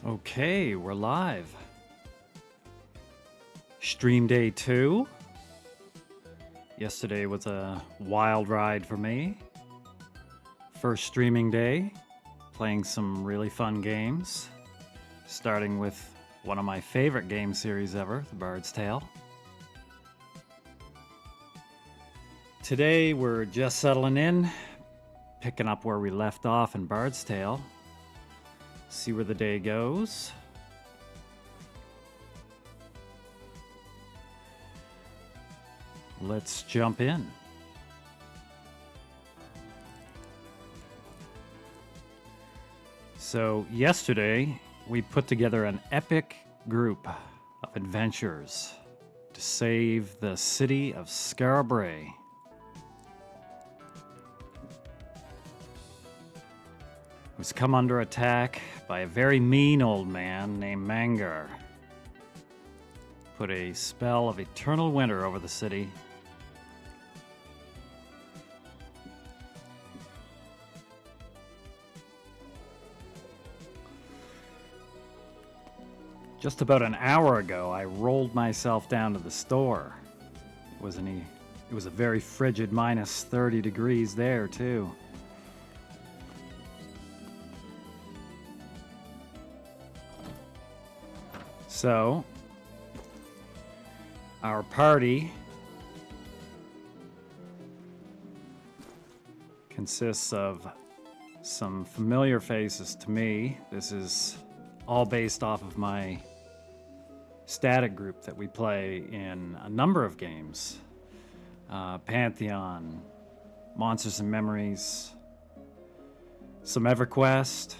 Okay, we're live. Stream day 2. Yesterday was a wild ride for me. First streaming day, playing some really fun games. Starting with one of my favorite game series ever, The Bard's Tale. Today we're just settling in, picking up where we left off in Bard's Tale. See where the day goes. Let's jump in. So yesterday we put together an epic group of adventurers to save the city of Scarabray. It was come under attack by a very mean old man named Mangar. Put a spell of eternal winter over the city. Just about an hour ago, I rolled myself down to the store. It was a very frigid minus 30 degrees there, too. So, our party consists of some familiar faces to me. This is all based off of my static group that we play in a number of games. Pantheon, Monsters and Memories, some EverQuest.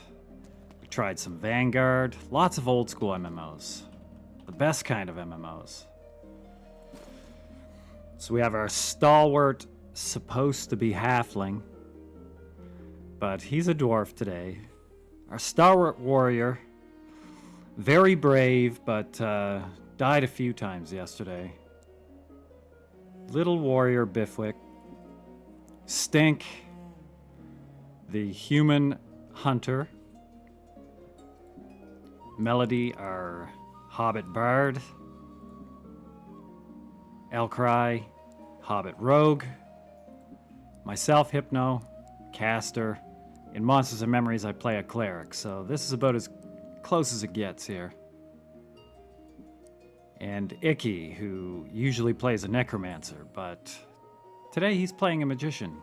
We tried some Vanguard, lots of old school MMOs. The best kind of MMOs. So we have our stalwart, supposed to be halfling, but he's a dwarf today. Our stalwart warrior, very brave, but died a few times yesterday. Little warrior Bifwick. Stink, the human hunter. Melody, our hobbit bard. Elcry, hobbit rogue. Myself, Hypno, caster. In Monsters and Memories, I play a cleric, so this is about as close as it gets here. And Icky, who usually plays a necromancer, but today he's playing a magician.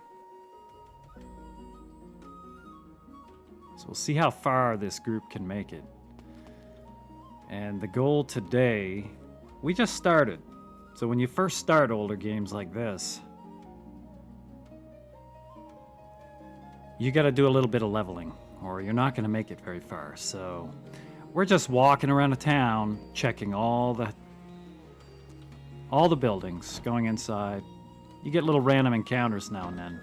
So we'll see how far this group can make it. And the goal today, we just started. So when you first start older games like this, you gotta do a little bit of leveling, or you're not gonna make it very far. So we're just walking around the town, checking all the buildings, going inside. You get little random encounters now and then.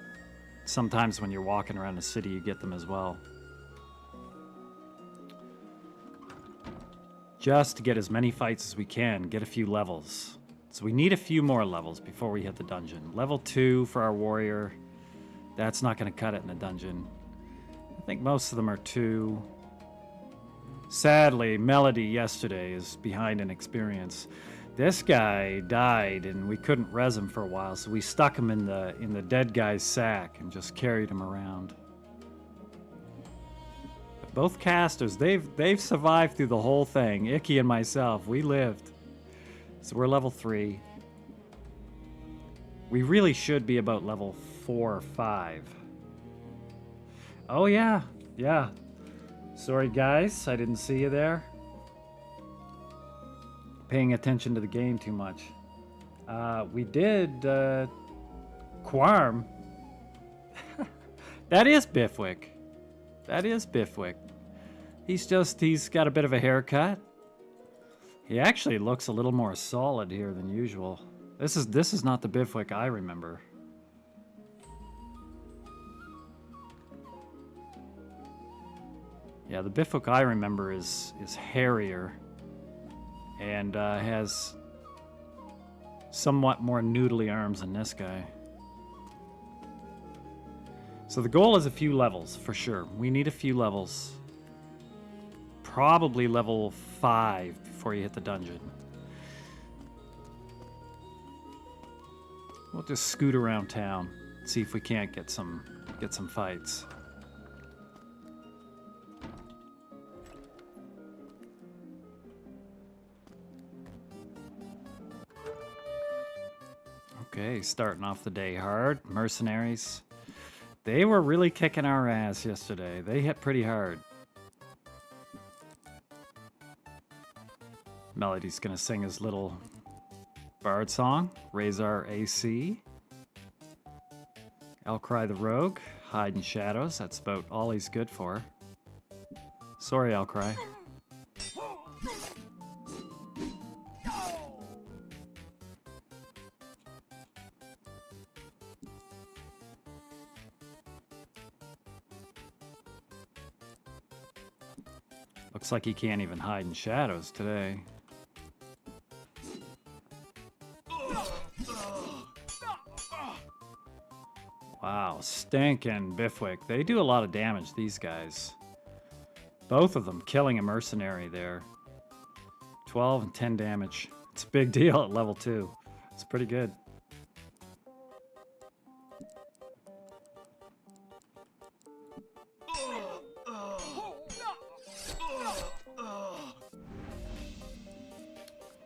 Sometimes when you're walking around the city, you get them as well. Just to get as many fights as we can, get a few levels. So we need a few more levels before we hit the dungeon. Level 2 for our warrior. That's not going to cut it in the dungeon. I think most of them are 2. Sadly, Melody yesterday is behind in experience. This guy died and we couldn't res him for a while, so we stuck him in the dead guy's sack and just carried him around. But both casters, they've survived through the whole thing. Icky and myself, we lived. So we're level 3. We really should be about level 4 or 5. Oh yeah. Sorry guys, I didn't see you there. Paying attention to the game too much. We did Quarm. That is Bifwick. He's got a bit of a haircut. He actually looks a little more solid here than usual. This is not the Bifwick I remember. Yeah, the Bifwick I remember is hairier and has somewhat more noodly arms than this guy. So the goal is a few levels, for sure. We need a few levels. probably level 5 before you hit the dungeon. We'll just scoot around town, see if we can't get some fights. Okay, starting off the day hard. Mercenaries. They were really kicking our ass yesterday. They hit pretty hard. Melody's gonna sing his little bard song, raise our AC. Elcry the rogue, hide in shadows. That's about all he's good for. Sorry, Elcry. Looks like he can't even hide in shadows today. Wow, Stink and Bifwick. They do a lot of damage, these guys. Both of them killing a mercenary there. 12 and 10 damage. It's a big deal at level 2. It's pretty good.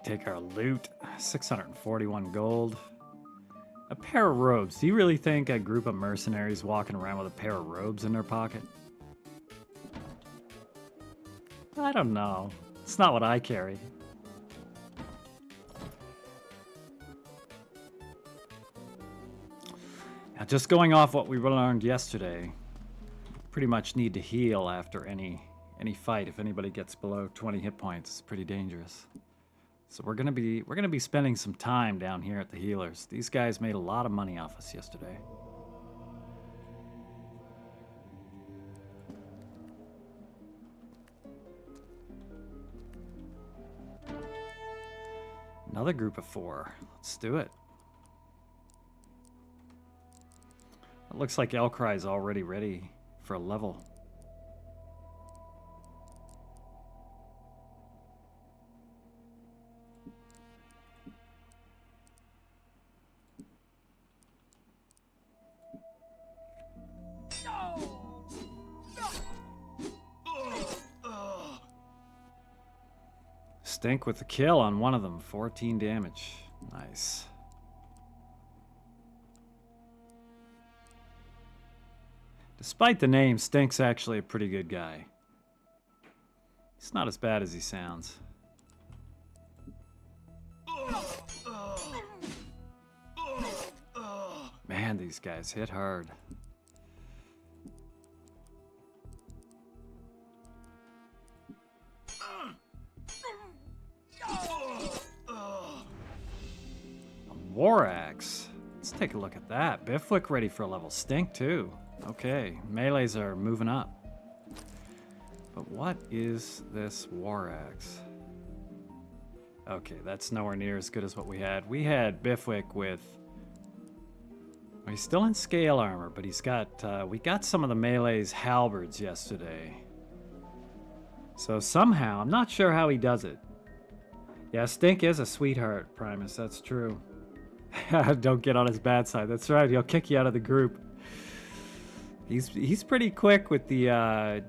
Take our loot. 641 gold. A pair of robes. Do you really think a group of mercenaries walking around with a pair of robes in their pocket? I don't know. It's not what I carry. Now, just going off what we learned yesterday, pretty much need to heal after any fight. If anybody gets below 20 hit points, it's pretty dangerous. So we're gonna be spending some time down here at the healers. These guys made a lot of money off us yesterday. Another group of 4. Let's do it. It looks like Elcry is already ready for a level. Stink with the kill on one of them. 14 damage. Nice. Despite the name, Stink's actually a pretty good guy. He's not as bad as he sounds. Man, these guys hit hard. War Axe. Let's take a look at that. Bifwick ready for a level. Stink too. Okay, melees are moving up. But what is this War Axe? Okay, that's nowhere near as good as what we had. We had Bifwick with... Well, he's still in scale armor, but he's got... we got some of the melee's halberds yesterday. So somehow, I'm not sure how he does it. Yeah, Stink is a sweetheart, Primus, that's true. Don't get on his bad side. That's right. He'll kick you out of the group. He's pretty quick with the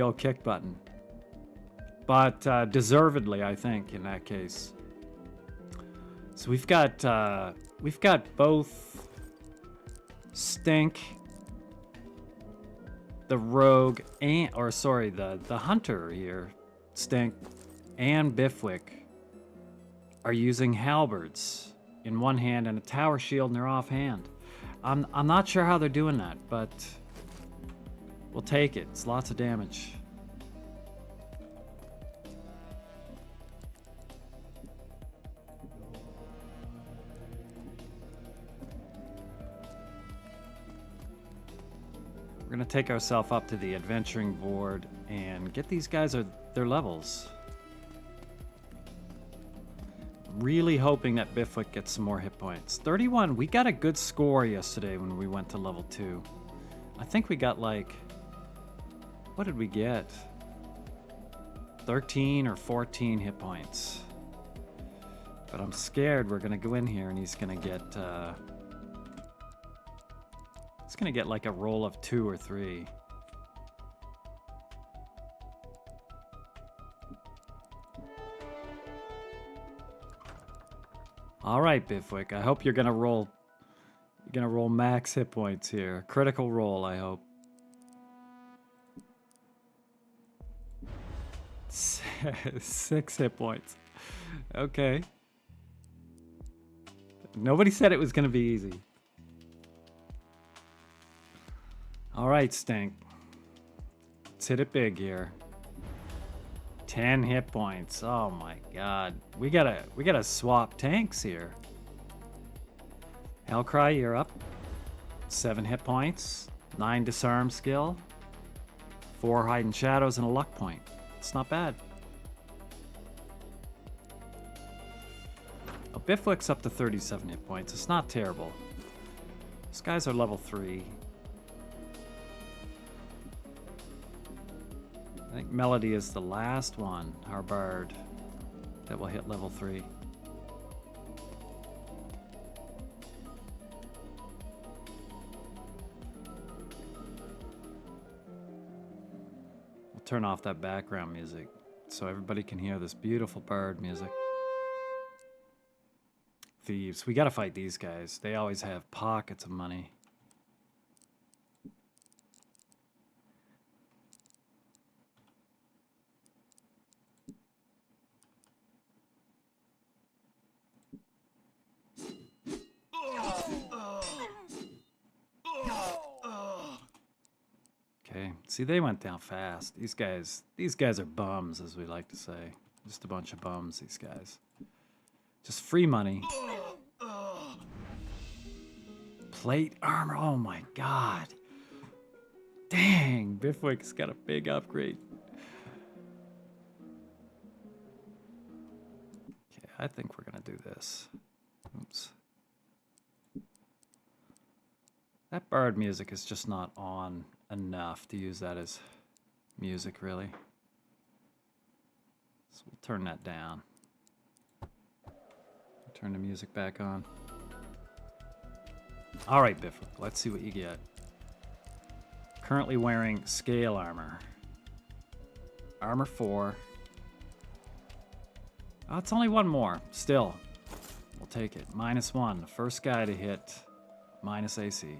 old kick button, but deservedly, I think, in that case. So we've got both Stink, the rogue, and the hunter here, Stink, and Bifwick are using halberds in one hand and a tower shield in their offhand. I'm not sure how they're doing that, but we'll take it. It's lots of damage. We're gonna take ourselves up to the adventuring board and get these guys their levels. Really hoping that Bifwick gets some more hit points. 31, we got a good score yesterday when we went to level 2. I think we got like... What did we get? 13 or 14 hit points. But I'm scared we're gonna go in here and he's gonna get like a roll of 2 or 3. All right, Bifwick. I hope you're gonna roll. You're gonna roll max hit points here. Critical roll, I hope. 6 hit points. Okay. Nobody said it was gonna be easy. All right, Stink. Let's hit it big here. 10 hit points. Oh my god. We gotta swap tanks here. Hellcry, you're up. 7 hit points. 9 disarm skill. 4 hidden shadows and a luck point. It's not bad. Oh, Bifwick's up to 37 hit points. It's not terrible. These guys are level 3. I think Melody is the last one, our bard, that will hit level 3. We'll turn off that background music so everybody can hear this beautiful bard music. Thieves. We gotta fight these guys. They always have pockets of money. Okay, see, they went down fast. These guys are bums, as we like to say. Just a bunch of bums, these guys. Just free money. Plate armor, oh my god. Dang, Bifwick's got a big upgrade. Okay, I think we're gonna do this. Oops. That bard music is just not on enough to use that as music, really. So we'll turn that down. Turn the music back on. All right, Bifwick, let's see what you get. Currently wearing scale armor. Armor 4. Oh, it's only one more. Still, we'll take it. -1. The first guy to hit minus AC.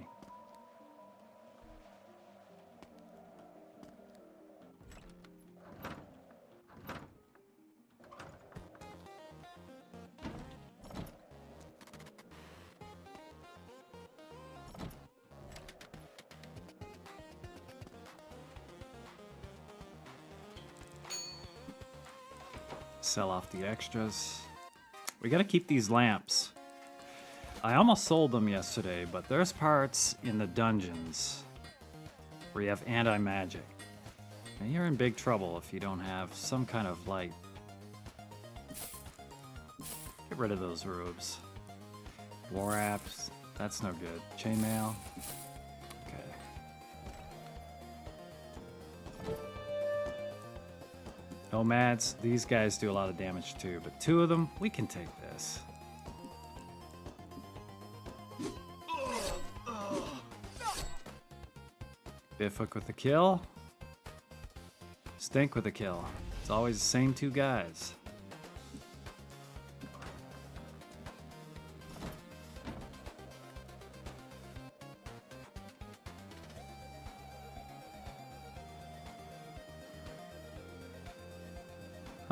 Sell off the extras. We gotta keep these lamps. I almost sold them yesterday, but there's parts in the dungeons where you have anti-magic. And you're in big trouble if you don't have some kind of light. Get rid of those robes. War apps, that's no good. Chainmail. Okay. Nomads, these guys do a lot of damage too, but 2 of them, we can take this. Bifwick with the kill. Stink with the kill. It's always the same 2 guys.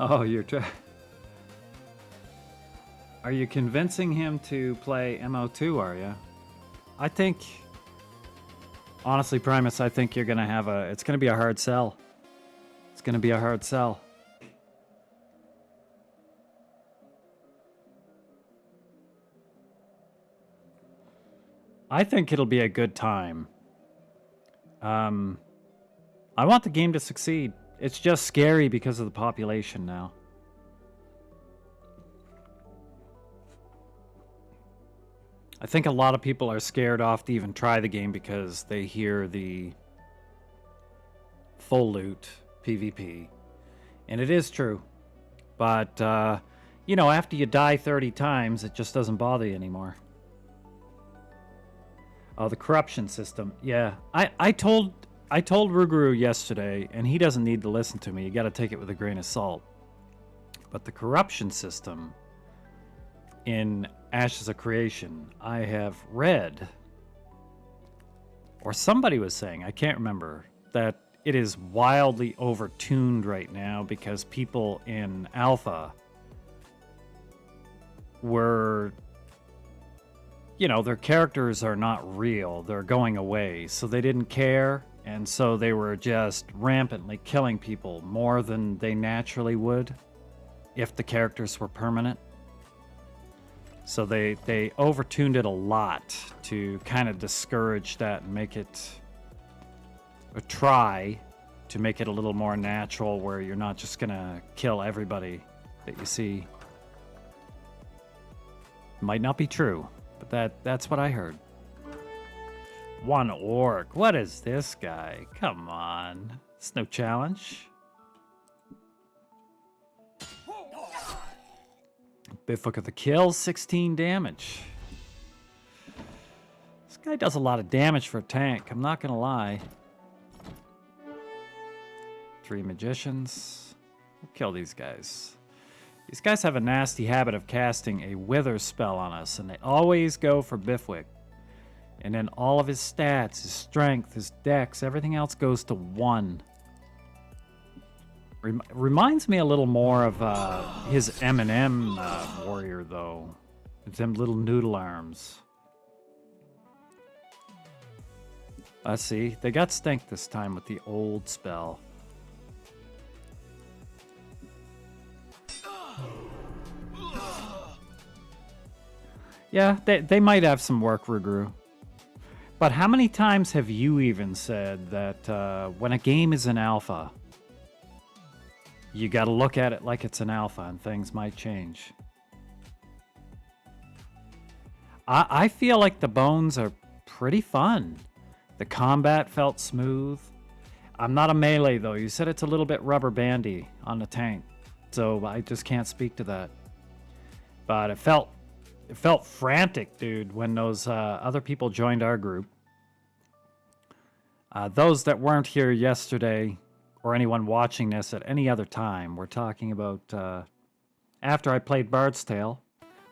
Oh, Are you convincing him to play MO2, are you? I think... Honestly, Primus, I think you're gonna have it's gonna be a hard sell. It's gonna be a hard sell. I think it'll be a good time. I want the game to succeed. It's just scary because of the population now. I think a lot of people are scared off to even try the game because they hear the full loot PvP And it is true. But, you know, after you die 30 times, it just doesn't bother you anymore. Oh, the corruption system. Yeah. I told Ruguru yesterday, and he doesn't need to listen to me. You got to take it with a grain of salt. But the corruption system in Ashes of Creation, I have read, or somebody was saying, I can't remember, that it is wildly overtuned right now because people in Alpha were, you know, their characters are not real. They're going away. So they didn't care. And so they were just rampantly killing people more than they naturally would if the characters were permanent. So they overtuned it a lot to kind of discourage that and make it, or try to make it a little more natural where you're not just gonna kill everybody that you see. Might not be true, but that's what I heard. One orc. What is this guy? Come on. It's no challenge. Bifuk of the kill, 16 damage. This guy does a lot of damage for a tank, I'm not gonna lie. 3 magicians. We'll kill these guys. These guys have a nasty habit of casting a wither spell on us, and they always go for Bifwick. And then all of his stats, his strength, his dex, everything else goes to 1. Reminds me a little more of his M&M warrior, though. It's them little noodle arms. Let's see. They got Stink this time with the old spell. Yeah, they might have some work, Ruguru. But how many times have you even said that when a game is in alpha, you got to look at it like it's an alpha and things might change? I feel like the bones are pretty fun. The combat felt smooth. I'm not a melee, though. You said it's a little bit rubber bandy on the tank, so I just can't speak to that. But it felt frantic, dude, when those other people joined our group. Those that weren't here yesterday, or anyone watching this at any other time, we're talking about after I played Bard's Tale,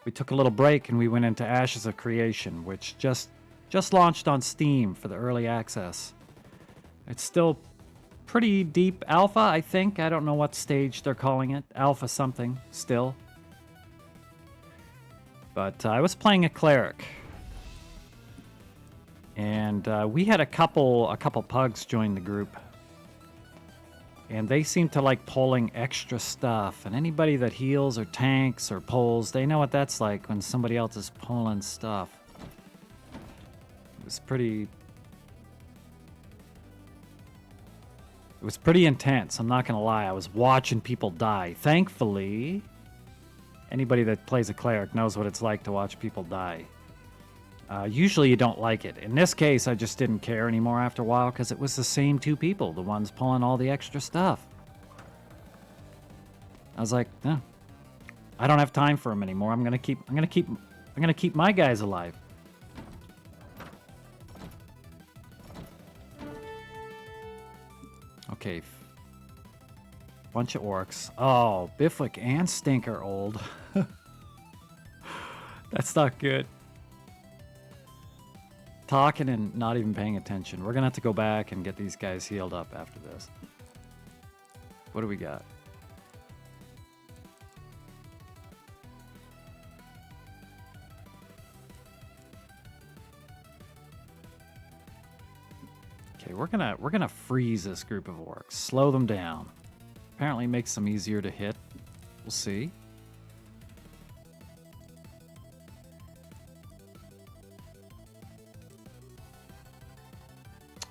we took a little break and we went into Ashes of Creation, which just launched on Steam for the early access. It's still pretty deep alpha, I think. I don't know what stage they're calling it. Alpha something, still. But I was playing a cleric. And we had a couple pugs join the group. And they seem to like pulling extra stuff. And anybody that heals or tanks or pulls, they know what that's like when somebody else is pulling stuff. It was pretty intense, I'm not gonna lie. I was watching people die. Thankfully, anybody that plays a cleric knows what it's like to watch people die. Usually you don't like it. In this case, I just didn't care anymore after a while because it was the same 2 people, the ones pulling all the extra stuff. I was like, no, I don't have time for them anymore. I'm gonna keep my guys alive. Okay. Bunch of orcs. Oh, Bifwick and Stink are old. That's not good. Talking and not even paying attention. We're gonna have to go back and get these guys healed up after this. What do we got? Okay, we're gonna freeze this group of orcs. Slow them down. Apparently makes them easier to hit. We'll see.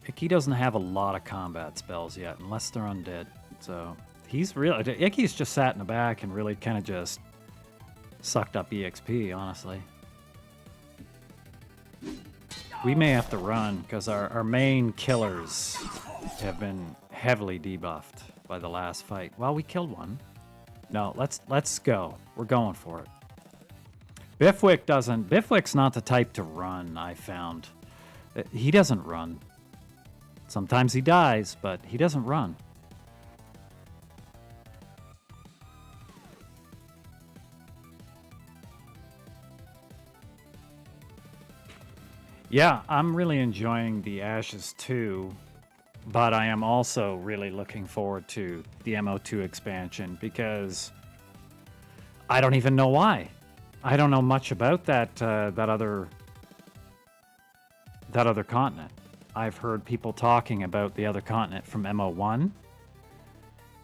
Icky doesn't have a lot of combat spells yet, unless they're undead. So he's really... Icky's just sat in the back and really kind of just sucked up EXP, honestly. We may have to run, because our main killers have been heavily debuffed. by the last fight. Well, we killed one. No, let's go. We're going for it. Bifwick's not the type to run, I found. He doesn't run. Sometimes he dies, but he doesn't run. Yeah, I'm really enjoying the Ashes 2, but I am also really looking forward to the MO2 expansion because I don't even know why. I don't know much about that other continent. I've heard people talking about the other continent from MO1,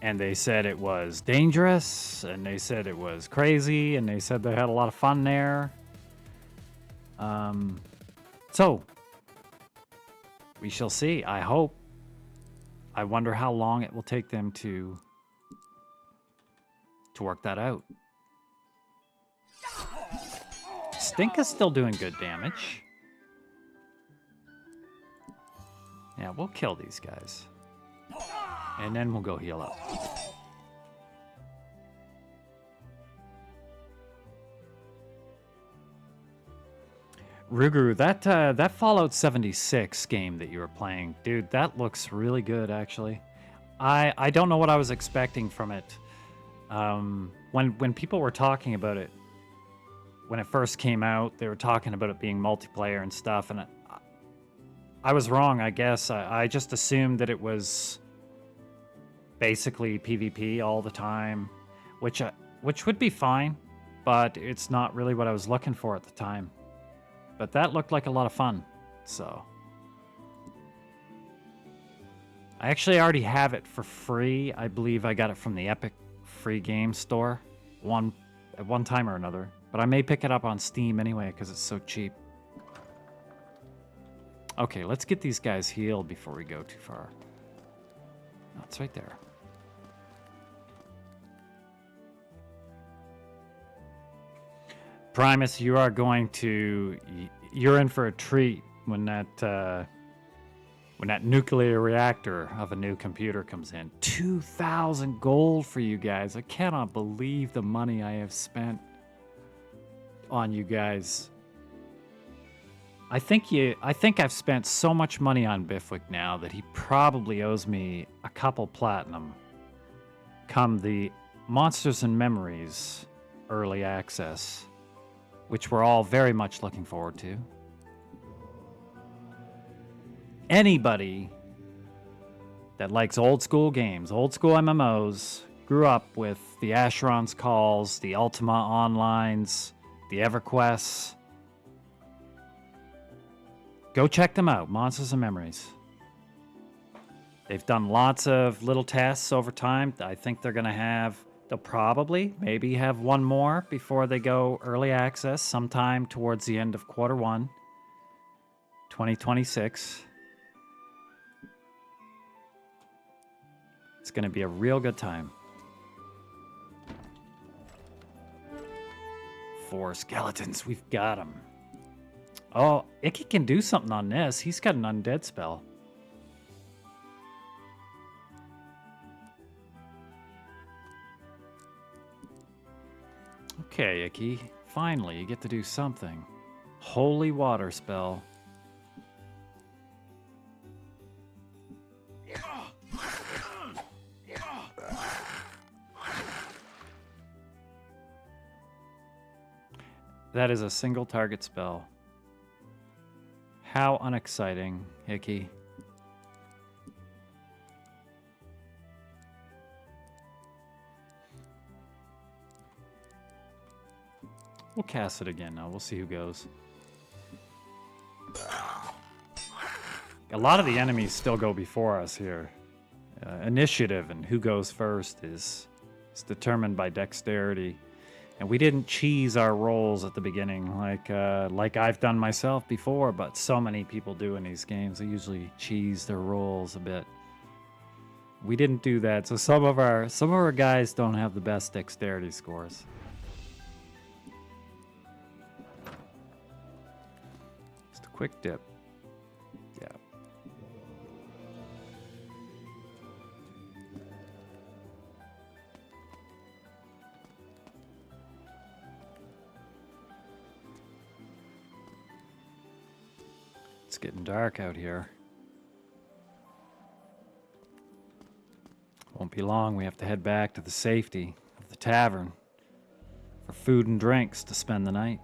and they said it was dangerous, and they said it was crazy, and they said they had a lot of fun there. So, we shall see. I hope. I wonder how long it will take them to work that out. Stink is still doing good damage. Yeah, we'll kill these guys. And then we'll go heal up. Ruguru, that Fallout 76 game that you were playing, dude, that looks really good, actually. I don't know what I was expecting from it. When people were talking about it, when it first came out, they were talking about it being multiplayer and stuff, and I was wrong, I guess. I just assumed that it was basically PvP all the time, which would be fine, but it's not really what I was looking for at the time. But that looked like a lot of fun, so. I actually already have it for free. I believe I got it from the Epic free game store at one time or another. But I may pick it up on Steam anyway because it's so cheap. Okay, let's get these guys healed before we go too far. Oh, it's right there. Primus, you're in for a treat when that nuclear reactor of a new computer comes in. 2,000 gold for you guys. I cannot believe the money I have spent on you guys. I think I've spent so much money on Bifwick now that he probably owes me a couple platinum come the Monsters and Memories early access, which we're all very much looking forward to. Anybody that likes old school games, old school MMOs, grew up with the Asheron's Calls, the Ultima Onlines, the EverQuests, go check them out, Monsters and Memories. They've done lots of little tests over time. I think they'll probably maybe have one more before they go early access sometime towards the end of Q1, 2026. It's going to be a real good time. 4 skeletons, we've got them. Oh, Icky can do something on this. He's got an undead spell. Okay, Icky. Finally, you get to do something. Holy water spell. That is a single target spell. How unexciting, Hickey. We'll cast it again now. We'll see who goes. A lot of the enemies still go before us here. Initiative and who goes first is determined by dexterity. And we didn't cheese our rolls at the beginning like I've done myself before, but so many people do in these games. They usually cheese their rolls a bit. We didn't do that, so some of our guys don't have the best dexterity scores. Just a quick dip. Yeah. It's getting dark out here. Won't be long. We have to head back to the safety of the tavern for food and drinks to spend the night.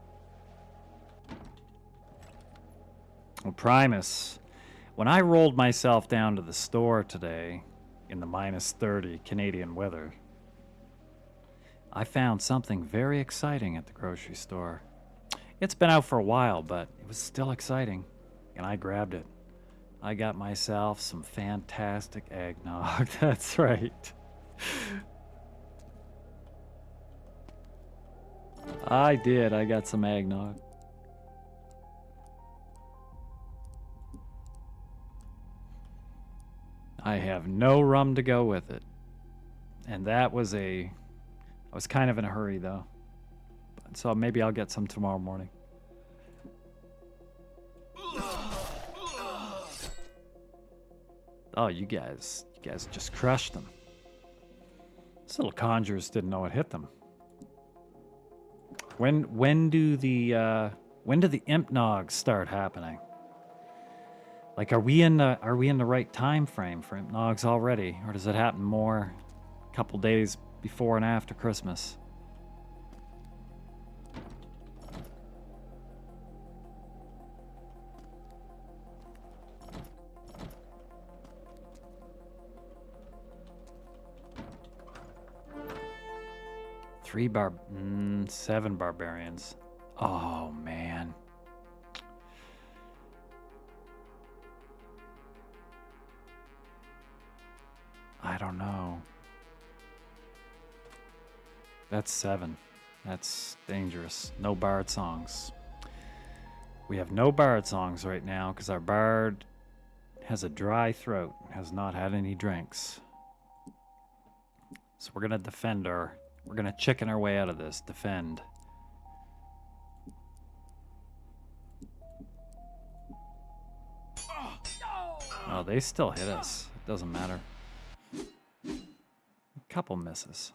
Well, Primus, when I rolled myself down to the store today in the minus 30 Canadian weather, I found something very exciting at the grocery store. It's been out for a while, but it was still exciting, and I grabbed it. I got myself some fantastic eggnog. That's right. I did. I got some eggnog. I have no rum to go with it. And that was I was kind of in a hurry though. So maybe I'll get some tomorrow morning. Oh, you guys just crushed them. These little conjurers didn't know it hit them. When do the imp nogs start happening? Like, are we in the right time frame for imp nogs already, or does it happen more a couple days before and after Christmas? Seven barbarians. Oh, man. I don't know. That's 7. That's dangerous. No bard songs. We have no bard songs right now because our bard has a dry throat, has not had any drinks. So we're going to defend our... We're going to chicken our way out of this. Defend. Oh, they still hit us. It doesn't matter. A couple misses.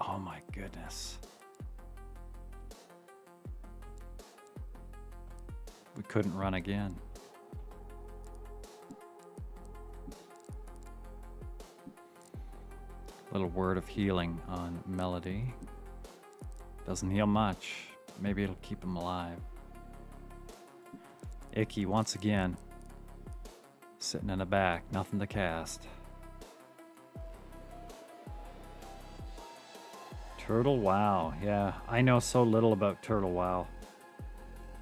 Oh my goodness. We couldn't run again. Little word of healing on Melody. Doesn't heal much. Maybe it'll keep him alive. Icky once again. Sitting in the back, nothing to cast. Turtle WoW, yeah. I know so little about Turtle WoW.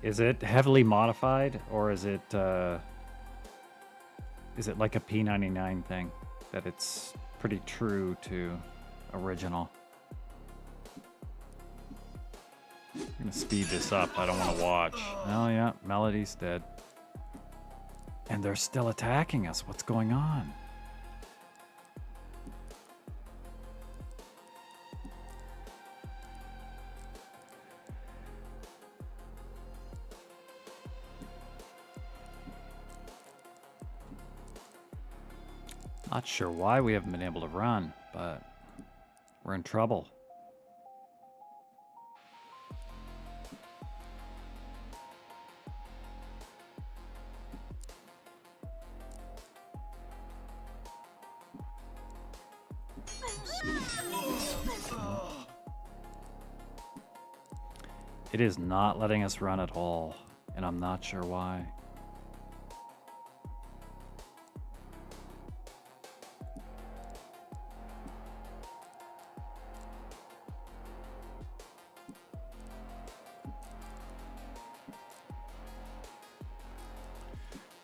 Is it heavily modified, or is it like a P99 thing? That it's pretty true to original. I'm gonna speed this up. I don't want to watch. Oh yeah, Melody's dead. And they're still attacking us. What's going on? Not sure why we haven't been able to run, but we're in trouble. It is not letting us run at all, and I'm not sure why.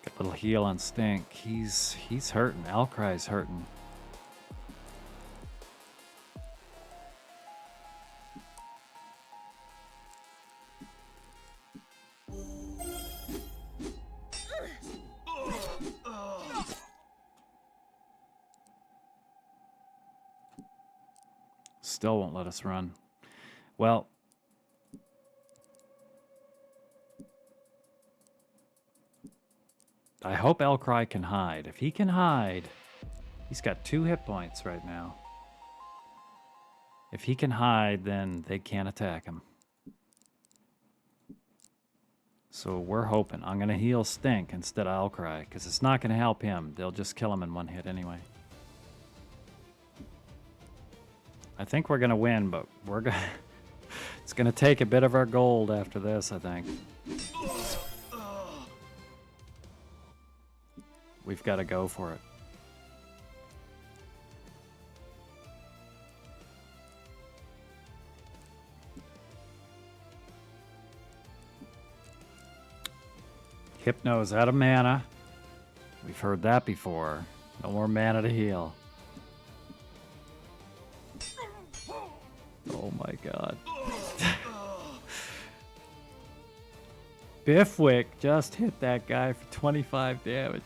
Got a little heal on Stink. He's hurting. Alcry's hurting. Still won't let us run. Well, I hope Alcry can hide. If he can hide, he's got 2 hit points right now. If he can hide, then they can't attack him. So we're hoping. I'm going to heal Stink instead of Outcry, because it's not going to help him. They'll just kill him in one hit anyway. I think we're going to win, but we're going it's going to take a bit of our gold after this, I think. We've got to go for it. Hypno's out of mana. We've heard that before. No more mana to heal. Oh my god. Biffwick just hit that guy for 25 damage.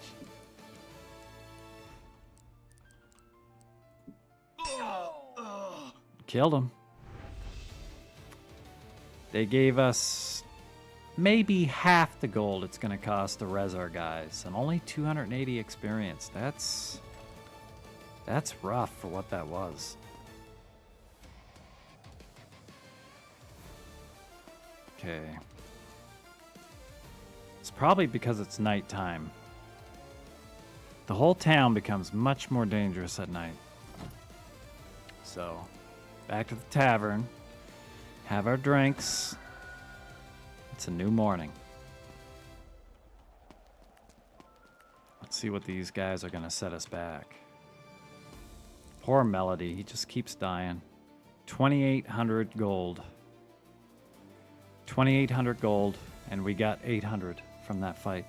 Killed him. They gave us maybe half the gold it's going to cost to res our guys, and only 280 experience. That's rough for what that was. Okay. It's probably because it's nighttime. The whole town becomes much more dangerous at night. So, back to the tavern. Have our drinks. It's a new morning. Let's see what these guys are going to set us back. Poor Melody, he just keeps dying. 2,800 gold. 2,800 gold, and we got 800 from that fight.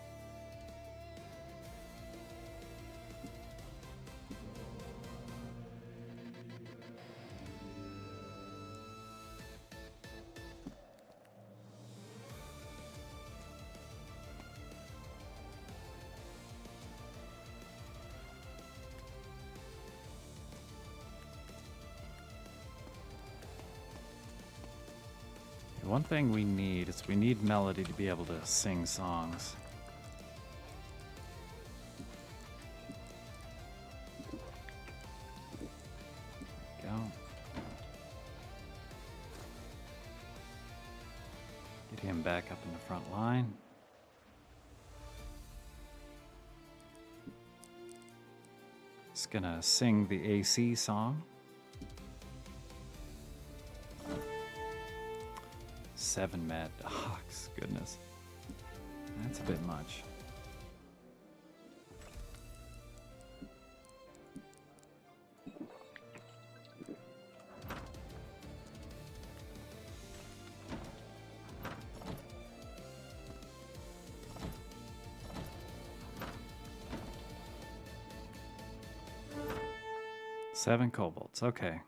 One thing we need is we need Melody to be able to sing songs. Go. Get him back up in the front line. Just gonna sing the AC song. 7 Mad Dogs, goodness. That's a bit much. Seven kobolds, okay.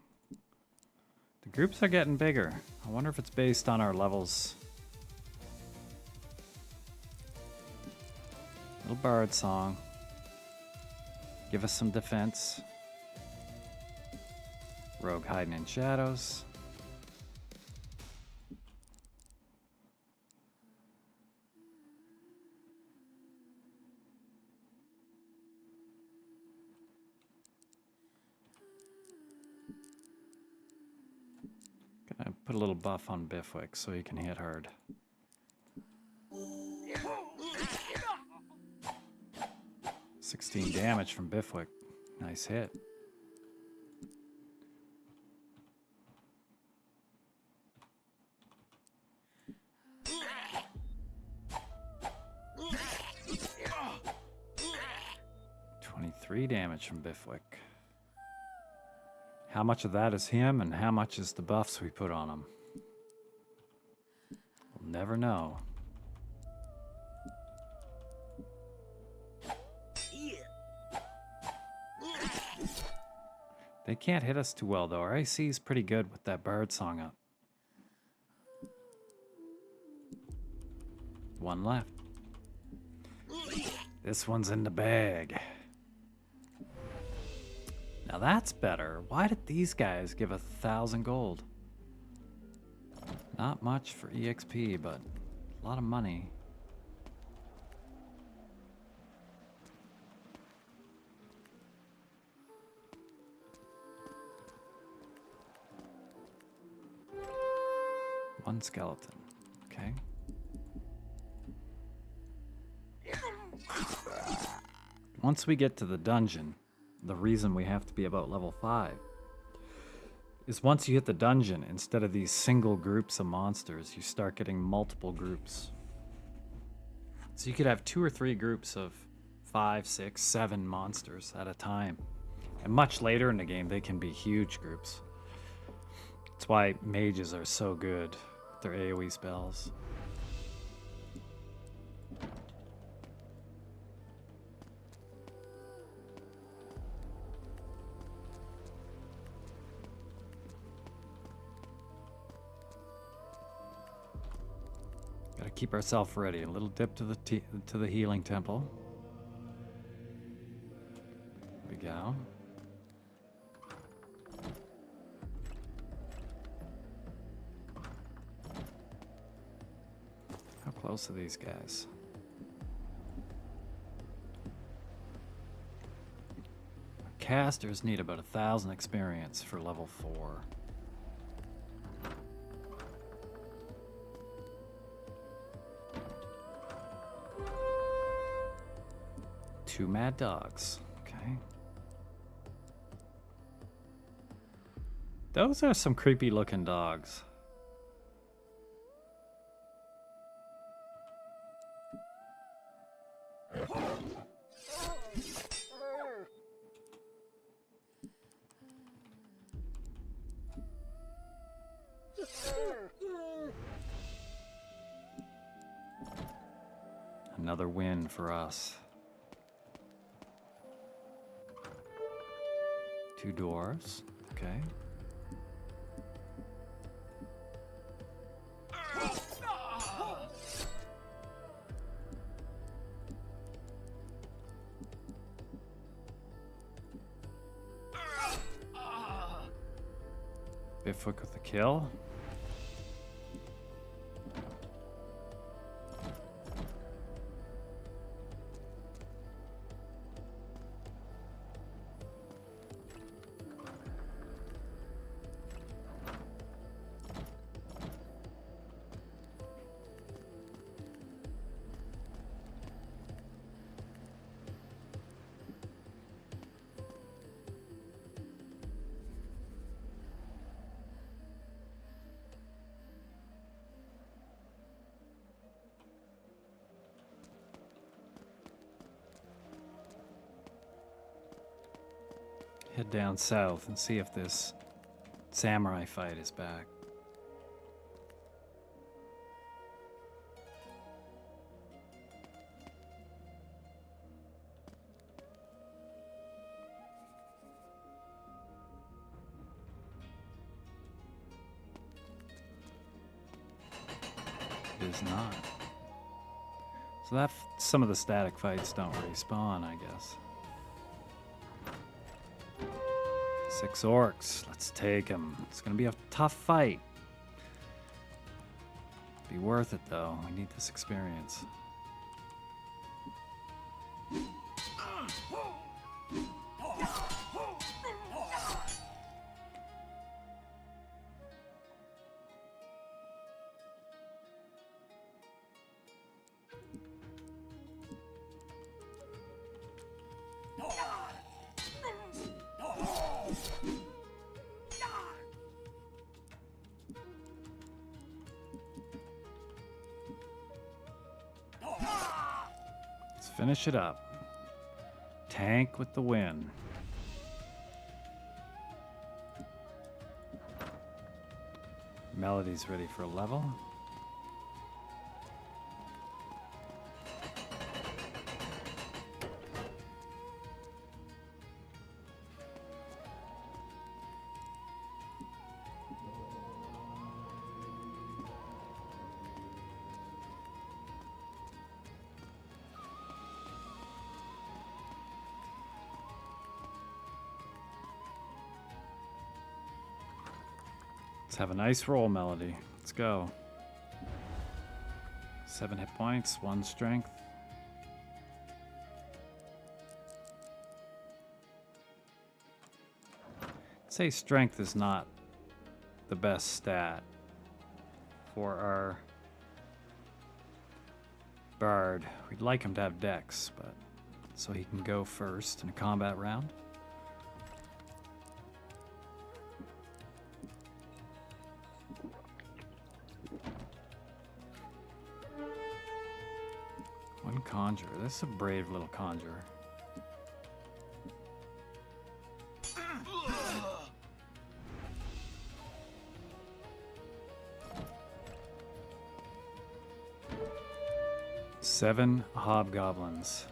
The groups are getting bigger. I wonder if it's based on our levels. Little bard song. Give us some defense. Rogue hiding in shadows. Gonna put a little buff on Biffwick so he can hit hard. $16 damage from Biffwick. Nice hit. $23 damage from Biffwick. How much of that is him and how much is the buffs we put on him? We'll never know. They can't hit us too well though. Our AC is pretty good with that bird song up. One left. This one's in the bag. Now that's better. Why did these guys give 1,000 gold? Not much for EXP, but a lot of money. One skeleton. Okay. once we get to the dungeon, the reason we have to be about level 5 is once you hit the dungeon, instead of these single groups of monsters, you start getting multiple groups. So you could have 2 or 3 groups of 5, 6, 7 monsters at a time. And much later in the game, they can be huge groups. That's why mages are so good with their AoE spells. Gotta keep ourselves ready. A little dip to the healing temple. There we go. How close are these guys? Casters need about 1,000 experience for level 4. Two mad dogs. Okay. Those are some creepy looking dogs. Another win for us. 2 dwarves. Okay. Biffook with the kill. Head down south and see if this samurai fight is back. It is not. So that some of the static fights don't respawn, I guess. 6 orcs. Let's take them. It's going to be a tough fight. Be worth it, though. We need this experience. Finish it up. Tank with the win. Melody's ready for a level. Let's have a nice roll, Melody. Let's go. 7 hit points, 1 strength. I'd say strength is not the best stat for our bard. We'd like him to have dex, but so he can go first in a combat round. One conjurer. This is a brave little conjurer. Seven hobgoblins.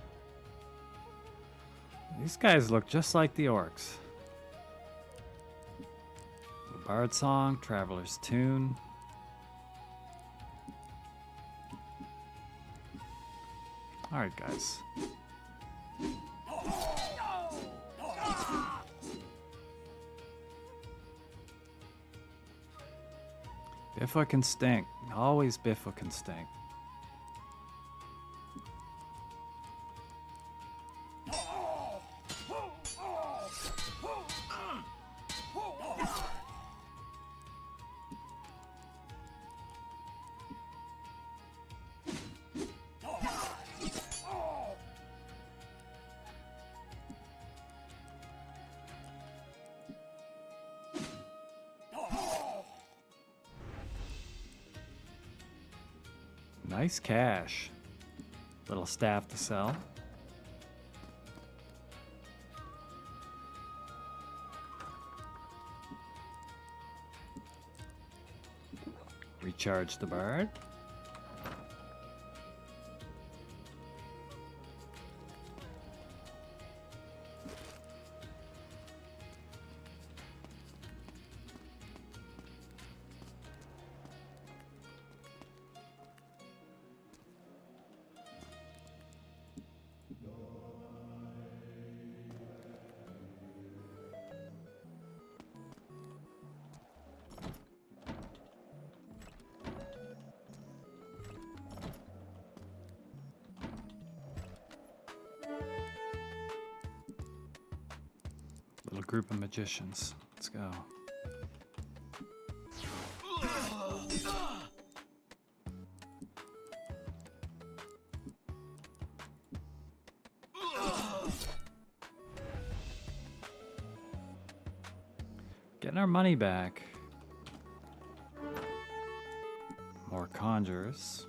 These guys look just like the orcs. Bard Song, Traveler's Tune. Alright, guys. Biffa can stink. Always Biffa can stink. Nice cash. Little staff to sell. Recharge the bard. Little group of magicians. Let's go. Getting our money back. More conjurers.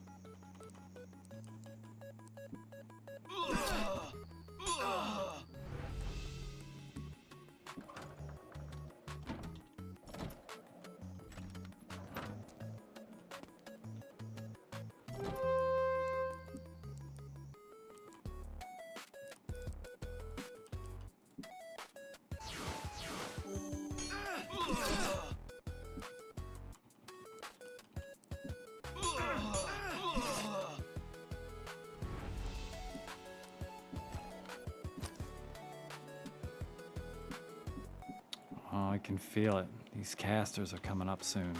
Oh, I can feel it. These casters are coming up soon.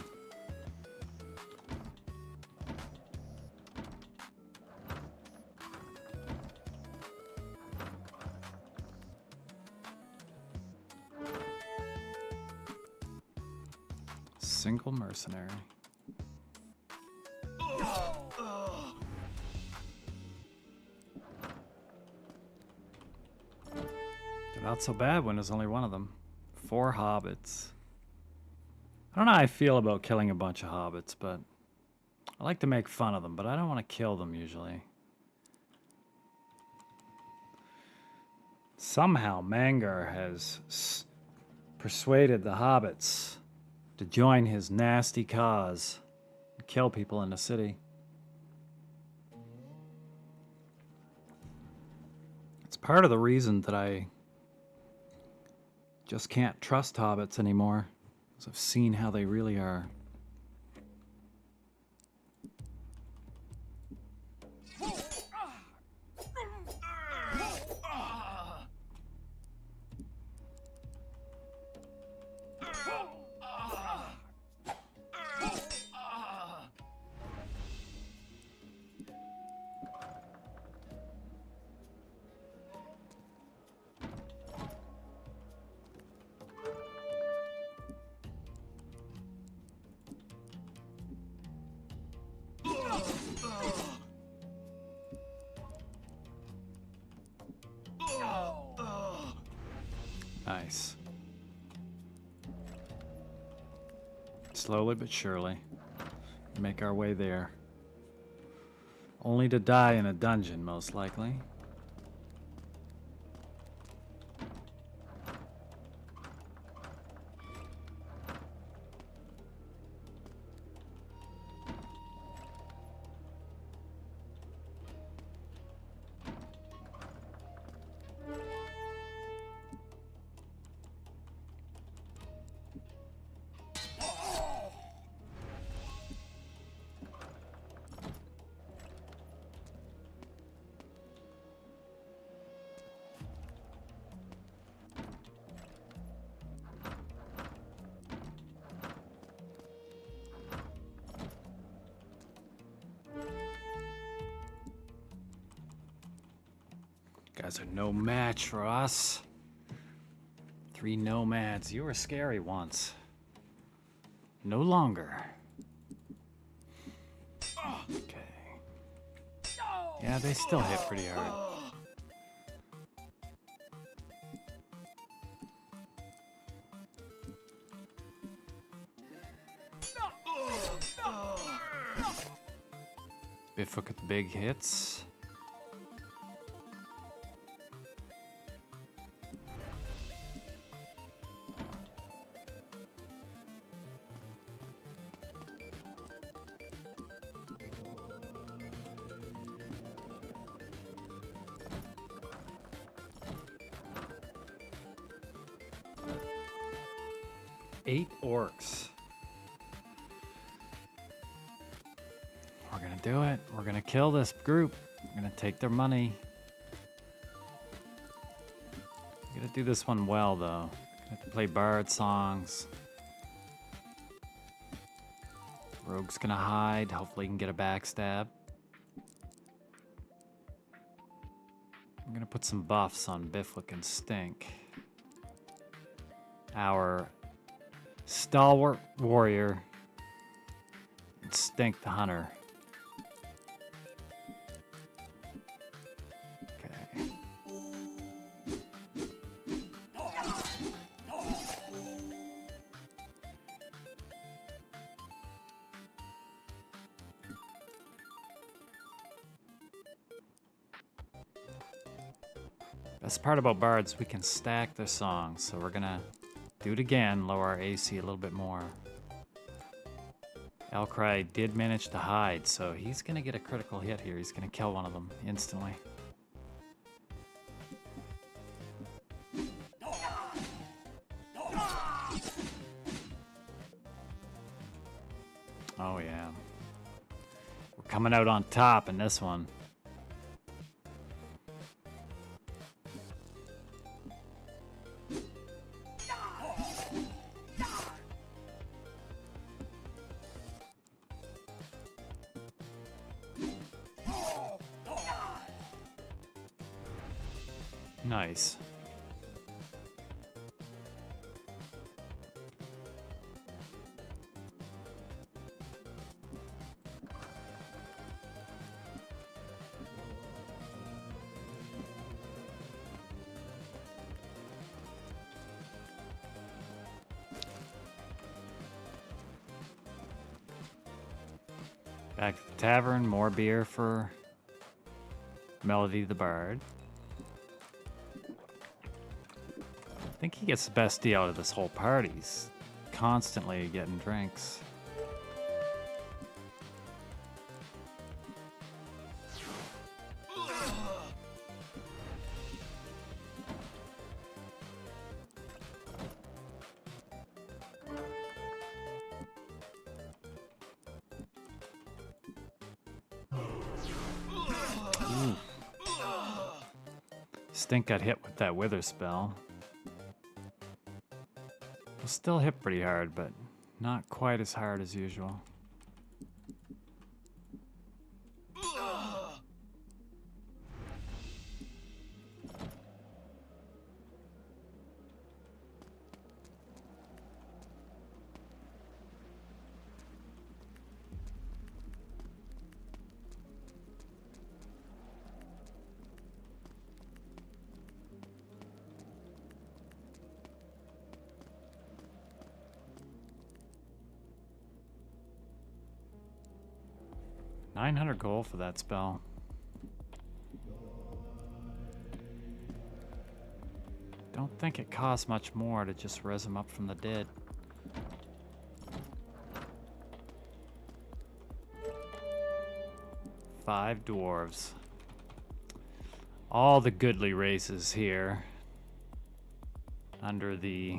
Single mercenary. They're not so bad when there's only one of them. 4 hobbits. I don't know how I feel about killing a bunch of hobbits, but I like to make fun of them, but I don't want to kill them usually. Somehow Mangar has persuaded the hobbits to join his nasty cause and kill people in the city. It's part of the reason that I just can't trust hobbits anymore, because I've seen how they really are. Nice. Slowly but surely, make our way there. Only to die in a dungeon, most likely. Guys are no match for us. 3 nomads. You were scary once. No longer. Okay. Yeah, they still hit pretty hard. Biffhook at the big hits. Eight orcs. We're gonna do it. We're gonna kill this group. We're gonna take their money. We gotta do this one well, though. Have to play bard songs. Rogue's gonna hide. Hopefully, he can get a backstab. I'm gonna put some buffs on Bifflick and Stink. Our stalwart warrior and Stink the hunter. Okay. Best part about bards, we can stack their songs, so we're gonna do it again, lower our AC a little bit more. Elcry did manage to hide, so he's gonna get a critical hit here. He's gonna kill one of them instantly. Oh yeah. We're coming out on top in this one. Nice. Back to the tavern, more beer for Melody the Bard. I think he gets the best deal out of this whole party. He's constantly getting drinks. Ooh. Stink got hit with that wither spell. We'll still hit pretty hard, but not quite as hard as usual. 900 gold for that spell. Don't think it costs much more to just res him up from the dead. Five dwarves. All the goodly races here under the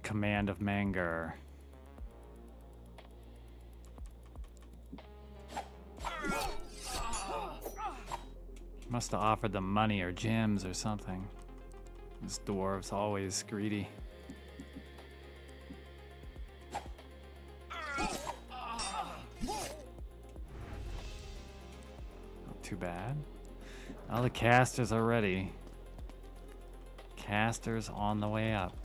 command of Mangar. Must have offered them money or gems or something. This dwarf's always greedy. Not too bad. Well, the casters are ready. Casters on the way up.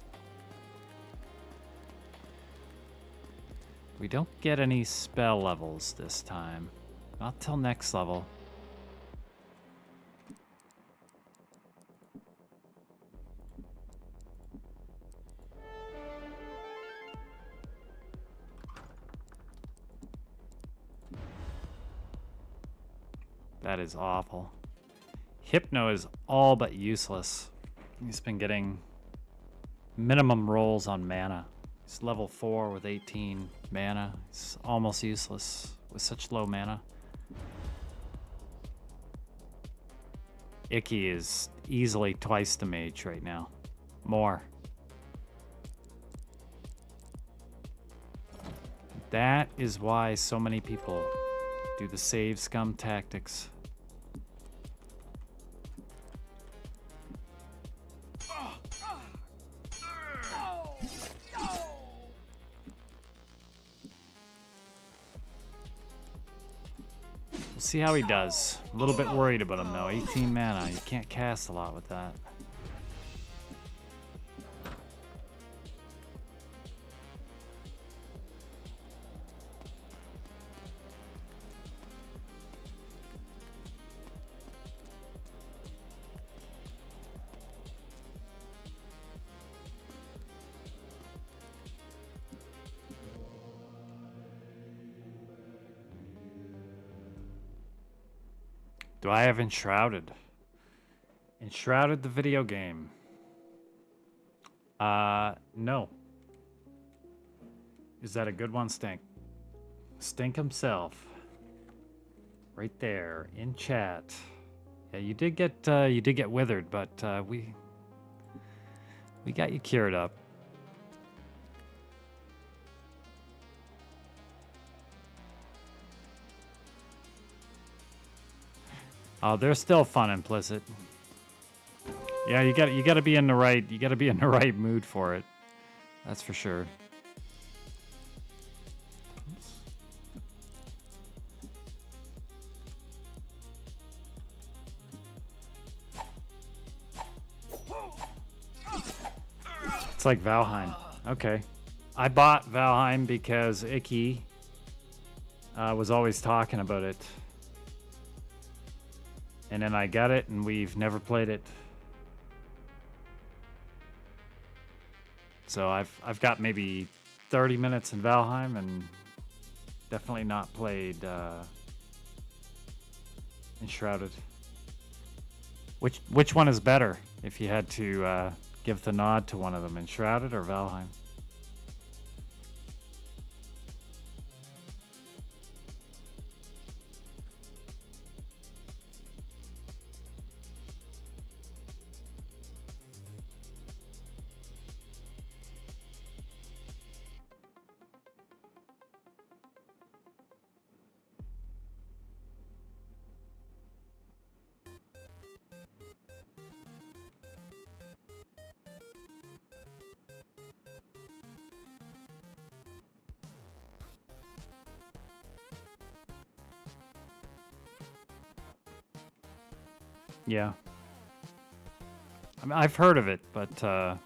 We don't get any spell levels this time. Not till next level. That is awful. Hypno is all but useless. He's been getting minimum rolls on mana. He's level 4 with 18 mana. It's almost useless with such low mana. Icky is easily twice the mage right now. More. That is why so many people do the save scum tactics. We'll see how he does. A little bit worried about him though. 18 mana. You can't cast a lot with that. Do I have Enshrouded? Enshrouded the video game? No. Is that a good one, Stink? Stink himself. Right there, in chat. Yeah, you did get withered, but we got you cured up. Oh, there's still fun implicit. Yeah, you gotta be in the right mood for it. That's for sure. It's like Valheim. Okay. I bought Valheim because Icky was always talking about it. And then I got it, and we've never played it. So I've got maybe 30 minutes in Valheim, and definitely not played Enshrouded. Which one is better? If you had to give the nod to one of them, Enshrouded or Valheim? Yeah. I mean, I've heard of it, but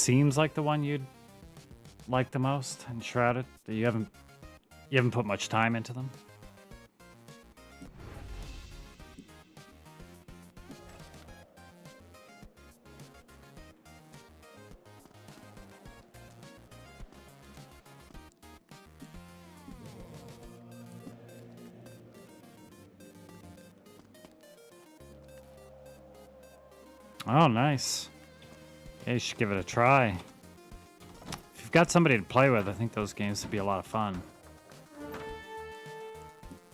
seems like the one you'd like the most in Shrouded? That you haven't put much time into them? Oh, nice. Yeah, you should give it a try. If you've got somebody to play with, I think those games would be a lot of fun.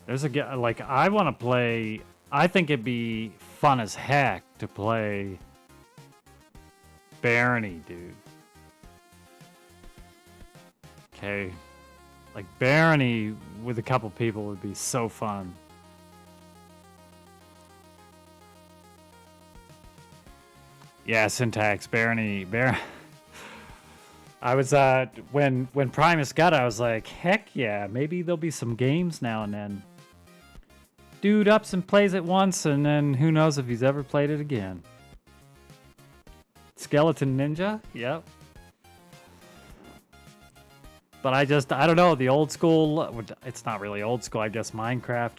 There's like, I want to play... I think it'd be fun as heck to play Barony, dude. Okay. Like, Barony with a couple people would be so fun. Yeah, Syntax, Barony. I was, when Primus got it, I was like, heck yeah, maybe there'll be some games now and then. Dude ups and plays it once, and then who knows if he's ever played it again. Skeleton Ninja? Yep. But I don't know, the old school, it's not really old school, I guess Minecrafty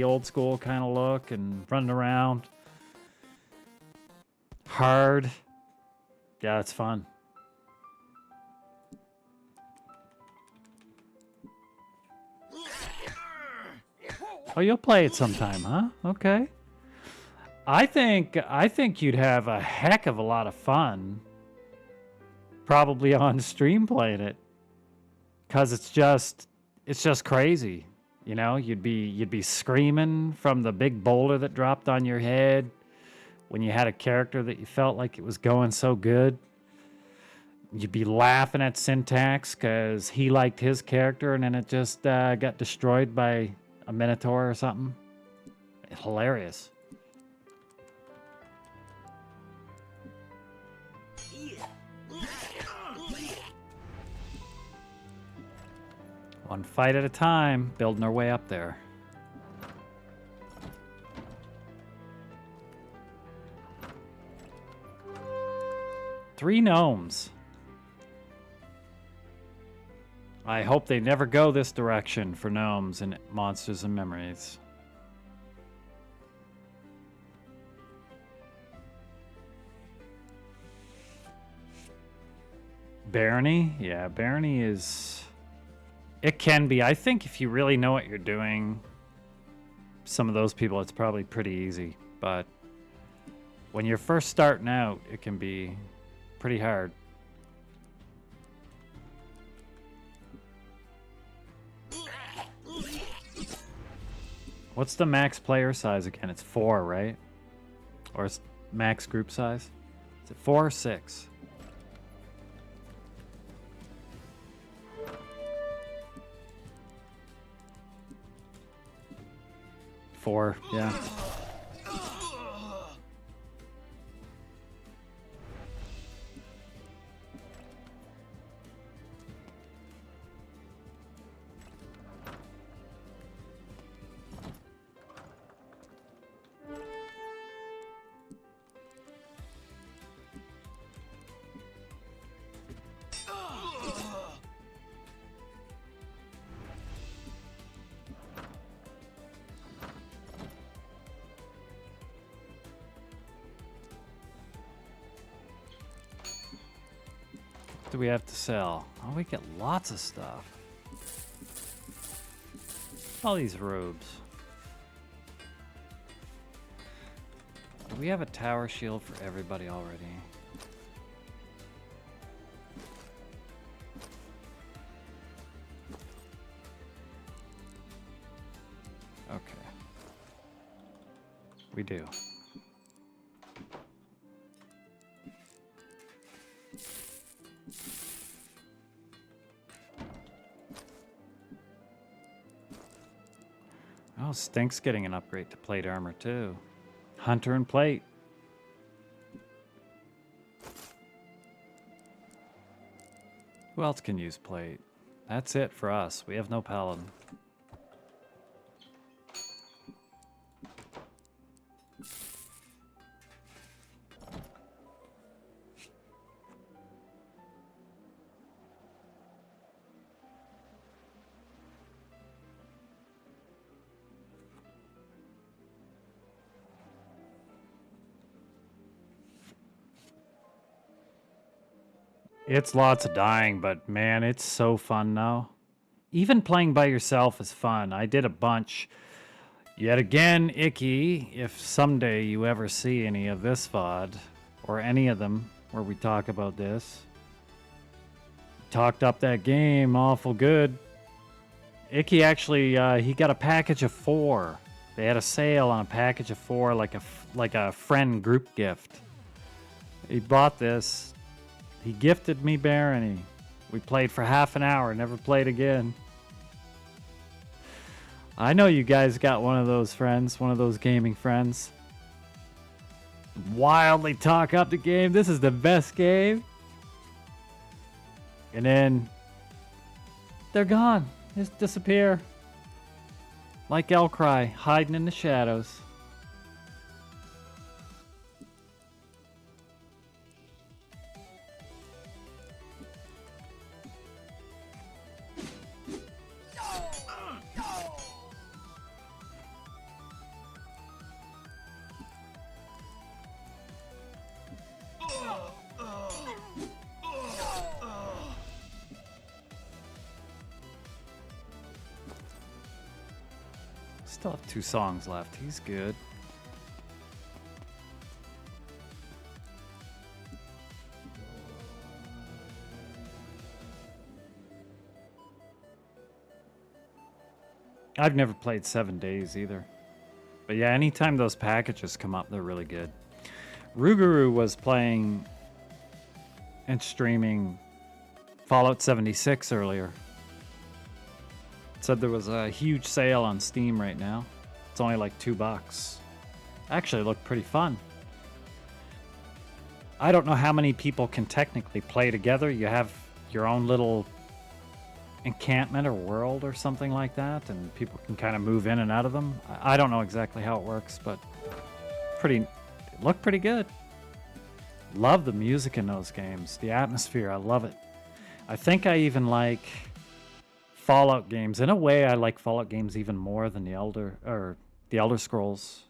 old school kind of look and running around. Hard. Yeah, it's fun. Oh, you'll play it sometime, huh? Okay. I think you'd have a heck of a lot of fun probably on stream playing it. 'Cause it's just crazy. You know, you'd be screaming from the big boulder that dropped on your head when you had a character that you felt like it was going so good. You'd be laughing at Syntax because he liked his character and then it just got destroyed by a Minotaur or something. Hilarious. One fight at a time, building our way up there. Three gnomes. I hope they never go this direction for gnomes and Monsters and Memories. Barony? Yeah, Barony is... It can be. I think if you really know what you're doing, some of those people, it's probably pretty easy. But when you're first starting out, it can be pretty hard. What's the max player size again? It's 4, right? Or it's max group size? Is it 4 or 6? Four, yeah. What do we have to sell? Oh, we get lots of stuff. All these robes. Do we have a tower shield for everybody already? Okay. We do. Oh, Stink's getting an upgrade to plate armor too. Hunter and plate. Who else can use plate? That's it for us. We have no paladin. It's lots of dying, but man, it's so fun now. Even playing by yourself is fun. I did a bunch. Yet again, Icky, if someday you ever see any of this VOD, or any of them where we talk about this, talked up that game awful good. Icky actually, he got a package of 4. They had a sale on a package of 4, like a friend group gift. He bought this. He gifted me Barony. We played for half an hour, never played again. I know you guys got one of those friends, one of those gaming friends. Wildly talk up the game. This is the best game. And then they're gone. Just disappear. Like Elcry, hiding in the shadows. Still have 2 songs left. He's good. I've never played 7 Days either. But yeah, anytime those packages come up, they're really good. Ruguru was playing and streaming Fallout 76 earlier. Said there was a huge sale on Steam right now. It's only like $2. Actually, it looked pretty fun. I don't know how many people can technically play together. You have your own little encampment or world or something like that, and people can kind of move in and out of them. I don't know exactly how it works, but it looked pretty good. Love the music in those games. The atmosphere, I love it. I think I even like Fallout games. In a way, I like Fallout games even more than the Elder Scrolls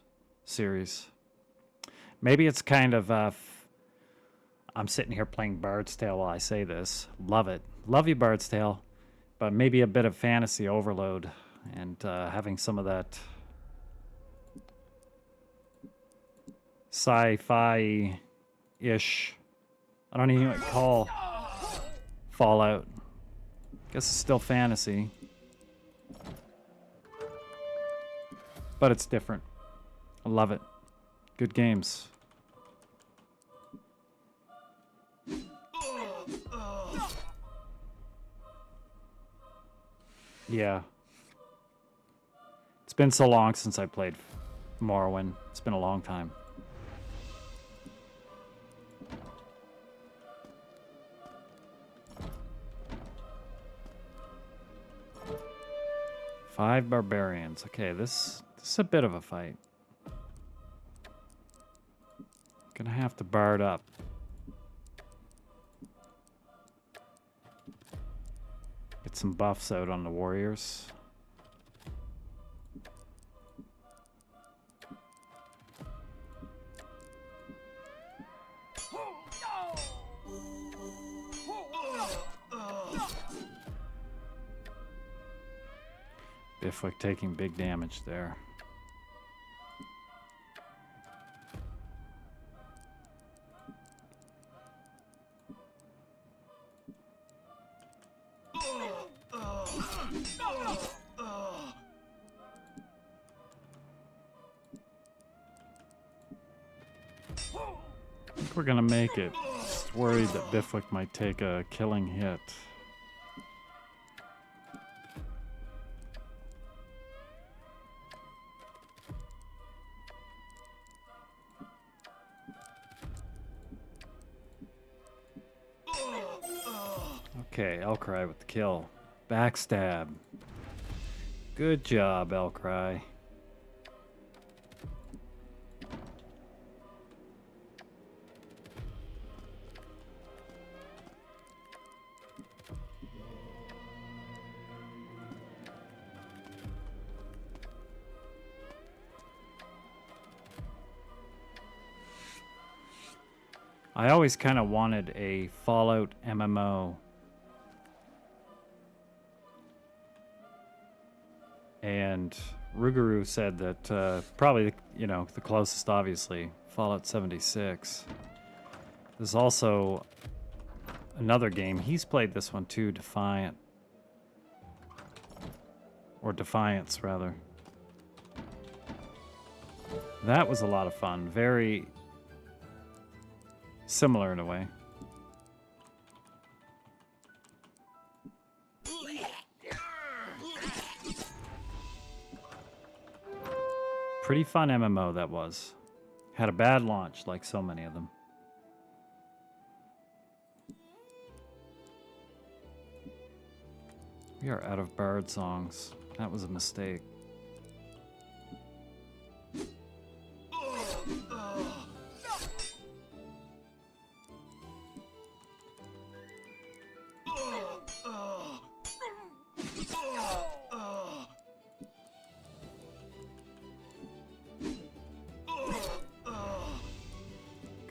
series. Maybe it's kind of I'm sitting here playing Bard's Tale while I say this. Love it. Love you, Bard's Tale. But maybe a bit of fantasy overload and having some of that sci-fi-ish. I don't even know what to call Fallout. Guess it's still fantasy. But it's different. I love it. Good games. Yeah. It's been so long since I played Morrowind. It's been a long time. Five barbarians. Okay, this is a bit of a fight. Gonna have to bard up. Get some buffs out on the warriors. Bifwick taking big damage there. I think we're gonna make it. Just worried that Bifwick might take a killing hit. Okay, Elcry with the kill. Backstab. Good job, Elcry. I always kind of wanted a Fallout MMO. And Ruguru said that probably, you know, the closest, obviously, Fallout 76. There's also another game. He's played this one too, Defiant. Or Defiance, rather. That was a lot of fun. Very similar in a way. Pretty fun MMO that was. Had a bad launch, like so many of them. We are out of bard songs. That was a mistake.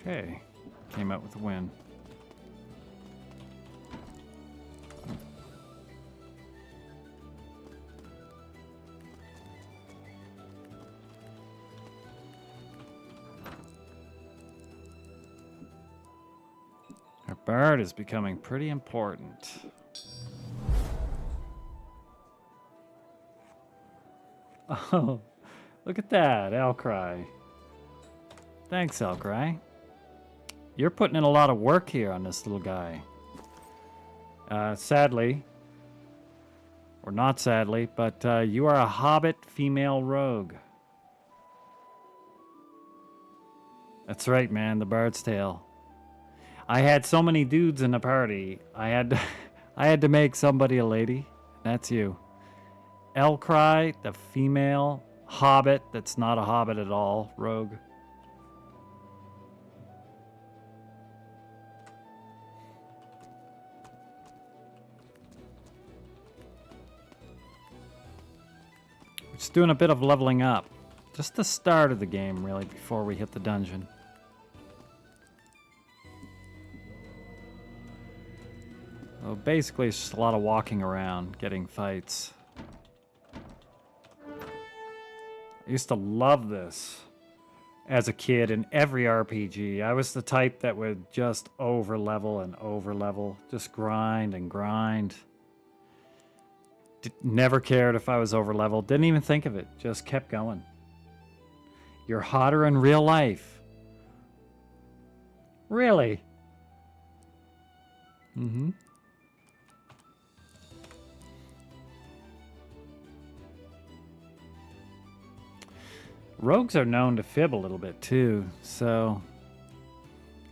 Okay, came out with a win. Our bard is becoming pretty important. Oh, look at that, Elcry. Thanks, Elcry. You're putting in a lot of work here on this little guy. Sadly, or not sadly, but you are a hobbit female rogue. That's right, man, the Bard's Tale. I had so many dudes in the party, I had to make somebody a lady. That's you. Elcry, the female hobbit that's not a hobbit at all, rogue. Just doing a bit of leveling up. Just the start of the game, really, before we hit the dungeon. So basically, it's just a lot of walking around, getting fights. I used to love this as a kid in every RPG. I was the type that would just over-level and over-level. Just grind and grind. Never cared if I was over-leveled. Didn't even think of it. Just kept going. You're hotter in real life. Really? Mm-hmm. Rogues are known to fib a little bit too, so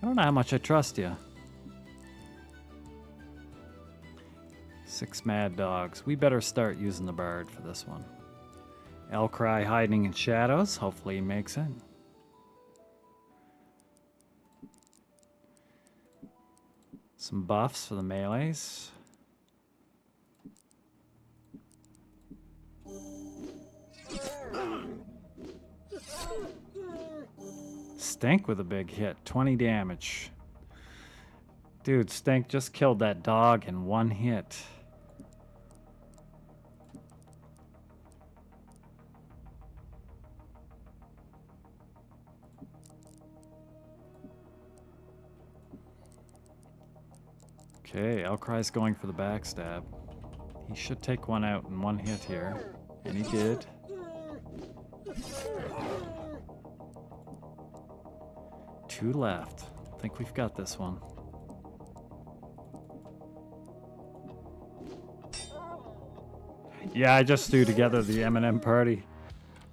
I don't know how much I trust you. 6 mad dogs. We better start using the bard for this one. Elcry hiding in shadows. Hopefully he makes it. Some buffs for the melees. Stink with a big hit. 20 damage. Dude, Stink just killed that dog in one hit. Okay, Elcry's going for the backstab. He should take one out in one hit here. And he did. Two left. I think we've got this one. Yeah, I just threw together the M&M party.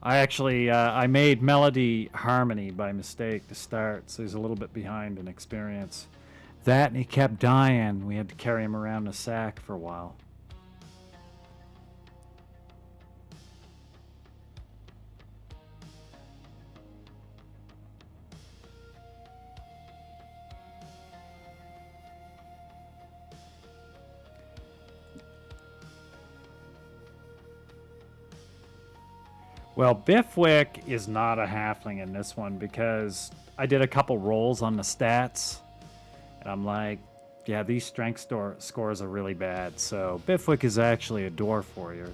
I actually, I made Melody Harmony by mistake to start, so he's a little bit behind in experience. That, and he kept dying. We had to carry him around in a sack for a while. Well, Biffwick is not a halfling in this one because I did a couple rolls on the stats. And I'm like, yeah, these strength scores are really bad. So Bifwick is actually a dwarf warrior.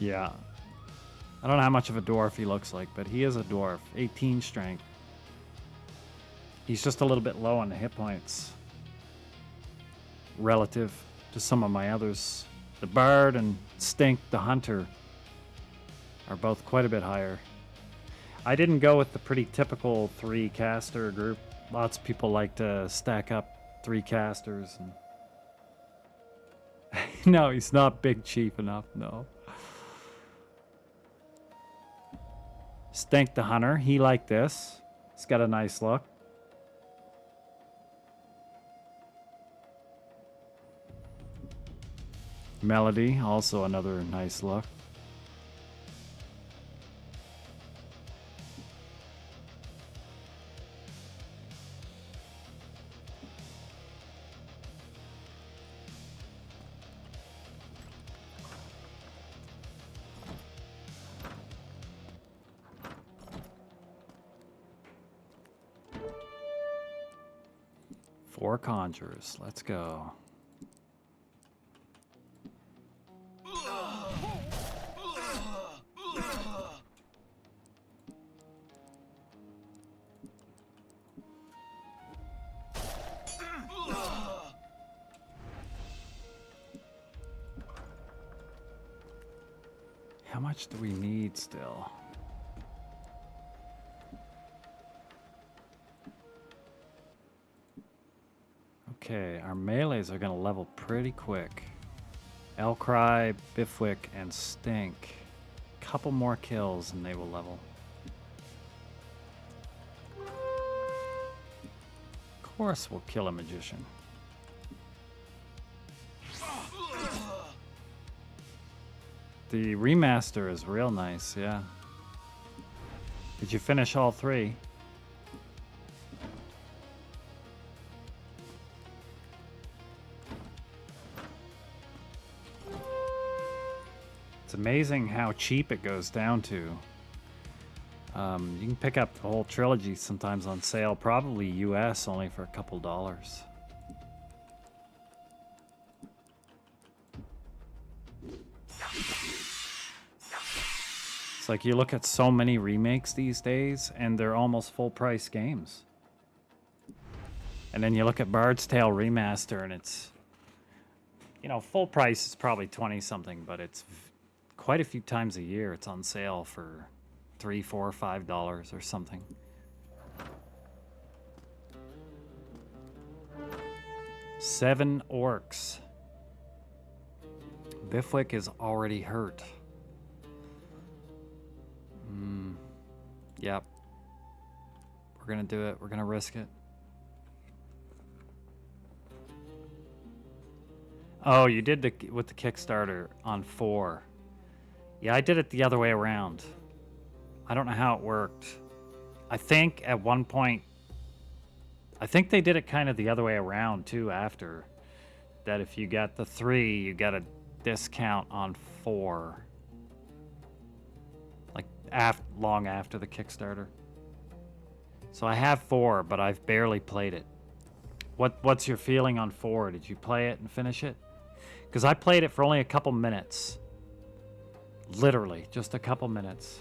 Yeah. I don't know how much of a dwarf he looks like, but he is a dwarf. 18 strength. He's just a little bit low on the hit points relative to some of my others. The Bard and Stink the Hunter are both quite a bit higher. I didn't go with the pretty typical 3 caster group. Lots of people like to stack up 3 casters. And no, he's not big chief enough, no. Stink the Hunter, he liked this. He's got a nice look. Melody, also another nice look. Four conjurers, let's go. How much do we need still? Okay, our melees are going to level pretty quick. Elcry, Bifwick, and Stink. Couple more kills and they will level. Of course we'll kill a magician. The remaster is real nice, yeah. Did you finish all 3? It's amazing how cheap it goes down to. You can pick up the whole trilogy sometimes on sale, probably US only for a couple dollars. It's like you look at so many remakes these days and they're almost full price games. And then you look at Bard's Tale Remaster and it's, you know, full price is probably 20 something, but it's quite a few times a year it's on sale for $3, $4, $5 or something. Seven orcs. Bifwick is already hurt. Yep. We're gonna do it. We're gonna risk it. Oh, you did with the Kickstarter on 4. Yeah, I did it the other way around. I don't know how it worked. I think at one point, I think they did it kind of the other way around too after. That if you got the 3, you got a discount on 4. Like long after the Kickstarter. So I have 4, but I've barely played it. What's your feeling on 4? Did you play it and finish it? Because I played it for only a couple minutes. Literally, just a couple minutes.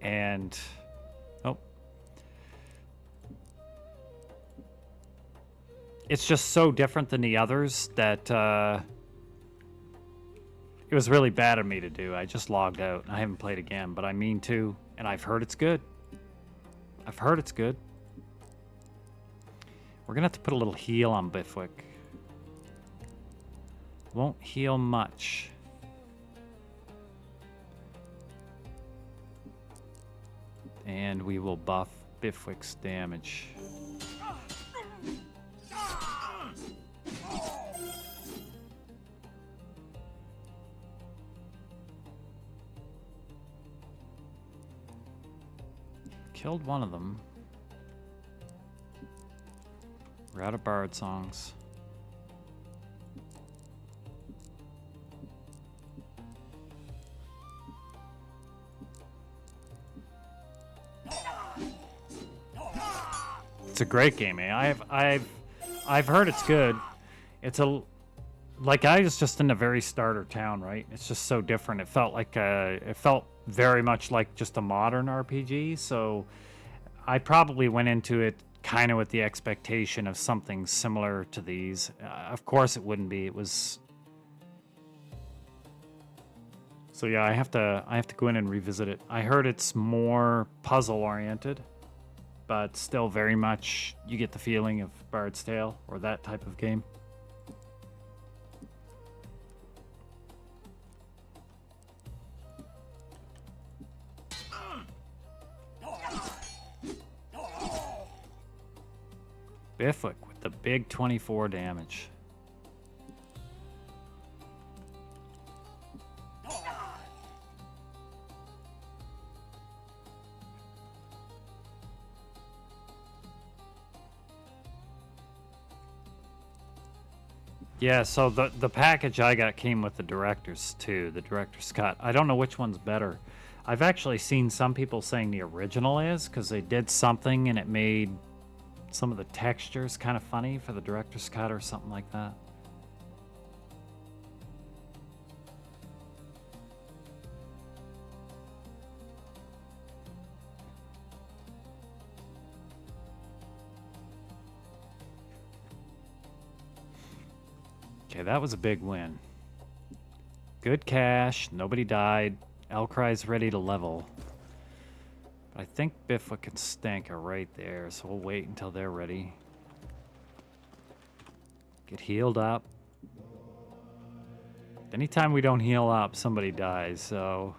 And... oh. It's just so different than the others that... it was really bad of me to do. I just logged out. I haven't played again, but I mean to. And I've heard it's good. I've heard it's good. We're going to have to put a little heal on Bifwick. Won't heal much. And we will buff Bifwick's damage. Killed one of them. We're out of bard songs. It's a great game, eh? I've heard it's good. It's like I was just in a very starter town, right? It's just so different. It felt very much like just a modern RPG. So I probably went into it kind of with the expectation of something similar to these. Of course, it wouldn't be. It was. So yeah, I have to go in and revisit it. I heard it's more puzzle oriented, but still very much you get the feeling of Bard's Tale or that type of game. Bifwick with the big 24 damage. Yeah, so the package I got came with the director's too, the director's cut. I don't know which one's better. I've actually seen some people saying the original is because they did something and it made some of the textures kind of funny for the director's cut or something like that. Okay, that was a big win. Good cash, nobody died. Elcry's ready to level. I think Bifwick and Stank are right there, so we'll wait until they're ready. Get healed up. Anytime we don't heal up, somebody dies, so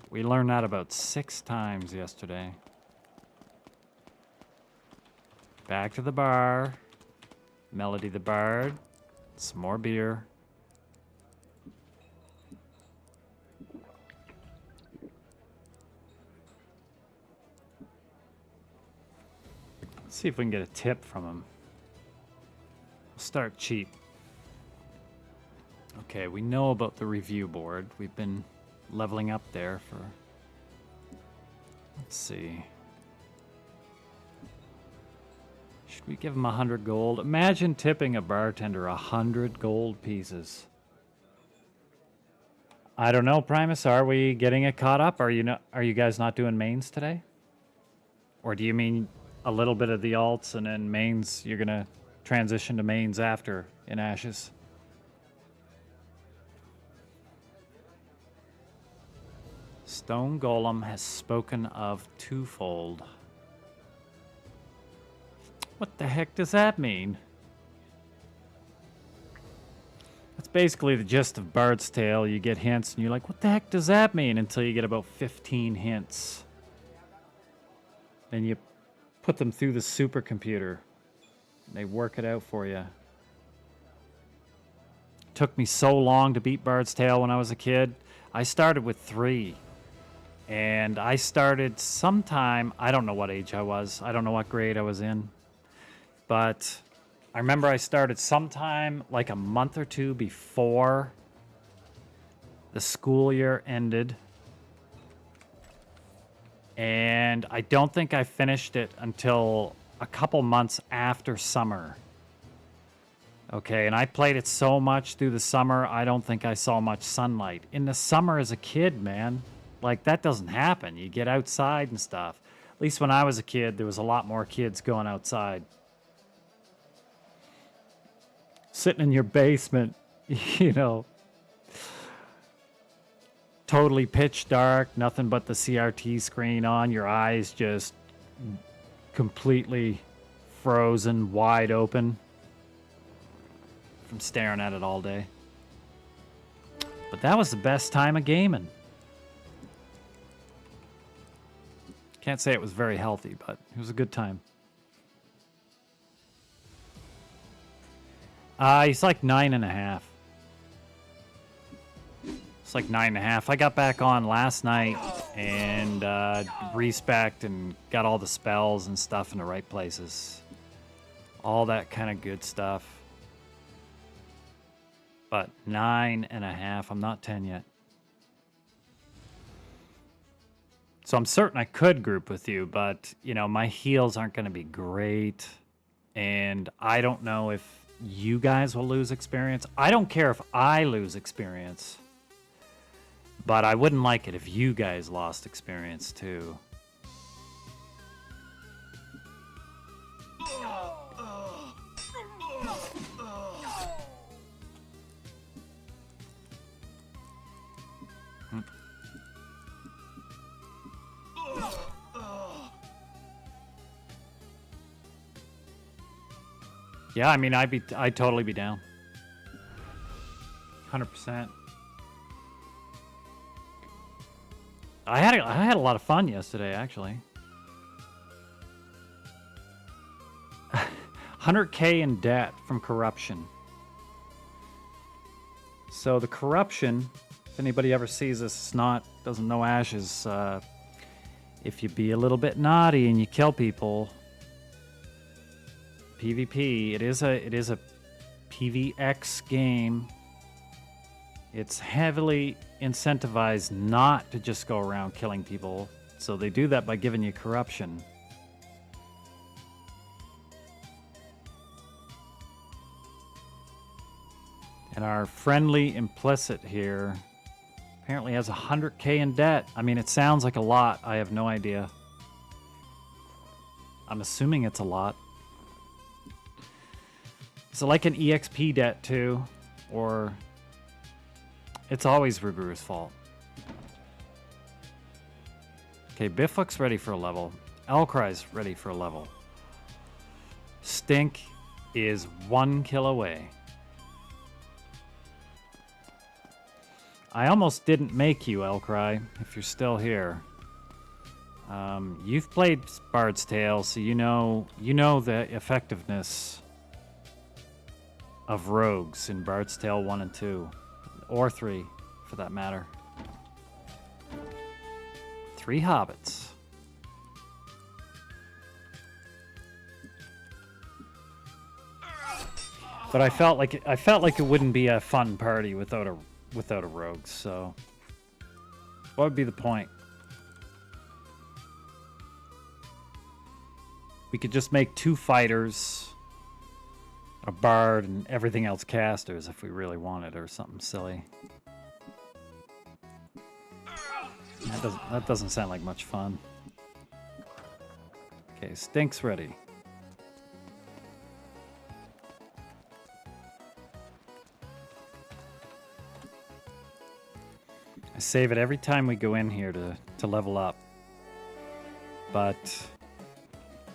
we learned that about 6 times yesterday. Back to the bar. Melody the Bard. Some more beer. Let's see if we can get a tip from him. We'll start cheap. Okay, we know about the review board. We've been leveling up there for... Let's see. Should we give him 100 gold? Imagine tipping a bartender 100 gold pieces. I don't know, Primus. Are we getting it caught up? Are you guys not doing mains today? Or do you mean a little bit of the alts and then mains, you're gonna transition to mains after in Ashes? Stone Golem has spoken of twofold. What the heck does that mean? That's basically the gist of Bard's Tale. You get hints and you're like, what the heck does that mean? Until you get about 15 hints. Then you put them through the supercomputer. They work it out for you. Took me so long to beat Bard's Tale when I was a kid. I started with 3. And I started sometime, I don't know what age I was. I don't know what grade I was in. But I remember I started sometime like a month or 2 before the school year ended. And I don't think I finished it until a couple months after summer. Okay, and I played it so much through the summer, I don't think I saw much sunlight. In the summer as a kid, man, like that doesn't happen. You get outside and stuff. At least when I was a kid, there was a lot more kids going outside. Sitting in your basement, you know, totally pitch dark, nothing but the CRT screen on, your eyes just completely frozen, wide open from staring at it all day. But that was the best time of gaming. Can't say it was very healthy, but it was a good time. He's like 9.5. It's like 9.5. I got back on last night and respect and got all the spells and stuff in the right places. all that kind of good stuff. But 9.5. I'm not 10 yet. So I'm certain I could group with you, but, you know, my heals aren't going to be great. And I don't know if you guys will lose experience. I don't care if I lose experience. But I wouldn't like it if you guys lost experience, too. Yeah, I mean, I'd totally be down. 100%. I had a lot of fun yesterday, actually. 100K in debt from corruption. So the corruption, if anybody ever sees this, doesn't know Ashes. If you be a little bit naughty and you kill people, PvP, it is a PvX game. It's heavily incentivized not to just go around killing people. So they do that by giving you corruption. And our friendly implicit here apparently has 100K in debt. I mean, it sounds like a lot. I have no idea. I'm assuming it's a lot. Is it like an EXP debt too? Or it's always Ruguru's fault. Okay, Biffook's ready for a level. Elcry's ready for a level. Stink is 1 kill away. I almost didn't make you, Elcry, if you're still here. You've played Bard's Tale, so you know the effectiveness of rogues in Bard's Tale 1 and 2. Or 3, for that matter. 3 hobbits. But I felt like it wouldn't be a fun party without a rogue, so what would be the point? We could just make 2 fighters, a bard, and everything else casters if we really wanted, or something silly. That doesn't sound like much fun. Okay, Stink's ready. I save it every time we go in here to level up. But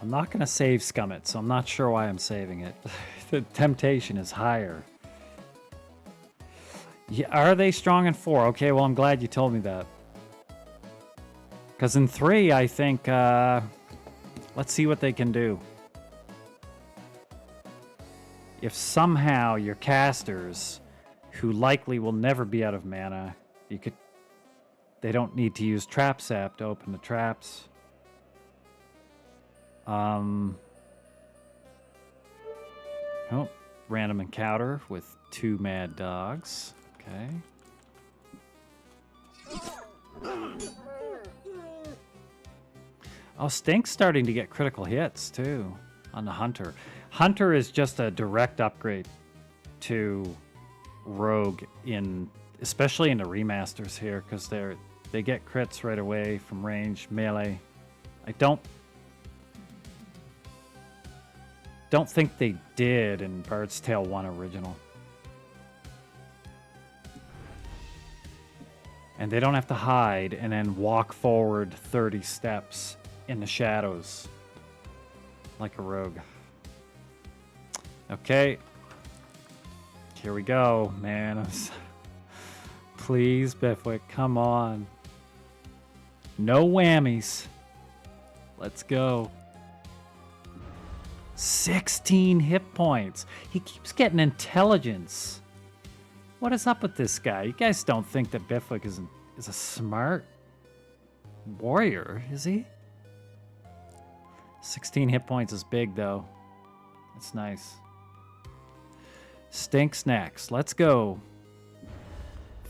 I'm not going to save Scummit, so I'm not sure why I'm saving it. The temptation is higher. Yeah, are they strong in 4? Okay, well, I'm glad you told me that. Because in 3, I think, let's see what they can do. If somehow your casters, who likely will never be out of mana, they don't need to use Trap Sap to open the traps. Oh, random encounter with 2 mad dogs. Okay. Oh, Stink's starting to get critical hits, too, on the Hunter. Hunter is just a direct upgrade to Rogue, especially in the remasters here, because they get crits right away from range, melee. I don't think they did in Bard's Tale 1 original. And they don't have to hide and then walk forward 30 steps in the shadows like a rogue. Okay. Here we go, man. Please, Bifwick, come on. No whammies. Let's go. 16 hit points. He keeps getting intelligence. What is up with this guy? You guys don't think that Bifwick is a smart warrior, is he? 16 hit points is big, though. It's nice. Stinks next. Let's go.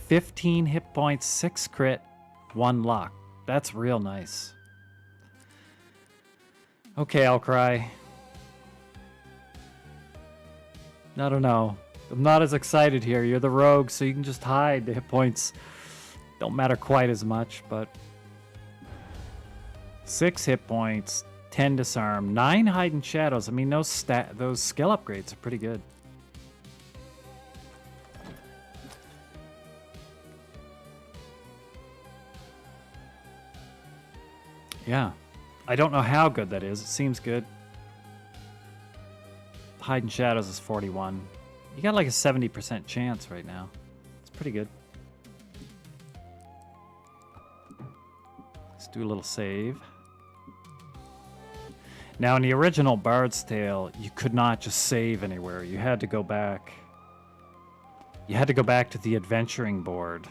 15 hit points, 6 crit, 1 luck. That's real nice. Okay, I'll cry. I don't know. I'm not as excited here. You're the rogue, so you can just hide. The hit points don't matter quite as much, but 6 hit points, 10 disarm, 9 hide in shadows. I mean, those skill upgrades are pretty good. Yeah. I don't know how good that is. It seems good. Hide in shadows is 41. You got like a 70% chance right now. It's pretty good. Let's do a little save. Now, in the original Bard's Tale, you could not just save anywhere. You had to go back. You had to go back to the adventuring board.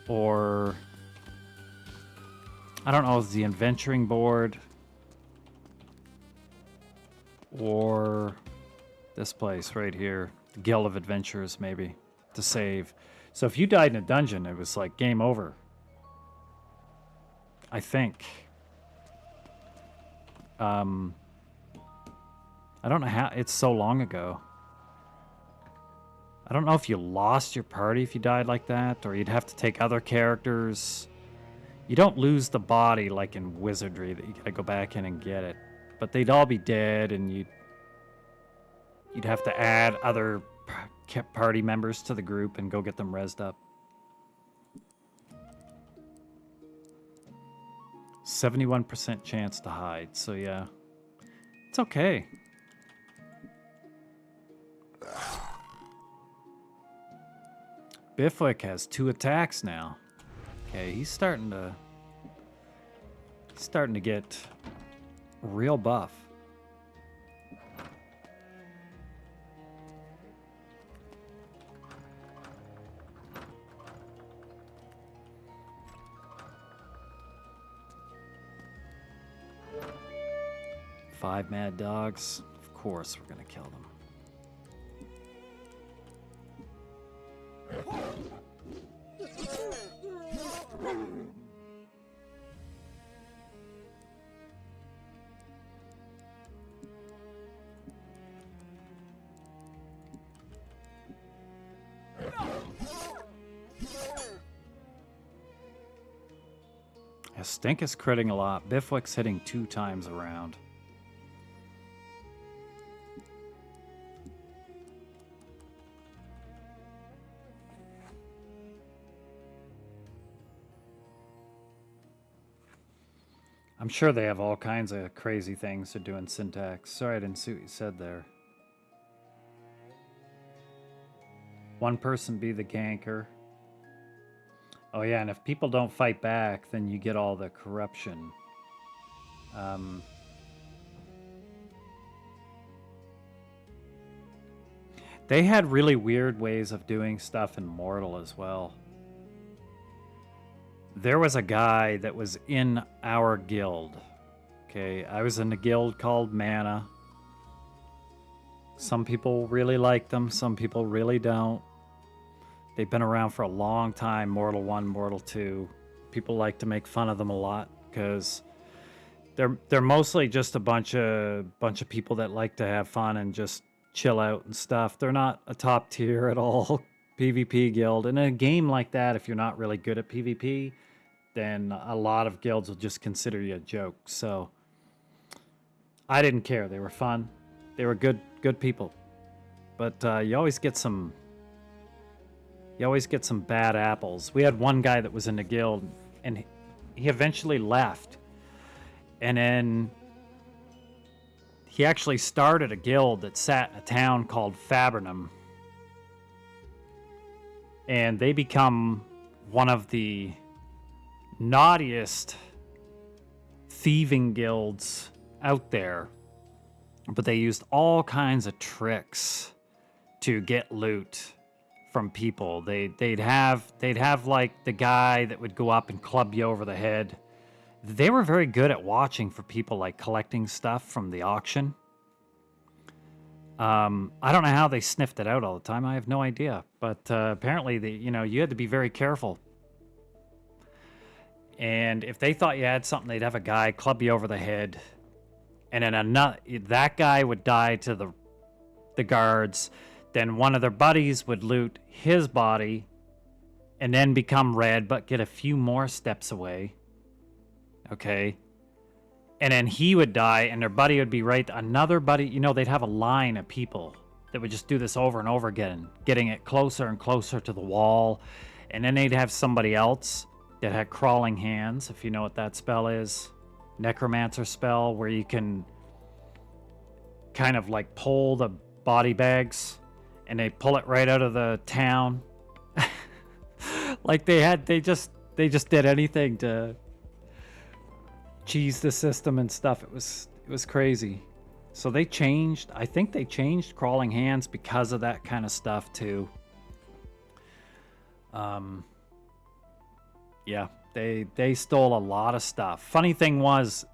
Or I don't know, is the adventuring board or this place right here, the Guild of Adventurers, maybe, to save. So if you died in a dungeon, it was like game over. I think. I don't know how, it's so long ago. I don't know if you lost your party if you died like that, or you'd have to take other characters. You don't lose the body like in Wizardry that you gotta go back in and get it. But they'd all be dead, and you'd have to add other party members to the group and go get them rezzed up. 71% chance to hide, so yeah. It's okay. Bifwick has 2 attacks now. Okay, he's starting to get real buff. Five mad dogs. Of course we're gonna kill them. Yeah, Stink is critting a lot. Bifwick's hitting 2 times around. I'm sure they have all kinds of crazy things to do in syntax. Sorry, I didn't see what you said there. One person be the ganker. Oh yeah, and if people don't fight back, then you get all the corruption. They had really weird ways of doing stuff in Mortal as well. There was a guy that was in our guild. Okay, I was in a guild called Mana. Some people really like them, some people really don't. They've been around for a long time, Mortal 1, Mortal 2. People like to make fun of them a lot because they're mostly just a bunch of people that like to have fun and just chill out and stuff. They're not a top tier at all PvP guild. And in a game like that, if you're not really good at PvP, then a lot of guilds will just consider you a joke. So I didn't care. They were fun. They were good people. But you always get some bad apples. We had one guy that was in the guild, and he eventually left. And then he actually started a guild that sat in a town called Fabernum. And they become one of the naughtiest thieving guilds out there. But they used all kinds of tricks to get loot from people. They'd have like the guy that would go up and club you over the head. They were very good at watching for people like collecting stuff from the auction. I don't know how they sniffed it out all the time. I have no idea. But apparently, you had to be very careful. And if they thought you had something, they'd have a guy club you over the head, and then that guy would die to the guards. Then one of their buddies would loot his body, and then become red, but get a few more steps away. Okay. And then he would die, and their buddy would be right. Another buddy, they'd have a line of people that would just do this over and over again, getting it closer and closer to the wall. And then they'd have somebody else that had crawling hands, if you know what that spell is. Necromancer spell, where you can kind of like pull the body bags, and they pull it right out of the town. Like they just did anything to cheese the system and stuff. It was crazy. So I think they changed crawling hands because of that kind of stuff too. Yeah, they stole a lot of stuff. Funny thing was,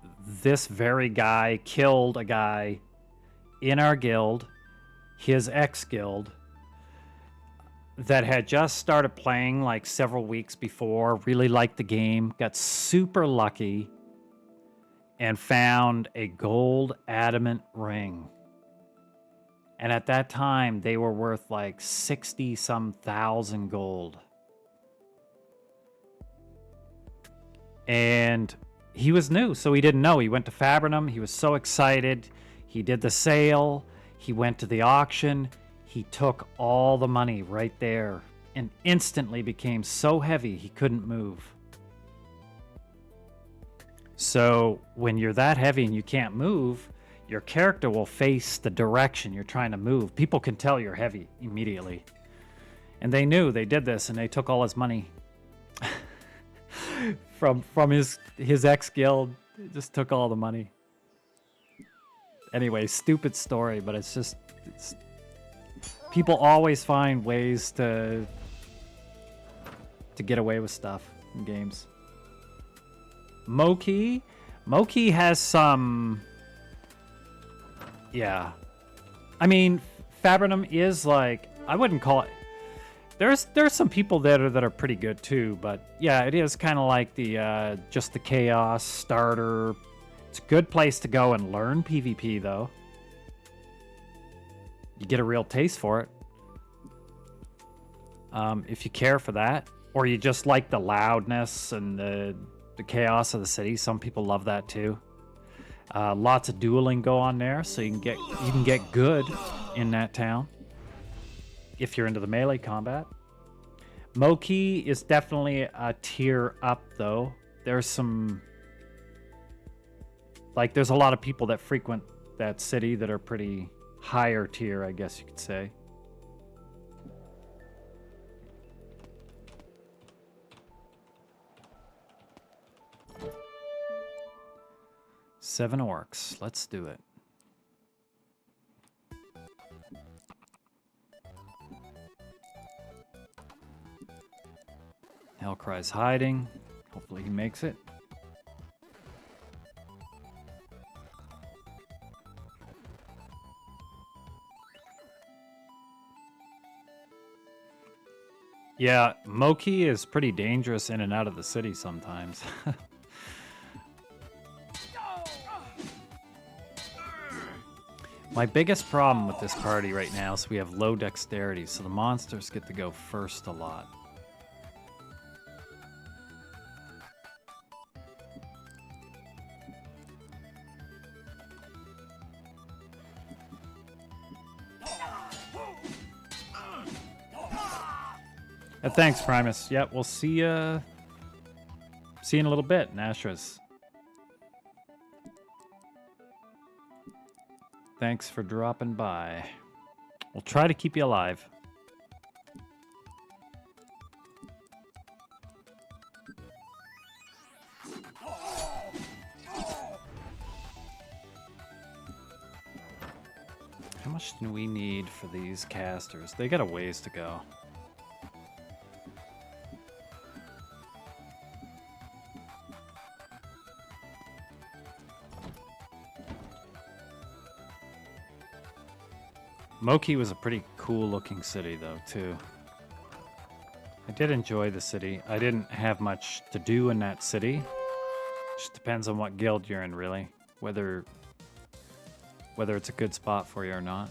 this very guy killed a guy in our guild, his ex-guild, that had just started playing like several weeks before, really liked the game, got super lucky, and found a gold adamant ring. And at that time, they were worth like 60-some thousand gold. And he was new, so he didn't know. He went to Fabrinum. He was so excited. He did the sale. He went to the auction. He took all the money right there and instantly became so heavy he couldn't move. So when you're that heavy and you can't move, your character will face the direction you're trying to move. People can tell you're heavy immediately. And they knew. They did this, and they took all his money from his ex-guild. They just took all the money. Anyway, stupid story, but it's people always find ways to get away with stuff in games. Moki has some, yeah. I mean, Fabrinum is like, I wouldn't call it. There's some people that are pretty good too, but yeah, it is kind of like the just the chaos starter. It's a good place to go and learn PvP though. You get a real taste for it. If you care for that, or you just like the loudness and the chaos of the city. Some people love that too. Lots of dueling go on there, so you can get good in that town if you're into the melee combat. Moki is definitely a tier up though. There's a lot of people that frequent that city that are pretty higher tier, I guess you could say. Seven orcs. Let's do it. Hellcry's hiding. Hopefully he makes it. Yeah, Moki is pretty dangerous in and out of the city sometimes. My biggest problem with this party right now is we have low dexterity, so the monsters get to go first a lot. Thanks, Primus. Yeah, we'll see you in a little bit, Nashras. Thanks for dropping by. We'll try to keep you alive. How much do we need for these casters? They got a ways to go. Moki was a pretty cool looking city though, too. I did enjoy the city. I didn't have much to do in that city. Just depends on what guild you're in, really. Whether it's a good spot for you or not.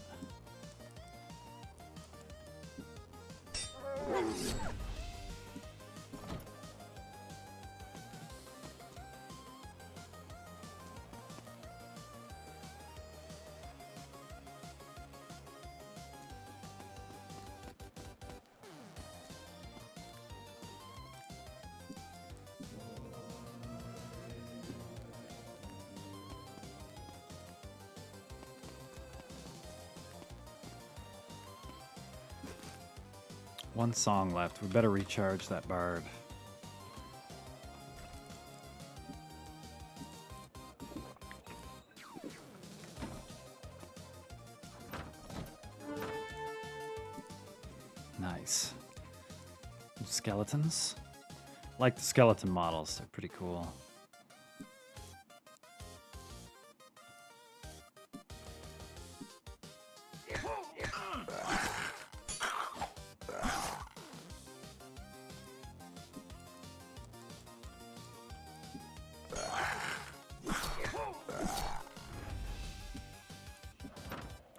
One song left. We better recharge that bard. Nice. Skeletons. Like the skeleton models. They're pretty cool.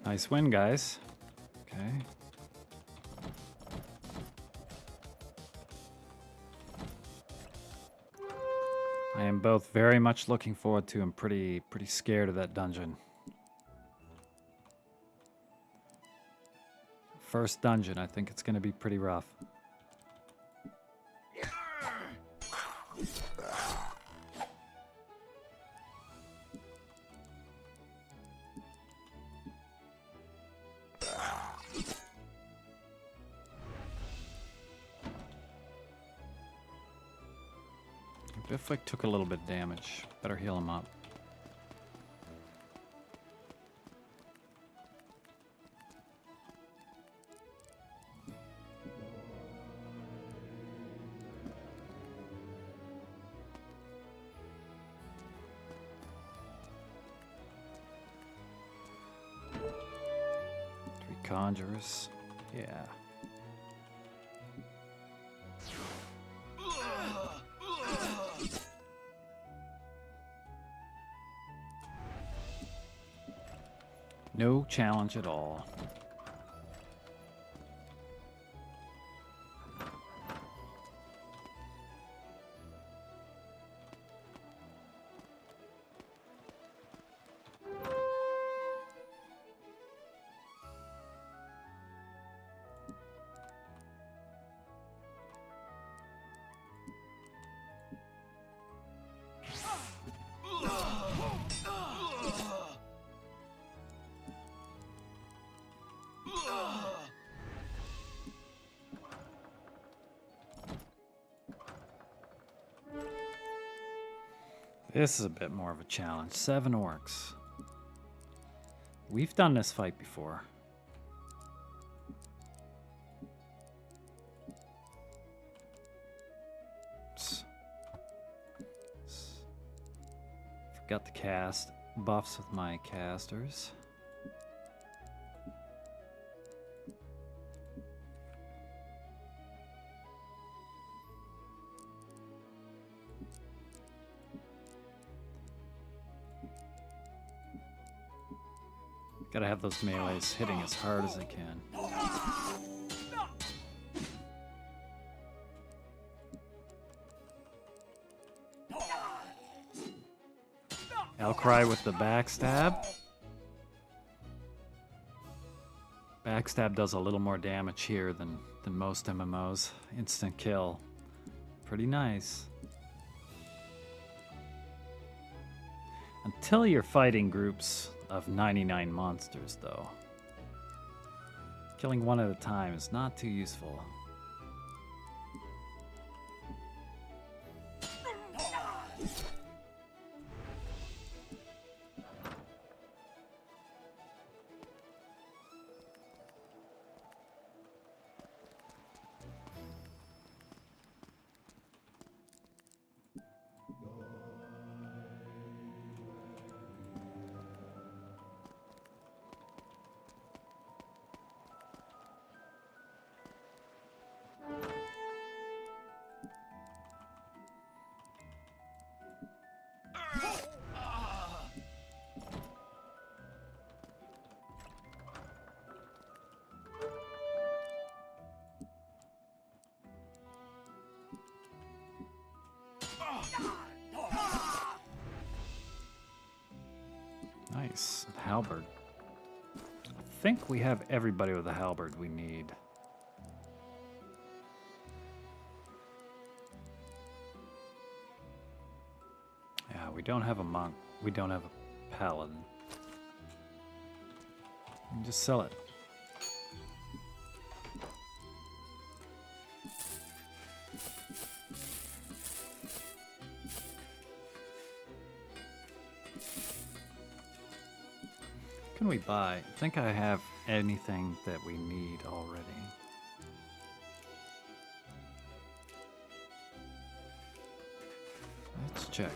Nice win, guys. Okay. I am both very much looking forward to and pretty scared of that dungeon. First dungeon, I think it's going to be pretty rough. Bifflick took a little bit of damage. Better heal him up. Three conjurers. Yeah. No challenge at all. This is a bit more of a challenge. 7 orcs. We've done this fight before. Forgot to cast buffs with my casters. Gotta have those melees hitting as hard as they can. Outcry with the backstab. Backstab does a little more damage here than most MMOs. Instant kill. Pretty nice. Until you're fighting groups of 99 monsters, though. Killing one at a time is not too useful. Nice. Halberd. I think we have everybody with a halberd we need. Yeah, we don't have a monk. We don't have a paladin. We can just sell it. Can we buy? I think I have anything that we need already. Let's check.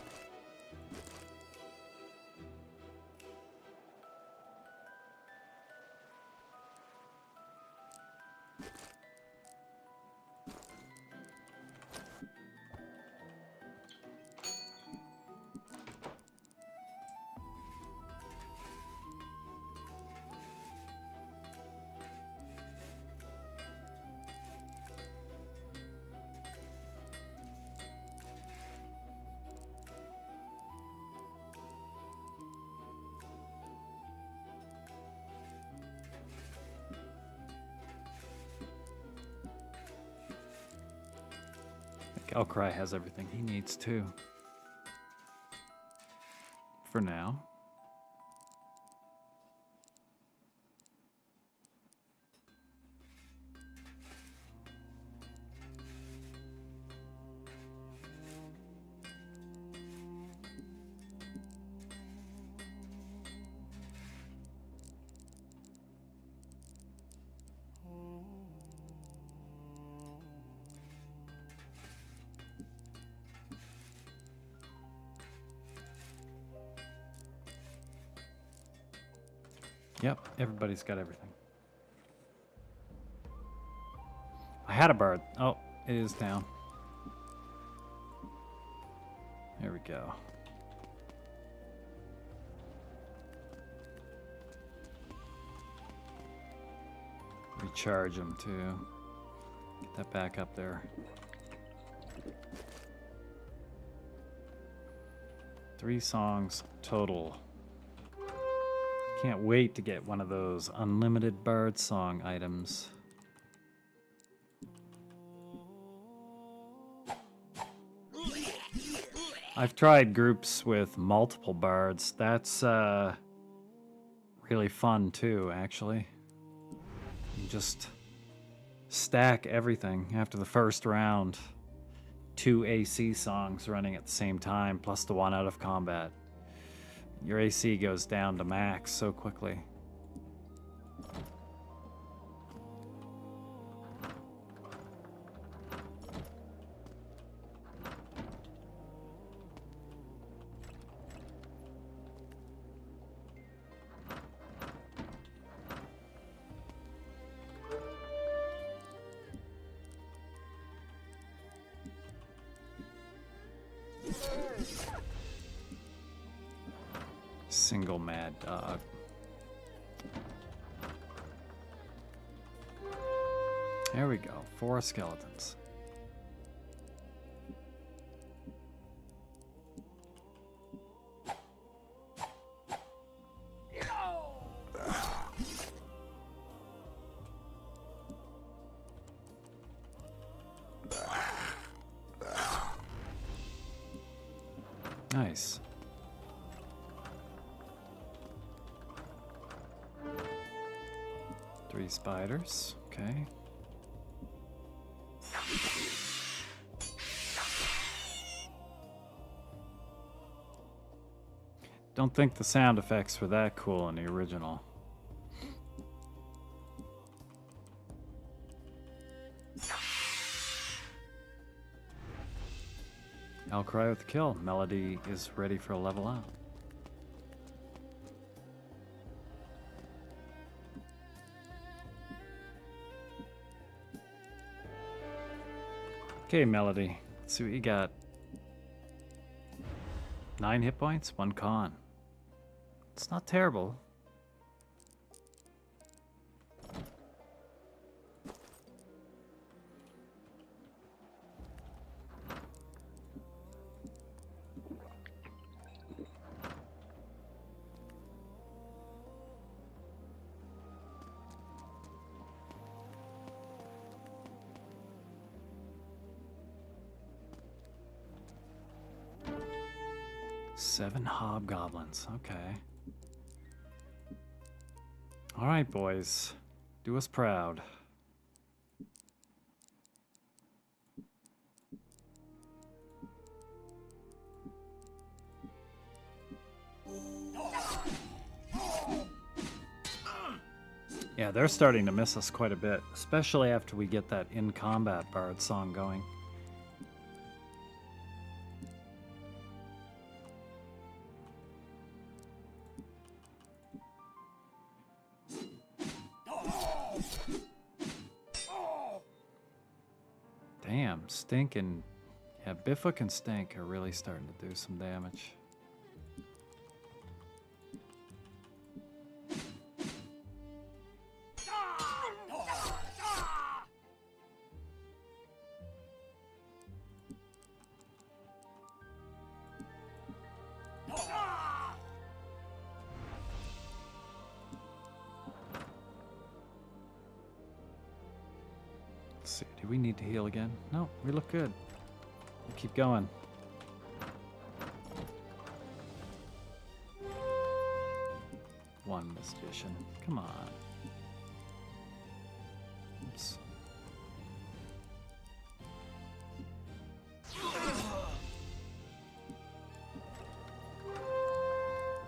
Outcry has everything he needs too. For now. Yep, everybody's got everything. I had a bird. Oh, it is down. There we go. Recharge him too. Get that back up there. 3 songs total. Can't wait to get one of those unlimited bird song items. I've tried groups with multiple bards. That's really fun too, actually. You just stack everything after the first round. 2 AC songs running at the same time, plus the 1 out of combat. Your AC goes down to max so quickly. Single mad dog. There we go. 4 skeletons. Nice. Three spiders, okay. Don't think the sound effects were that cool in the original. I'll cry with the kill. Melody is ready for a level up. Okay, Melody. Let's see what you got. 9 hit points, 1 con. It's not terrible. Seven hobgoblins. Okay. All right, boys. Do us proud. Yeah, they're starting to miss us quite a bit, especially after we get that in-combat bard song going. Damn, Stink and... yeah, Biffock and Stink are really starting to do some damage. Let's see, do we need to heal again? No, we look good. We'll keep going. One magician. Come on. Oops.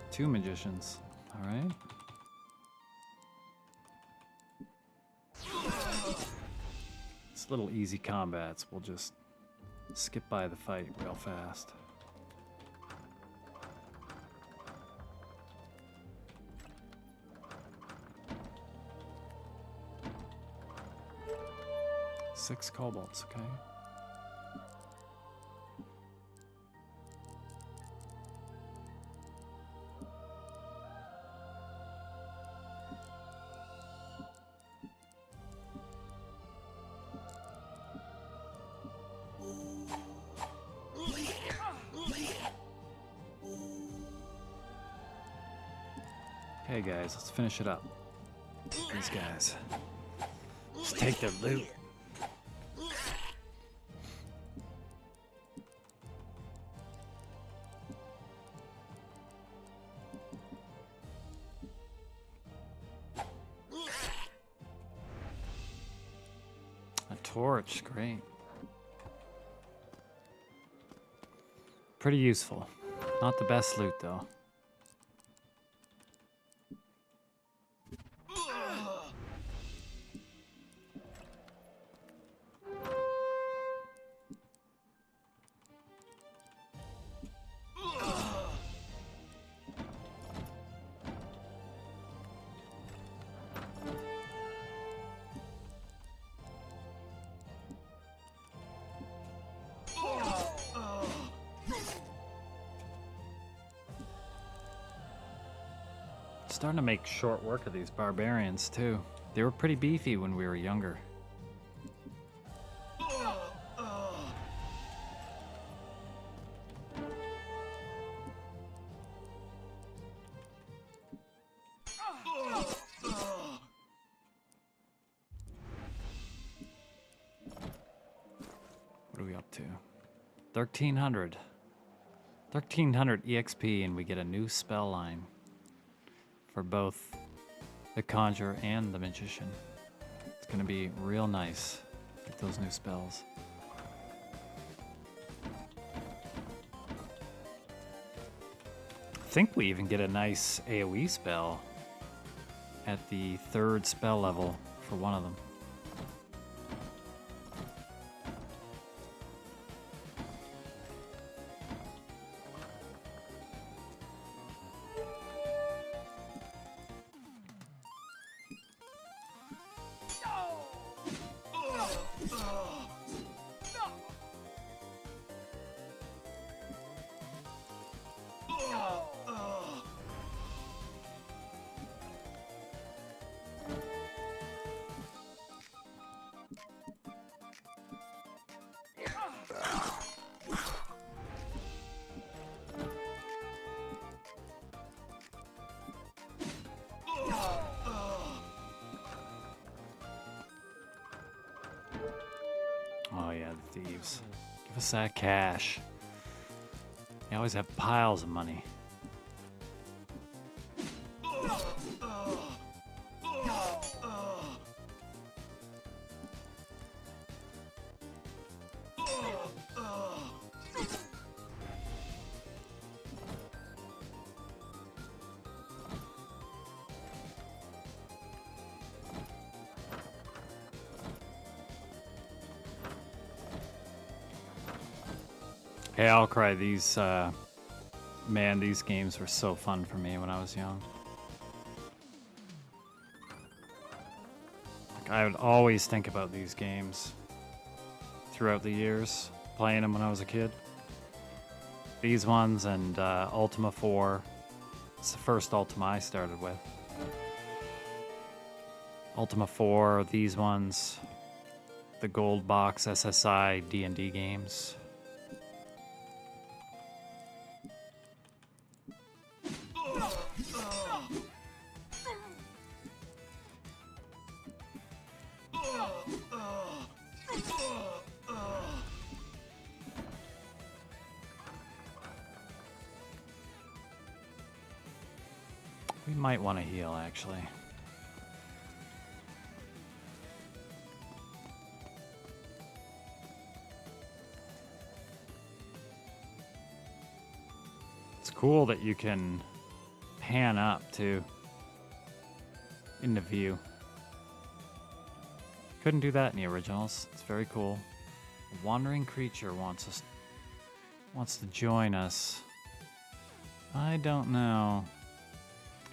Two magicians. All right. It's little easy combats. We'll just skip by the fight real fast. Six kobolds, okay. Okay, guys, let's finish it up. These guys. Just take their loot. A torch, great. Pretty useful. Not the best loot, though. Starting to make short work of these barbarians, too. They were pretty beefy when we were younger. What are we up to? 1,300. 1,300 EXP and we get a new spell line. For both the Conjurer and the Magician. It's gonna be real nice with those new spells. I think we even get a nice AoE spell at the 3rd spell level for one of them. Oh yeah, the thieves. Give us that cash. They always have piles of money. Hey, I'll cry. These, man, these games were so fun for me when I was young. Like, I would always think about these games throughout the years, playing them when I was a kid. These ones and Ultima 4. It's the first Ultima I started with. Ultima 4, these ones, the Gold Box SSI D&D games. We might want to heal, actually. It's cool that you can pan up, too, in the view. Couldn't do that in the originals. It's very cool. A wandering creature wants to join us. I don't know.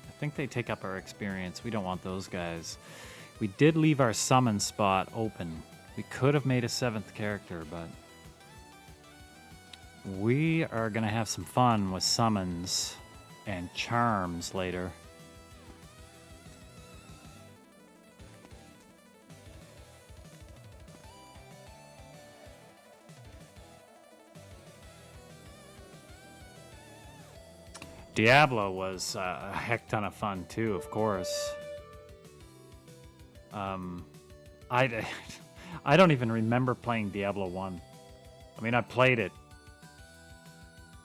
I think they take up our experience. We don't want those guys. We did leave our summon spot open. We could have made a 7th character, but we are going to have some fun with summons and charms later. Diablo was a heck ton of fun too, of course. I don't even remember playing Diablo 1. I mean, I played it,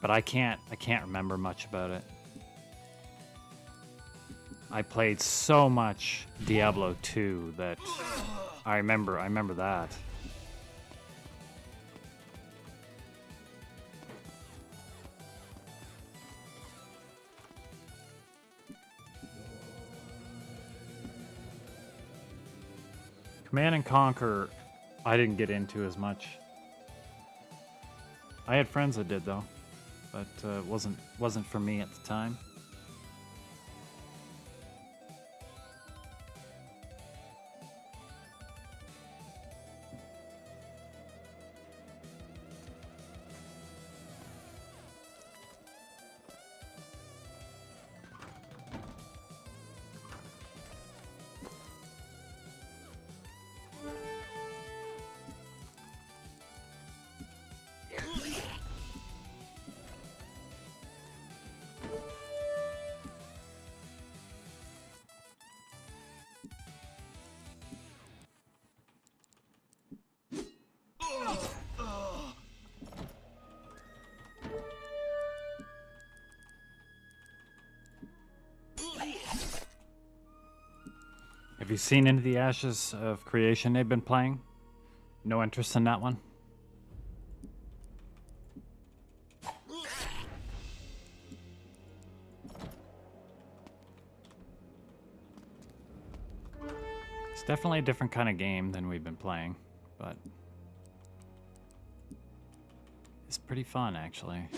but I can't remember much about it. I played so much Diablo 2 that I remember that. Command and Conquer, I didn't get into as much. I had friends that did though, but wasn't for me at the time. Have you seen Into the Ashes of Creation they've been playing? No interest in that one? It's definitely a different kind of game than we've been playing, but it's pretty fun actually.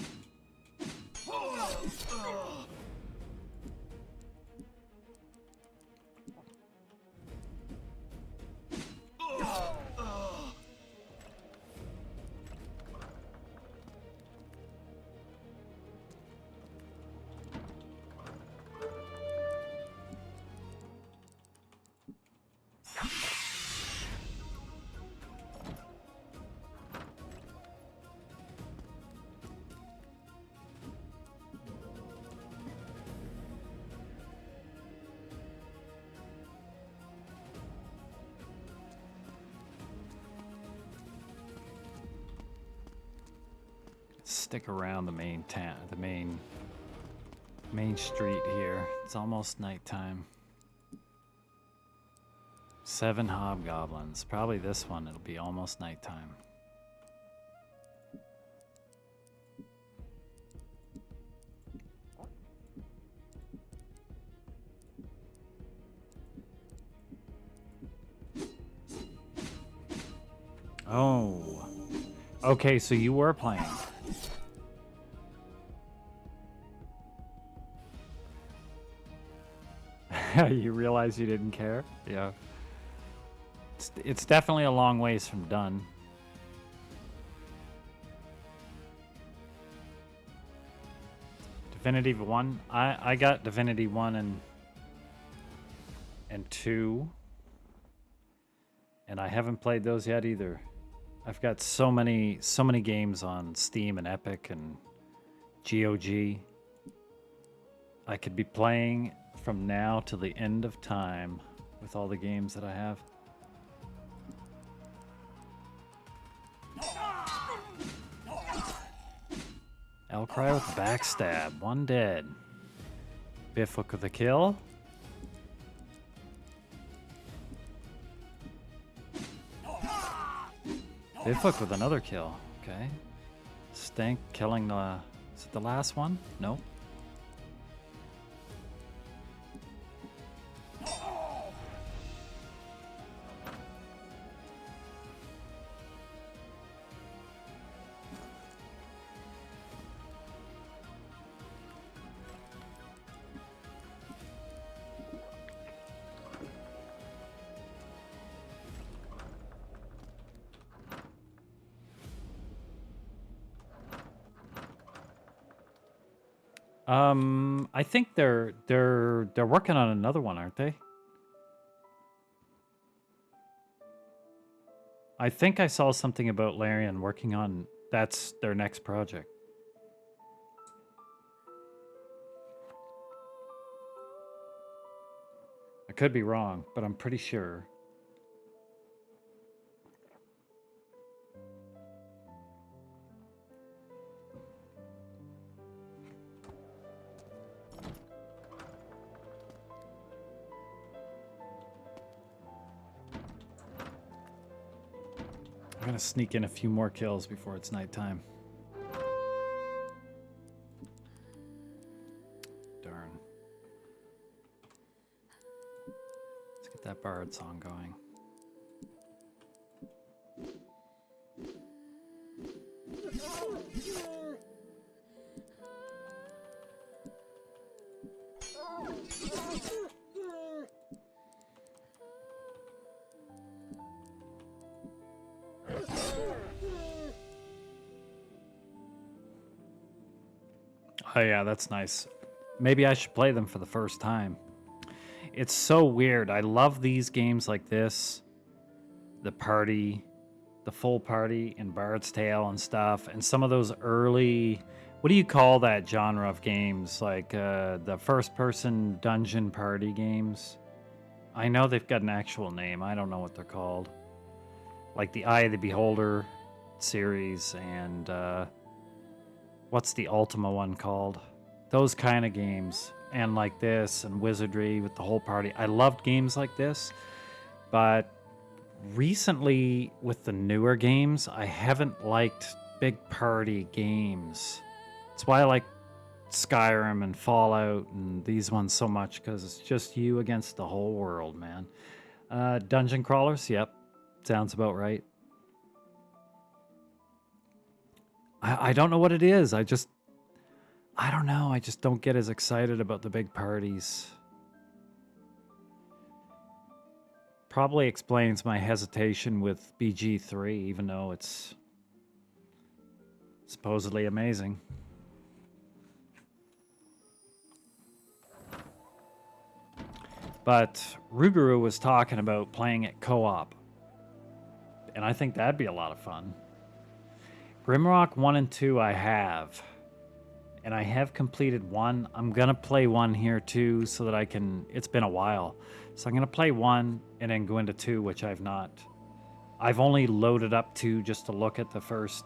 Stick around the main town, the main street here. It's almost nighttime. 7 hobgoblins. Probably this one. It'll be almost nighttime. Oh. Okay, so you were playing. You realize you didn't care? Yeah. It's definitely a long ways from done. Divinity 1? I got Divinity 1 and 2. And I haven't played those yet either. I've got so many games on Steam and Epic and GOG. I could be playing from now till the end of time with all the games that I have. Elcry with backstab. 1 dead. Biffhook with a kill. Biffhook with another kill. Okay. Stank killing the... Is it the last one? Nope. I think they're working on another one, aren't they? I think I saw something about Larian working on that's their next project. I could be wrong, but I'm pretty sure. I'm gonna sneak in a few more kills before it's nighttime. Darn. Let's get that bard song going. Oh yeah, that's nice. Maybe I should play them for the first time. It's so weird. I love these games like this. The party, the full party in Bard's Tale and stuff. And some of those early, what do you call that genre of games? Like the first person dungeon party games. I know they've got an actual name. I don't know what they're called. Like the Eye of the Beholder series and what's the Ultima one called? Those kind of games. And like this and Wizardry with the whole party. I loved games like this. But recently with the newer games, I haven't liked big party games. That's why I like Skyrim and Fallout and these ones so much, because it's just you against the whole world, man. Dungeon crawlers, yep. Sounds about right. I don't know what it is. I don't know. I just don't get as excited about the big parties. Probably explains my hesitation with BG3, even though it's supposedly amazing. But Ruguru was talking about playing it co-op. And I think that'd be a lot of fun. Grimrock 1 and 2 I have. And I have completed 1. I'm going to play 1 here too so that I can... It's been a while. So I'm going to play 1 and then go into 2, which I've not. I've only loaded up 2 just to look at the first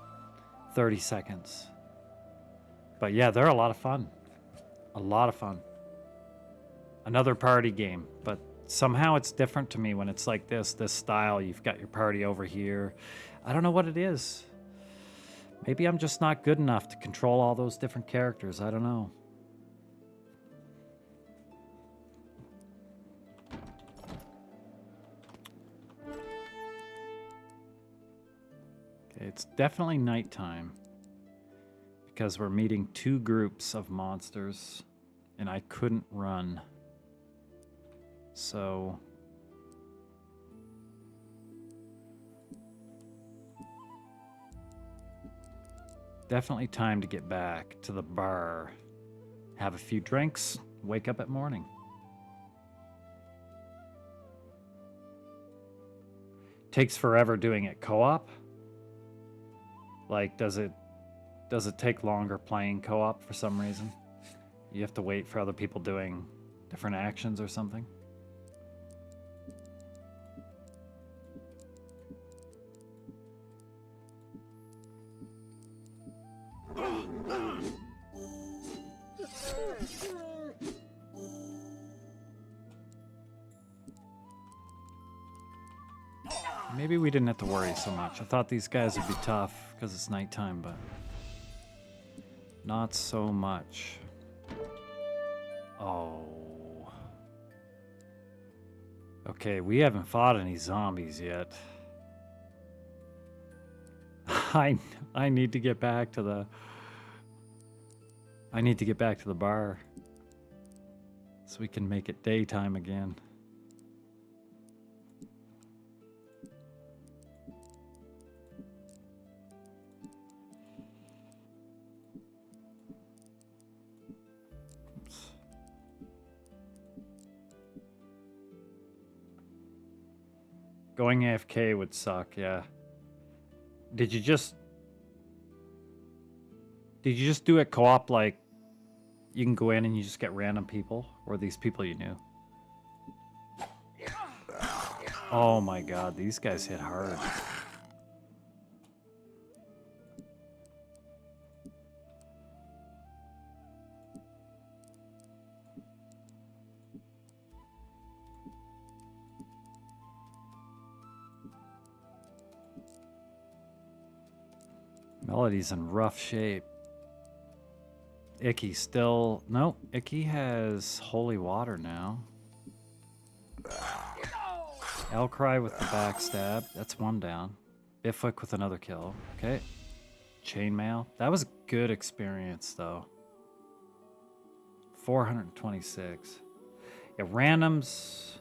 30 seconds. But yeah, they're a lot of fun. A lot of fun. Another party game, but somehow it's different to me when it's like this style. You've got your party over here. I don't know what it is. Maybe I'm just not good enough to control all those different characters. I don't know. Okay, it's definitely nighttime because we're meeting two groups of monsters and I couldn't run. So definitely time to get back to the bar, have a few drinks, wake up at morning. Takes forever doing it co-op. Like, does it take longer playing co-op for some reason? You have to wait for other people doing different actions or something? Maybe we didn't have to worry so much. I thought these guys would be tough because it's nighttime, but not so much. Oh. Okay, we haven't fought any zombies yet. I need to get back to the bar so we can make it daytime again. Going AFK would suck, yeah. Did you just do it co-op, like you can go in and you just get random people, or these people you knew? Oh my god, these guys hit hard. Melody's in rough shape. Icky still... Nope, Icky has holy water now. Elcry with the backstab. That's one down. Bifwick with another kill. Okay. Chainmail. That was a good experience, though. 426. Yeah, randoms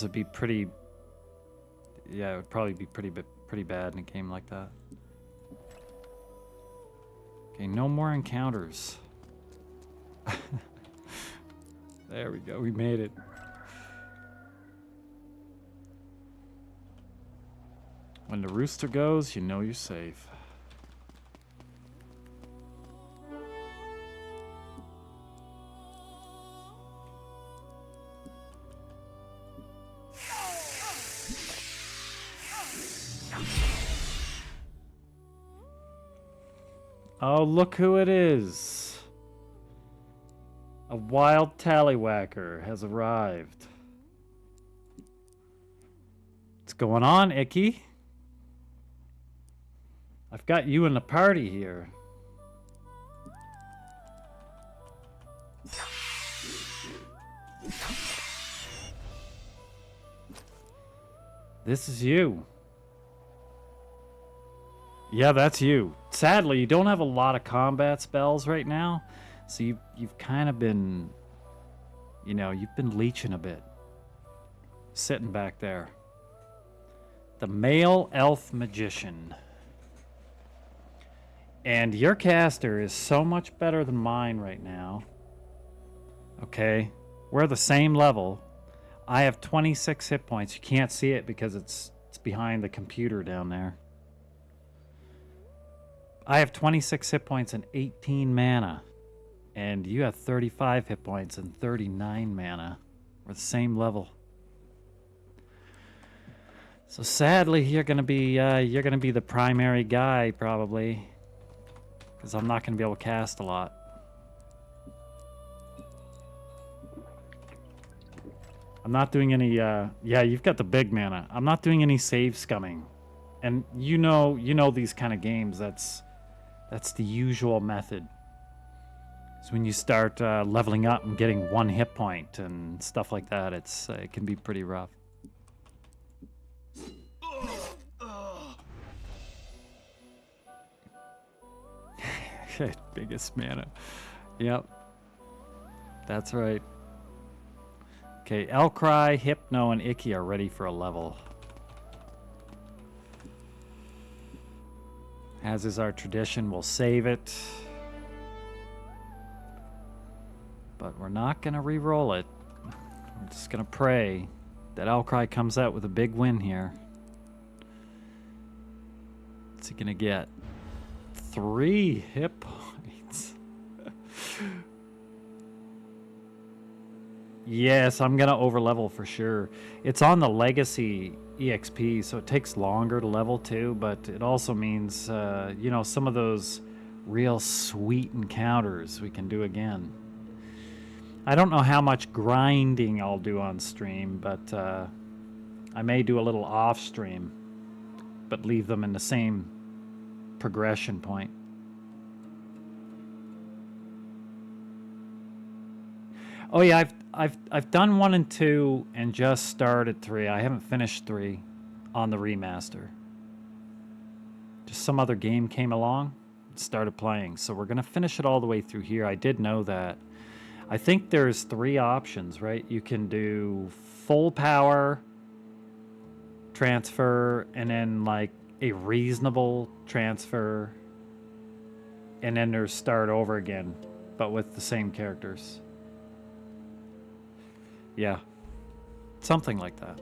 would be pretty... Yeah, it would probably be pretty bad in a game like that. Okay, no more encounters. There we go, we made it. When the rooster goes, you know you're safe. Oh, look who it is. A wild tallywhacker has arrived. What's going on, Icky? I've got you in the party here. This is you. Yeah, that's you. Sadly, you don't have a lot of combat spells right now, so you've kind of been, you know, you've been leeching a bit. Sitting back there. The male elf magician. And your caster is so much better than mine right now. Okay, we're the same level. I have 26 hit points. You can't see it because it's behind the computer down there. I have 26 hit points and 18 mana. And you have 35 hit points and 39 mana. We're the same level. So sadly, you're gonna be the primary guy probably. Because I'm not going to be able to cast a lot. I'm not doing any, yeah, you've got the big mana. I'm not doing any save scumming. And you know these kind of games, that's the usual method. So when you start leveling up and getting 1 hit point and stuff like that, it can be pretty rough. Biggest mana. Yep. That's right. Okay, Elcry, Hypno, and Icky are ready for a level. As is our tradition, we'll save it. But we're not going to re-roll it. We're just going to pray that Elcry comes out with a big win here. What's he going to get? 3 hit points. Yes, I'm going to over-level for sure. It's on the Legacy EXP, so it takes longer to level too, but it also means, you know, some of those real sweet encounters we can do again. I don't know how much grinding I'll do on stream, but I may do a little off stream, but leave them in the same progression point. Oh yeah, I've done 1 and 2 and just started 3. I haven't finished 3 on the remaster. Just some other game came along and started playing. So we're gonna finish it all the way through here. I did know that. I think there's 3 options, right? You can do full power transfer and then like a reasonable transfer, and then there's start over again, but with the same characters. Yeah, something like that.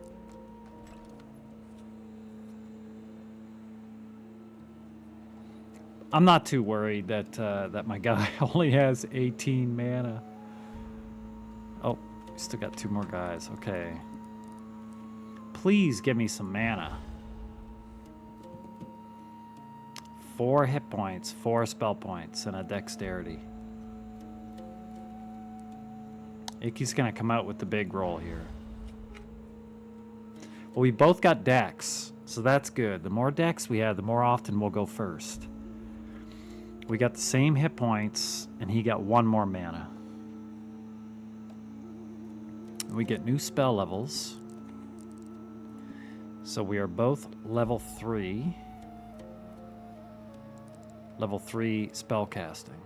I'm not too worried that that my guy only has 18 mana. Oh, we still got 2 more guys. Okay. Please give me some mana. 4 hit points, 4 spell points, and a dexterity. Icky's gonna come out with the big roll here. Well, we both got dex, so that's good. The more dex we have, the more often we'll go first. We got the same hit points, and he got 1 more mana. We get new spell levels. So we are both level 3. Level 3 spell casting.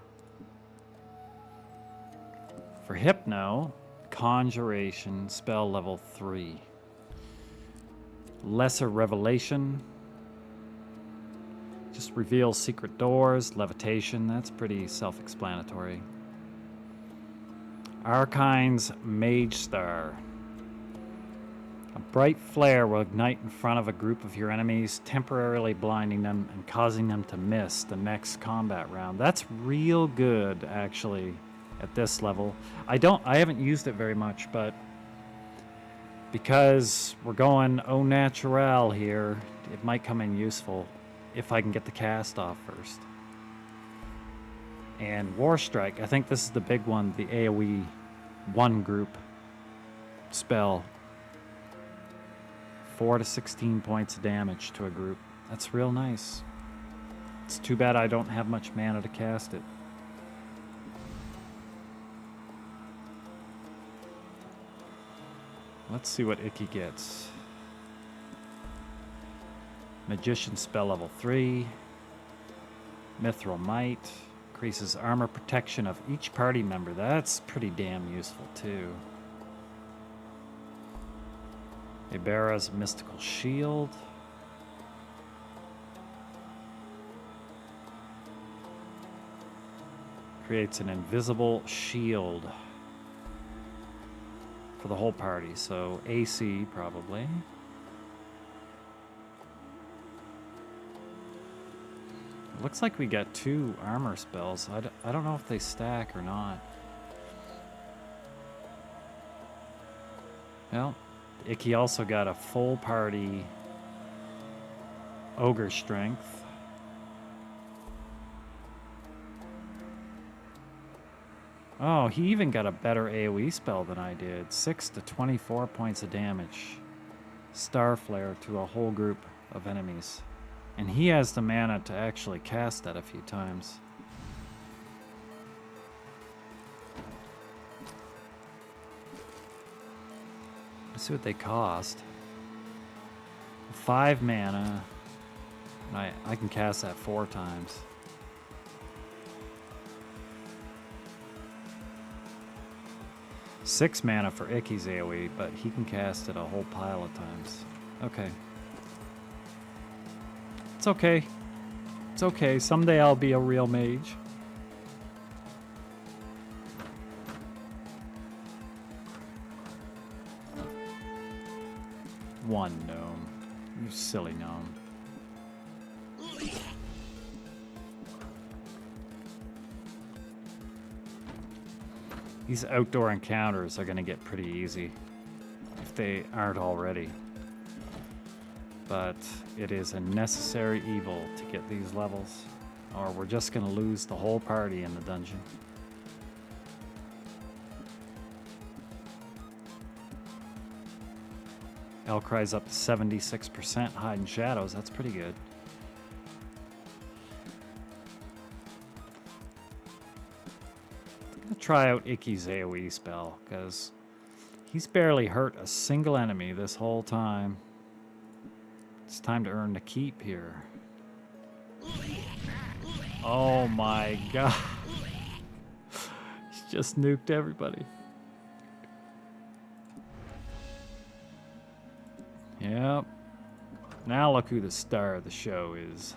For Hypno, Conjuration, spell level 3. Lesser Revelation. Just reveals secret doors. Levitation, that's pretty self-explanatory. Arcane's Mage Star. A bright flare will ignite in front of a group of your enemies, temporarily blinding them and causing them to miss the next combat round. That's real good, actually. At this level, I haven't used it very much, but because we're going au naturel here, it might come in useful if I can get the cast off first. And War Strike, I think this is the big one, the AoE 1 group spell. 4 to 16 points of damage to a group. That's real nice. It's too bad I don't have much mana to cast it. Let's see what Icky gets. Magician spell level 3. Mithril Might. Increases armor protection of each party member. That's pretty damn useful too. Ibera's Mystical Shield. Creates an invisible shield for the whole party, so AC probably. It looks like we got 2 armor spells. I don't know if they stack or not. Well, Icky also got a full party Ogre Strength. Oh, he even got a better AoE spell than I did. 6 to 24 points of damage. Star Flare to a whole group of enemies. And he has the mana to actually cast that a few times. Let's see what they cost. 5 mana. And I can cast that 4 times. Six mana for Icky's AoE, but he can cast it a whole pile of times. Okay. It's okay. It's okay. Someday I'll be a real mage. One gnome. You silly gnome. These outdoor encounters are going to get pretty easy, if they aren't already. But it is a necessary evil to get these levels, or we're just going to lose the whole party in the dungeon. Elcry's up to 76% hiding shadows. That's pretty good. Try out Icky's AoE spell, because he's barely hurt a single enemy this whole time. It's time to earn the keep here. Oh my god. He's just nuked everybody. Yep. Now look who the star of the show is.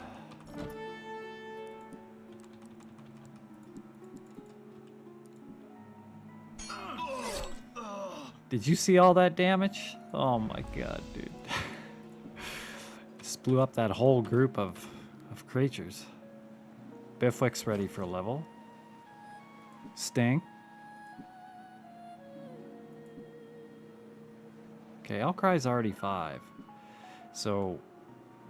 Did you see all that damage? Oh my god, dude. Just blew up that whole group of creatures. Bifwick's ready for a level. Stink. Okay, Elcry's already 5. So,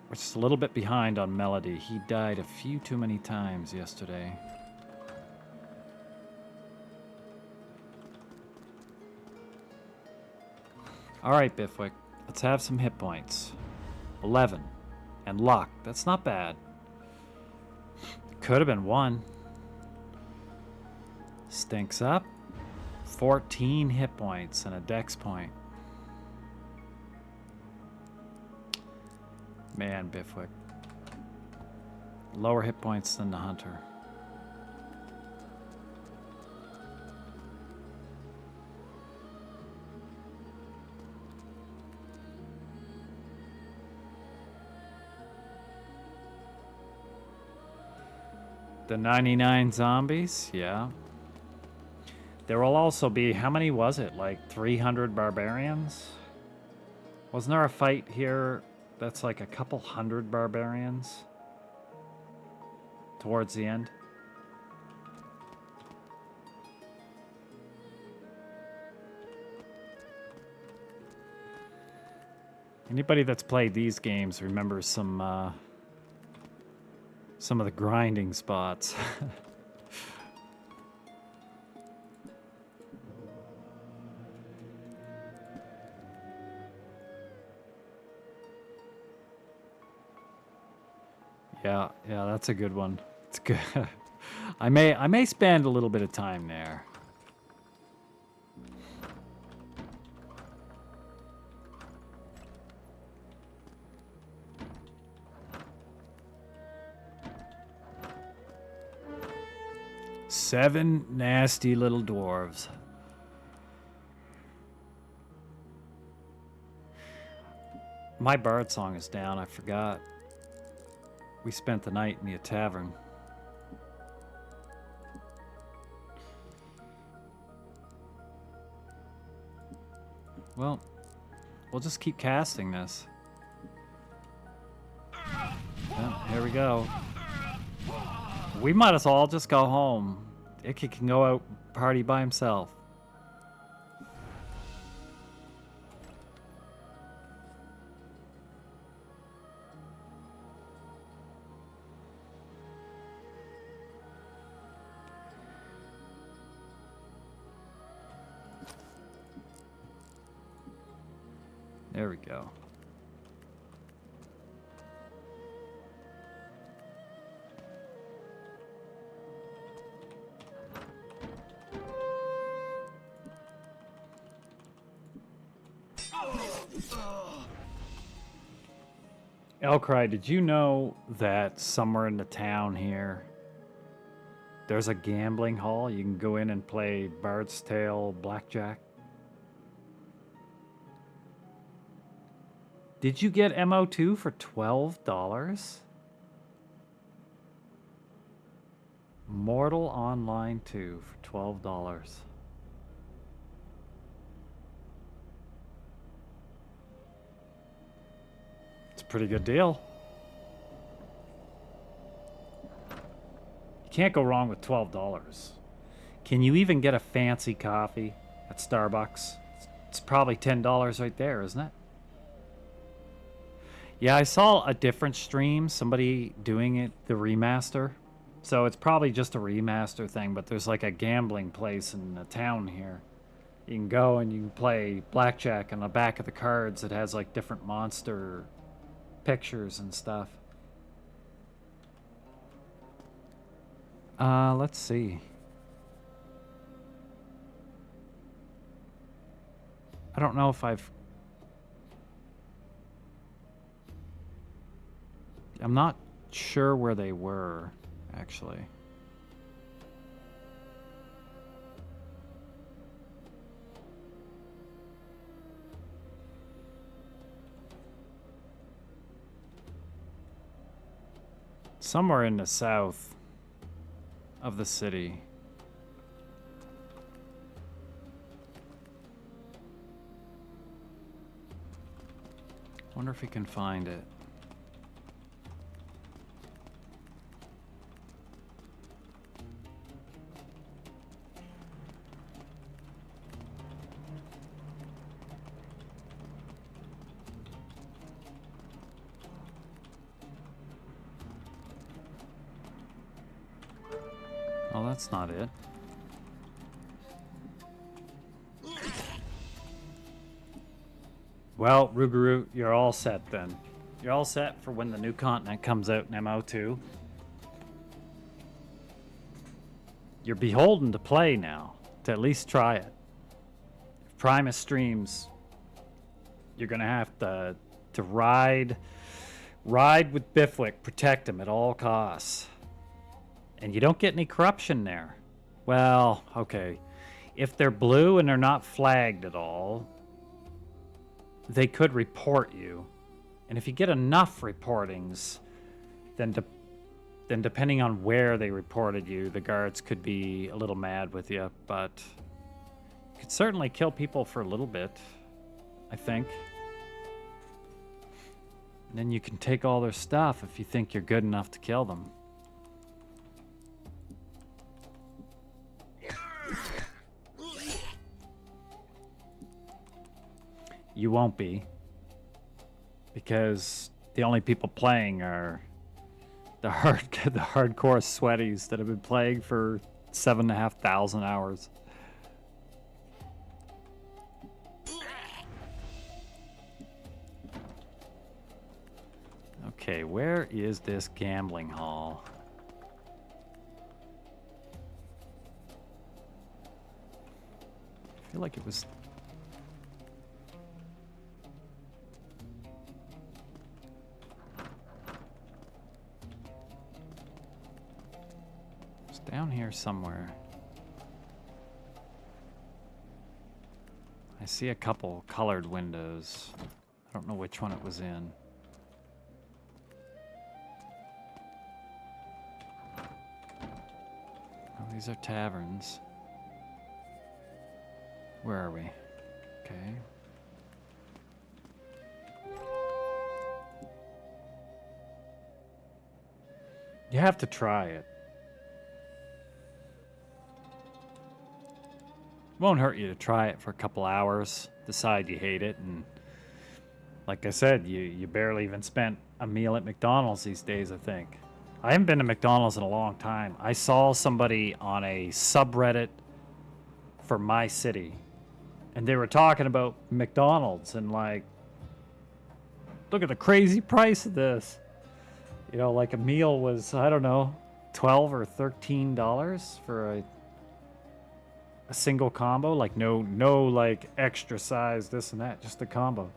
we're just a little bit behind on Melody. He died a few too many times yesterday. Alright, Bifwick. Let's have some hit points. 11. And luck. That's not bad. Could have been 1. Stinks up. 14 hit points and a dex point. Man, Bifwick. Lower hit points than the hunter. The 99 zombies, yeah. There will also be, how many was it? Like 300 barbarians? Wasn't there a fight here that's like a couple hundred barbarians towards the end? Anybody that's played these games remembers some of the grinding spots. Yeah, that's a good one. It's good. I may spend a little bit of time there. Seven nasty little dwarves. My bard song is down, I forgot. We spent the night in the tavern. Well, we'll just keep casting this. Well, here we go. We might as well just go home. Icky can go out party by himself. There we go. Elcry, did you know that somewhere in the town here there's a gambling hall? You can go in and play Bard's Tale Blackjack. Did you get MO2 for $12? Mortal Online 2 for $12. It's a pretty good deal. You can't go wrong with $12. Can you even get a fancy coffee at Starbucks? It's probably $10 right there, isn't it? Yeah, I saw a different stream, somebody doing it, the remaster. So it's probably just a remaster thing, but there's like a gambling place in the town here. You can go and you can play blackjack. On the back of the cards, it has like different monster pictures and stuff. Let's see. I don't know if I'm not sure where they were, actually. Somewhere in the south of the city. Wonder if we can find it. Oh, that's not it. Well, Rougarou, you're all set then. You're all set for when the new continent comes out in MO2. You're beholden to play now, to at least try it. If Primus streams, you're gonna have to ride with Bifwick, protect him at all costs. And you don't get any corruption there. Well, okay. If they're blue and they're not flagged at all, they could report you. And if you get enough reportings, then depending on where they reported you, the guards could be a little mad with you. But you could certainly kill people for a little bit, I think. And then you can take all their stuff if you think you're good enough to kill them. You won't be, because the only people playing are the hardcore sweaties that have been playing for 7,500 hours. Okay, where is this gambling hall? I feel like it was... down here somewhere. I see a couple colored windows. I don't know which one it was in. Oh, these are taverns. Where are we? Okay. You have to try it. Won't hurt you to try it for a couple hours, decide you hate it, and like I said, you barely even spent a meal at McDonald's these days, I think. I haven't been to McDonald's in a long time. I saw somebody on a subreddit for my city, and they were talking about McDonald's and like Look at the crazy price of this. You know, like a meal was, I don't know, $12 or $13 for a single combo. Like no like extra size, this and that, just a combo.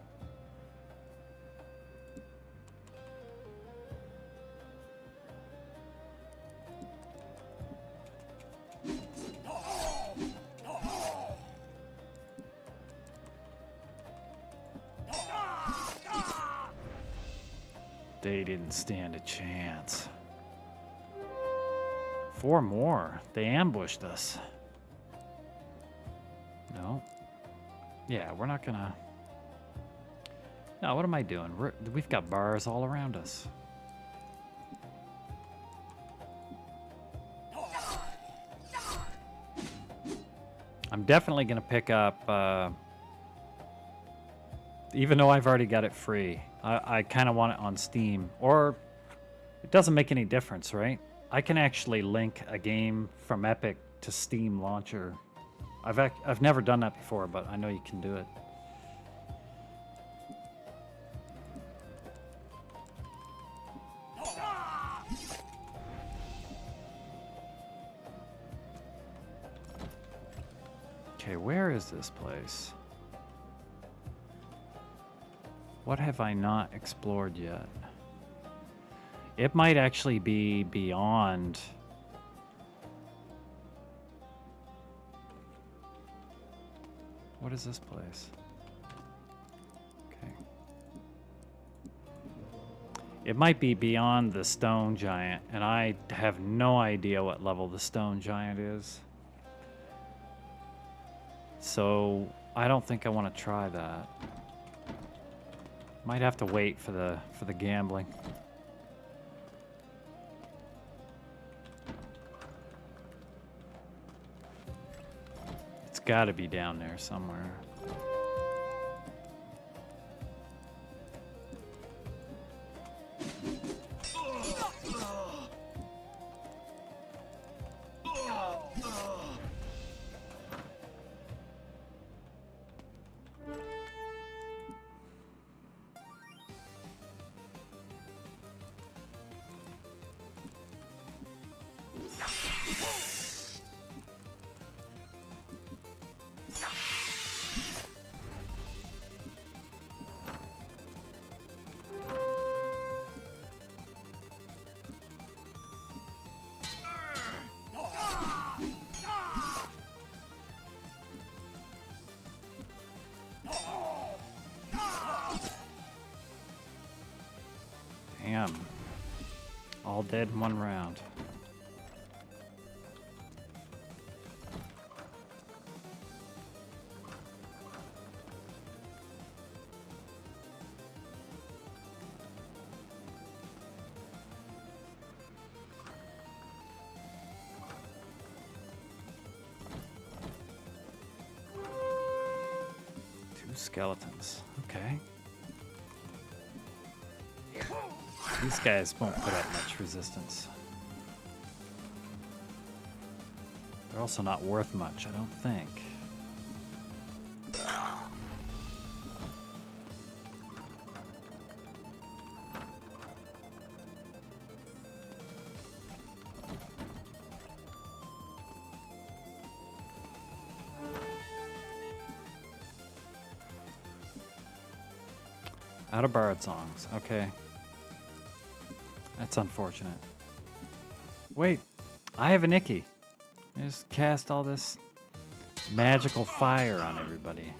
They didn't stand a chance. 4 more. They ambushed us. No. Yeah, we're not gonna... No, what am I doing? We've got bars all around us. I'm definitely gonna pick up... even though I've already got it free, I kind of want it on Steam. Or it doesn't make any difference, right? I can actually link a game from Epic to Steam launcher. I've never done that before, but I know you can do it. Okay, where is this place? What have I not explored yet? It might actually be beyond. What is this place? Okay. It might be beyond the stone giant, and I have no idea what level the stone giant is. So I don't think I want to try that. Might have to wait for the gambling. It's got to be down there somewhere. Damn. All dead in one round. Two skeletons. Okay. These guys won't put up much resistance. They're also not worth much, I don't think. Out of bard songs, okay. That's unfortunate. Wait, I have a Nicky. I just cast all this magical fire on everybody.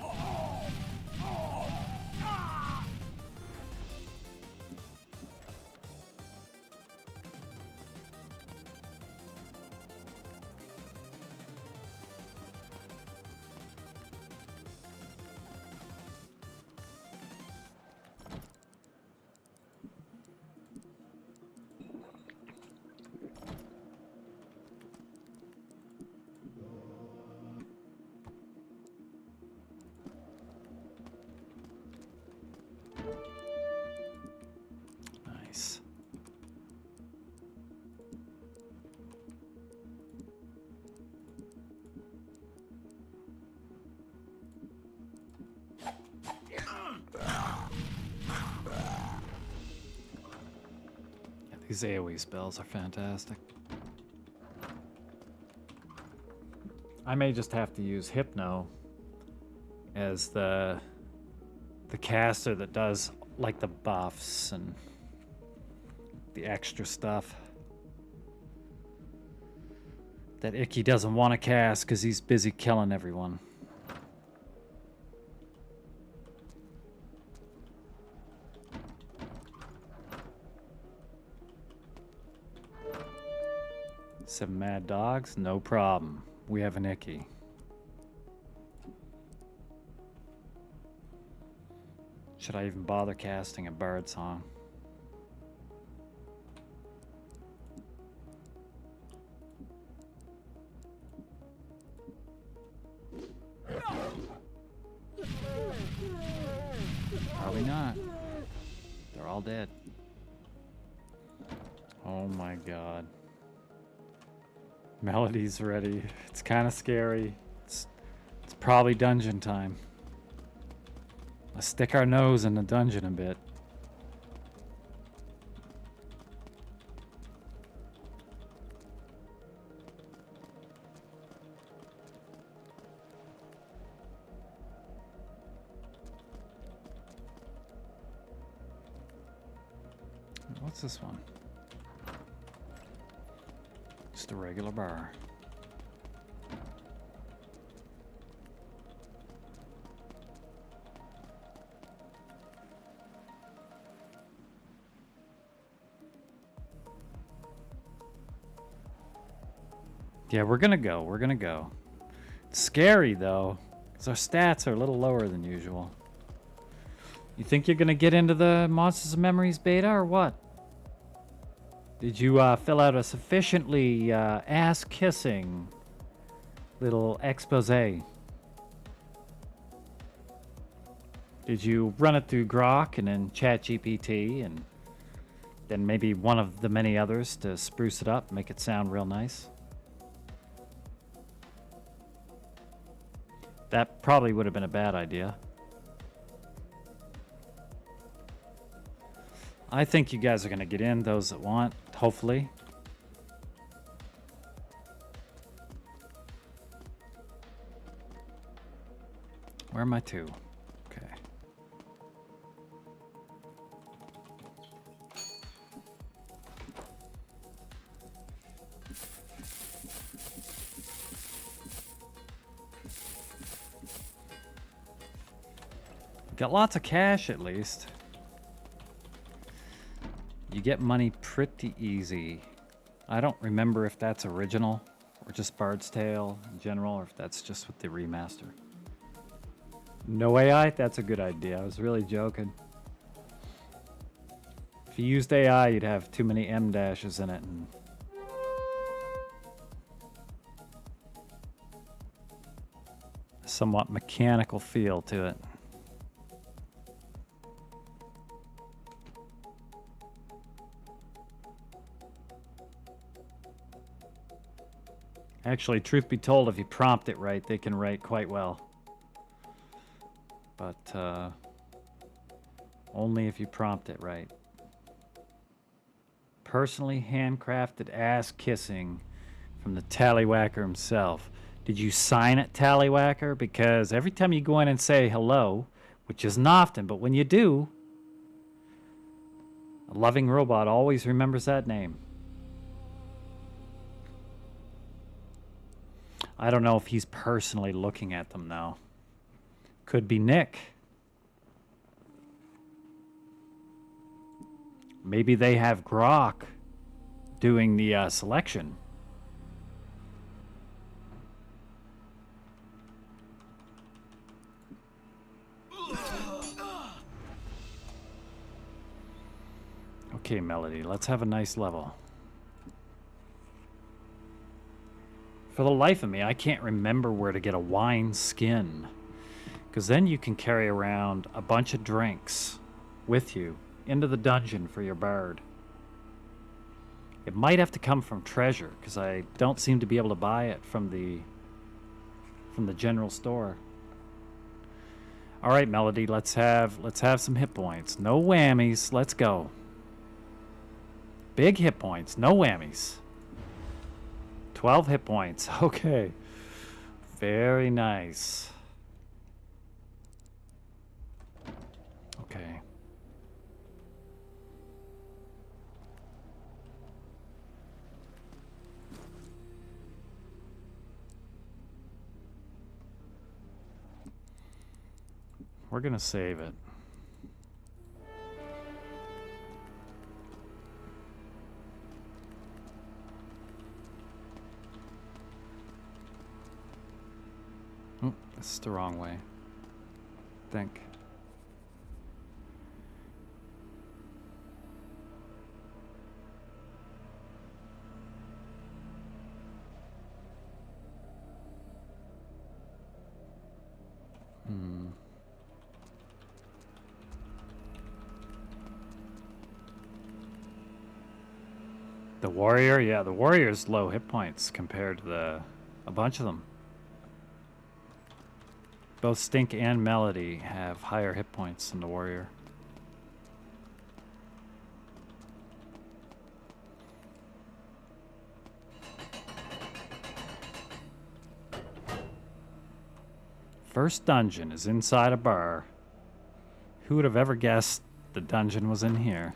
These AoE spells are fantastic. I may just have to use Hypno as the caster that does like the buffs and the extra stuff that Icky doesn't want to cast because he's busy killing everyone. Seven mad dogs, no problem. We have an Icky. Should I even bother casting a bard song? Probably not. They're all dead. Oh my god. Melody's ready. It's kind of scary. It's probably dungeon time. Let's stick our nose in the dungeon a bit. What's this one? Just a regular bar. Yeah, we're gonna go. We're gonna go. It's scary though, because our stats are a little lower than usual. You think you're gonna get into the Monsters of Memories beta or what? Did you fill out a sufficiently ass-kissing little expose? Did you run it through Grok and then ChatGPT and then maybe one of the many others to spruce it up, make it sound real nice? That probably would have been a bad idea. I think you guys are going to get in, those that want, hopefully. Where are my two? Okay. Got lots of cash at least. You get money pretty easy. I don't remember if that's original or just Bard's Tale in general, or if that's just with the remaster. No AI? That's a good idea. I was really joking. If you used AI, you'd have too many M dashes in it and a somewhat mechanical feel to it. Actually, truth be told, if you prompt it right, they can write quite well. But only if you prompt it right. Personally handcrafted ass kissing from the Tallywhacker himself. Did you sign it, Tallywhacker? Because every time you go in and say hello, which isn't often, but when you do, a loving robot always remembers that name. I don't know if he's personally looking at them now. Could be Nick. Maybe they have Grok doing the selection. Okay, Melody, let's have a nice level. For the life of me, I can't remember where to get a wine skin. Because then you can carry around a bunch of drinks with you into the dungeon for your bard. It might have to come from treasure, because I don't seem to be able to buy it from the general store. All right, Melody, let's have some hit points. No whammies. Let's go. Big hit points. No whammies. 12 hit points. Okay. Very nice. Okay. We're gonna save it. Oh, this is the wrong way. I think. The warrior? Yeah, the warrior's low hit points compared to a bunch of them. Both Stink and Melody have higher hit points than the warrior. First dungeon is inside a bar. Who would have ever guessed the dungeon was in here?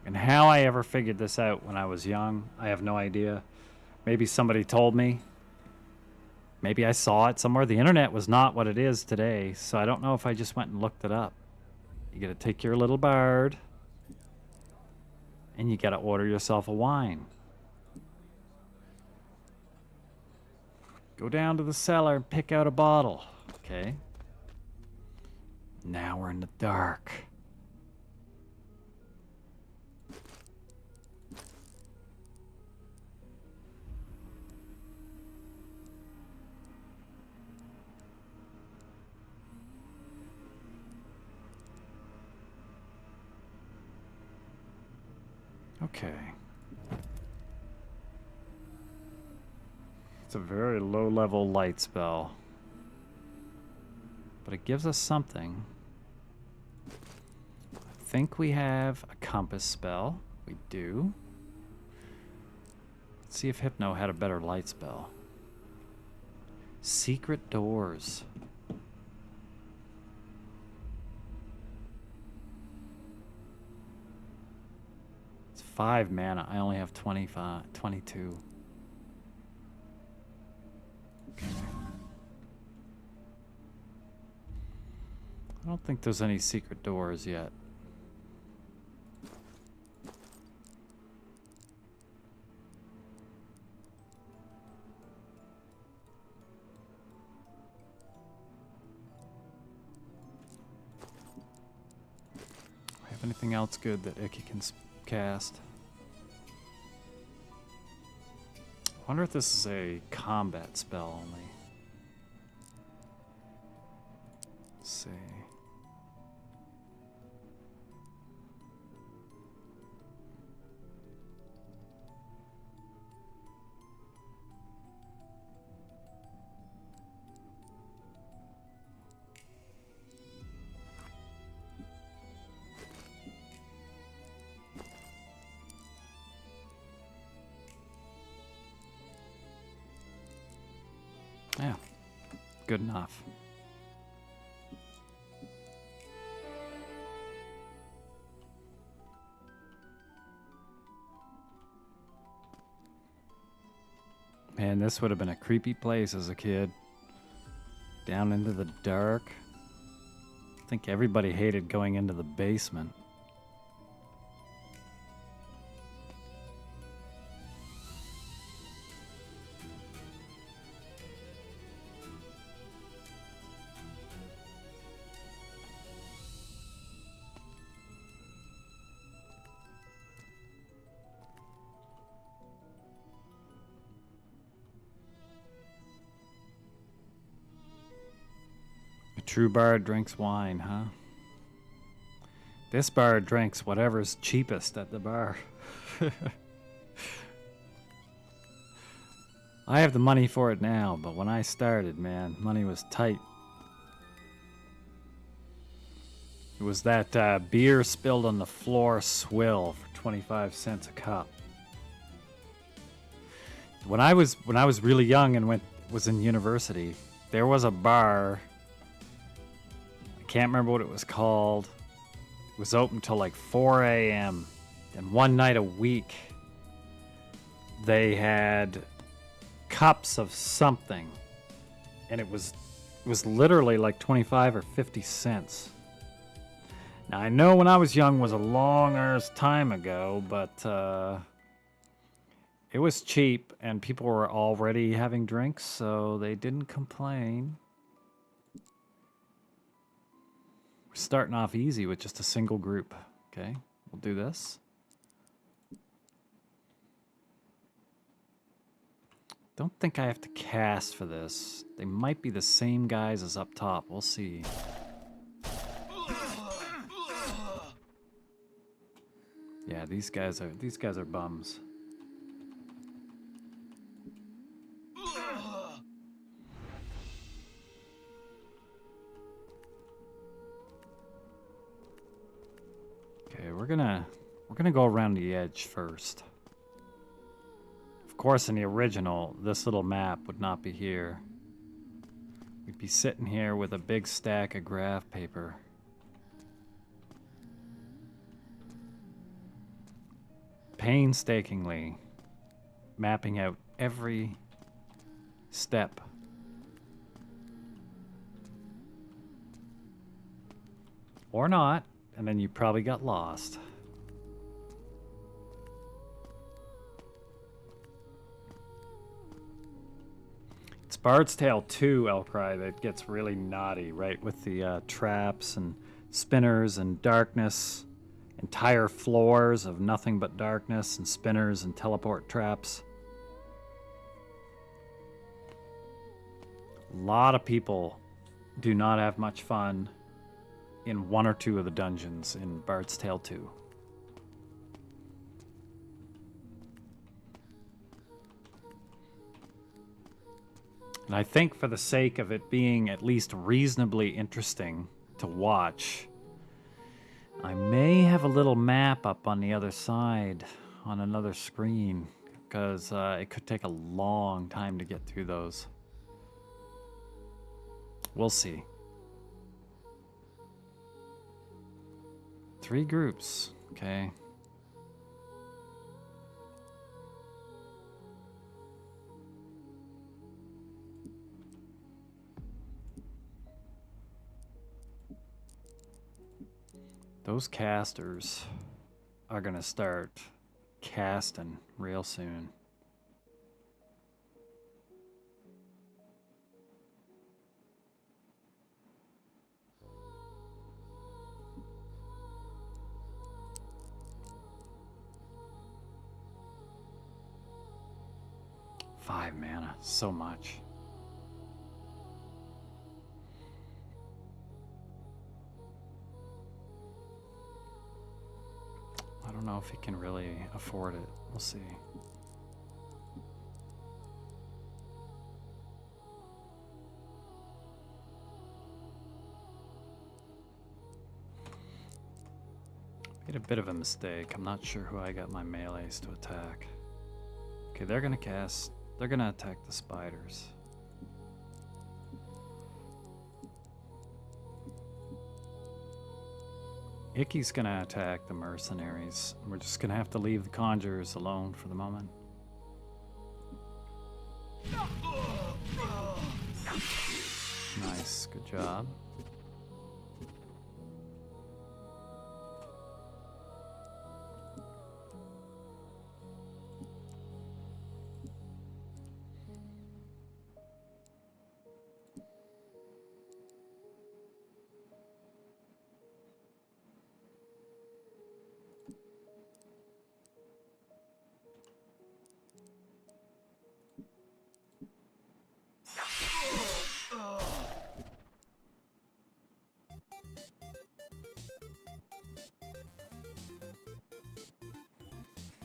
And how I ever figured this out when I was young, I have no idea. Maybe somebody told me. Maybe I saw it somewhere. The internet was not what it is today, so I don't know if I just went and looked it up. You gotta take your little bard, and you gotta order yourself a wine. Go down to the cellar and pick out a bottle. Okay. Now we're in the dark. Okay. It's a very low-level light spell. But it gives us something. I think we have a compass spell. We do. Let's see if Hypno had a better light spell. Secret doors. It's 5 mana. I only have 22. Okay. I don't think there's any secret doors yet. Have anything else good that Icky can cast? I wonder if this is a combat spell only. Let's see. Yeah, good enough. Man, this would have been a creepy place as a kid. Down into the dark. I think everybody hated going into the basement. True bard drinks wine, huh? This bard drinks whatever's cheapest at the bar. I have the money for it now, but when I started, man, money was tight. It was that beer spilled on the floor swill for 25 cents a cup. When I was really young and was in university, there was a bar. I can't remember what it was called. It was open till like 4 a.m. And one night a week, they had cups of something, and it was literally like 25 or 50 cents. Now I know when I was young was a long ass time ago, but it was cheap and people were already having drinks, so they didn't complain. We're starting off easy with just a single group. Okay, we'll do this. Don't think I have to cast for this. They might be the same guys as up top. We'll see. Yeah, these guys are bums. Okay, we're gonna go around the edge first. Of course, in the original, this little map would not be here. We'd be sitting here with a big stack of graph paper. Painstakingly mapping out every step. Or not, and then you probably got lost. It's Bard's Tale 2, Elcry, that gets really naughty, right? With the traps and spinners and darkness. Entire floors of nothing but darkness and spinners and teleport traps. A lot of people do not have much fun in one or two of the dungeons in Bard's Tale 2. And I think for the sake of it being at least reasonably interesting to watch, I may have a little map up on the other side on another screen, because it could take a long time to get through those. We'll see. 3 groups, okay. Those casters are gonna start casting real soon. Five mana, so much. I don't know if he can really afford it. We'll see. Made a bit of a mistake. I'm not sure who I got my melees to attack. Okay, they're gonna attack the spiders. Icky's gonna attack the mercenaries. We're just gonna have to leave the conjurers alone for the moment. Nice, good job.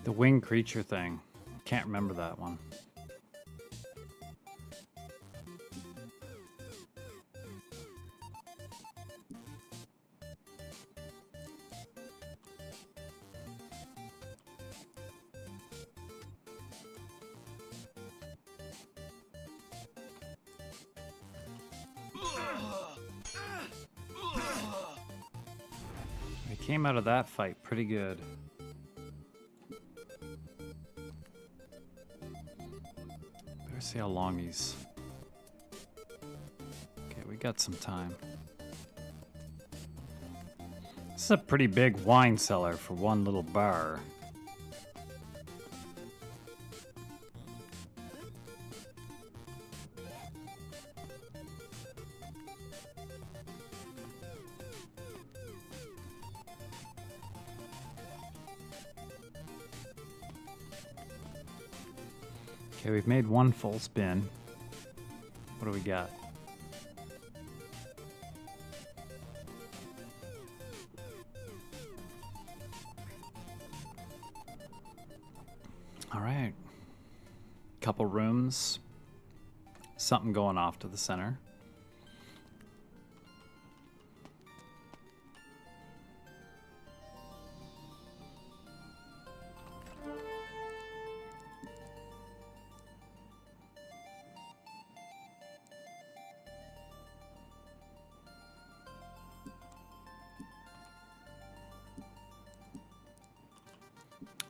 The winged creature thing. Can't remember that one. We came out of that fight pretty good. Better see how long he's... Okay, we got some time. This is a pretty big wine cellar for one little bar. Okay, we've made one full spin. What do we got? All right. Couple rooms. Something going off to the center.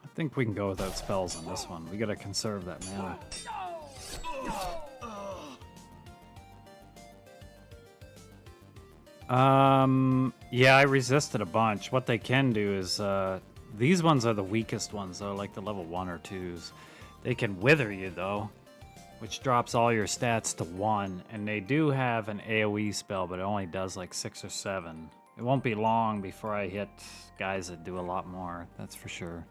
I think we can go without spells on this one. We gotta conserve that mana. Yeah, I resisted a bunch. What they can do is, these ones are the weakest ones, though, like the level 1 or 2s. They can wither you, though, which drops all your stats to 1, and they do have an AoE spell, but it only does like 6 or 7. It won't be long before I hit guys that do a lot more, that's for sure.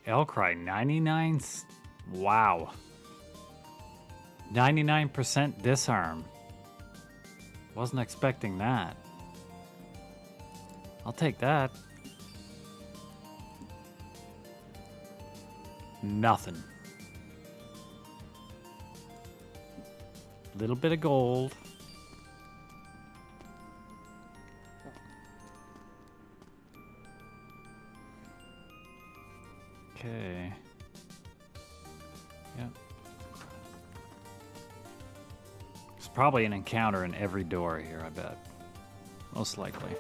Elcry, 99? Wow. 99% disarm. Wasn't expecting that. I'll take that. Nothing. Little bit of gold. Okay. Yep. There's probably an encounter in every door here, I bet. Most likely.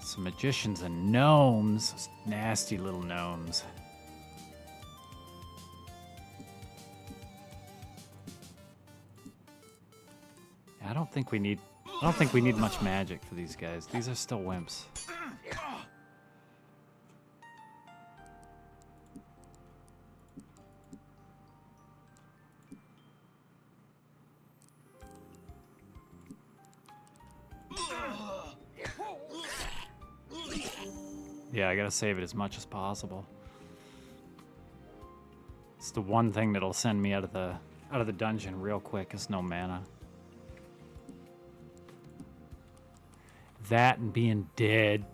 Some magicians and gnomes. Those nasty little gnomes. I don't think we need much magic for these guys. These are still wimps. Yeah, I gotta save it as much as possible. It's the one thing that'll send me out of the dungeon real quick is no mana. That and being dead.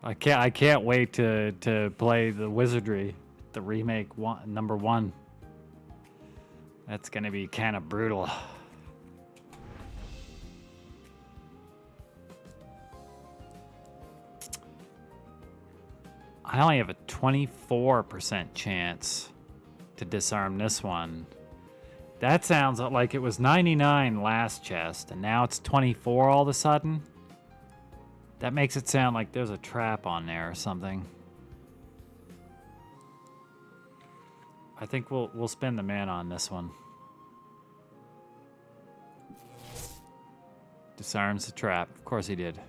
I can't wait to play the Wizardry, the remake number 1. That's gonna be kind of brutal. I only have a 24% chance to disarm this one. That sounds like it was 99 last chest, and now it's 24 all of a sudden. That makes it sound like there's a trap on there or something. I think we'll spend the mana on this one. Disarms the trap. Of course he did.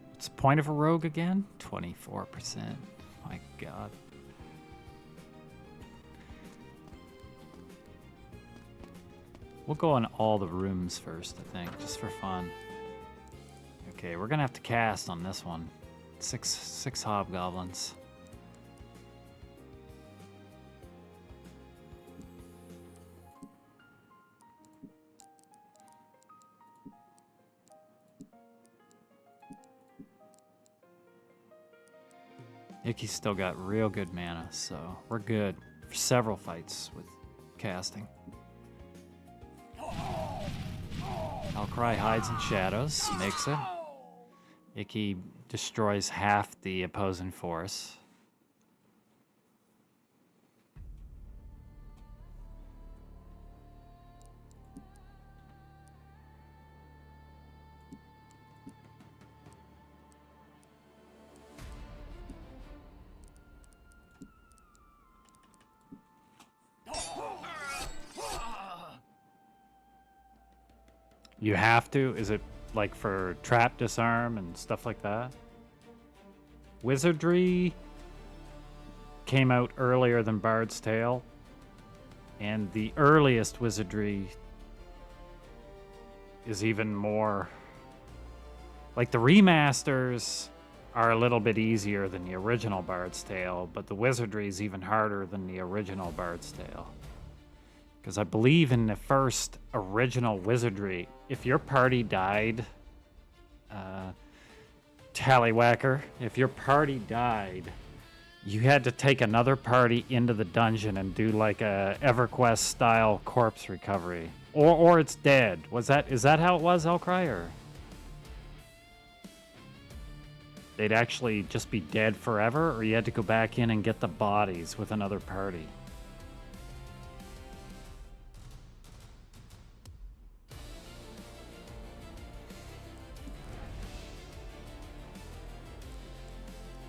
What's the point of a rogue again? 24%. My God. We'll go in all the rooms first, I think, just for fun. Okay, we're gonna have to cast on this one. Six hobgoblins. Icky's still got real good mana, so we're good for several fights with casting. Outcry hides in shadows, makes it. Icky destroys half the opposing force. You have to? Is it like for trap disarm and stuff like that? Wizardry came out earlier than Bard's Tale, and the earliest wizardry is even more... Like, the remasters are a little bit easier than the original Bard's Tale, but the wizardry is even harder than the original Bard's Tale. Because I believe in the first original wizardry, if your party died, Tallywhacker, if your party died, you had to take another party into the dungeon and do like a EverQuest style corpse recovery. Or it's dead. Is that how it was, Elcry? Or they'd actually just be dead forever, or you had to go back in and get the bodies with another party?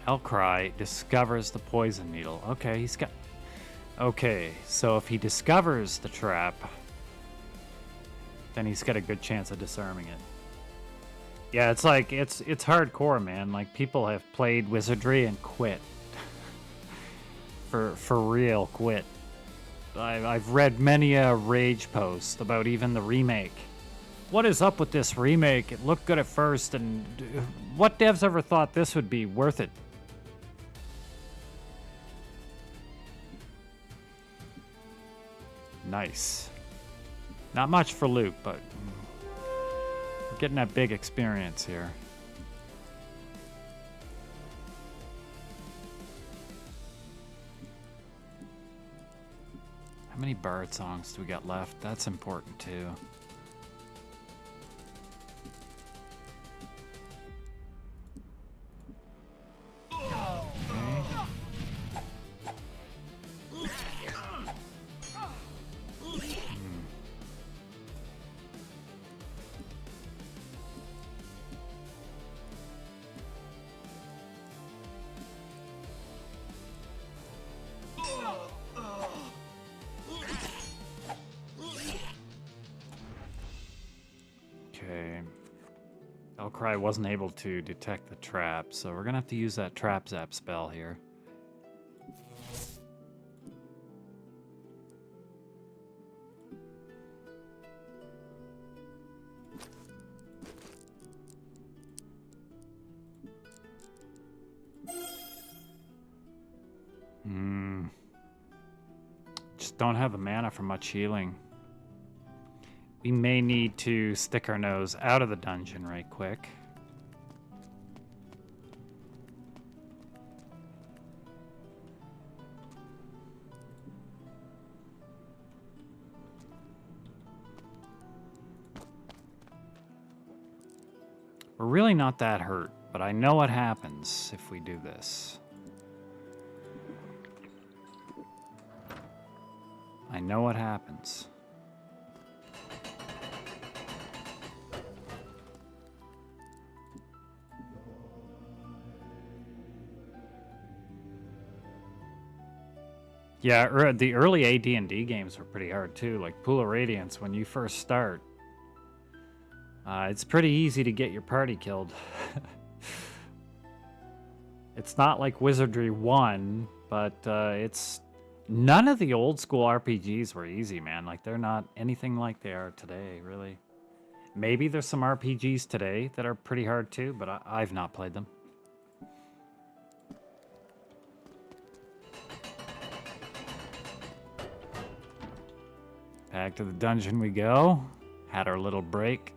Elcry discovers the poison needle. Okay, he's got... Okay, so if he discovers the trap, then he's got a good chance of disarming it. Yeah, it's like, it's hardcore, man. Like, people have played wizardry and quit. for real, quit. I've read many a rage post about even the remake. What is up with this remake? It looked good at first, and what devs ever thought this would be worth it? Nice. Not much for loot, but we're getting that big experience here. How many Bard songs do we got left? That's important too. Elcry wasn't able to detect the trap, so we're gonna have to use that trap zap spell here. Just don't have the mana for much healing. We may need to stick our nose out of the dungeon right quick. We're really not that hurt, but I know what happens if we do this. I know what happens. Yeah, the early AD&D games were pretty hard too, like Pool of Radiance. When you first start, it's pretty easy to get your party killed. It's not like Wizardry 1, but it's... None of the old school RPGs were easy, man. Like, they're not anything like they are today, really. Maybe there's some RPGs today that are pretty hard too, but I've not played them. Back to the dungeon we go. Had our little break.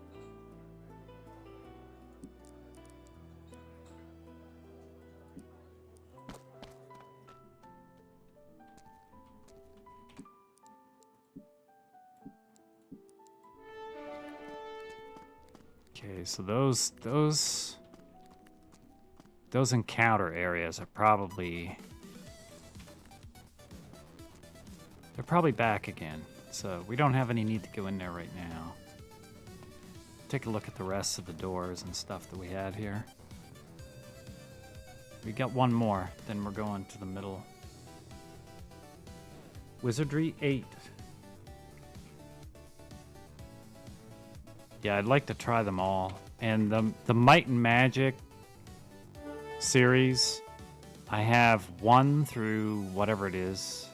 Okay, so those encounter areas are probably they're probably back again. So we don't have any need to go in there right now. Take a look at the rest of the doors and stuff that we had here. We got one more, then we're going to the middle. Wizardry 8. Yeah, I'd like to try them all. And the Might and Magic series, I have 1 through whatever it is.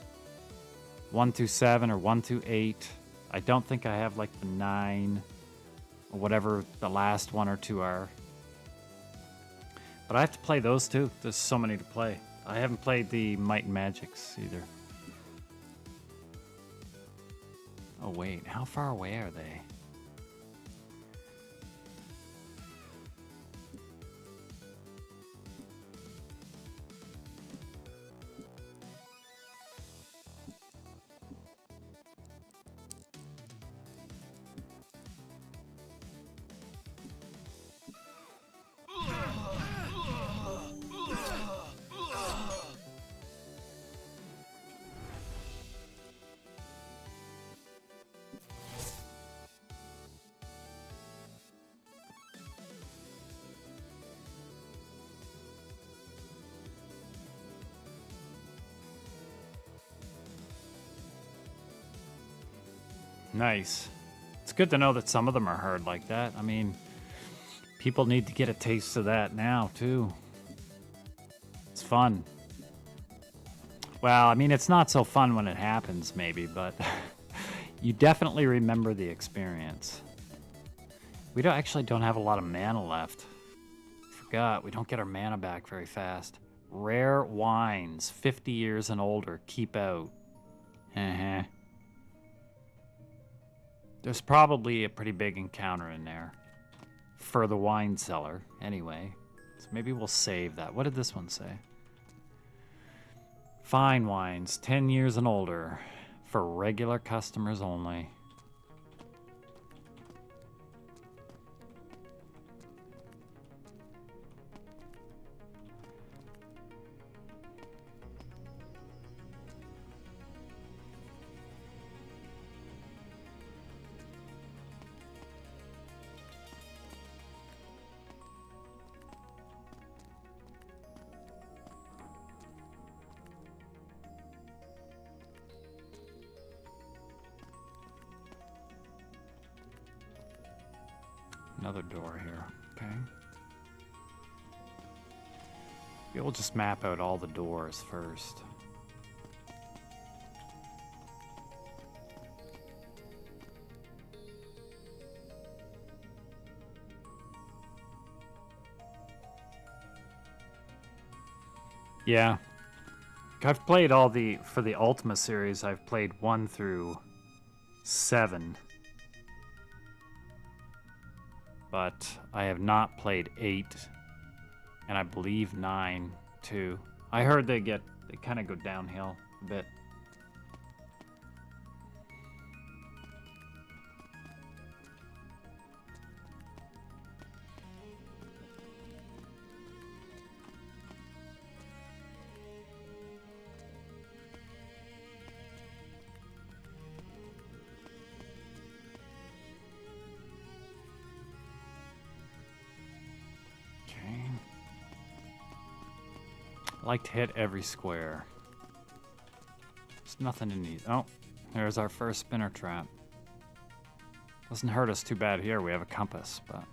1 through 7 or 1 through 8. I don't think I have like the 9 or whatever the last 1 or 2 are. But I have to play those too. There's so many to play. I haven't played the Might and Magics either. Oh wait, how far away are they? Nice. It's good to know that some of them are hard like that. I mean, people need to get a taste of that now, too. It's fun. Well, I mean, it's not so fun when it happens, maybe, but you definitely remember the experience. We don't have a lot of mana left. Forgot, we don't get our mana back very fast. Rare wines, 50 years and older, keep out. There's probably a pretty big encounter in there for the wine cellar, anyway. So maybe we'll save that. What did this one say? Fine wines, 10 years and older, for regular customers only. Another door here, okay. We'll just map out all the doors first. Yeah. I've played for the Ultima series, I've played 1 through 7. But I have not played 8, and I believe 9 too. I heard they kind of go downhill a bit. I like to hit every square. There's nothing in these. Oh, there's our first spinner trap. Doesn't hurt us too bad here. We have a compass, but.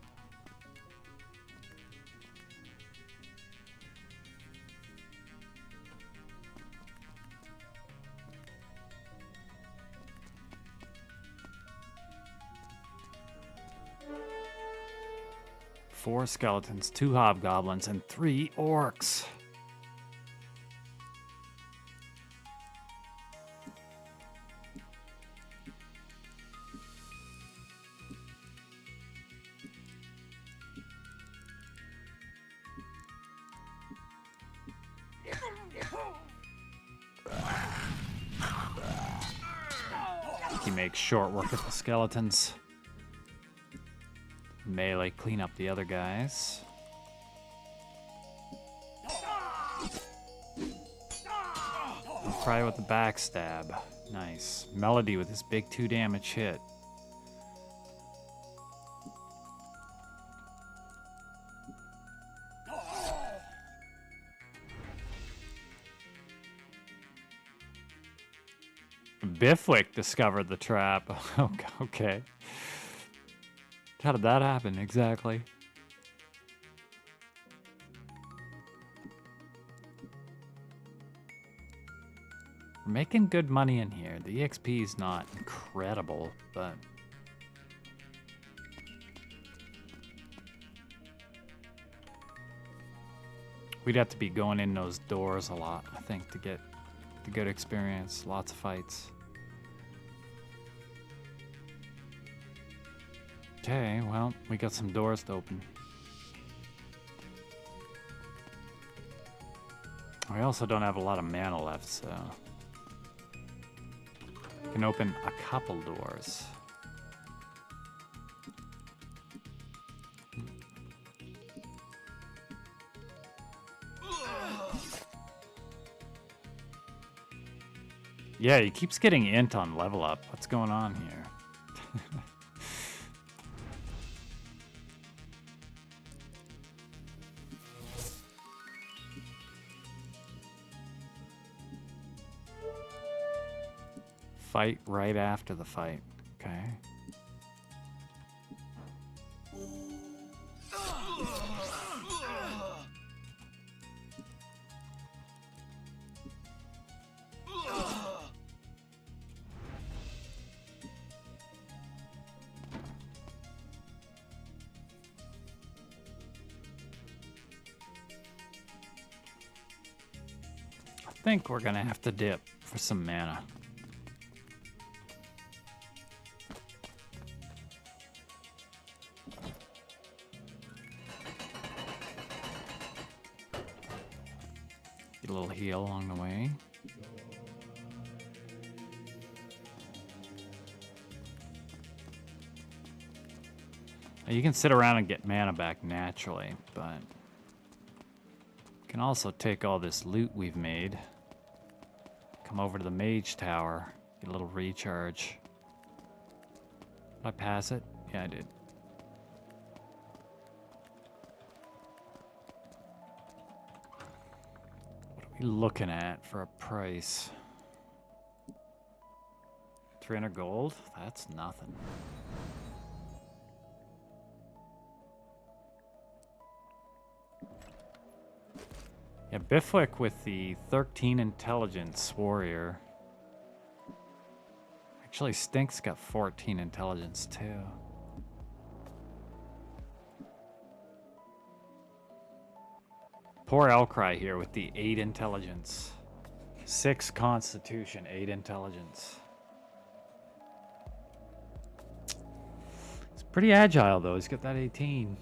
Four skeletons, 2 hobgoblins, and 3 orcs. He makes short work of the skeletons. Melee clean up the other guys. Fry with the backstab. Nice. Melody with his big 2 damage hit. Biffwick discovered the trap. Okay. How did that happen exactly? We're making good money in here. The EXP is not incredible, but we'd have to be going in those doors a lot, I think, to get the good experience. Lots of fights. Okay, well, we got some doors to open. We also don't have a lot of mana left, so we can open a couple doors. Yeah, he keeps getting int on level up. What's going on here? Fight right after the fight. Okay. I think we're gonna have to dip for some mana. Get a little heal along the way. Now you can sit around and get mana back naturally, but you can also take all this loot we've made, come over to the mage tower, get a little recharge. Did I pass it? Yeah, I did. Looking at for a price. 300 gold? That's nothing. Yeah, Biffwick with the 13 intelligence warrior. Actually, Stink's got 14 intelligence too. Poor Elcry here with the 8 intelligence. 6 constitution, 8 intelligence. It's pretty agile though, he's got that 18.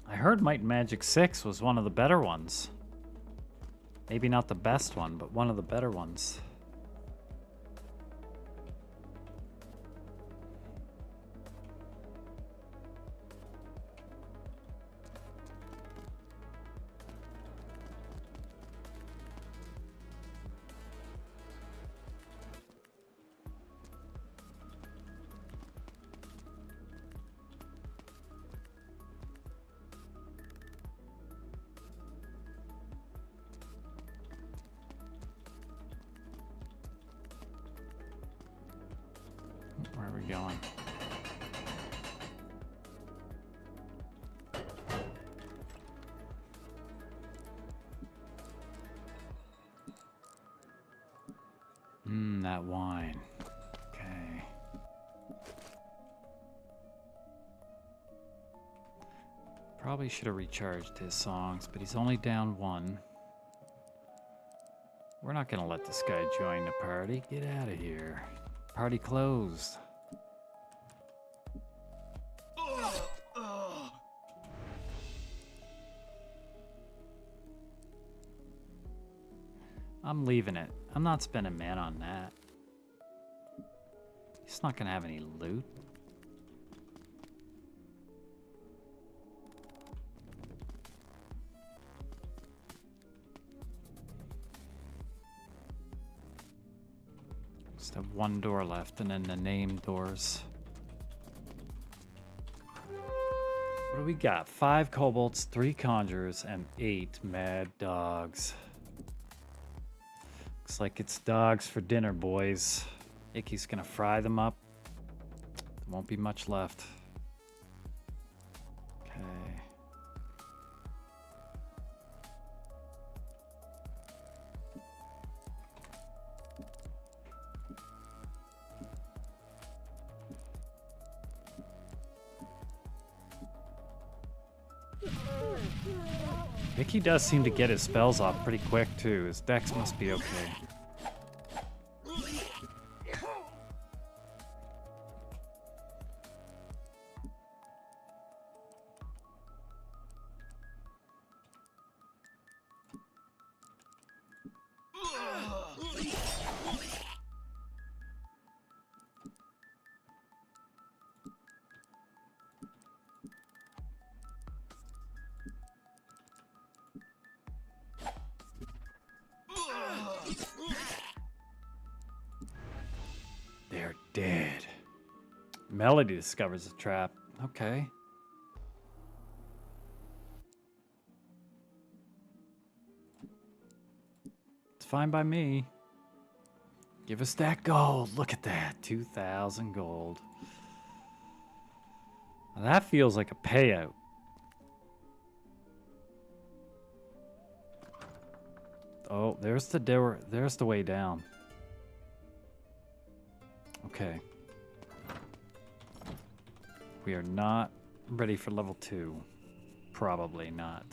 I heard Might and Magic 6 was one of the better ones. Maybe not the best one, but one of the better ones. Where are we going? That wine. Okay. Probably should have recharged his songs, but he's only down 1. We're not gonna let this guy join the party. Get out of here. Party closed. I'm leaving it. I'm not spending mana on that. He's not gonna have any loot. Just have one door left, and then the named doors. What do we got? 5 kobolds, 3 conjurers, and 8 mad dogs. Looks like it's dogs for dinner, boys. Icky's gonna fry them up. There won't be much left. Okay. Icky does seem to get his spells off pretty quick too. His dex must be okay. They're dead. Melody discovers a trap. Okay. It's fine by me. Give us that gold. Look at that. 2,000 gold. Now that feels like a payout. Oh, there's the door. There's the way down. Okay. We are not ready for level 2. Probably not.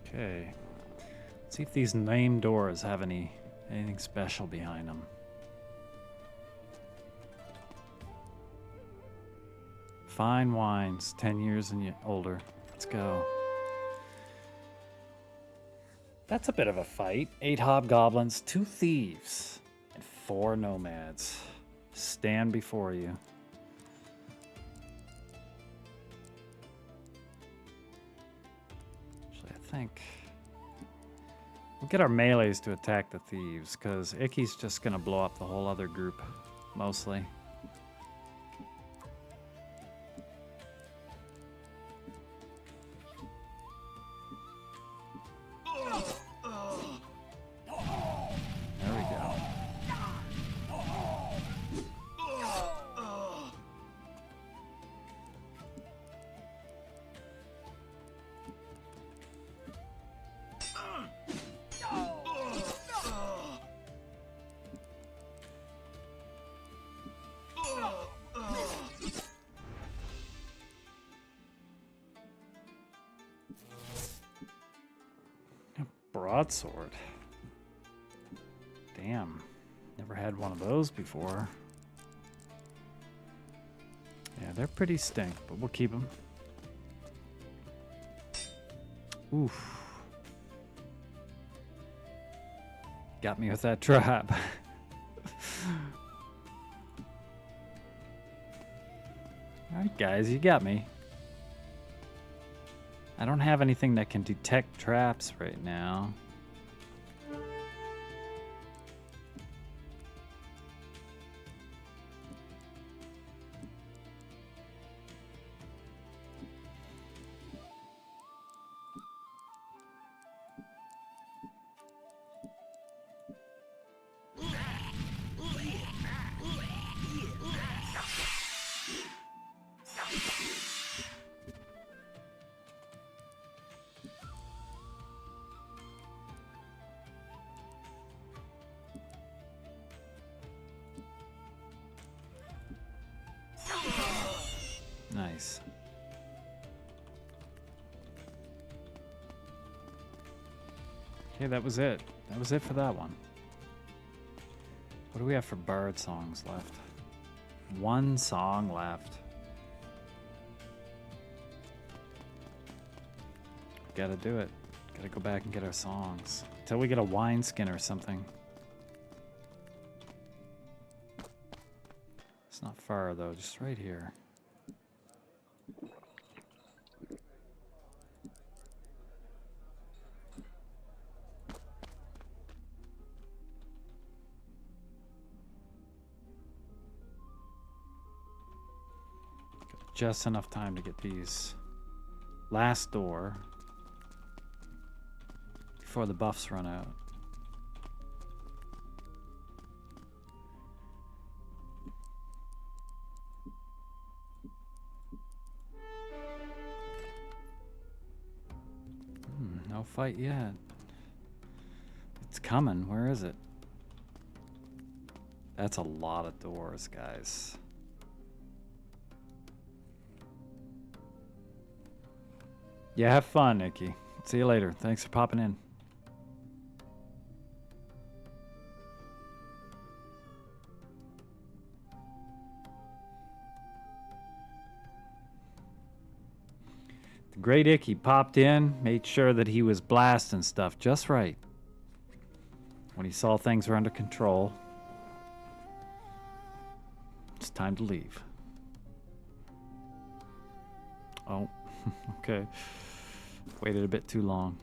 Okay. Let's see if these named doors have anything special behind them. Fine wines, 10 years and older. Let's go. That's a bit of a fight. 8 hobgoblins, 2 thieves, and 4 nomads stand before you. Actually, I think we'll get our melees to attack the thieves, because Icky's just going to blow up the whole other group, mostly. There we go. Broadsword. Damn. Never had one of those before. Yeah, they're pretty stink, but we'll keep them. Oof. Got me with that trap. Alright, guys, you got me. I don't have anything that can detect traps right now. Nice. Okay, that was it. That was it for that one. What do we have for bird songs left? One song left. Gotta do it. Gotta go back and get our songs. Until we get a wineskin or something. It's not far though, just right here. Just enough time to get these. Last door. Before the buffs run out. No fight yet. It's coming. Where is it? That's a lot of doors, guys. Yeah, have fun, Nikki. See you later. Thanks for popping in. The Great Icky popped in, made sure that he was blasting stuff just right. When he saw things were under control, it's time to leave. Oh, okay. Waited a bit too long.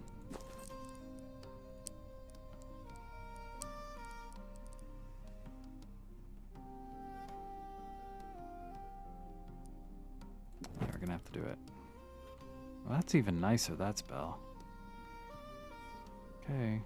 Yeah, we're gonna have to do it. Well, that's even nicer, that spell. Okay.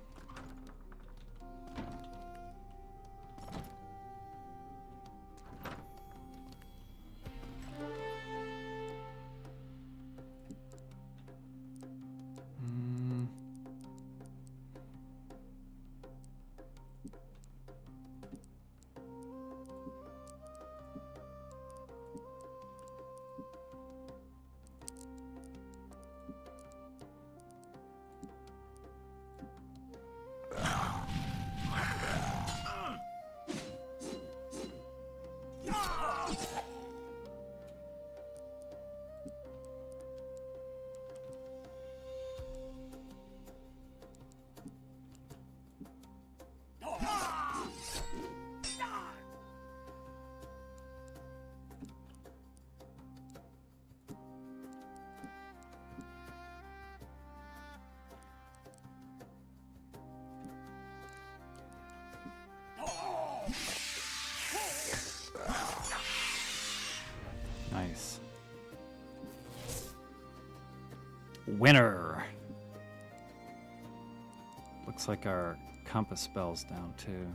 Nice. Winner. Looks like our compass spell's down too.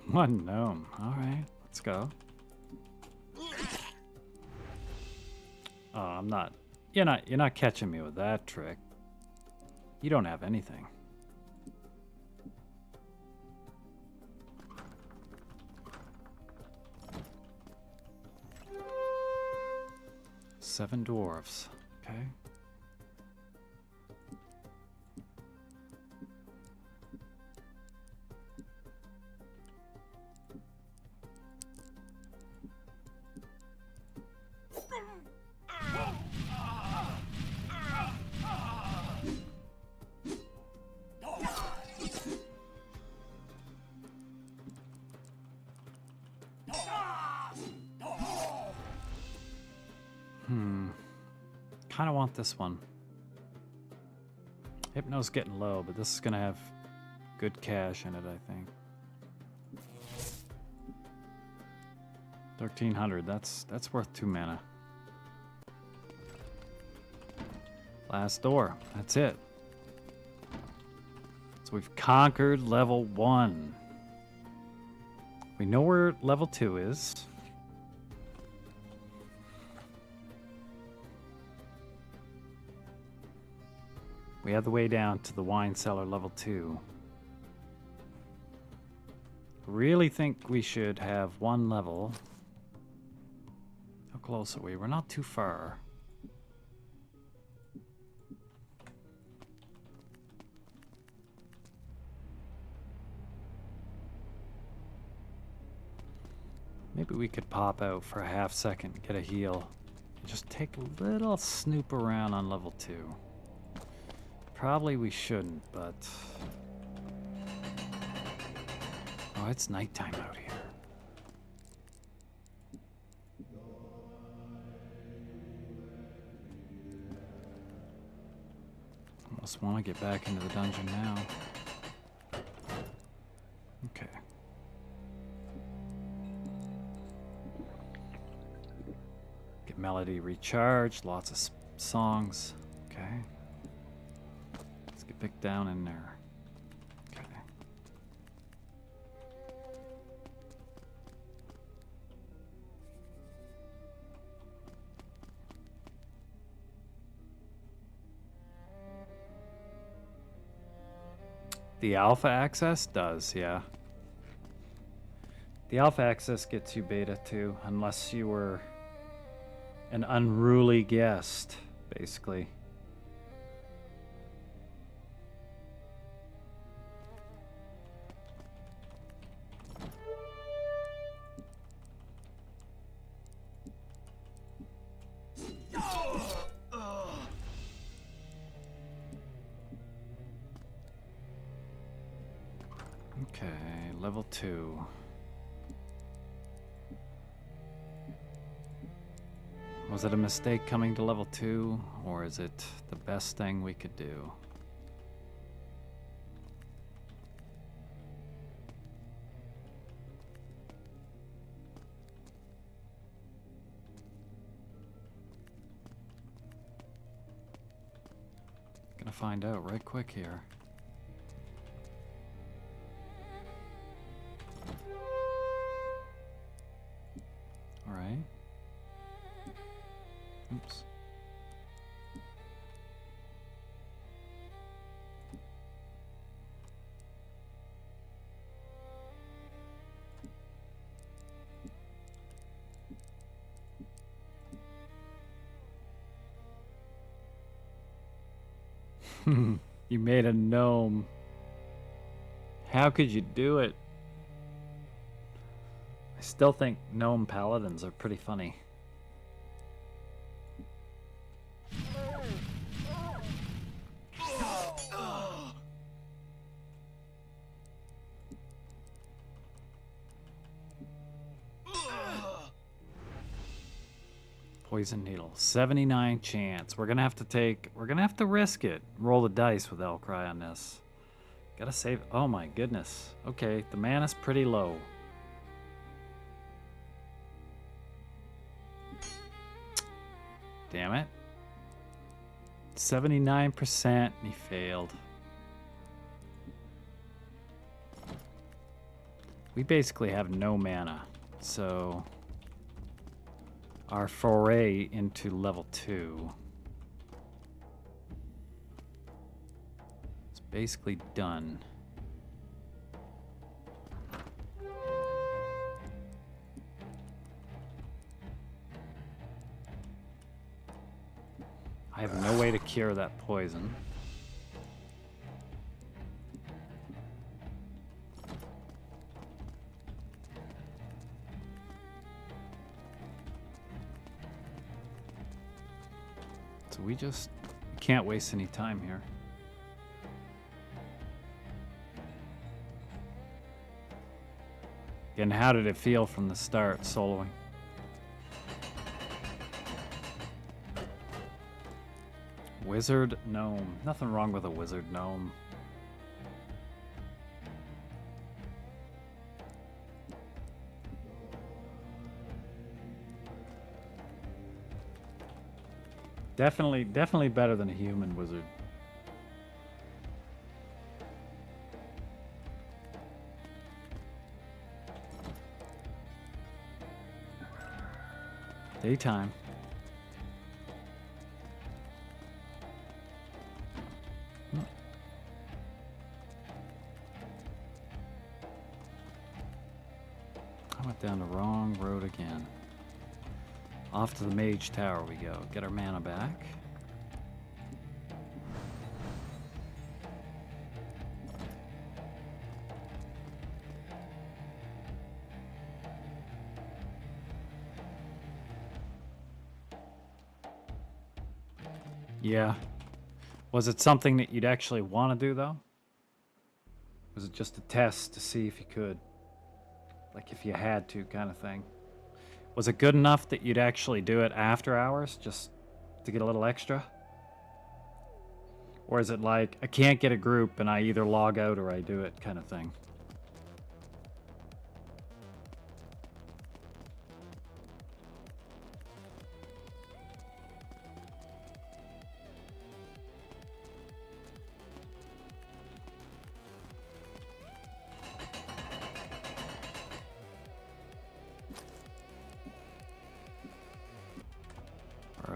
One gnome. All right, let's go. Oh, I'm not. You're not catching me with that trick. You don't have anything. Seven dwarves. Okay. Kind of want this one. Hypno's getting low, but this is gonna have good cash in it, I think. 1300. That's worth 2 mana. Last door. That's it. So we've conquered level 1. We know where level 2 is. We have the way down to the wine cellar level 2. Really think we should have one level. How close are we? We're not too far. Maybe we could pop out for a half second, get a heal. Just take a little snoop around on level 2. Probably we shouldn't, but... Oh, it's nighttime out here. Almost want to get back into the dungeon now. Okay. Get melody recharged, lots of songs. Okay. Let's get back down in there. Okay. The alpha access does, yeah. The alpha access gets you beta too, unless you were an unruly guest, basically. Okay, level 2. Was it a mistake coming to level 2, or is it the best thing we could do? Gonna find out right quick here. All right. Oops. You made a gnome. How could you do it? I still think gnome paladins are pretty funny. Poison needle, 79 chance. We're gonna have to risk it. Roll the dice with Elcry on this. Gotta save. Oh my goodness. Okay, the mana's pretty low. Damn it. 79%. He failed. We basically have no mana, so our foray into level 2 is basically done. I have no way to cure that poison. So we can't waste any time here. And how did it feel from the start, soloing? Wizard gnome. Nothing wrong with a wizard gnome. Definitely better than a human wizard. Daytime. Went down the wrong road again. Off to the mage tower we go. Get our mana back. Yeah. Was it something that you'd actually want to do, though? Was it just a test to see if you could? Like if you had to, kind of thing. Was it good enough that you'd actually do it after hours, just to get a little extra? Or is it like, I can't get a group and I either log out or I do it, kind of thing?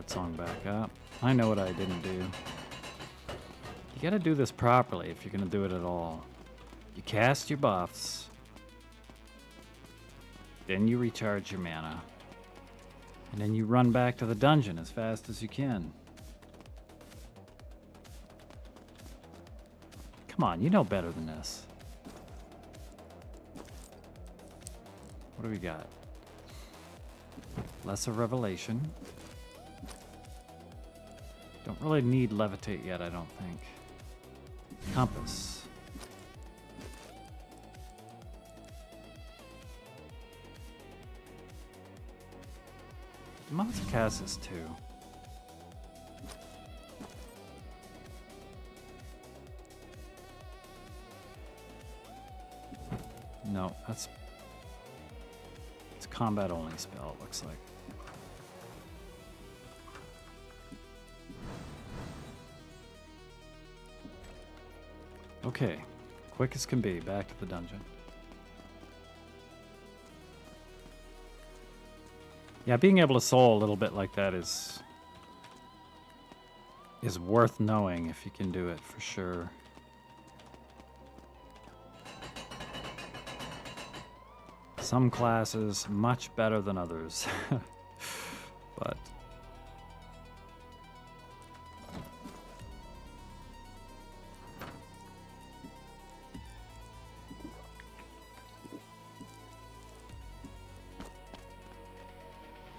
Song back up. I know what I didn't do. You gotta do this properly if you're gonna do it at all. You cast your buffs, then you recharge your mana, and then you run back to the dungeon as fast as you can. Come on, you know better than this. What do we got? Lesser Revelation. Don't really need levitate yet, I don't think. Compass. Monster cast is 2. No, it's combat only spell, it looks like. Okay, quick as can be, back to the dungeon. Yeah, being able to soul a little bit like that is worth knowing if you can do it, for sure. Some classes much better than others, but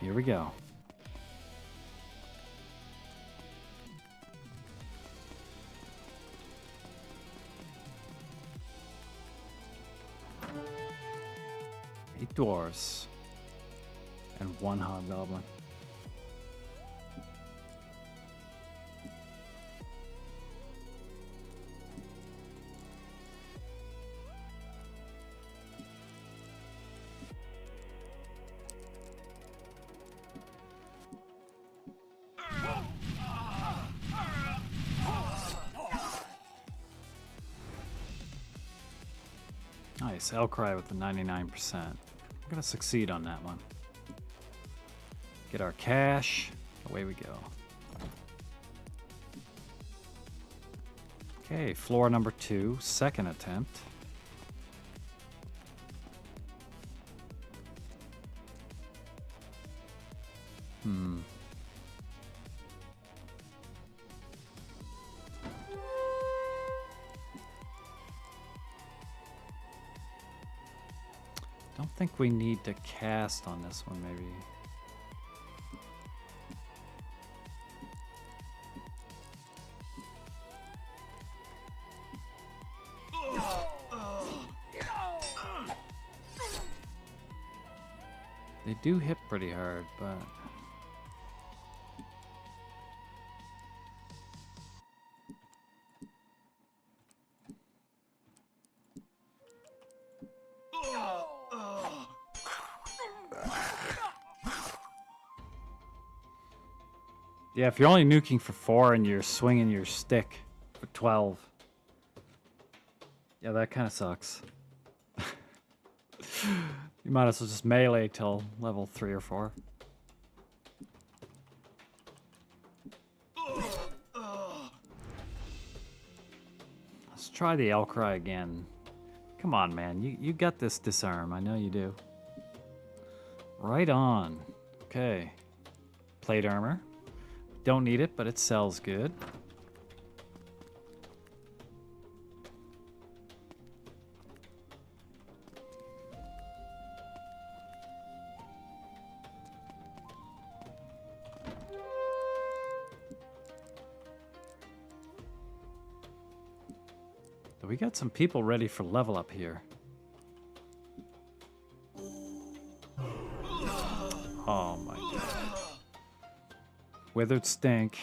here we go. Eight dwarves and 1 hobgoblin. Nice, Elcry with the 99%. I'm gonna succeed on that one. Get our cash. Away we go. Okay, floor number 2, second attempt. Don't think we need to cast on this one, maybe. They do hit pretty hard, but yeah, if you're only nuking for 4 and you're swinging your stick for 12, yeah, that kind of sucks. You might as well just melee till level 3 or 4. Let's try the Elcry again. Come on, man. You got this disarm. I know you do. Right on. Okay. Plate armor. Don't need it, but it sells good. We got some people ready for level up here. Oh my god. Withered Stink.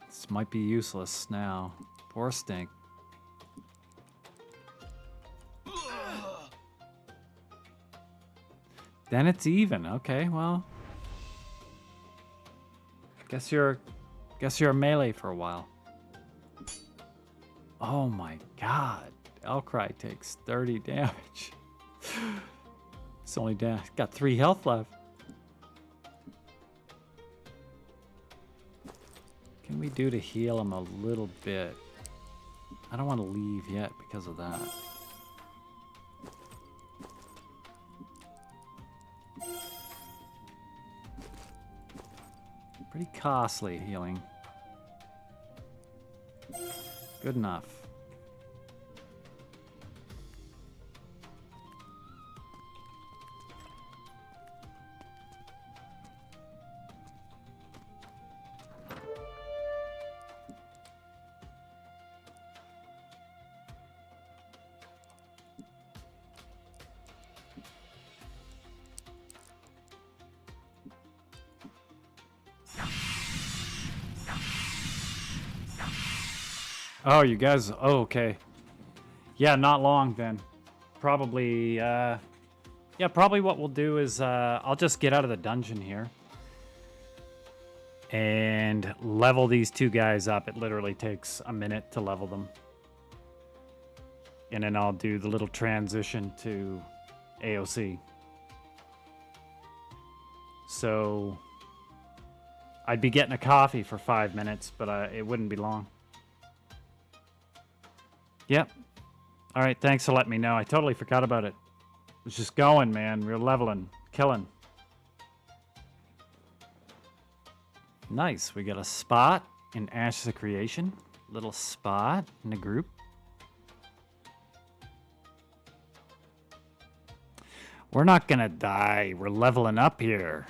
This might be useless now. Poor Stink. Then it's even. Okay, well. Guess you're a melee for a while. Oh my god. Elcry takes 30 damage. It's only down. Got 3 health left. What can we do to heal him a little bit? I don't want to leave yet because of that. Pretty costly healing. Good enough. Oh, you guys. Oh, okay. Yeah, not long then. Probably, yeah, probably what we'll do is I'll just get out of the dungeon here and level these 2 guys up. It literally takes a minute to level them. And then I'll do the little transition to AOC. So I'd be getting a coffee for 5 minutes, but it wouldn't be long. Yep. All right, thanks for letting me know. I totally forgot about it. It's just going, man. We're leveling, killing. Nice. We got a spot in Ashes of Creation. Little spot in the group. We're not gonna die. We're leveling up here.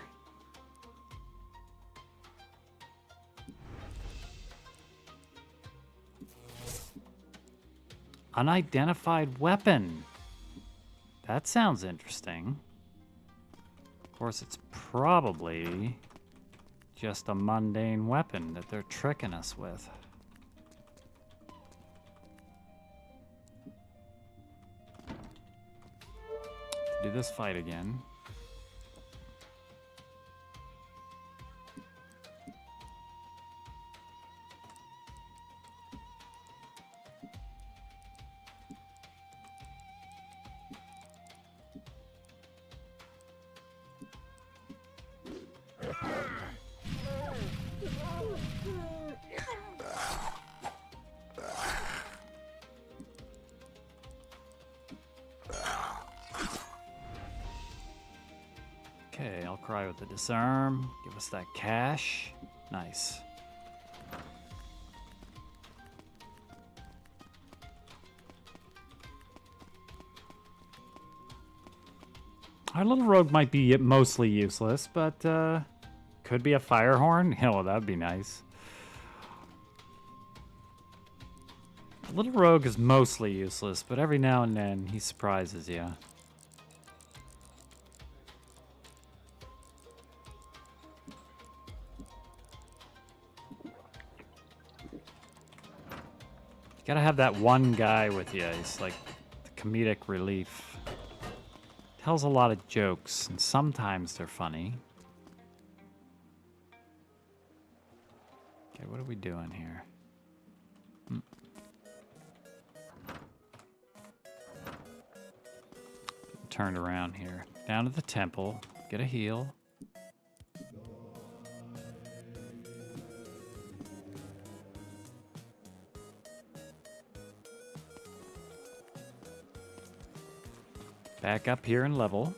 Unidentified weapon. That sounds interesting. Of course, it's probably just a mundane weapon that they're tricking us with. Do this fight again. Okay, I'll cry with the disarm. Give us that cash. Nice. Our little rogue might be mostly useless, but could be a fire horn. Oh, that'd be nice. Little rogue is mostly useless, but every now and then he surprises you. You gotta have that one guy with you. He's like the comedic relief. Tells a lot of jokes, and sometimes they're funny. Okay, what are we doing here? Turned around here. Down to the temple. Get a heal. Back up here and level.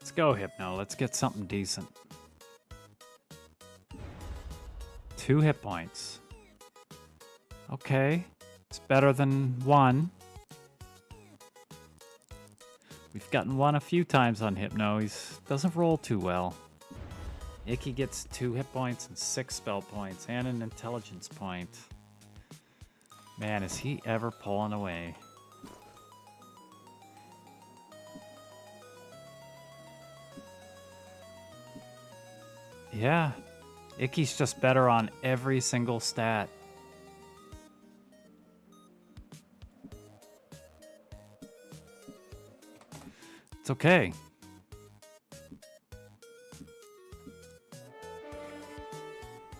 Let's go, Hypno. Let's get something decent. 2 hit points. Okay. It's better than 1. We've gotten 1 a few times on Hypno. He doesn't roll too well. Icky gets 2 hit points and 6 spell points and an intelligence point. Man, is he ever pulling away. Yeah, Icky's just better on every single stat. It's okay.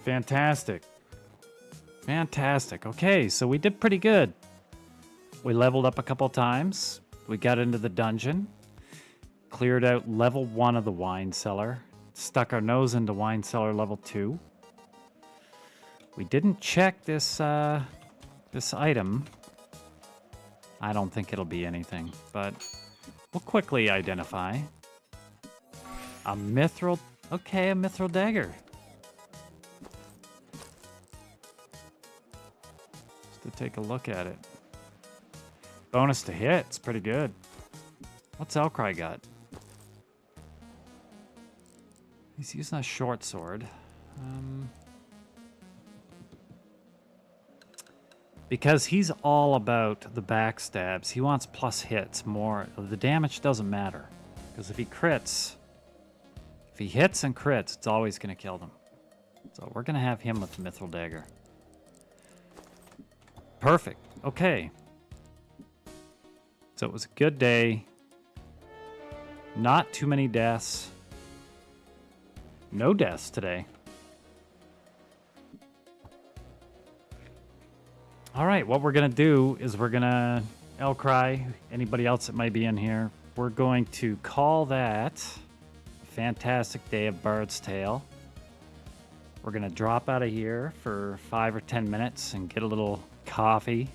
Fantastic. Fantastic. Okay, so we did pretty good. We leveled up a couple times. We got into the dungeon. Cleared out level 1 of the wine cellar. Stuck our nose into wine cellar level 2. We didn't check this this item. I don't think it'll be anything, but we'll quickly identify. A mithril... Okay, a mithril dagger. Just to take a look at it. Bonus to hit. It's pretty good. What's Elcry got? He's using a short sword. Because he's all about the backstabs, he wants plus hits more. The damage doesn't matter. Because if he crits, if he hits and crits, it's always going to kill them. So we're going to have him with the mithril dagger. Perfect. Okay. So it was a good day. Not too many deaths. No deaths today. All right, what we're going to do is we're going to, Elcry, anybody else that might be in here, we're going to call that a fantastic day of Bard's Tale. We're going to drop out of here for 5 or 10 minutes and get a little coffee.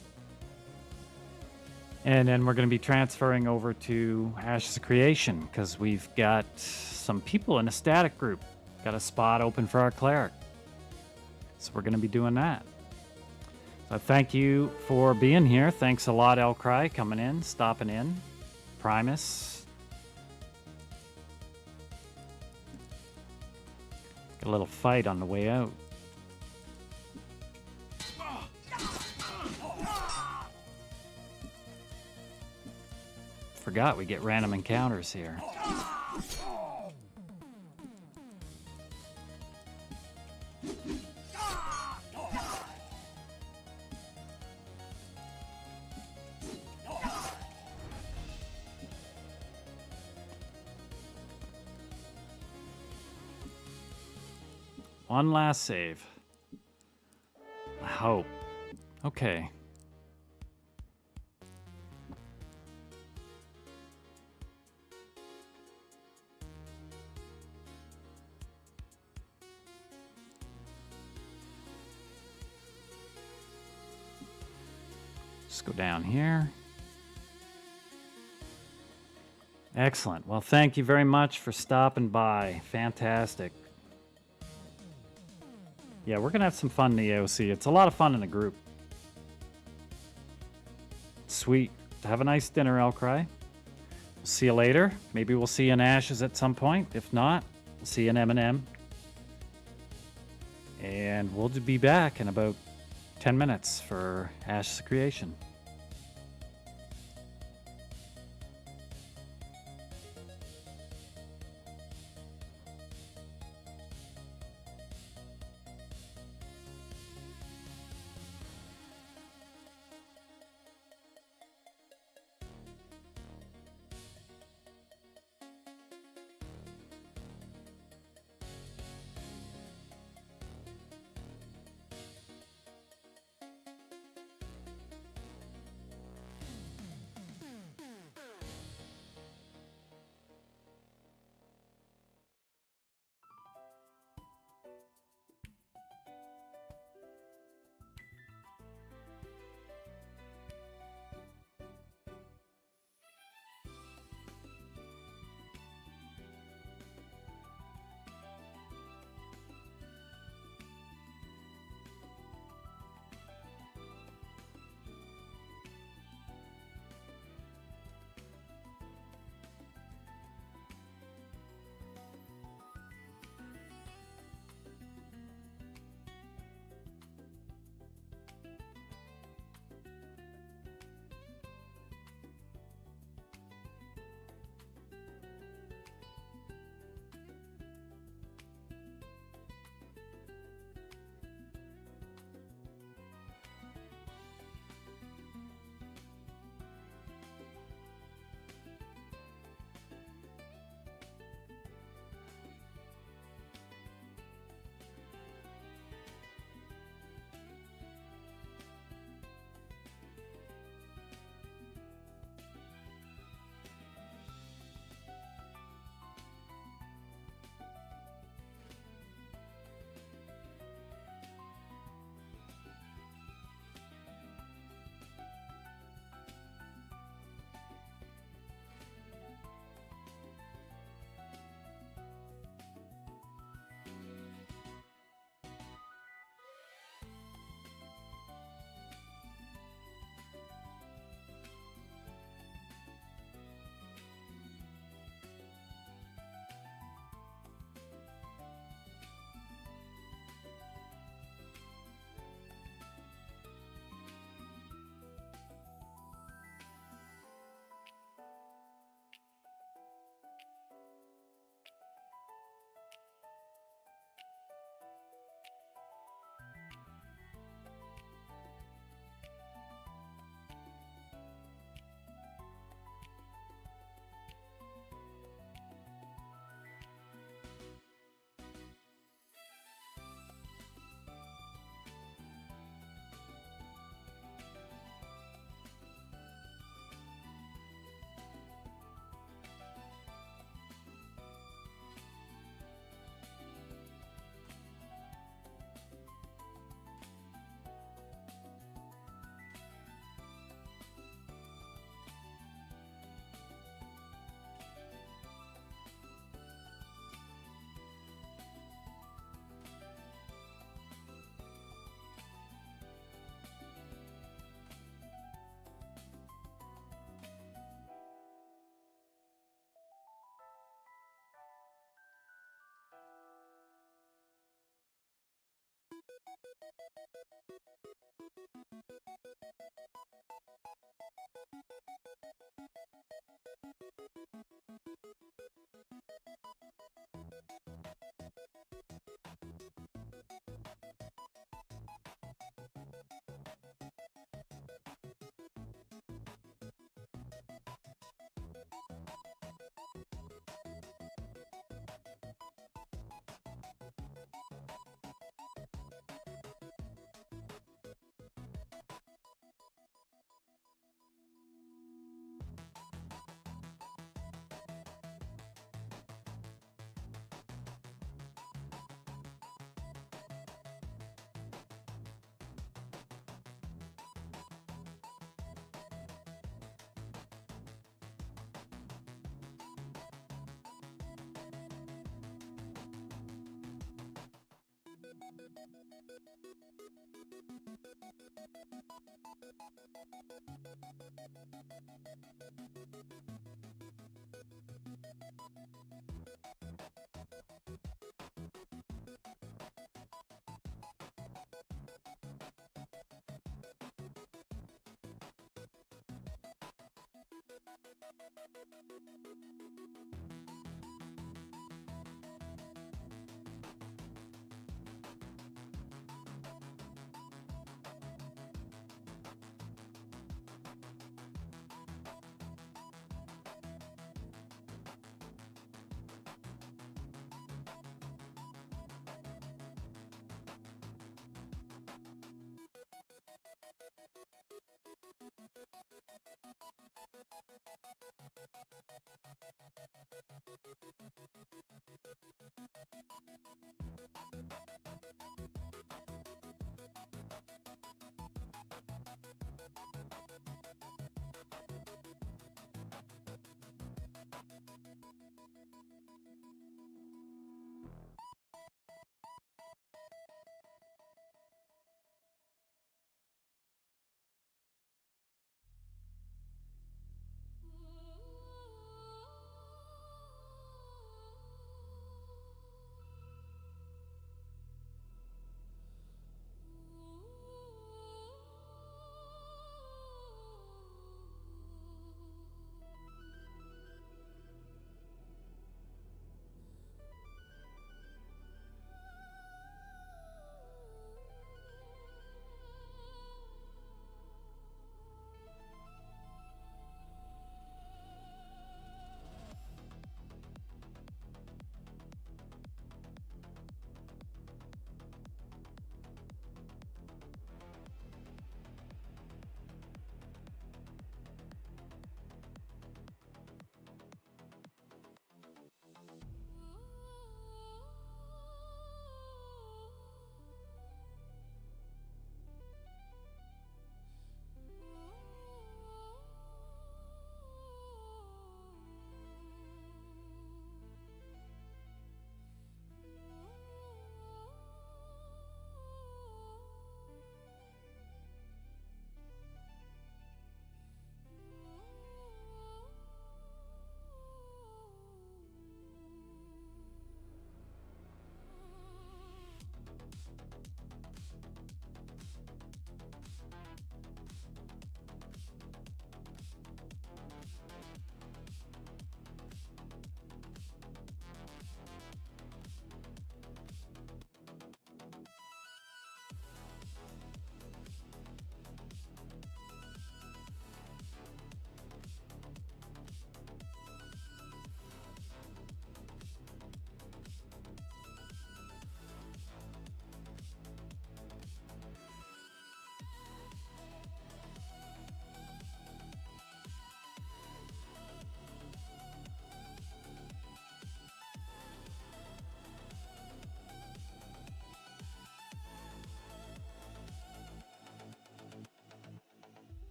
And then we're going to be transferring over to Ashes of Creation because we've got some people in a static group. Got a spot open for our cleric. So we're going to be doing that. So thank you for being here. Thanks a lot, Elcry, coming in, stopping in. Primus. Got a little fight on the way out. Forgot we get random encounters here. One last save. I hope. Okay. Just go down here. Excellent. Well, thank you very much for stopping by. Fantastic. Yeah, we're going to have some fun in the AOC. It's a lot of fun in a group. Sweet. Have a nice dinner, Elcry. We'll see you later. Maybe we'll see you in Ashes at some point. If not, we'll see you in M&M. And we'll be back in about 10 minutes for Ashes of Creation.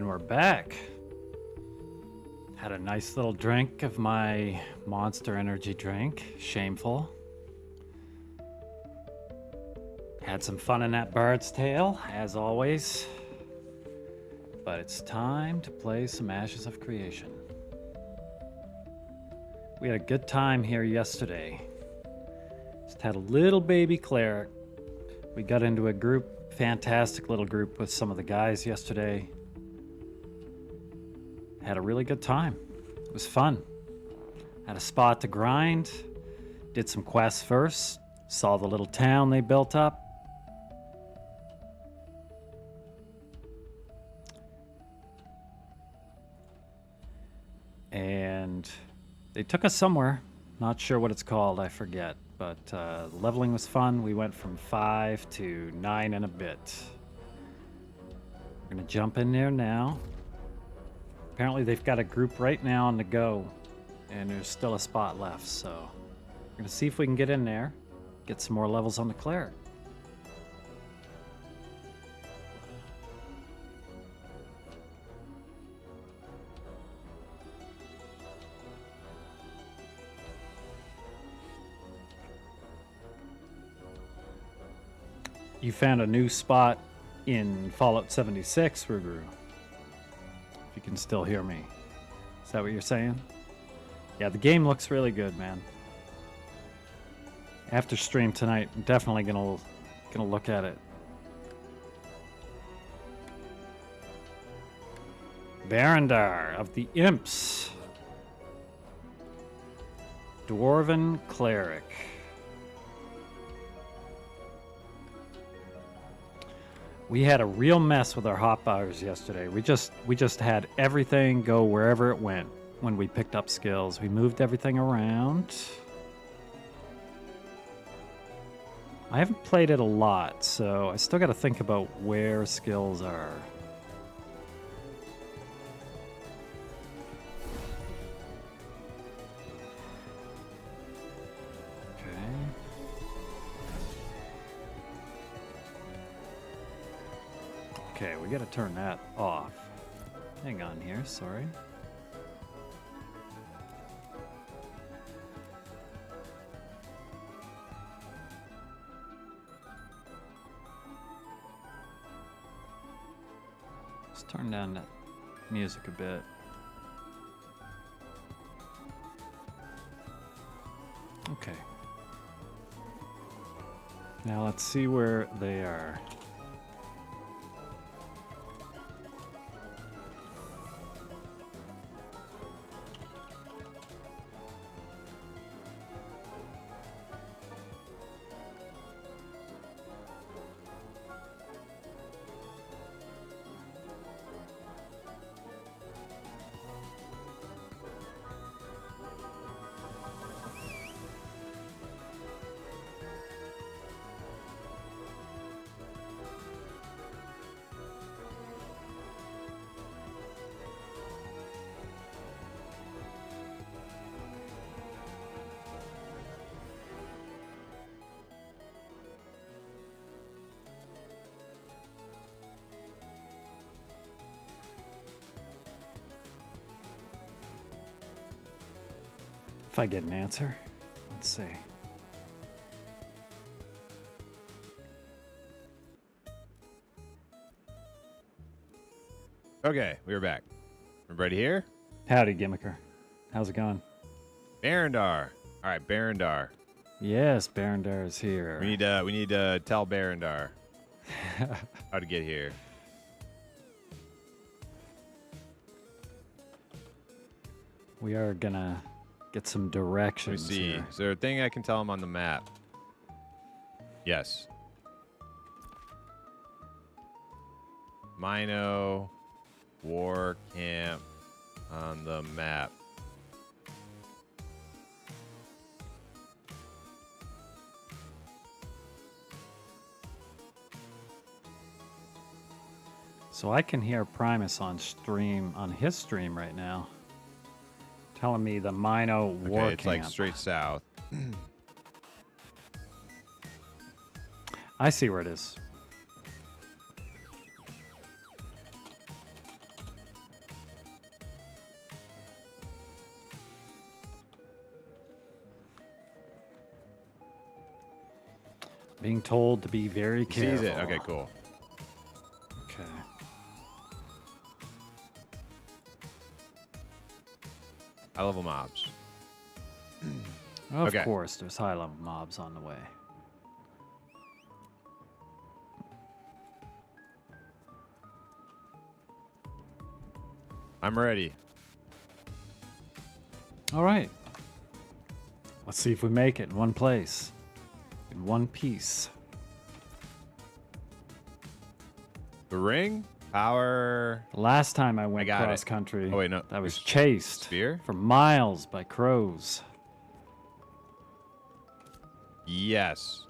And we're back. Had a nice little drink of my Monster Energy drink. Shameful. Had some fun in that bird's tail, as always. But it's time to play some Ashes of Creation. We had a good time here yesterday. Just had a little baby cleric. We got into a group, fantastic little group with some of the guys yesterday. Had a really good time. It was fun. Had a spot to grind. Did some quests first. Saw the little town they built up. And they took us somewhere. Not sure what it's called, I forget. But leveling was fun. We went from 5 to 9 and a bit. We're going to jump in there now. Apparently they've got a group right now on the go. And there's still a spot left. So we're going to see if we can get in there. Get some more levels on the cleric. You found a new spot in Fallout 76, Ruguru. If you can still hear me. Is that what you're saying? Yeah, the game looks really good, man. After stream tonight, I'm definitely gonna look at it. Barandar of the Imps. Dwarven Cleric. We had a real mess with our hotbars yesterday. We just had everything go wherever it went when we picked up skills. We moved everything around. I haven't played it a lot, so I still got to think about where skills are. Okay, we gotta turn that off. Hang on here, sorry. Let's turn down that music a bit. Okay. Now let's see where they are. If I get an answer, let's see. Okay, we are back. Everybody here? Howdy, Gimmicker. How's it going? Barandar. All right, Barandar. Yes, Barandar is here. We need to tell Barandar how to get here. We are gonna get some directions. Let me see. Here. Is there a thing I can tell him on the map? Yes. Mino War Camp on the map. So I can hear Primus on his stream right now, telling me the Mino War It's Camp. like straight south. I see where it is. Being told to be very He careful. sees it. Okay, cool. Okay. High-level mobs. Of Okay. course, there's high-level mobs on the way. I'm ready. All right. Let's see if we make it in one place. In one piece. The ring? Power... The last time I went got it. cross country, Oh, wait, no. I was There's chased Spear? for miles by crows. Yes.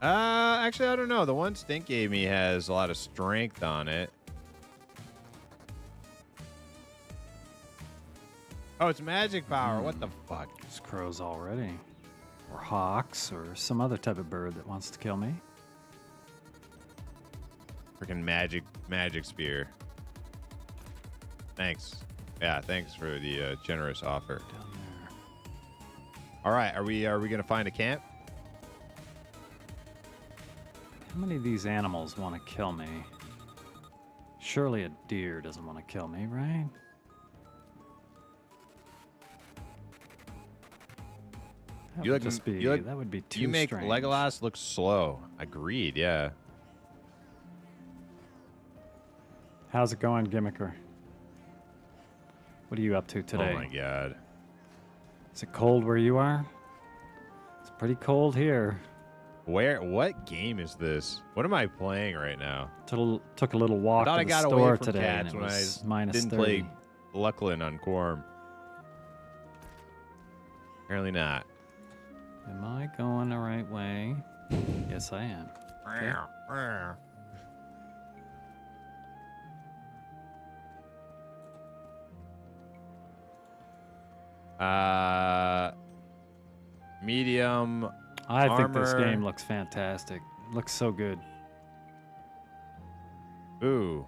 Actually, I don't know. The one Stink gave me has a lot of strength on it. Oh, it's magic power. What the fuck? There's crows already. Or hawks, or some other type of bird that wants to kill me. Freaking magic spear. Thanks. Yeah, thanks for the generous offer. Down there. All right, are we gonna find a camp? How many of these animals want to kill me? Surely a deer doesn't want to kill me, right? That You would look- just be, you look- that would be too You make strange. Legolas look slow. Agreed. Yeah. How's it going, Gimmicker? What are you up to today? Oh my god. Is it cold where you are? It's pretty cold here. What game is this? What am I playing right now? Took a little walk I thought to I the got store away from today, and cats it when I was minus didn't 30. play Lucklin on Quorum. Apparently not. Am I going the right way? Yes, I am. Okay. Medium. I think this Armor. game looks fantastic. Looks so good. Ooh.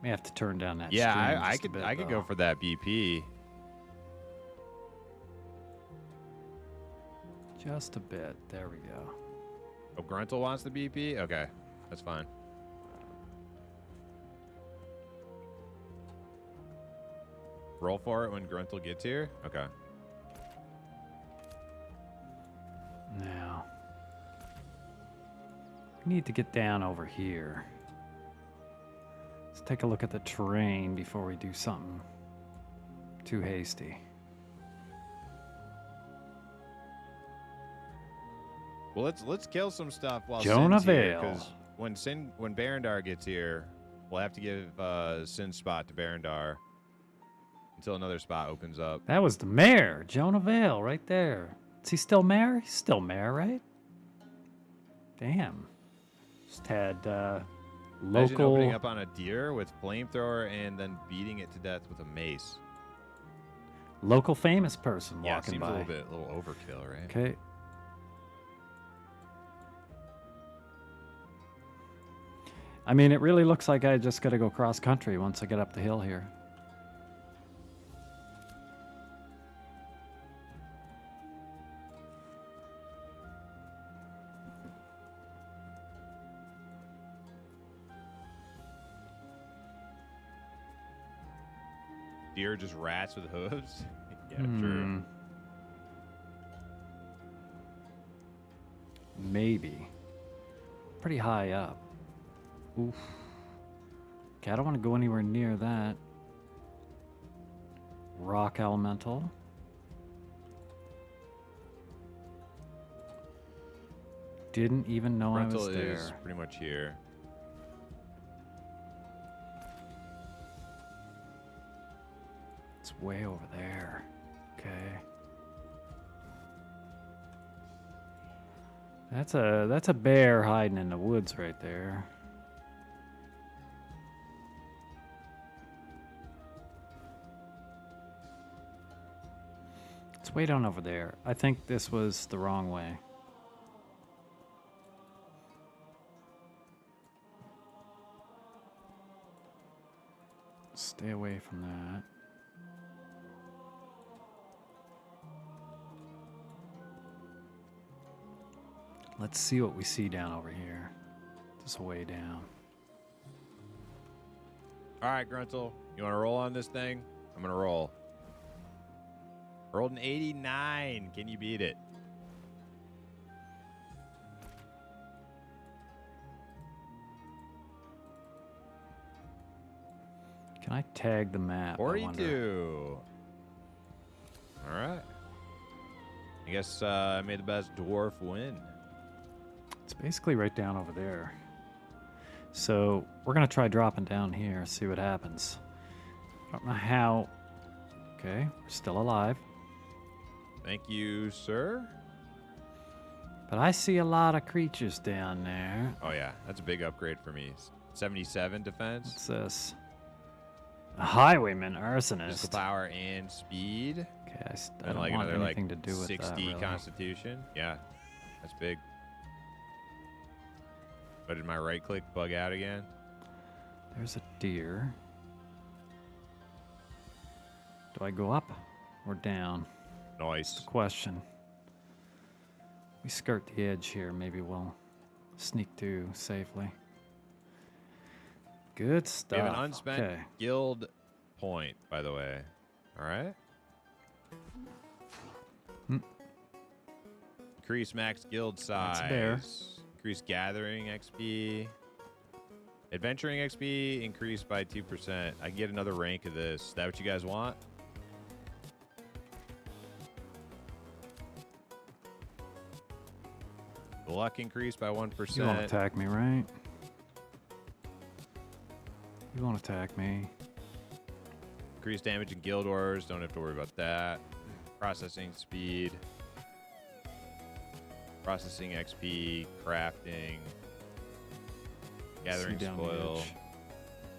May have to turn down that. Yeah, stream I just a bit, could though. go for that BP. Just a bit. There we go. Oh, Gruntle wants the BP? Okay, that's fine. Roll for it when Gruntle gets here? Okay. Now, we need to get down over here. Let's take a look at the terrain before we do something too hasty. Well, let's kill some stuff while Jonah Sin's here, Vale. 'cause when Barandar gets here, we'll have to give Sin's spot to Barandar until another spot opens up. That was the mayor, Jonah Vale, right there. Is he still mayor? He's still mayor, right? Damn. Just had Imagine local. opening up on a deer with flamethrower and then beating it to death with a mace. Local famous person Yeah, it walking seems by. a little overkill, right? Okay. I mean, it really looks like I just got to go cross country once I get up the hill here. Deer just rats with hooves. Yeah, Hmm. true. Maybe. Pretty high up. Oof. Okay, I don't want to go anywhere near that. Rock elemental. Didn't even know I was Gruntle there. is pretty much here. It's way over there. Okay. That's a bear hiding in the woods right there. It's way down over there. I think this was the wrong way. Stay away from that. Let's see what we see down over here. Just way down. All right, Gruntle. You want to roll on this thing? I'm going to roll. Rolled an 89. Can you beat it? Can I tag the map? I wonder? 42. All right. I guess I made the best dwarf win. It's basically right down over there. So we're going to try dropping down here, see what happens. I don't know how. Okay, we're still alive. Thank you, sir. But I see a lot of creatures down there. Oh, yeah. That's a big upgrade for me. 77 defense. What's this? A highwayman Physical arsonist. power and speed. Okay, I And don't like want another anything like to do with 60 that, really. constitution. Yeah, that's big. But did my right click bug out again? There's a deer. Do I go up or down? Nice. Question. We skirt the edge here. Maybe we'll sneak through safely. Good We stuff. have an unspent Okay. guild point, by the way. All right. Hmm. Increase max guild size. That's a bear. Increase gathering XP. Adventuring XP increased by 2%. I can get another rank of this. Is that what you guys want? Luck increased by 1%. You won't attack me, right? You won't attack me. Increase damage in guild wars. Don't have to worry about that. Processing speed. Processing XP. Crafting. Gathering See down the spoil. edge.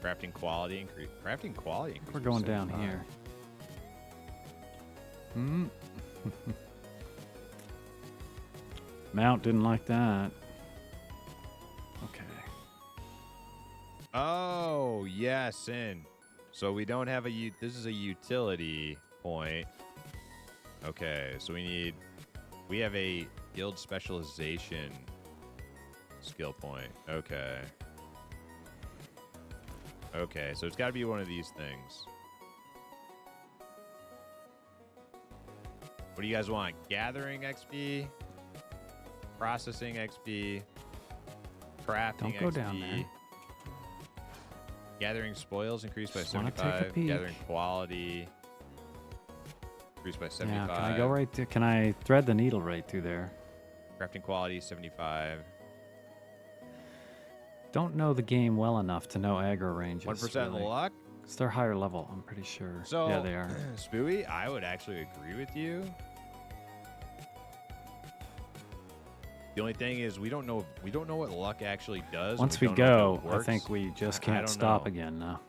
Crafting quality increase. Crafting quality increase. We're going down here. Hmm. Mount didn't like that. Okay. Oh, yes, in. So we don't have a this is a utility point. Okay, so we have a guild specialization skill point. Okay. Okay, so it's got to be one of these things. What do you guys want? Gathering XP? Processing XP? Crafting Don't go XP? down there. Gathering spoils increased by Just wanna take a 75. peek. Gathering quality increased by 75. Yeah, can I go right to? Can I thread the needle right through there? Crafting quality 75. Don't know the game well enough to know aggro ranges. 1% really. luck. 'Cause they're higher level, I'm pretty sure. So yeah, they are. Spooey, I would actually agree with you. The only thing is we don't know what luck actually does. Once we we don't know go, if it I works. think we just I can't don't stop know. again now.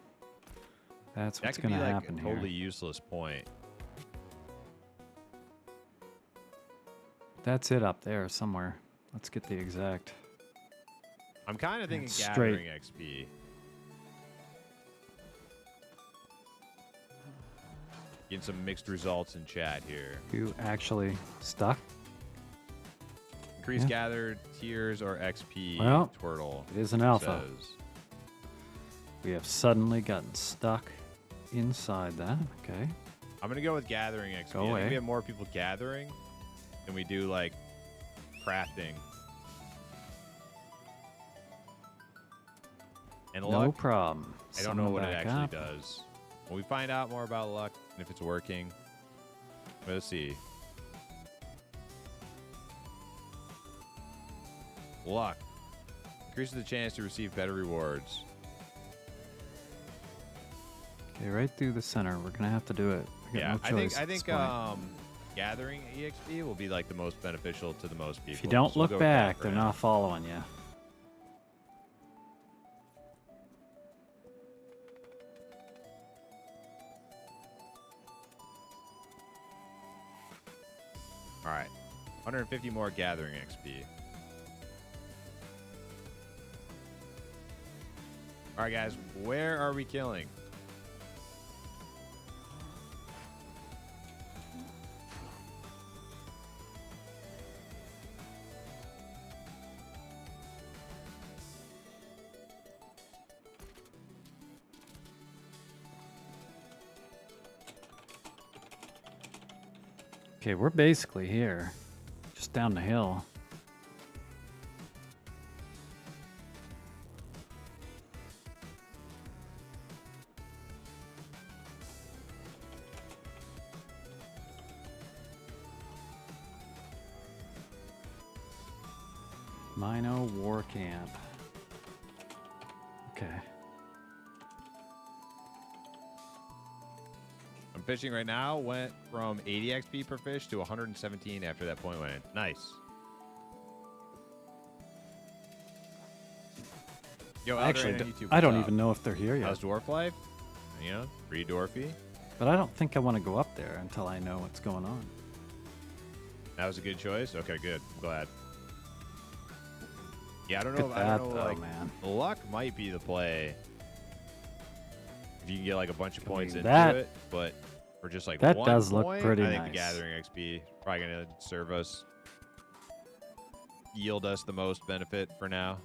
That's That what's could going be to like happen a totally here. useless point. That's it up there somewhere. Let's get the exact. I'm kind of thinking It's gathering XP. Getting some mixed results in chat here. You actually stuck? Increase Yeah. gathered tiers or XP. Well, Turtle. It is an alpha. Says. We have suddenly gotten stuck inside that. Okay. I'm gonna go with gathering XP. Go I think away. we have more people gathering than we do like crafting. And No luck, problem. I don't know Summon what it back actually up. does. When we find out more about luck and if it's working, let's see. Luck increases the chance to receive better rewards. Okay, right through the center. We're gonna have to do it. We got Yeah, no I choice think at this point. gathering EXP will be like the most beneficial to the most people. If you don't So we'll look go with that back, for they're now. not following you. All right, 150 more gathering XP. All right, guys, where are we killing? Okay, we're basically here. Just down the hill. MMO War Camp. Okay. I'm fishing right now. Went from 80 XP per fish to 117 after that point went in. Nice. Yo, Actually, I don't even know if they're here yet. How's dwarf life? You know, pretty dwarfy. But I don't think I want to go up there until I know what's going on. That was a good choice. Okay, good. I'm glad. Yeah, I don't Look know. at I that, don't know. though, Like, man. luck might be the play if you can get like a bunch of points into that- it. But for just like that one does look point, pretty I think nice. the gathering XP probably gonna serve us, yield us the most benefit for now.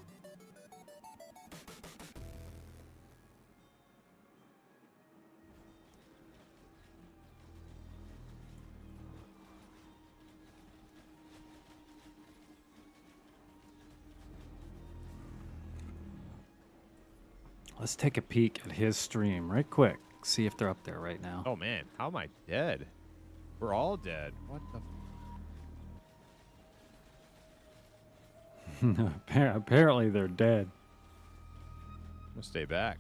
Let's take a peek at his stream right quick. See if they're up there right now. Oh man, how am I dead? We're all dead. What the? Apparently they're dead. I'm gonna stay back.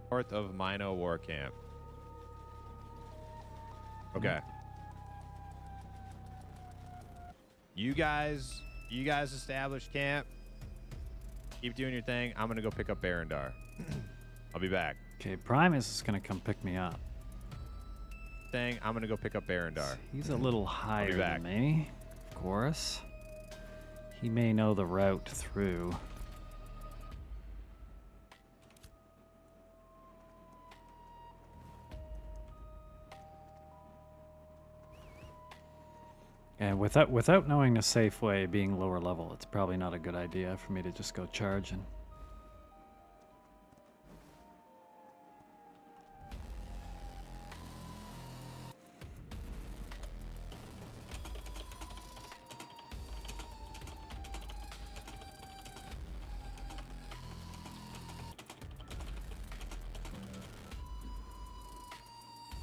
North of Mino War Camp. Okay. You guys establish camp. Keep doing your thing. I'm gonna go pick up Barandar. I'll be back. Okay, Primus is gonna come pick me up. I'm gonna go pick up Barandar. He's a little higher than back. me, of course. He may know the route through. And without knowing the safe way, being lower level, it's probably not a good idea for me to just go charging.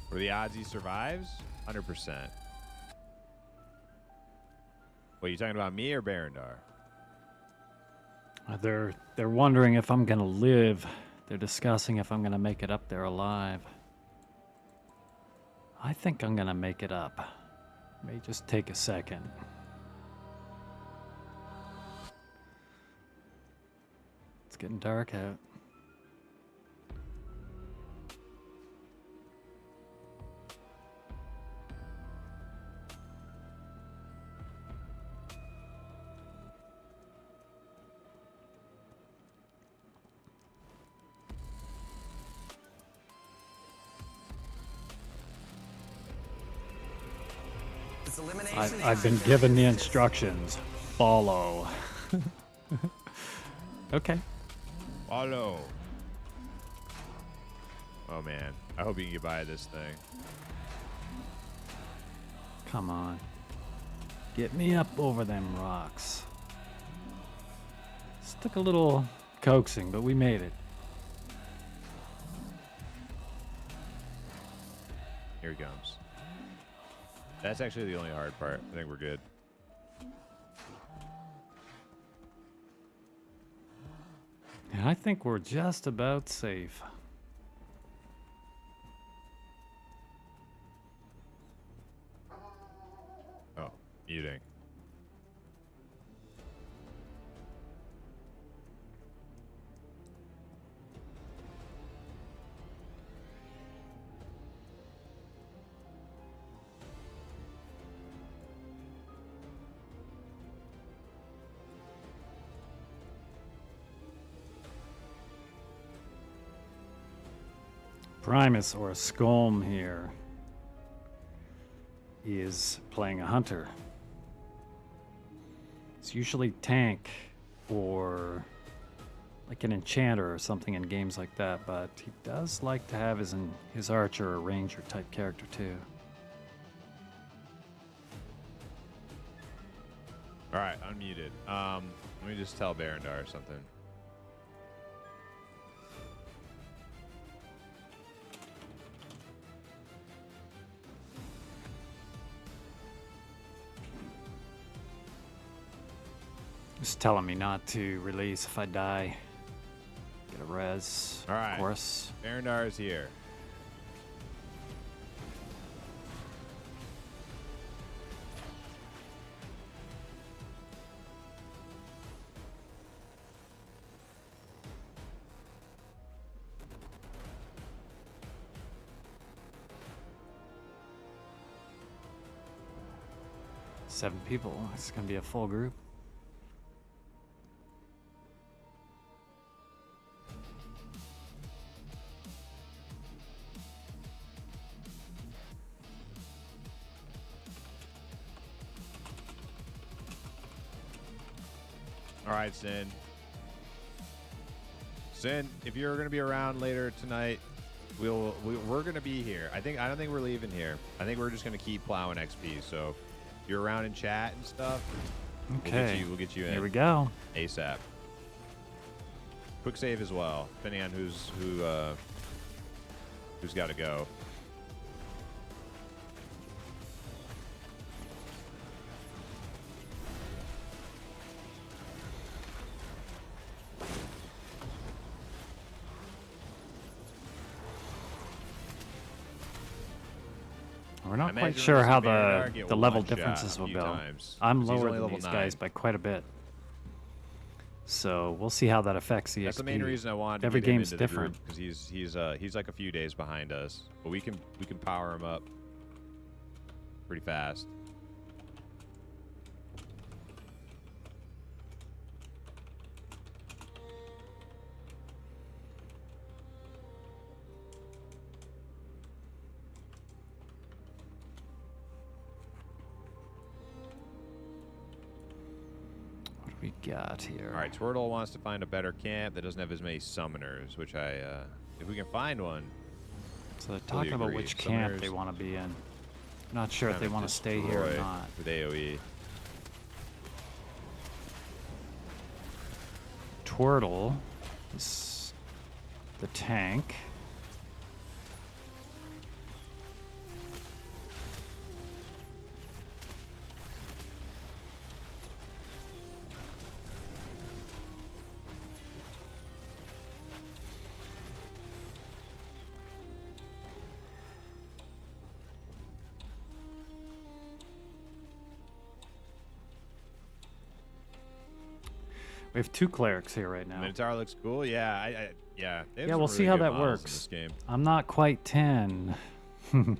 What are the odds he survives? 100%. What, you talking about me or Barandar? They're wondering if I'm gonna live. They're discussing if I'm gonna make it up there alive. I think I'm gonna make it up. May just take a second. It's getting dark out. I've been given the instructions. Follow. Okay. Follow. Oh man, I hope you can get by this thing. Come on. Get me up over them rocks. This took a little coaxing, but we made it. Here he comes. That's actually the only hard part. I think we're good. And I think we're just about safe. Oh, muting. Primus, or Skolm here, is playing a hunter. It's usually tank or like an enchanter or something in games like that, but he does like to have his archer or ranger type character too. All right, unmuted. Let me just tell Barandar something. Just telling me not to release if I die. Get a res, All right. of course. Barandar is here. Seven people. It's gonna be a full group. All right, Sin. Sin, if you're going to be around later tonight, we're going to be here. I don't think we're leaving here. I think we're just going to keep plowing XP. So if you're around in chat and stuff, Okay. we'll get you in. Here we go. ASAP. Quick save as well, depending on who's got to go. We're not I quite imagine sure we're how just gonna Barandar get the level one shot differences a will few go. times, I'm 'cause he's lower only than level these guys 9. by quite a bit. So we'll see how that affects the That's XP. the main reason I wanted Every to get him game's into the different. because he's like a few days behind us, but we can power him up pretty fast. What do we got here? All right, Twirtle wants to find a better camp that doesn't have as many summoners, which if we can find one. So they're Fully talking about agree. which camp Summoners they want to be in. Not sure if kinda they want to stay here or destroy not. with AoE. Twirtle is the tank. We have two clerics here right now. Minotaur looks cool. Yeah, yeah. They have Yeah, some we'll see really how good that models in works. this game. I'm not quite 10. And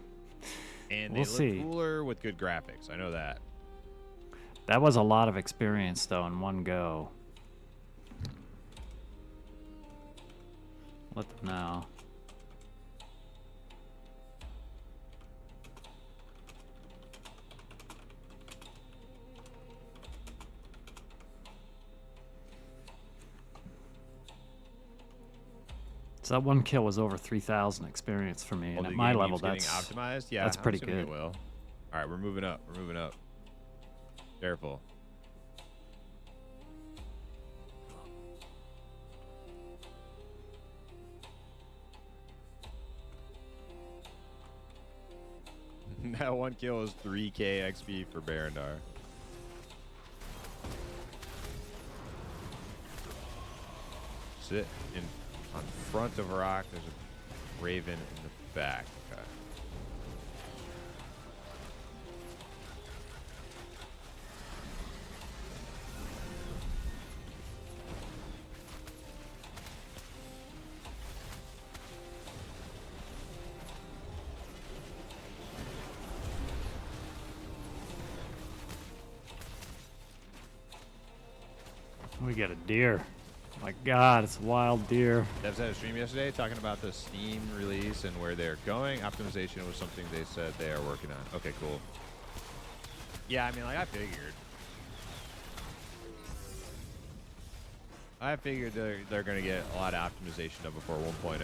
they We'll look see. cooler with good graphics. I know that. That was a lot of experience, though, in one go. Let them know. So that one kill was over 3,000 experience for me, and Well, at the my game level, keeps that's getting optimized. Yeah, that's I'm pretty assuming it good. will. All right, we're moving up. We're moving up. Careful. That one kill is 3k XP for Barandar. Sit on front of rock. There's a raven in the back. Okay. We got a deer. My God, it's a wild deer. Devs had a stream yesterday talking about the Steam release and where they're going. Optimization was something they said they are working on. Okay, cool. Yeah, I mean, like I figured. I figured they're going to get a lot of optimization done before 1.0.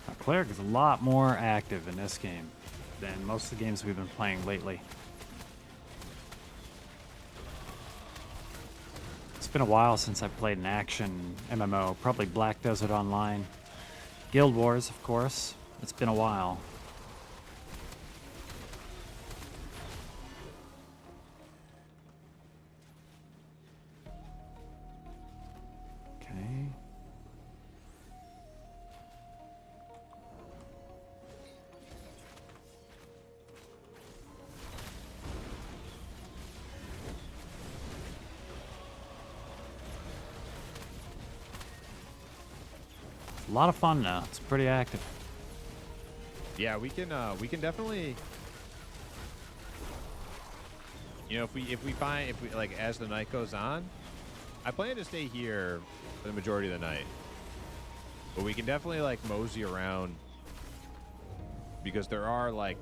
Our cleric is a lot more active in this game than most of the games we've been playing lately. It's been a while since I played an action MMO. Probably Black Desert Online. Guild Wars, of course. It's been a while. Okay. A lot of fun now. It's pretty active. Yeah, we can definitely, you know, if we like as the night goes on, I plan to stay here for the majority of the night. But we can definitely like mosey around because there are like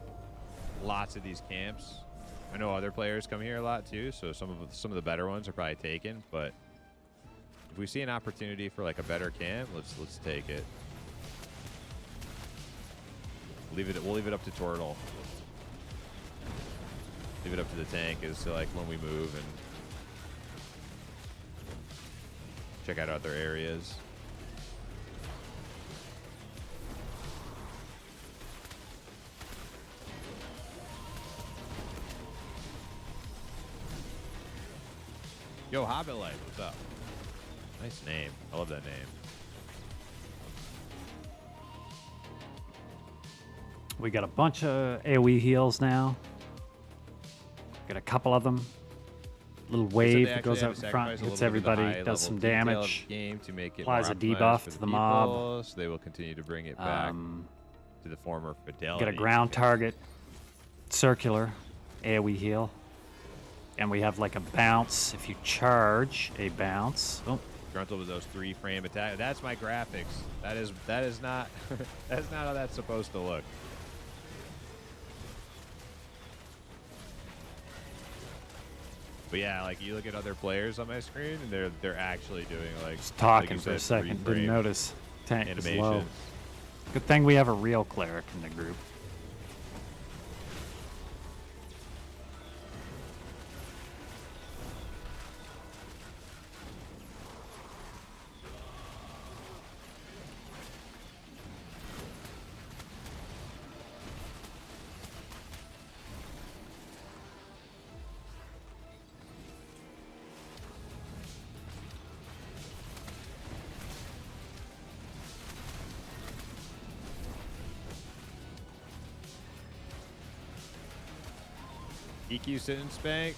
lots of these camps. I know other players come here a lot too, so some of the better ones are probably taken, but if we see an opportunity for like a better camp, let's take it. We'll leave it up to Turtle. Leave it up to the tank as to like when we move and check out other areas. Yo, Hobbit Life, what's up? Nice name. I love that name. We got a bunch of AoE heals now. Got a couple of them. Little wave that goes out in front, hits everybody, does some damage. Game to make it applies a more optimized debuff for to the the mob. people, so they will continue to bring it back to the former fidelity. Get a ground target, circular AoE heal. And we have like a bounce. If you charge a bounce. Oh. Gruntle with those 3-frame attack. That's my graphics. That is not that's not how that's supposed to look. But yeah, like you look at other players on my screen, and they're actually doing like. Just talking like for a second. Didn't notice. Tank is low. Animations. Good thing we have a real cleric in the group. EQ sit and spank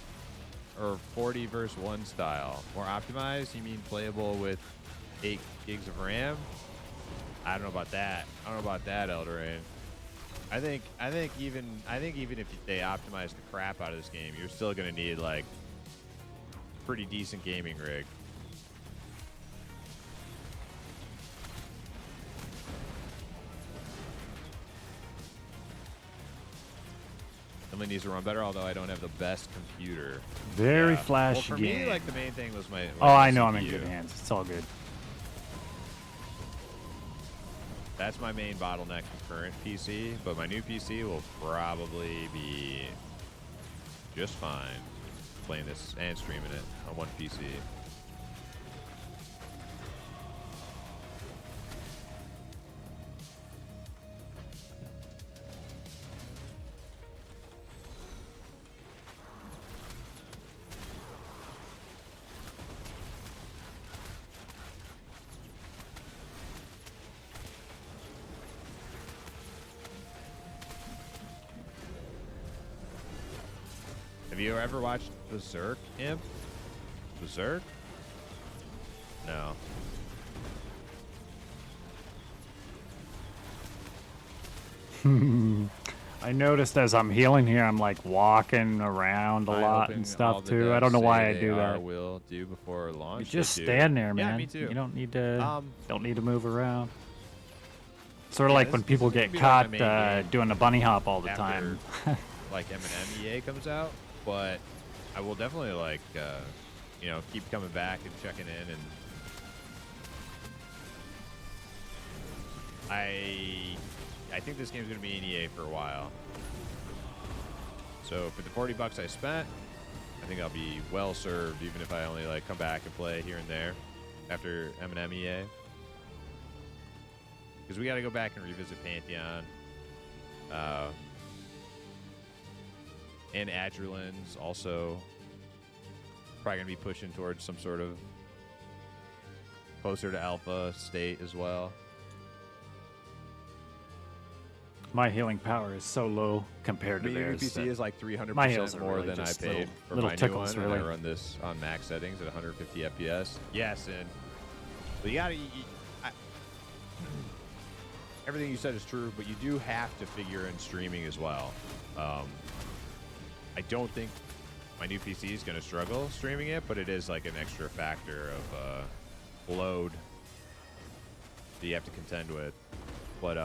or 40 versus 1 style. More optimized? You mean playable with 8 gigs of RAM? I don't know about that. I don't know about that, Eldorain. I think even if they optimize the crap out of this game, you're still gonna need like pretty decent gaming rig. Something needs to run better, although I don't have the best computer. Very flashy well, for game. me, like the main thing was my oh, I know CPU. I'm in good hands. It's all good. That's my main bottleneck with current PC, but my new PC will probably be just fine playing this and streaming it on one PC. Have you ever watched Berserk, Imp? Berserk? No. I noticed as I'm healing here, I'm like walking around a lot and stuff too. I don't know why I do that. Will do before launch. You just stand there, man. Yeah, me too. You don't need to. Don't need to move around. Sort of Yeah, like this- when this people is gonna get be like caught my main game doing a bunny hop all the after, time. like M&M EA comes out, but I will definitely like you know, keep coming back and checking in, and I think this game's gonna be in EA for a while. So for the $40 I spent, I think I'll be well served, even if I only like come back and play here and there after M&M EA. Because we got to go back and revisit Pantheon. And Adrulin's also probably going to be pushing towards some sort of closer to alpha state as well. My healing power is so low compared I to mean, your theirs. PC that is like my heals 300% are more really than I just paid for little my new tickles, one, and really. I run this on max settings at 150 FPS. Yes, and but you gotta. Everything you said is true, but you do have to figure in streaming as well. I don't think my new PC is going to struggle streaming it, but it is like an extra factor of load that you have to contend with. But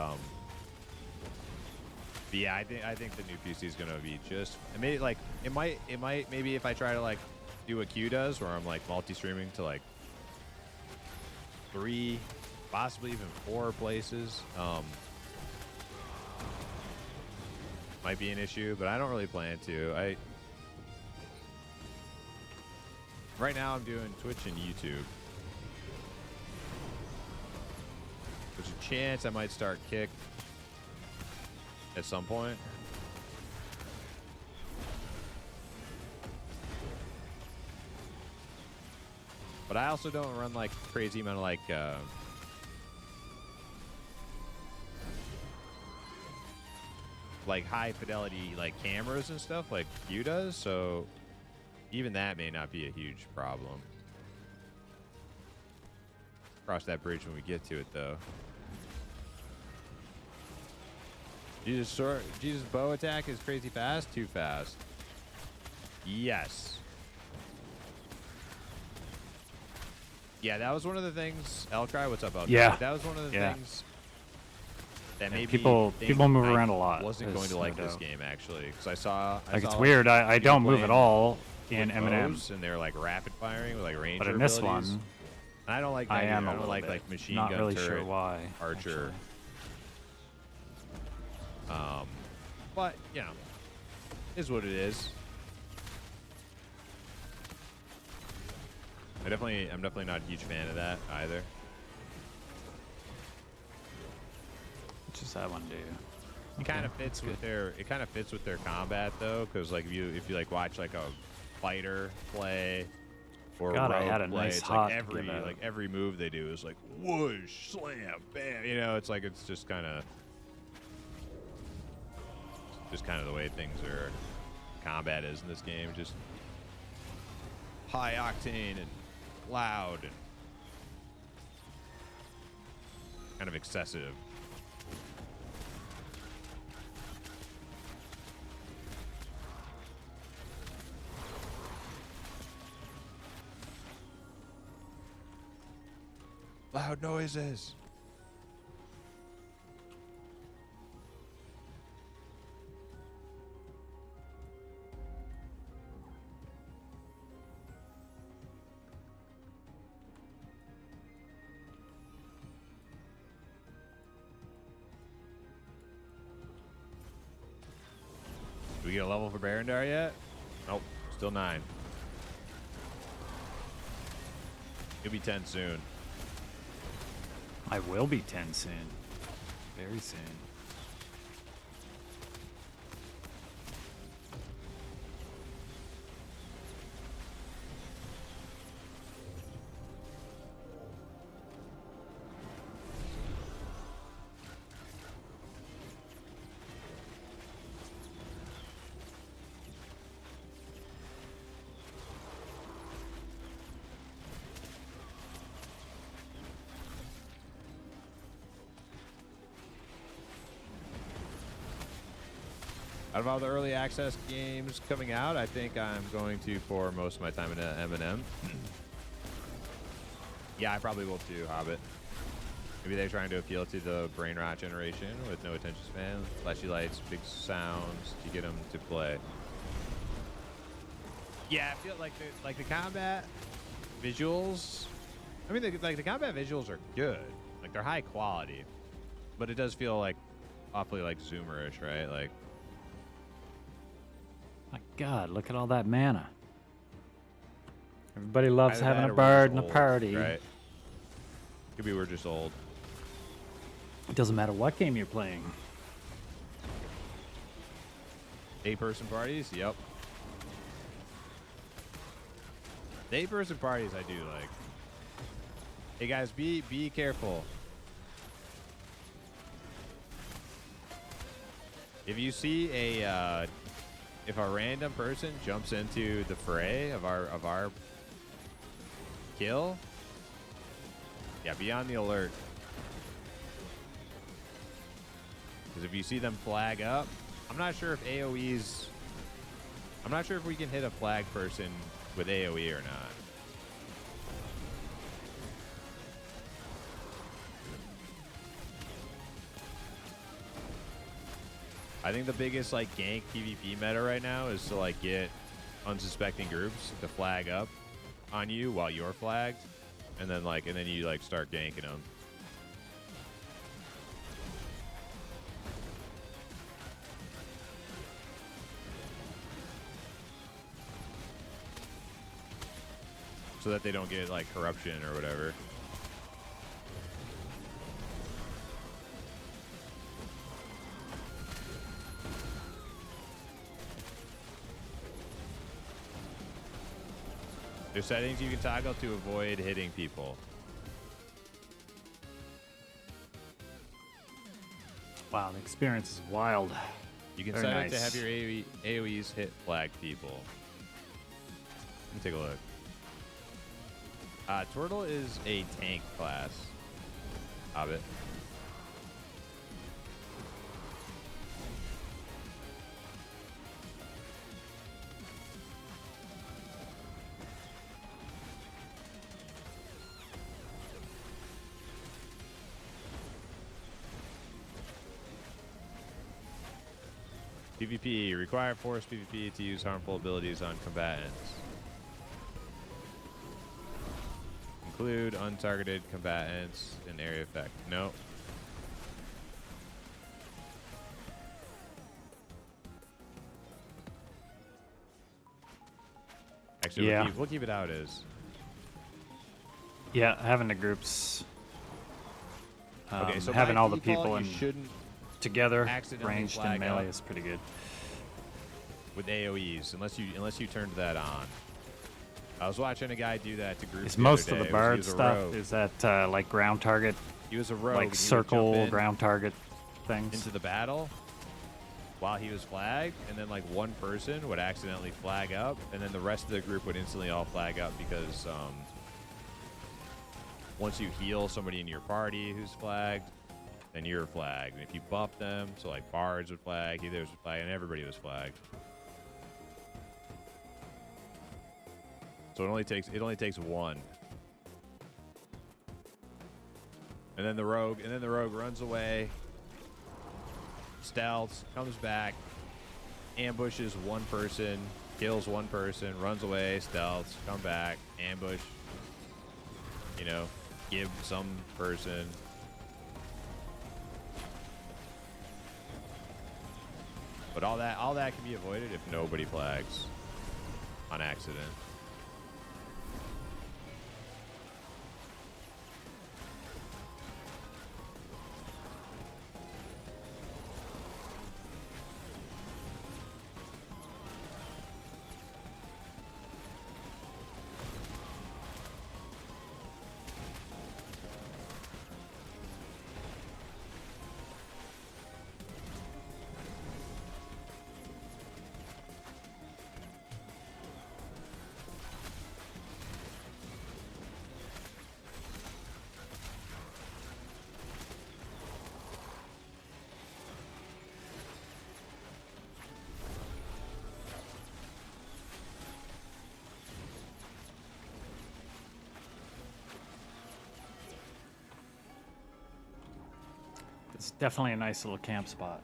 yeah, I think the new PC is going to be just. I mean, like it might maybe if I try to like do what Q does, where I'm like multi-streaming to like 3, possibly even 4 places. Might be an issue, but I don't really plan to. Right now I'm doing Twitch and YouTube. There's a chance I might start Kick at some point. But I also don't run like crazy amount of like high fidelity like cameras and stuff like you does, so even that may not be a huge problem. Cross that bridge when we get to it though. Jesus bow attack is crazy fast, too fast. Yes. Yeah, that was one of the things. Elcry, what's up, Elcry? Yeah. That was one of the things that maybe people move around a lot. Wasn't going to like this game actually, because I saw it's weird. I don't move at all in with M&M, bows, and they're like rapid firing with like ranger but in this abilities. one, And I don't like that I am either. a I don't little like bit. machine Not gun really turret, sure why. archer. But you know, is what it is. I'm definitely not a huge fan of that either. What does that one do? It kind of fits with their combat though, because like if you like watch like a fighter play or God, a I rogue had a play, nice it's hot like every move they do is like whoosh, slam, bam. You know, it's just kind of the way things are. Combat is in this game, just high octane and loud and kind of excessive. Loud noises. Do we get a level for Barandar yet? Nope, still 9. He'll be 10 soon. I will be 10 soon. Very soon. Out of all the early access games coming out, I think I'm going to pour most of my time into M&M. Yeah, I probably will too, Hobbit. Maybe they're trying to appeal to the brain rot generation with no attention span. Flashy lights, big sounds to get them to play. Yeah, I feel like the combat visuals. I mean, the combat visuals are good. Like they're high quality, but it does feel like awfully like Zoomerish, right? Like, My God, look at all that mana. Everybody loves either having that a or we're bird just in a old, party. right? Could be we're just old. It doesn't matter what game you're playing. 8-person parties, yep. The 8-person parties I do like. Hey guys, be careful. If you see if a random person jumps into the fray of our kill, yeah, be on the alert. Because if you see them flag up, I'm not sure if AoEs. I'm not sure if we can hit a flag person with AoE or not. I think the biggest like gank PvP meta right now is to like get unsuspecting groups to flag up on you while you're flagged, and then you like start ganking them. So that they don't get like corruption or whatever. There's settings you can toggle to avoid hitting people. Wow, the experience is wild. You can Very set nice. it to have your AoEs hit flag people. Let me take a look. Turtle is a tank class. Hobbit. PvP. Require force PvP to use harmful abilities on combatants. Include untargeted combatants in area effect. No. Actually, Yeah. we'll keep it how it is. Yeah, having the groups. Okay, so having by all the default, people you in shouldn't together, accidentally ranged flag and melee up. is pretty good. With AoEs, unless you turned that on. I was watching a guy do that to groups. Is most the of other the day. He bird was a stuff, rogue. is that like ground target, He was a rogue. and like he would circle jump in ground target things? into the battle while he was flagged, and then like one person would accidentally flag up, and then the rest of the group would instantly all flag up because once you heal somebody in your party who's flagged, then you're flagged. And if you buff them, so like bards would flag, healers would flag, and everybody was flagged. So it only takes one. And then the rogue runs away, stealths, comes back, ambushes one person, kills one person, runs away, stealths, come back, ambush, give some person. But all that can be avoided if nobody flags on accident. It's definitely a nice little camp spot.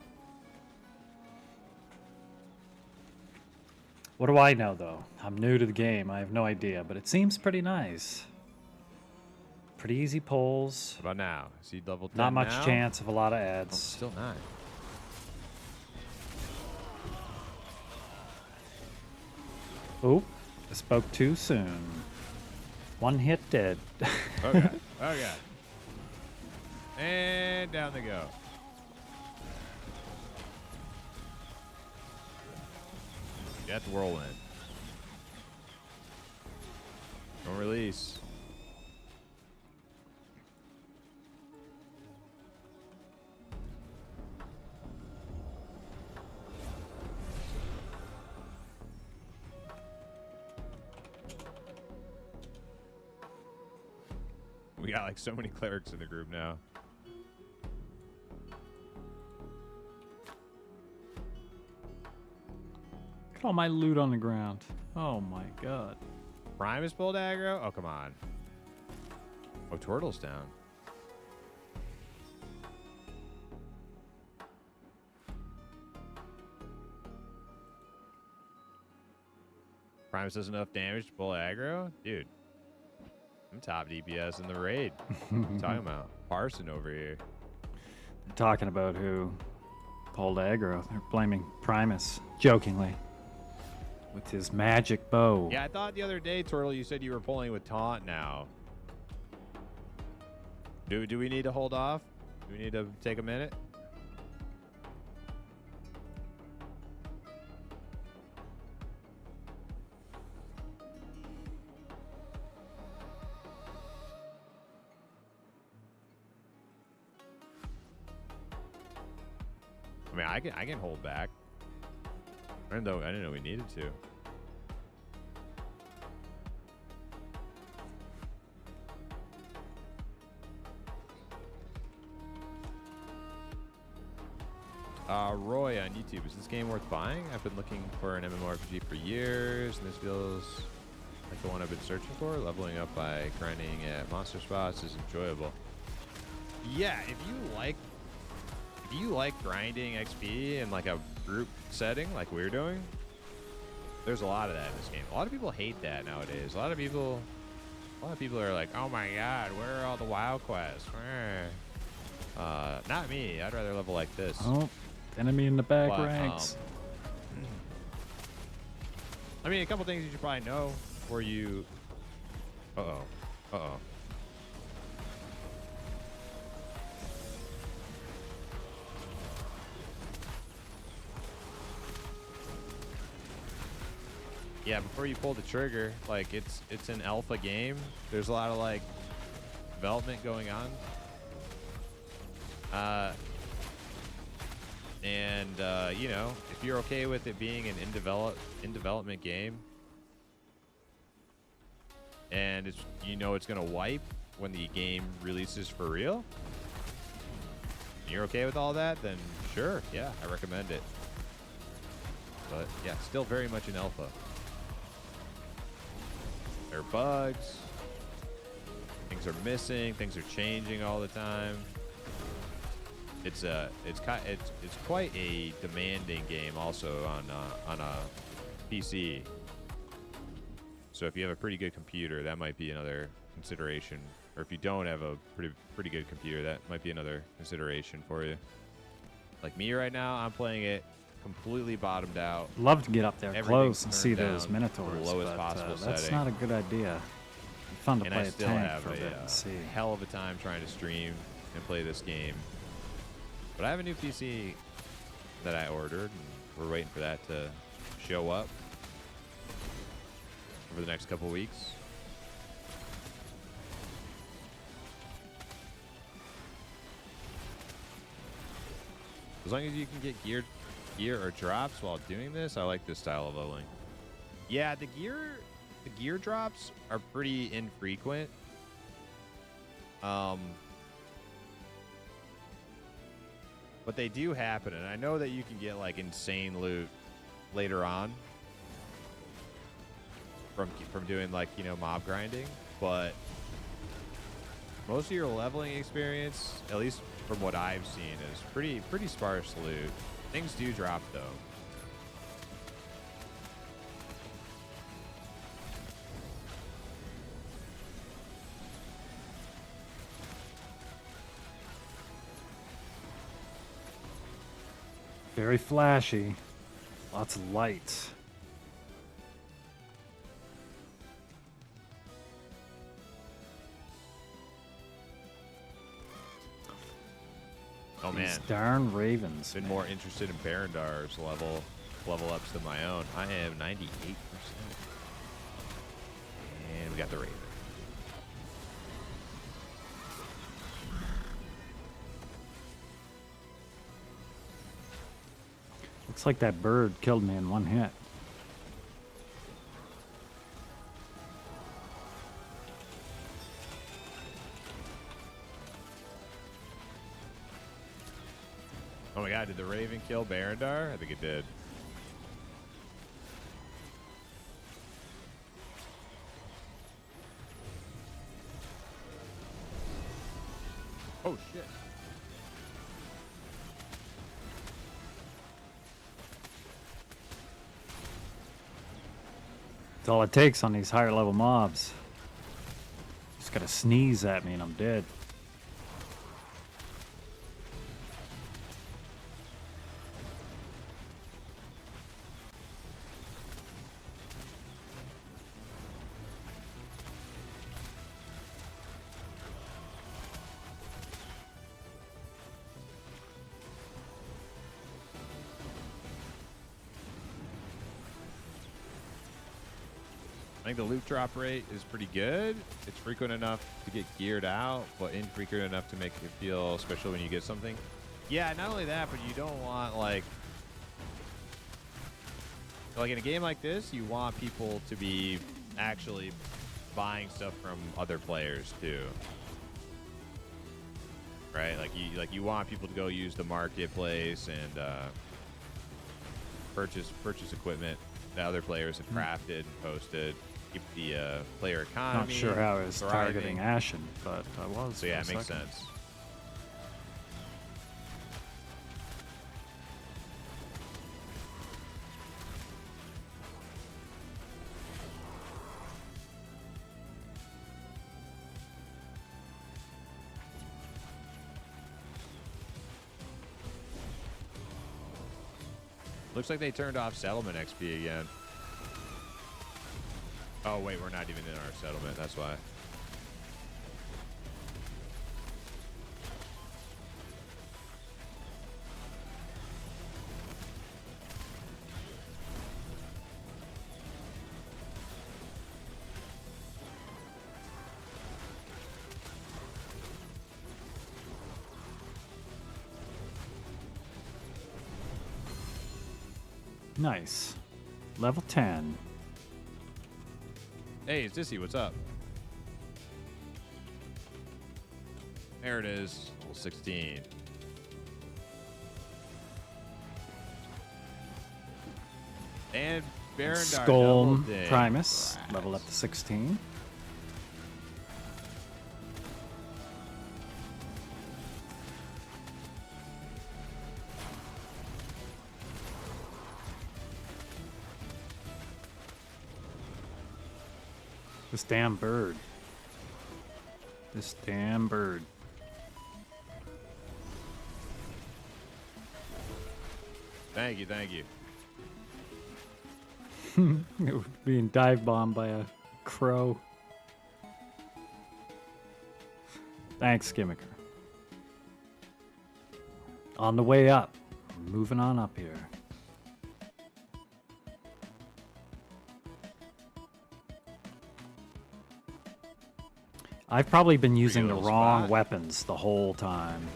What do I know, though? I'm new to the game. I have no idea, but it seems pretty nice. Pretty easy pulls. How about now? Is he level 10 Not much now? chance of a lot of Oh, ads. still not. Oop, I spoke too soon. One hit dead. Okay. Okay. And down they go. Get the whirlwind. Don't release. We got like so many clerics in the group now. Look at all my loot on the ground. Oh my god. Primus pulled aggro? Oh, come on. Oh, Turtle's down. Primus does enough damage to pull aggro? Dude. I'm top DPS in the raid. What are you talking about? Parson over here. They're talking about who pulled aggro. They're blaming Primus, jokingly, with his magic bow. Yeah, I thought the other day, Turtle, you said you were pulling with taunt now. Do we need to hold off? Do we need to take a minute? I mean, I can hold back. I didn't know we needed to. Roy on YouTube, is this game worth buying? I've been looking for an MMORPG for years, and this feels like the one I've been searching for. Leveling up by grinding at monster spots is enjoyable. Yeah, if you like grinding XP in like a group setting like we're doing, there's a lot of that in this game. A lot of people hate that nowadays. A lot of people are like, oh my god, where are all the WoW quests? Not me. I'd rather level like this. Oh, enemy in the back But, ranks. I mean, a couple things you should probably know before you... Uh-oh. Uh-oh. Yeah, before you pull the trigger, like, it's an alpha game. There's a lot of, like, development going on. You know, if you're okay with it being an in development game, and it's, you know, it's gonna wipe when the game releases for real, and you're okay with all that, then sure, yeah, I recommend it. But yeah, still very much an alpha. There are bugs, things are missing, things are changing all the time. It's quite a demanding game also on a PC. So if you have a pretty good computer, that might be another consideration. Or if you don't have a pretty good computer, that might be another consideration for you. Like me right now, I'm playing it completely bottomed out. Love to get up there Everything's close and turned see down those to the minotaurs, lowest but possible that's setting. not a good idea. Fun to And play I a still tank have for a bit a and see. hell of a time trying to stream and play this game. But I have a new PC that I ordered, and we're waiting for that to show up over the next couple weeks. As long as you can get gear or drops while doing this, I like this style of leveling. Yeah, the gear drops are pretty infrequent. But they do happen, and I know that you can get like insane loot later on from doing, like, you know, mob grinding, but Most of your leveling experience, at least from what I've seen, is pretty sparse loot. Things do drop though. Very flashy. Lots of lights. Oh These man, darn ravens. been more interested in Barandar's level ups than my own. I am 98%, and we got the Raven. Looks like that bird killed me in one hit. Oh my god, did the Raven kill Barandar? I think it did. Oh shit. That's all it takes on these higher level mobs. Just gotta sneeze at me and I'm dead. I think the loot drop rate is pretty good. It's frequent enough to get geared out, but infrequent enough to make it feel special when you get something. Yeah, not only that, but you don't want like in a game like this, you want people to be actually buying stuff from other players too. Right? Like you want people to go use the marketplace and purchase equipment that other players have crafted and posted. Keep the player economy. Not sure how I was thriving. targeting Ashen, but I was. So yeah, it for a makes second. sense. Looks like they turned off settlement XP again. Oh wait, we're not even in our settlement. That's why. Nice. Level 10. Hey, it's Dissy. What's up? There it is. Level 16. And Barandar Skolm doubled in. Primus, Right. level up to 16. This damn bird. This damn bird. Thank you, thank you. It was being dive bombed by a crow. Thanks, Skimmicker. On the way up. Moving on up here. I've probably been using the little wrong spot. weapons the whole time.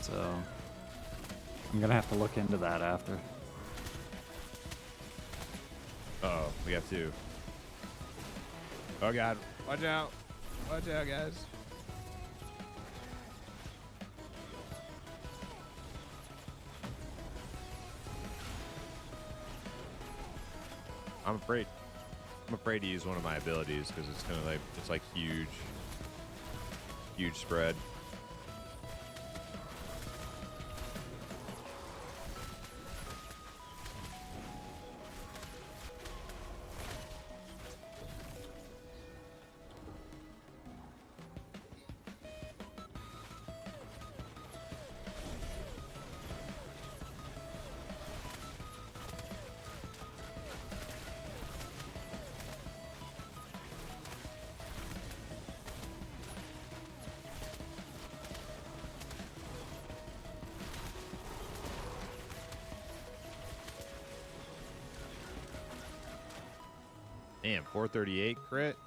So, I'm gonna have to look into that after. Uh-oh, we have two. Oh god, watch out. Watch out, guys. I'm afraid. I'm afraid to use one of my abilities because it's gonna like it's like huge spread. Damn, 438 crit.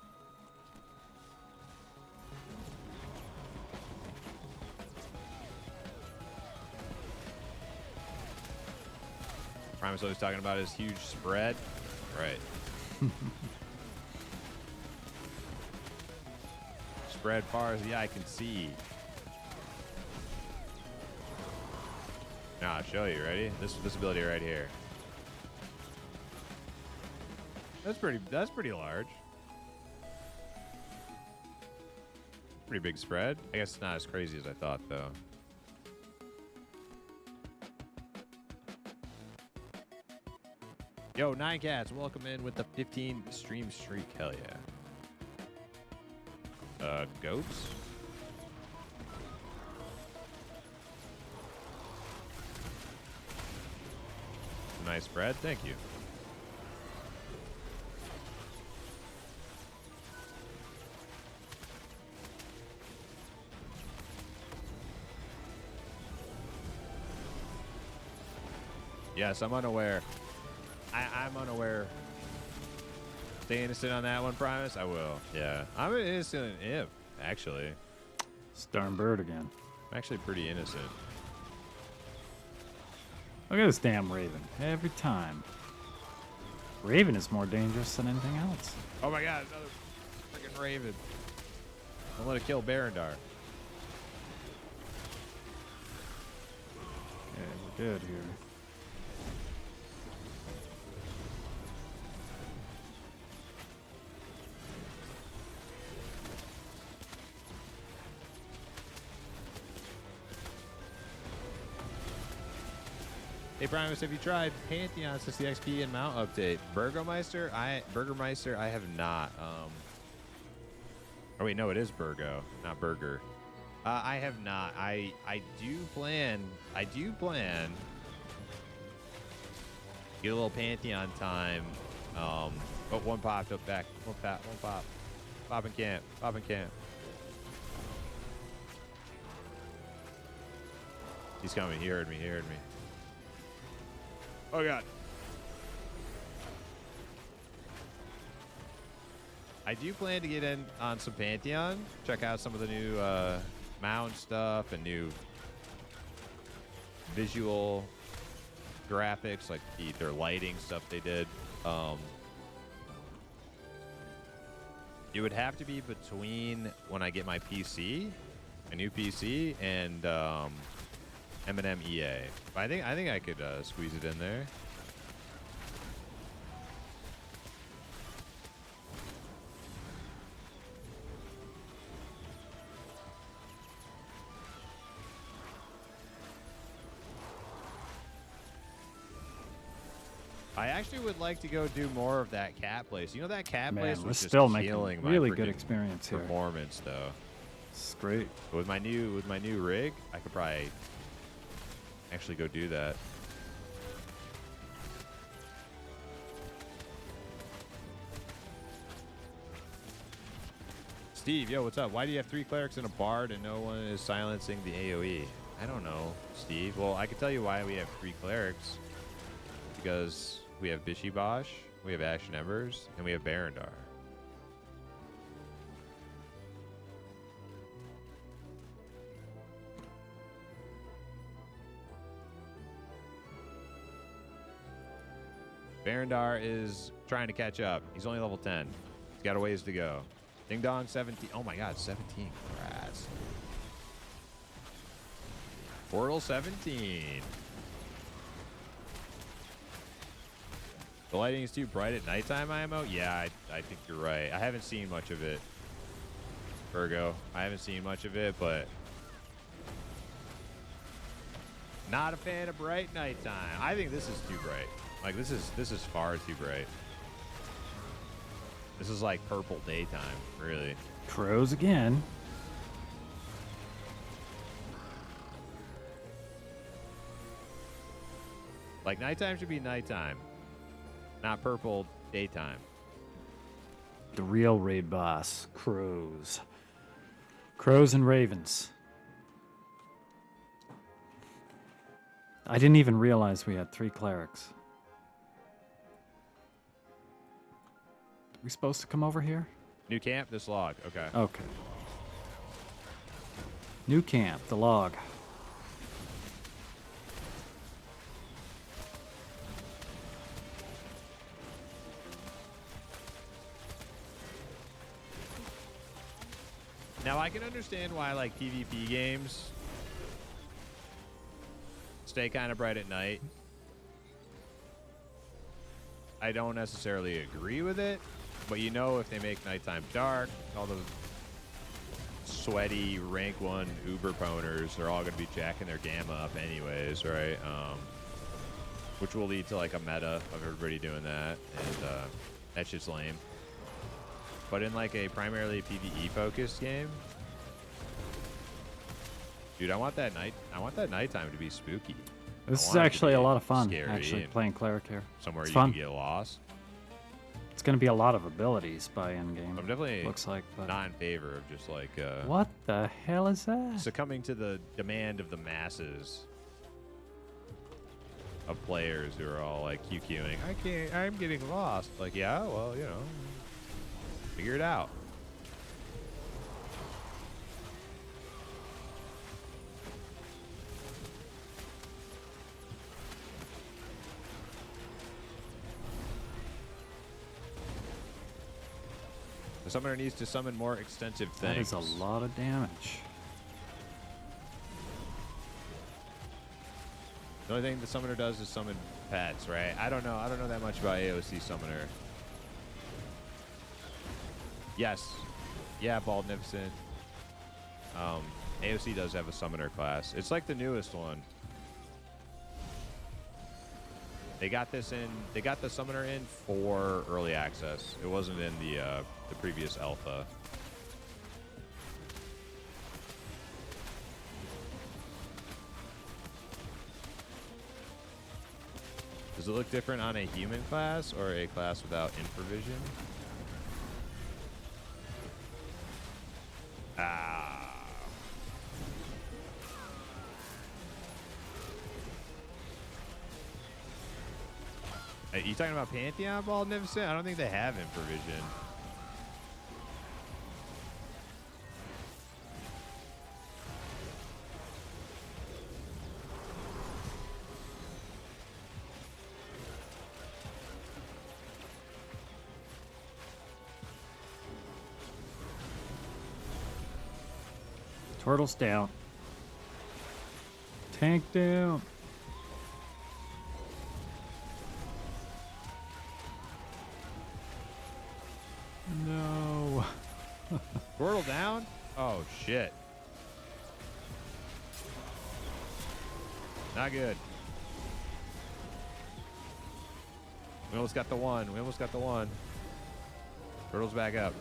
Primus always talking about his huge spread. Right. Spread far as the eye can see. Now I'll show you. Ready? This ability right here. That's pretty large. Pretty big spread. I guess it's not as crazy as I thought though. Yo, 9cats, welcome in with the 15 stream streak. Hell yeah. Goats? Nice spread, thank you. Yes, I'm unaware. I'm unaware. Stay innocent on that one, Primus? I will. Yeah. I'm an innocent imp, actually. It's darn bird again. I'm actually pretty innocent. Look at this damn Raven. Every time. Raven is more dangerous than anything else. Oh my god, another freaking Raven. Don't let it kill Barandar. Okay, we're good here. Hey Primus, have you tried Pantheon since the XP and mount update? Burgomeister, I have not. Oh wait, no, it is Burgo, not Burger. I have not. I do plan. Get a little Pantheon time. Oh, one popped up back. One pop. Pop and camp. He's coming. He heard me. Oh god. I do plan to get in on some Pantheon. Check out some of the new mount stuff and new visual graphics, like their lighting stuff they did. It would have to be between when I get my PC, a new PC, and M&M EA. But I think I could squeeze it in there. I actually would like to go do more of that cat place. You know that cat place was just still killing making really my good experience here. performance though. It's great. But with my new rig, I could probably actually go do that. Steve, yo, what's up? Why do you have 3 clerics and a bard and no one is silencing the AoE? I don't know, Steve. Well, I can tell you why we have 3 clerics. Because we have Bishy Bosh, we have Ashen Embers, and we have Barandar. Barandar is trying to catch up. He's only level 10. He's got a ways to go. Ding Dong 17. Oh my god, 17. Congrats. Portal 17. The lighting is too bright at nighttime, IMO? Yeah, I think you're right. I haven't seen much of it, Virgo. I haven't seen much of it, but not a fan of bright nighttime. I think this is too bright. Like, this is far too bright. This is like purple daytime, really. Crows again. Like, nighttime should be nighttime, not purple daytime. The real raid boss. Crows. Crows and ravens. I didn't even realize we had 3 clerics. Are we supposed to come over here? New camp, this log. Okay. Okay. New camp, the log. Now, I can understand why, like, PvP games stay kind of bright at night. I don't necessarily agree with it, but you know, if they make nighttime dark, all the sweaty rank 1 uber pwners are all going to be jacking their gamma up anyways, right? Which will lead to like a meta of everybody doing that, and that shit's lame. But in like a primarily PvE focused game, dude, I want that nighttime to be spooky. This is actually a lot of fun, scary actually, and playing cleric here. Somewhere It's you fun. can get lost. It's going to be a lot of abilities by end game. I'm definitely looks like, but not in favor of just like what the hell is that? succumbing to the demand of the masses of players who are all like QQing. I'm getting lost. Like, yeah, well, you know, figure it out. The summoner needs to summon more extensive things. That is a lot of damage. The only thing the summoner does is summon pets, right? I don't know. I don't know that much about AOC summoner. Yes. Yeah, Baldnificent. AOC does have a summoner class. It's like the newest one. They got this in. They got the summoner in for early access. It wasn't in the previous alpha. Does it look different on a human class or a class without infravision? Ah. Are you talking about Pantheon Baldnificent? I don't think they have infravision. Turtles down. Tank down. No. Portal down? Oh, shit. Not good. We almost got the one. We almost got the one. Turtle's back up.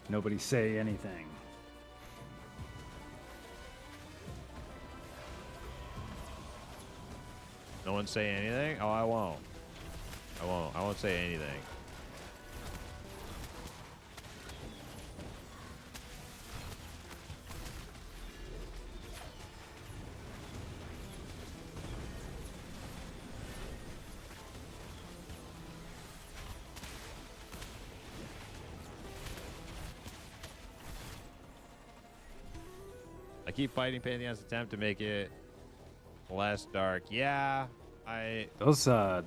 Nobody say anything. No one say anything? Oh, I won't. I won't. I won't say anything. I keep fighting Pantheon's attempt to make it less dark. Yeah, Those the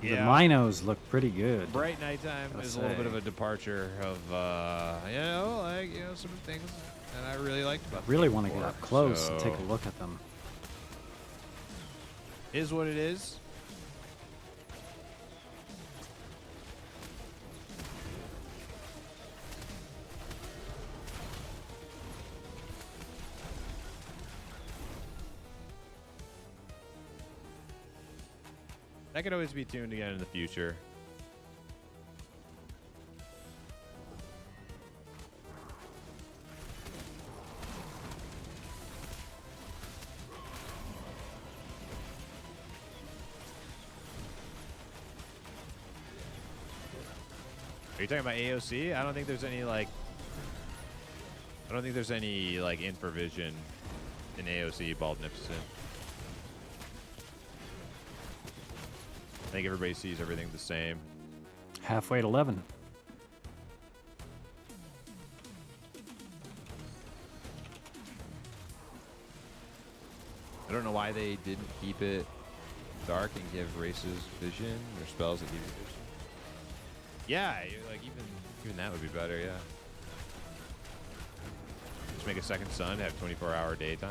Yeah. Minos look pretty good. bright nighttime Gotta is a little bit say. of a departure of some things that I really liked about. I really want to get up close and take so- a look at them. Is what it is. That could always be tuned again in the future. Are you talking about AOC? I don't think there's any infravision in AOC Baldnificent. I think everybody sees everything the same. Halfway at 11. I don't know why they didn't keep it dark and give races vision or spells that give you vision. Yeah, even that would be better. Yeah. Just make a second sun, have 24-hour daytime.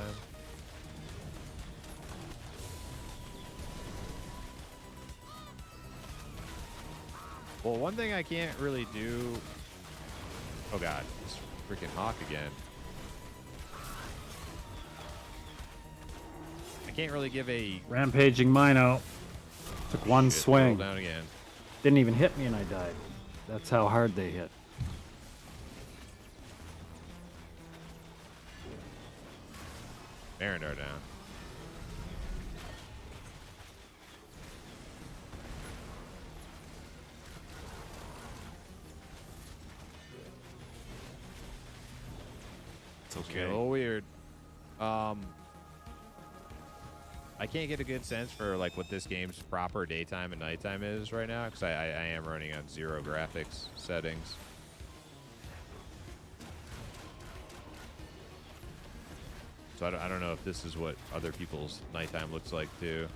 Well, one thing I can't really do. Oh God, this freaking hawk again. I can't really give a Rampaging Mino. Took one shit, swing. roll down again. Didn't even hit me and I died. That's how hard they hit. Arendar down. It's A okay. little weird. I can't get a good sense for like what this game's proper daytime and nighttime is right now because I am running on 0 graphics settings. So I don't know if this is what other people's nighttime looks like too.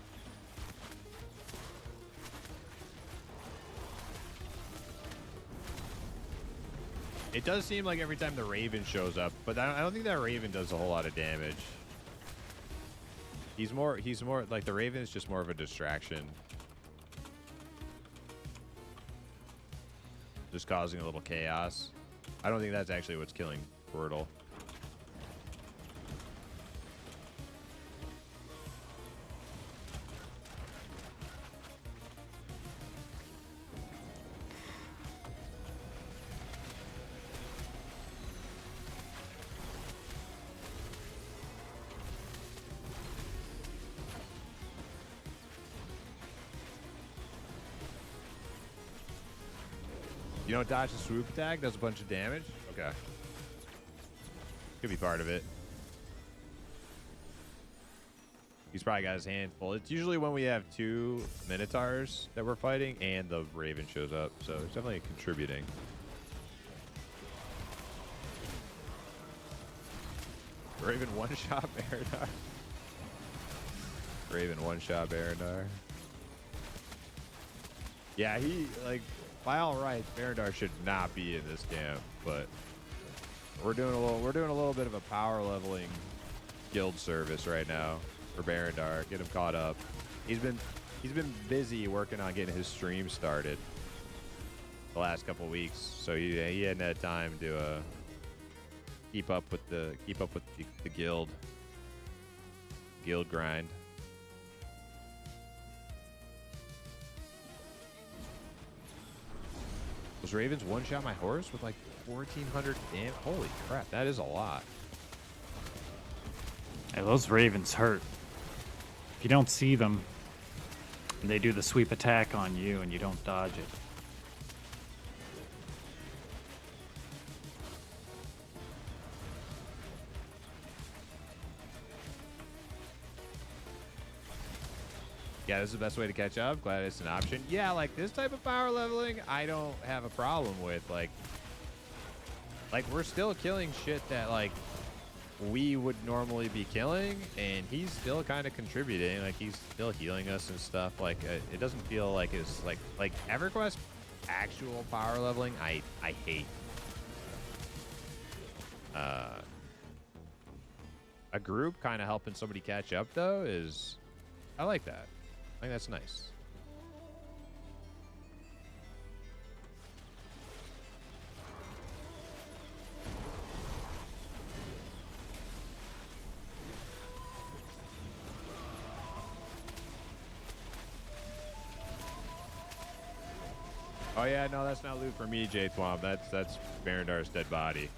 It does seem like every time the Raven shows up, but I don't think that Raven does a whole lot of damage. He's more like the Raven is just more of a distraction. Just causing a little chaos. I don't think that's actually what's killing Squirtle. You don't dodge the swoop attack, does a bunch of damage? Okay. Could be part of it. He's probably got his hand full. It's usually when we have 2 Minotaurs that we're fighting and the Raven shows up, so it's definitely contributing. Raven one-shot Arendar. Raven one-shot Arendar. Yeah, he, like, by all rights, Arendar should not be in this camp, but we're doing a little bit of a power leveling guild service right now for Arendar. Get him caught up. He's been busy working on getting his stream started the last couple weeks, so he hadn't had time to keep up with the guild grind. Those Ravens one-shot my horse with like 1,400 damage. Holy crap, that is a lot. Yeah, those Ravens hurt. If you don't see them, and they do the sweep attack on you and you don't dodge it. Yeah, this is the best way to catch up. Glad it's an option. Yeah, like this type of power leveling, I don't have a problem with. Like, Like, we're still killing shit that, like, we would normally be killing, and he's still kind of contributing. Like, he's still healing us and stuff. Like, it doesn't feel like it's like EverQuest actual power leveling. I hate. A group kind of helping somebody catch up though is, I like that. I think that's nice. Oh yeah, no, that's not loot for me, J Thwomp. That's Barandar's dead body.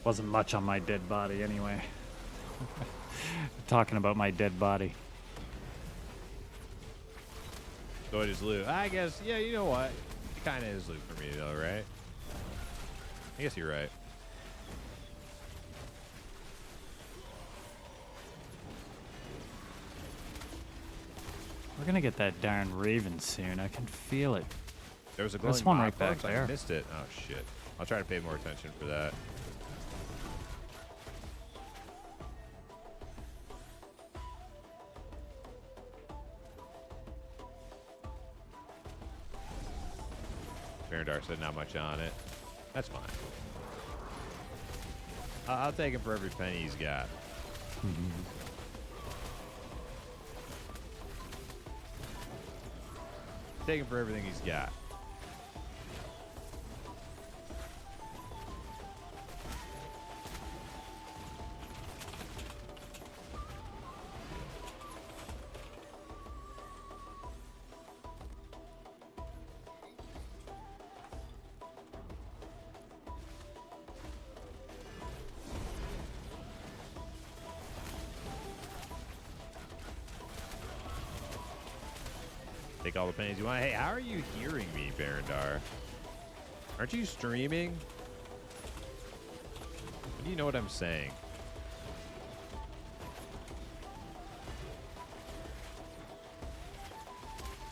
Wasn't much on my dead body anyway. Talking about my dead body. So it is loot. I guess, yeah, you know what? It kind of is loot for me though, right? I guess you're right. We're gonna get that darn raven soon. I can feel it. There was a glowing There's one mob right back corpse. there. I missed it. Oh shit. I'll try to pay more attention for that. Barandar said not much on it. That's fine. I'll take him for every penny he's got. Take him for everything he's got. Take all the pennies you want. Hey, how are you hearing me, Barandar? Aren't you streaming? Do you know what I'm saying?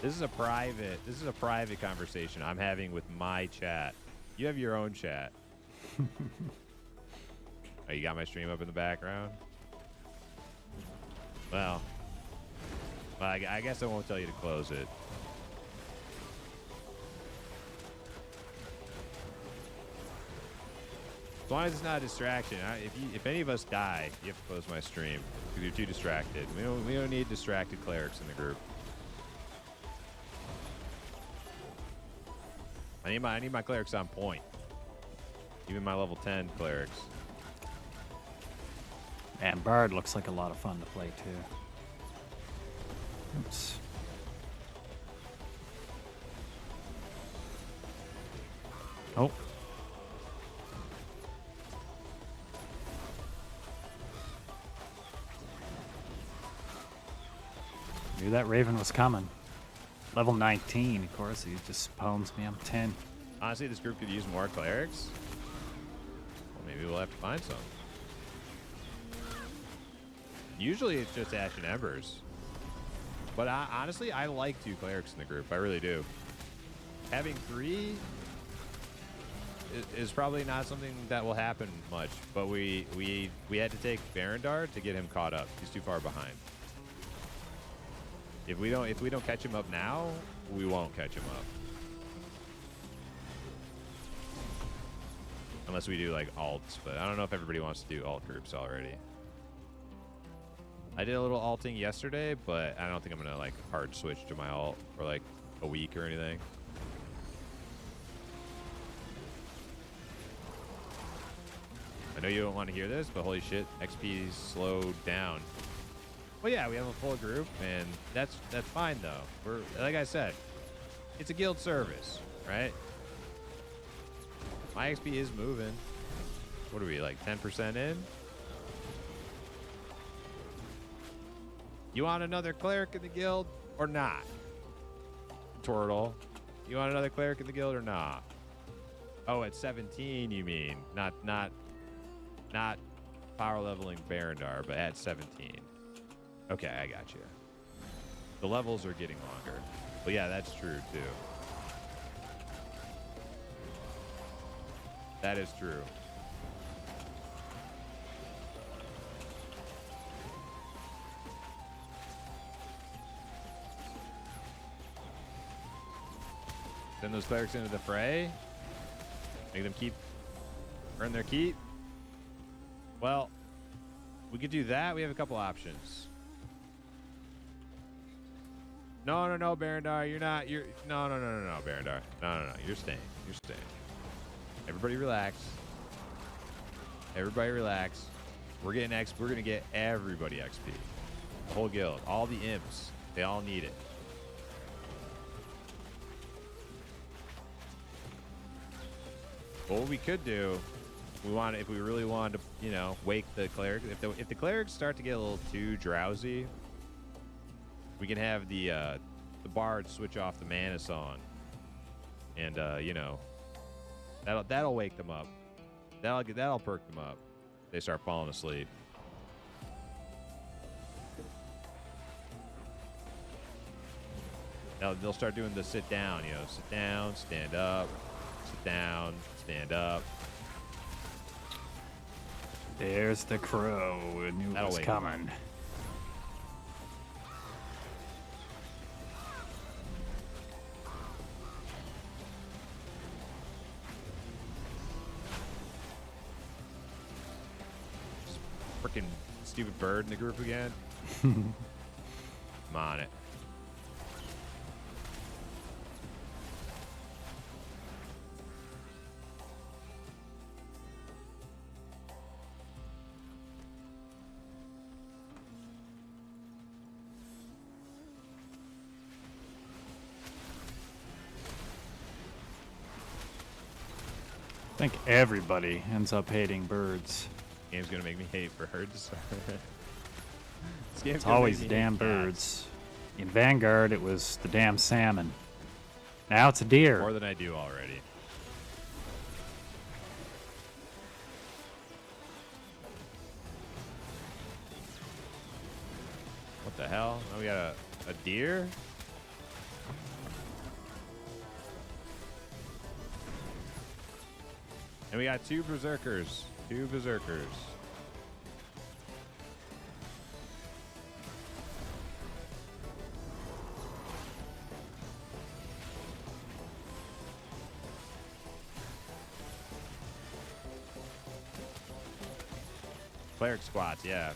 This is a private conversation I'm having with my chat. You have your own chat. Oh, you got my stream up in the background? Well, I guess I won't tell you to close it. As long as it's not a distraction. If any of us die, you have to close my stream because you're too distracted. We don't need distracted clerics in the group. I need my clerics on point. Even my level 10 clerics. And Bard looks like a lot of fun to play too. Oops. Oh. Knew that Raven was coming. Level 19, of course. He just pwns me. I'm 10. Honestly, this group could use more clerics. Well, maybe we'll have to find some. Usually it's just Ash and Embers. But honestly, I like 2 clerics in the group. I really do. Having 3 is probably not something that will happen much. But we had to take Barandar to get him caught up. He's too far behind. If we don't catch him up now, we won't catch him up. Unless we do like alts, but I don't know if everybody wants to do alt groups already. I did a little alting yesterday, but I don't think I'm gonna like hard switch to my alt for like a week or anything. I know you don't want to hear this, but holy shit, XP's slowed down. Well, yeah, we have a full group, and that's fine though. We're like I said, it's a guild service, right? My XP is moving. What are we, like 10% in? You want another cleric in the guild or not? Turtle, you want another cleric in the guild or not? Oh, at 17 you mean? Not power leveling Barandar, but at 17. Okay, I got you. The levels are getting longer. But yeah, that's true too. That is true. Send those clerics into the fray. Make them earn their keep. Well, we could do that. We have a couple options. No, Barandar, no, Barandar. No, you're staying. Everybody relax. Everybody relax. We're getting XP. We're gonna get everybody XP. The whole guild, all the imps, they all need it. What we could do, if we really wanted to, wake the cleric. If the clerics start to get a little too drowsy, we can have the bard switch off the mana song, and that'll wake them up. That'll perk them up. They start falling asleep. They'll start doing the sit down. Sit down, stand up, sit down, stand up. There's the crow. I knew it was coming. Freaking stupid bird in the group again. I'm on it. I think everybody ends up hating birds. Game's gonna make me hate birds. It's always the damn birds. In Vanguard, it was the damn salmon. Now it's a deer. More than I do already. What the hell? Now we got a deer? And we got two berserkers. Two berserkers. Cleric squats, yeah.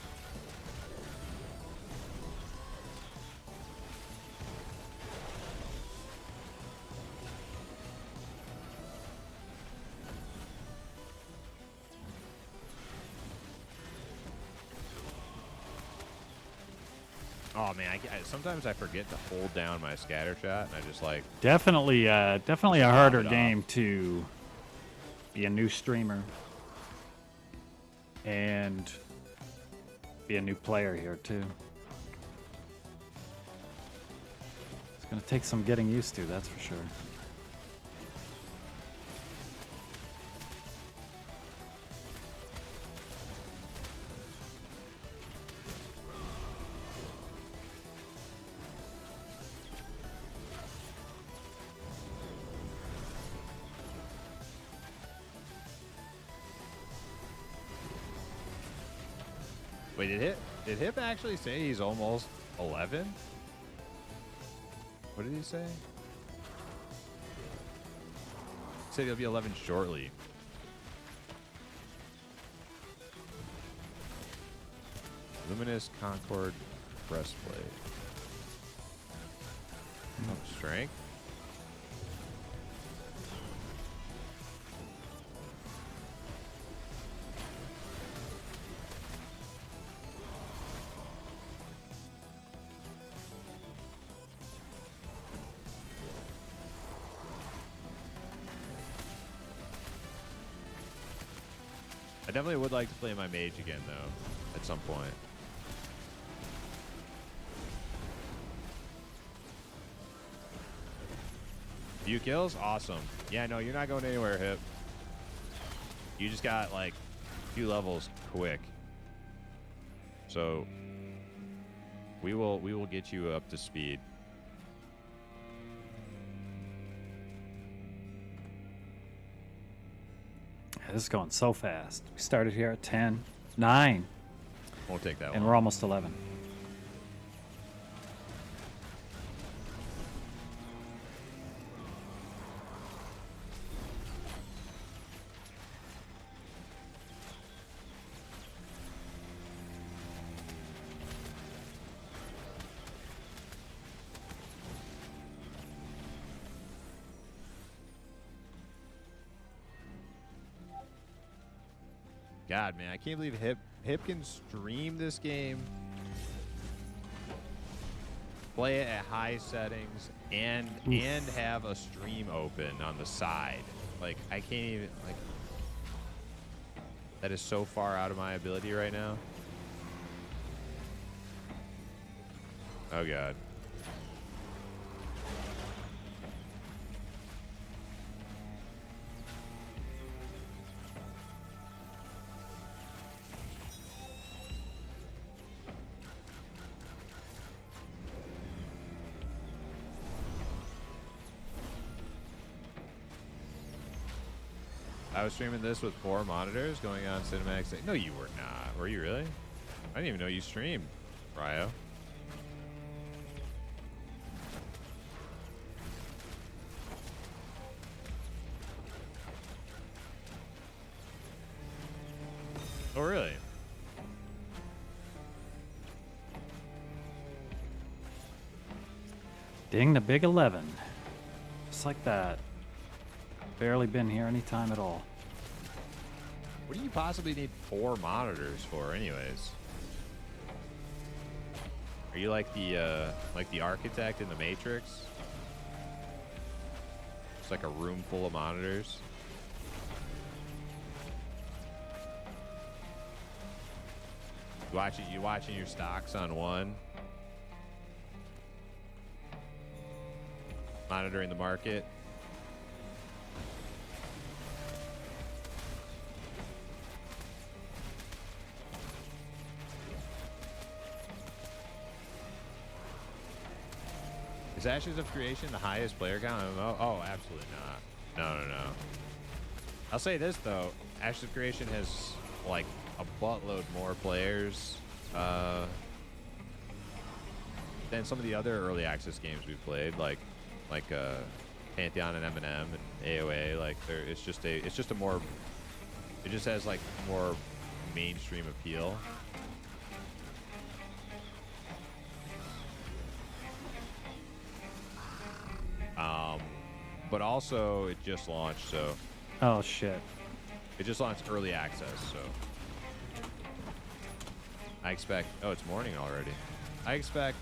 Oh man, sometimes I forget to hold down my scatter shot, and I just like definitely a harder game to be a new streamer and be a new player here too. It's gonna take some getting used to, that's for sure. Wait, did Hip actually say he's almost 11? What did he say? He said he'll be 11 shortly. Luminous Concord breastplate. Oh, strength. I definitely would like to play my mage again, though, at some point. Few kills? Awesome. Yeah, no, you're not going anywhere, Hip. You just got, like, 2 levels quick. So we will get you up to speed. This is going so fast. We started here at 10, 9, Won't take that and long. we're almost 11. God, man, I can't believe Hip can stream this game, play it at high settings, and have a stream open on the side. Like, I can't even, like, that is so far out of my ability right now. Oh God. I was streaming this with 4 monitors going on cinematic. No, you were not. Were you really? I didn't even know you streamed, Ryo. Oh, really? Ding the big 11. Just like that. Barely been here any time at all. What do you possibly need 4 monitors for, anyways? Are you like the architect in the Matrix? It's like a room full of monitors. You watching your stocks on one? Monitoring the market. Is Ashes of Creation the highest player count in MMO? Oh, absolutely not. No. I'll say this though, Ashes of Creation has like a buttload more players than some of the other early access games we've played, like Pantheon and M&M and AOA. Like it just has like more mainstream appeal. But also it just launched, so Oh shit. it just launched early access, so I expect, oh, it's morning already. I expect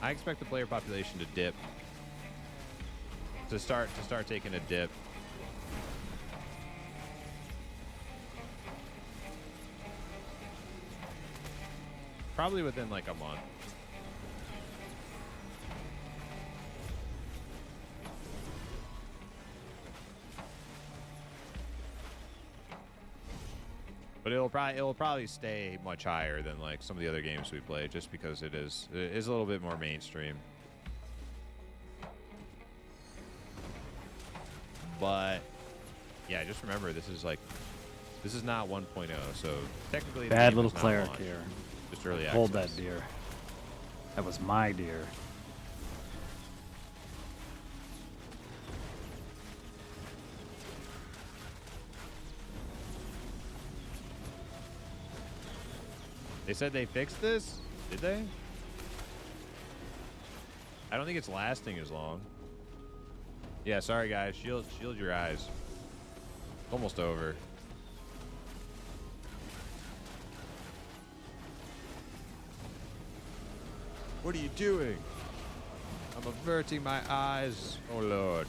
the player population to dip, to start taking a dip. Probably within like a month. But it'll probably stay much higher than like some of the other games we play, just because it is a little bit more mainstream. But yeah, just remember this is not 1.0, so technically the Bad game little is not cleric launched, here. just early access. Hold that deer. That was my deer. They said they fixed this? Did they? I don't think it's lasting as long. Yeah, sorry guys. Shield your eyes. Almost over. What are you doing? I'm averting my eyes. Oh Lord.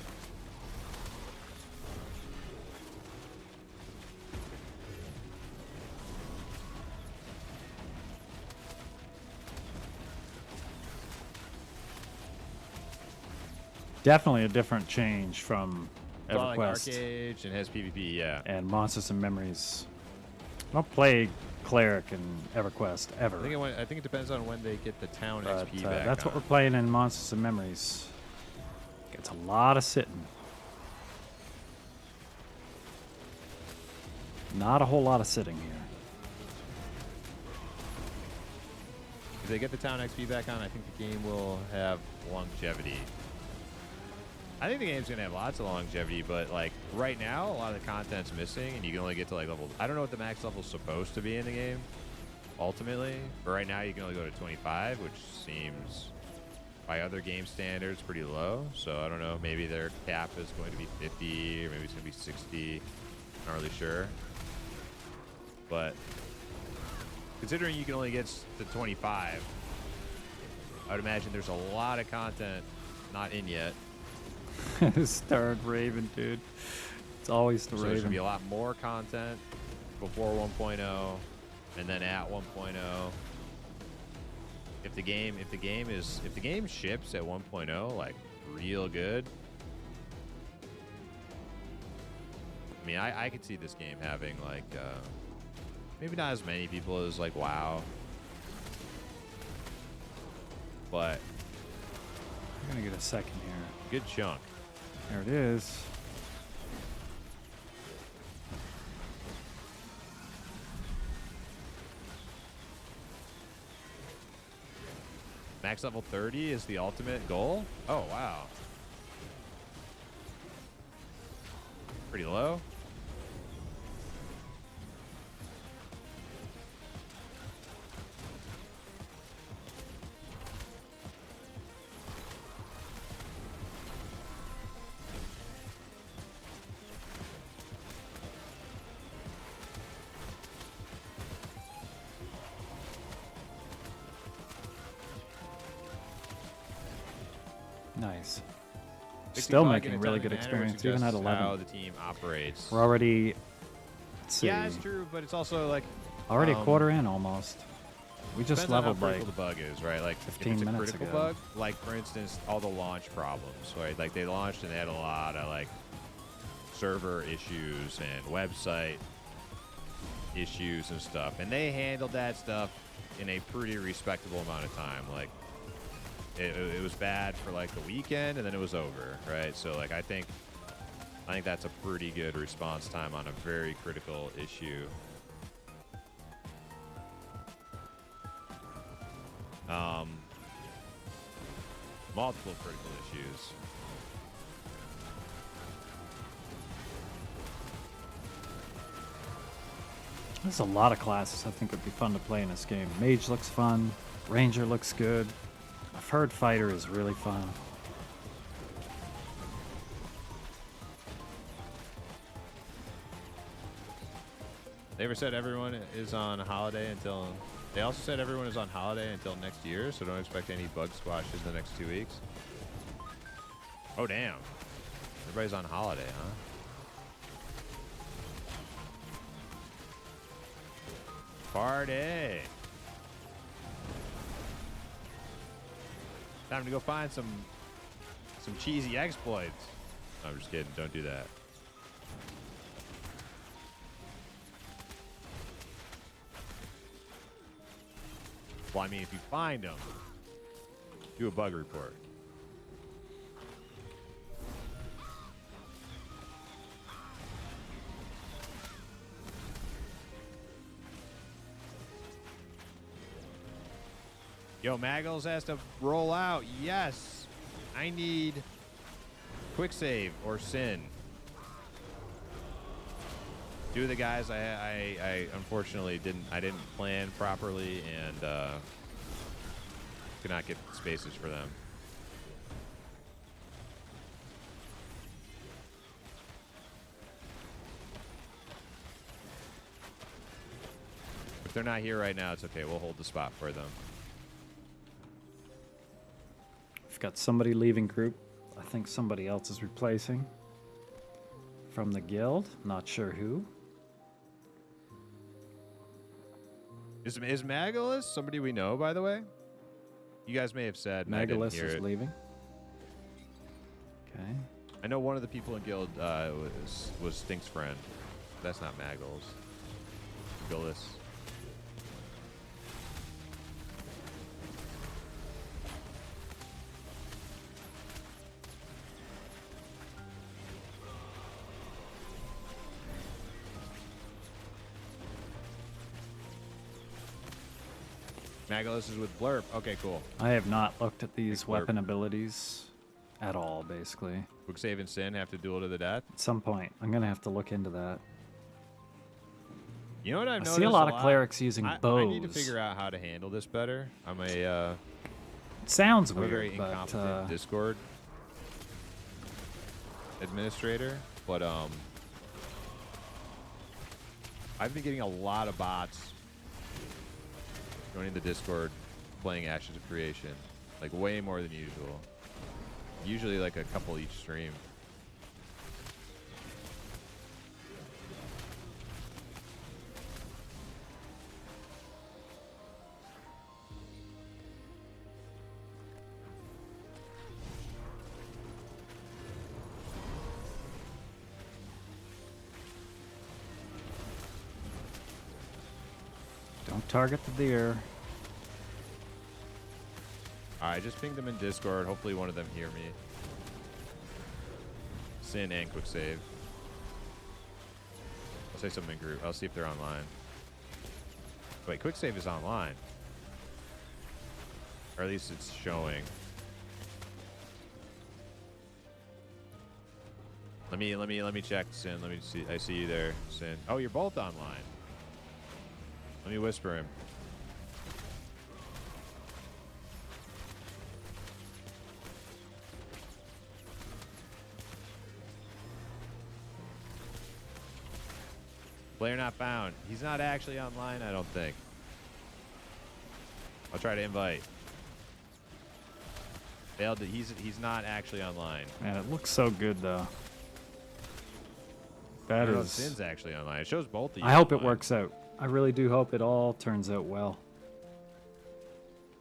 Definitely a different change from It's all like EverQuest Arcade and has PvP, yeah. and Monsters and Memories. I don't play cleric in EverQuest ever. I think it depends on when they get the town But XP back. that's what we're playing in Monsters and Memories. Gets a lot of sitting. Not a whole lot of sitting here. If they get the town XP back on, I think the game will have longevity. I think the game's gonna have lots of longevity, but like right now, a lot of the content's missing, and you can only get to like level. I don't know what the max level's supposed to be in the game, ultimately. But right now, you can only go to 25, which seems, by other game standards, pretty low. So I don't know. Maybe their cap is going to be 50, or maybe it's gonna be 60. Not really sure. But considering you can only get to 25, I would imagine there's a lot of content not in yet. Starred Raven, dude. It's always the So Raven. there's gonna be a lot more content before 1.0, and then at 1.0. If the game ships at 1.0 like real good, I mean, I could see this game having like maybe not as many people as like WoW, but I'm gonna get a second here. good chunk. There it is. Max level 30 is the ultimate goal? Oh, wow. Pretty low. Nice. Big Still Bug making in a really timely good manner, which experience, even at suggests 11. how the team operates. We're already, let's see, Yeah, it's true, but it's also like already a quarter in almost. We just depends on leveled how like critical the bug is, right? Like 15 if it's a minutes critical ago. bug, like for instance, all the launch problems, right? Like they launched and they had a lot of like server issues and website issues and stuff, and they handled that stuff in a pretty respectable amount of time. Like it was bad for like the weekend, and then it was over, right? So like I think that's a pretty good response time on a very critical issue. Multiple critical issues. There's a lot of classes I think would be fun to play in this game. Mage looks fun. Ranger looks good. I've heard Fighter is really fun. They ever said everyone is on holiday until... They also said everyone is on holiday until next year, so don't expect any bug squashes in the next 2 weeks. Oh, damn. Everybody's on holiday, huh? Party! Time to go find some cheesy exploits. No, I'm just kidding. Don't do that. Well, I mean, if you find them, do a bug report. Yo, Maggles has to roll out. Yes. I need quick save or sin. Two of the guys I unfortunately didn't plan properly and could not get spaces for them. If they're not here right now, it's okay. We'll hold the spot for them. We've got somebody leaving group. I think somebody else is replacing from the guild. Not sure who. Is Magalus somebody we know, by the way? You guys may have said, and I didn't Magalus hear is it. leaving. Okay. I know one of the people in guild was Stink's friend. That's not Maggles. Legolas. Legolas is with Blurp. Okay, cool. I have not looked at these Blurp. weapon abilities at all, basically. Quick save and sin have to duel to the death. At some point, I'm gonna have to look into that. You know what I've I noticed? see a lot of clerics using bows. I need to figure out how to handle this better. I'm a It sounds I'm a weird, very but incompetent Discord administrator, but I've been getting a lot of bots joining the Discord playing Ashes of Creation, like way more than usual. Usually like a couple each stream. don't target the deer. Alright, just ping them in Discord. Hopefully one of them hear me. Sin and quick save. I'll say something in group. I'll see if they're online. Wait, quick save is online. Or at least it's showing. Let me check, Sin. Let me see. I see you there, Sin. Oh, you're both online. Let me whisper him. Player not found. He's not actually online, I don't think. I'll try to invite. Failed. He's not actually online. Man, it looks so good though. I That don't know if is. Sin's actually online. It shows both of you. I hope it online. works out. I really do hope it all turns out well.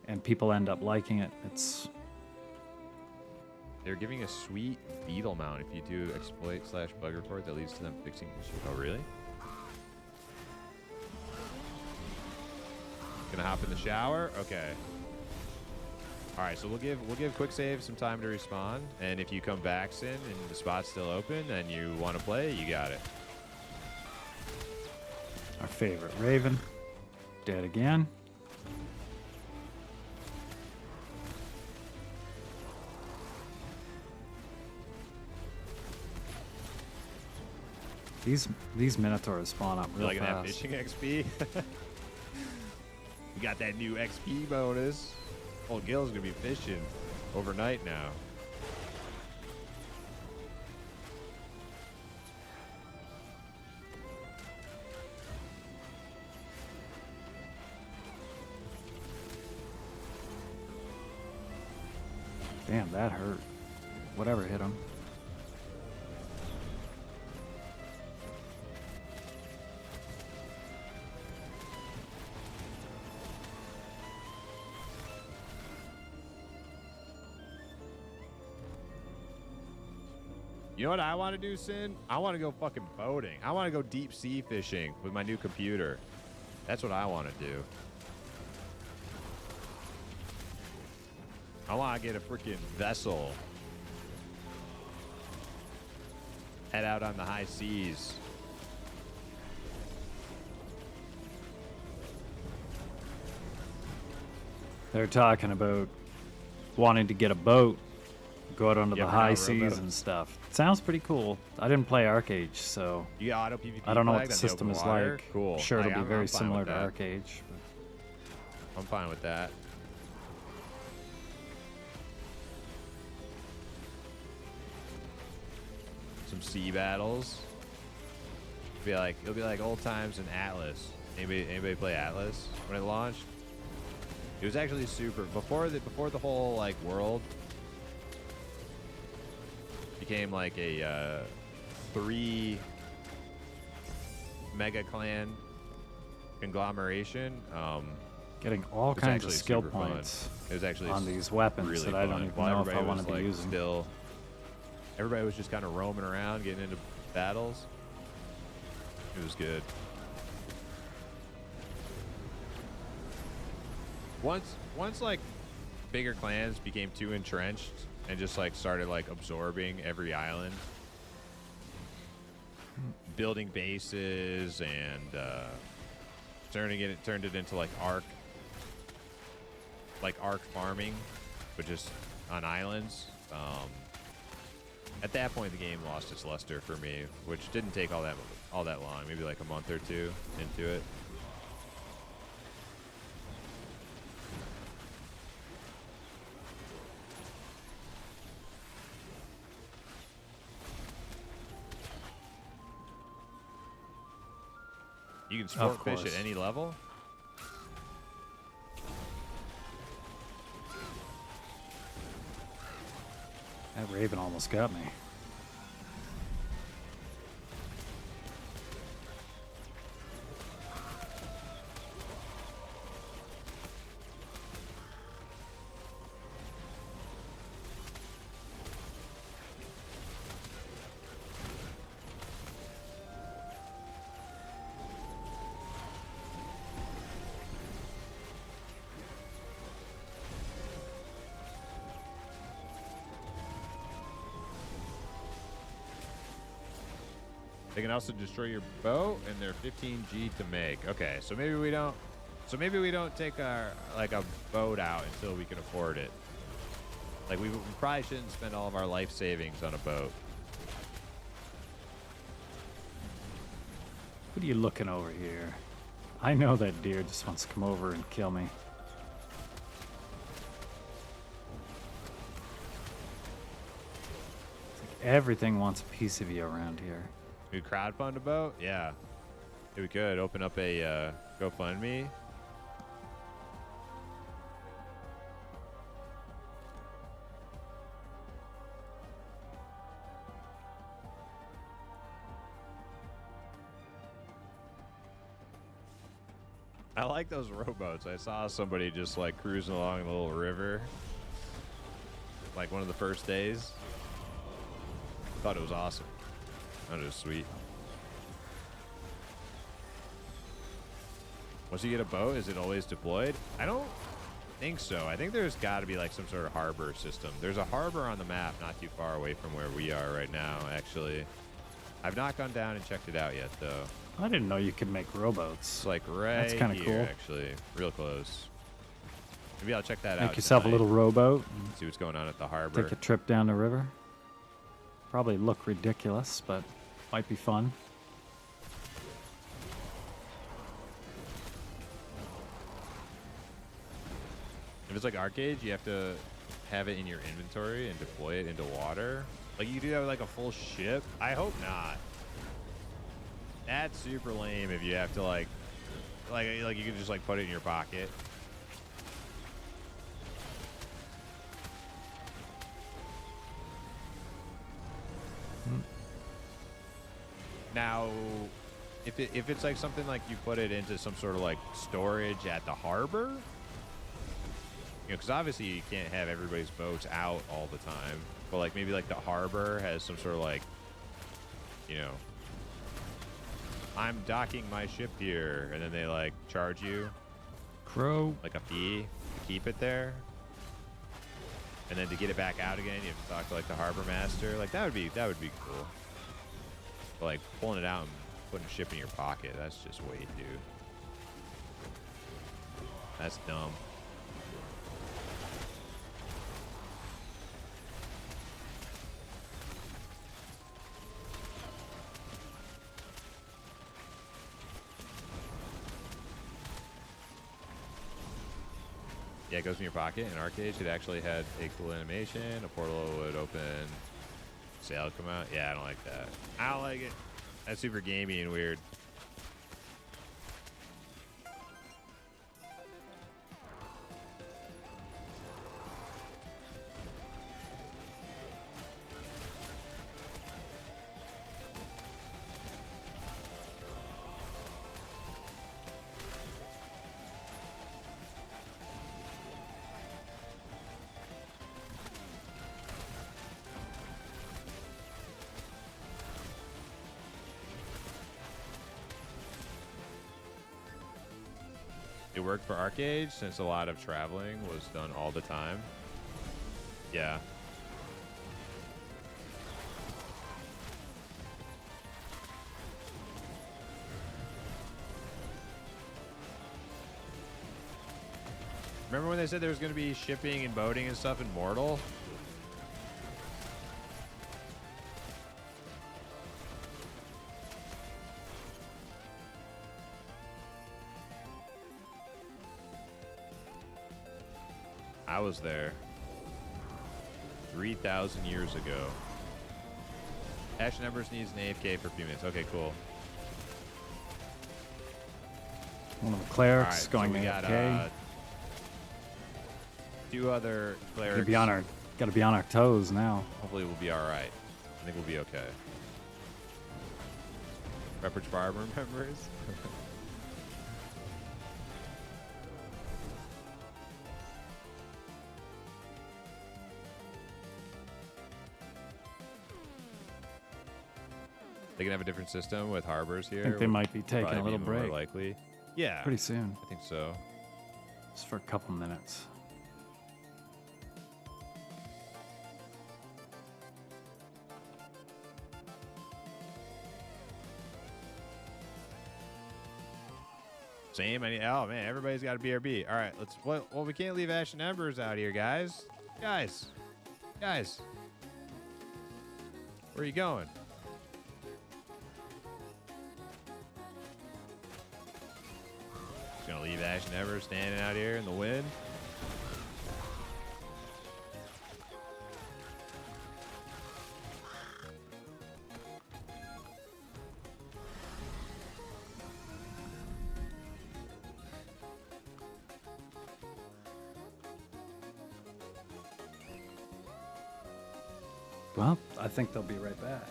And people end up liking it. It's They're giving a sweet beetle mount if you do exploit/bug report that leads to them fixing issues. Oh, really? Gonna hop in the shower? Okay. All right, so we'll give quick save some time to respond, and if you come back, Sin, and the spot's still open, and you want to play, you got it. our favorite Raven. Dead again. These Minotaurs spawn up You real liking that fast. fishing XP? You got that new XP bonus. Old Gil's gonna be fishing overnight now. Damn, that hurt. Whatever hit him. You know what I want to do, Sin? I want to go fucking boating. I want to go deep sea fishing with my new computer. That's what I want to do. I want to get a freaking vessel. Head out on the high seas. They're talking about wanting to get a boat, go out onto Yeah, the for now, high rowboat. seas and stuff. Sounds pretty cool. I didn't play Arcage, so You got auto PvP I don't know what flag the on system open is water? like. Cool. Sure, it'll Like, be I'm very fine similar with to that. Arcage. I'm fine with that. Some sea battles. It'll be like old times in Atlas. Anybody play Atlas when it launched? It was actually super before the whole like world became like a 3 mega clan conglomeration. Getting all It's kinds of actually skill super fun. points It was actually on these weapons really that I don't fun. even While know if I everybody want was, to be like, using. Still, everybody was just kind of roaming around, getting into battles. It was good. Once like bigger clans became too entrenched and just like started like absorbing every island, building bases and turned it into like arc farming, but just on islands. At that point, the game lost its luster for me, which didn't take all that long, maybe like a month or two into it. You can sport fish at any level? That raven almost got me. They can also destroy your boat, and they're 15G to make. Okay, so maybe we don't. So maybe we don't take our a boat out until we can afford it. Like we probably shouldn't spend all of our life savings on a boat. What are you looking over here? I know that deer just wants to come over and kill me. It's like everything wants a piece of you around here. We crowdfund a boat? Yeah. Yeah, we could open up a GoFundMe. I like those rowboats. I saw somebody just like cruising along a little river, like one of the first days. Thought it was awesome. That was sweet. Once you get a boat, is it always deployed? I don't think so. I think there's got to be like some sort of harbor system. There's a harbor on the map not too far away from where we are right now, actually. I've not gone down and checked it out yet, though. I didn't know you could make rowboats. It's like right That's kind of here, cool. actually. Real close. Maybe I'll check that out. Make yourself a little rowboat. See what's going on at the harbor. Take a trip down the river. Probably look ridiculous, but might be fun. If it's like arcade, you have to have it in your inventory and deploy it into water. Like you do have like a full ship. I hope not. That's super lame if you have to like you can just like put it in your pocket. Now, if it's like something like you put it into some sort of like storage at the harbor, you know, because obviously you can't have everybody's boats out all the time. But like maybe like the harbor has some sort of like, you know, I'm docking my ship here, and then they like charge you like a fee to keep it there, and then to get it back out again, you have to talk to like the harbor master. Like that would be cool. But like pulling it out and putting a ship in your pocket, that's just way too. That's dumb. Yeah, it goes in your pocket. In Arcade, it actually had a cool animation. A portal would open, sail would come out. Yeah, I don't like that. I don't like it. That's super gamey and weird. It worked for Arcade since a lot of traveling was done all the time. Yeah. Remember when they said there was going to be shipping and boating and stuff in Mortal? I was there 3,000 years ago. Ash Numbers needs an AFK for a few minutes. Okay, cool. One of the clerics going so we AFK. got 2 other clerics. Gotta be on our toes now. Hopefully we'll be all right. I think we'll be okay. Pepperidge Farm remembers. They can have a different system with harbors here. I think they might be taking Probably a little be more break. likely. Yeah. Pretty soon. I think so. Just for a couple minutes. Same. Oh man, everybody's got a BRB. All right, let's. Well, we can't leave Ash and Embers out here, guys. Guys. Where are you going? Just gonna leave Ash and Embers standing out here in the wind. Well, I think they'll be right back.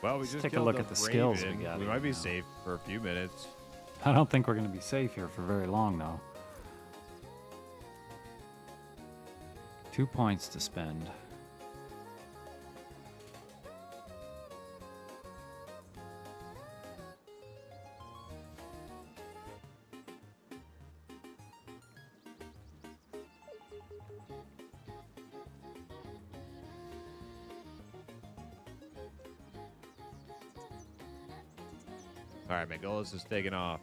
Well, we Let's just take a killed look the at the skills we Raven. got We here might be now. safe for a few minutes. I don't think we're going to be safe here for very long, though. 2 points to spend. All right, Magolas is taking off.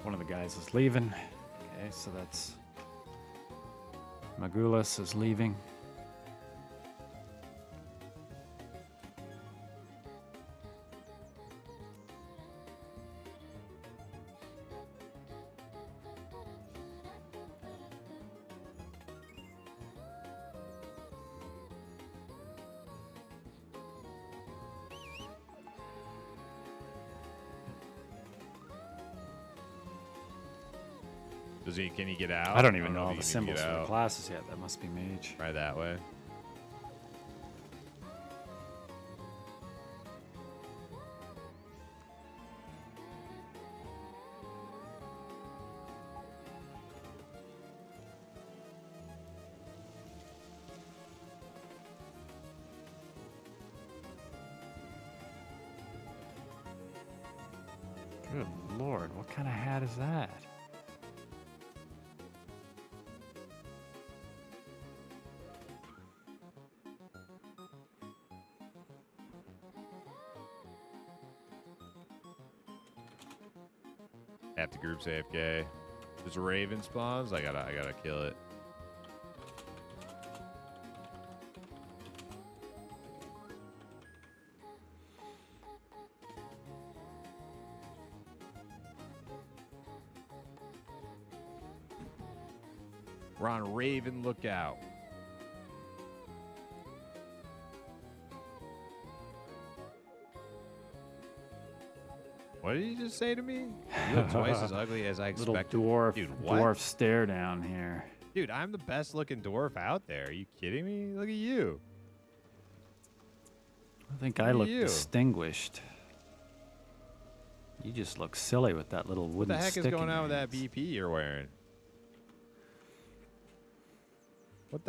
One of the guys is leaving. Okay, so that's... Magulas is leaving. Can he get out? I don't even know if all he the can even symbols get for the out. classes yet. That must be mage. Try that way. Good lord, what kind of hat is that? Have to group AFK. There's a Raven spawns. I gotta kill it. We're on Raven lookout. What did you just say to me? You look twice as ugly as I Little expected. dwarf, Dude, what? dwarf stare down here. Dude, I'm the best looking dwarf out there. Are you kidding me? Look at you. I think I Look at look you. distinguished. You just look silly with that little What wooden the heck stick is going in on with your that hands. BP you're wearing? What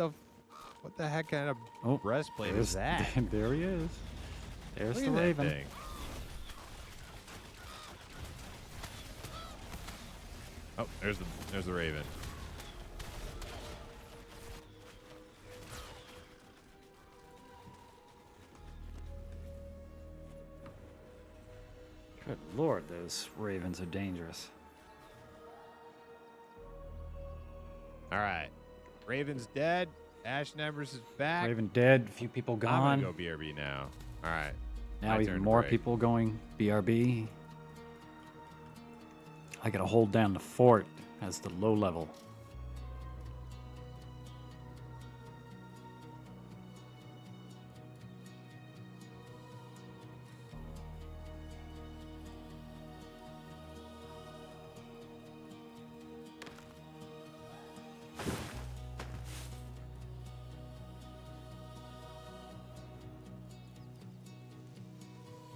the heck kind of Oh, breastplate is that? There he is. There's Look the at that Raven. thing. Oh, there's the Raven. Good lord, those ravens are dangerous. All right. Raven's dead. Ash Numbers is back. Raven dead, a few people I'm gone. gonna go BRB now. All right. Now My even turn to more break. people going BRB. I gotta hold down the fort as the low level.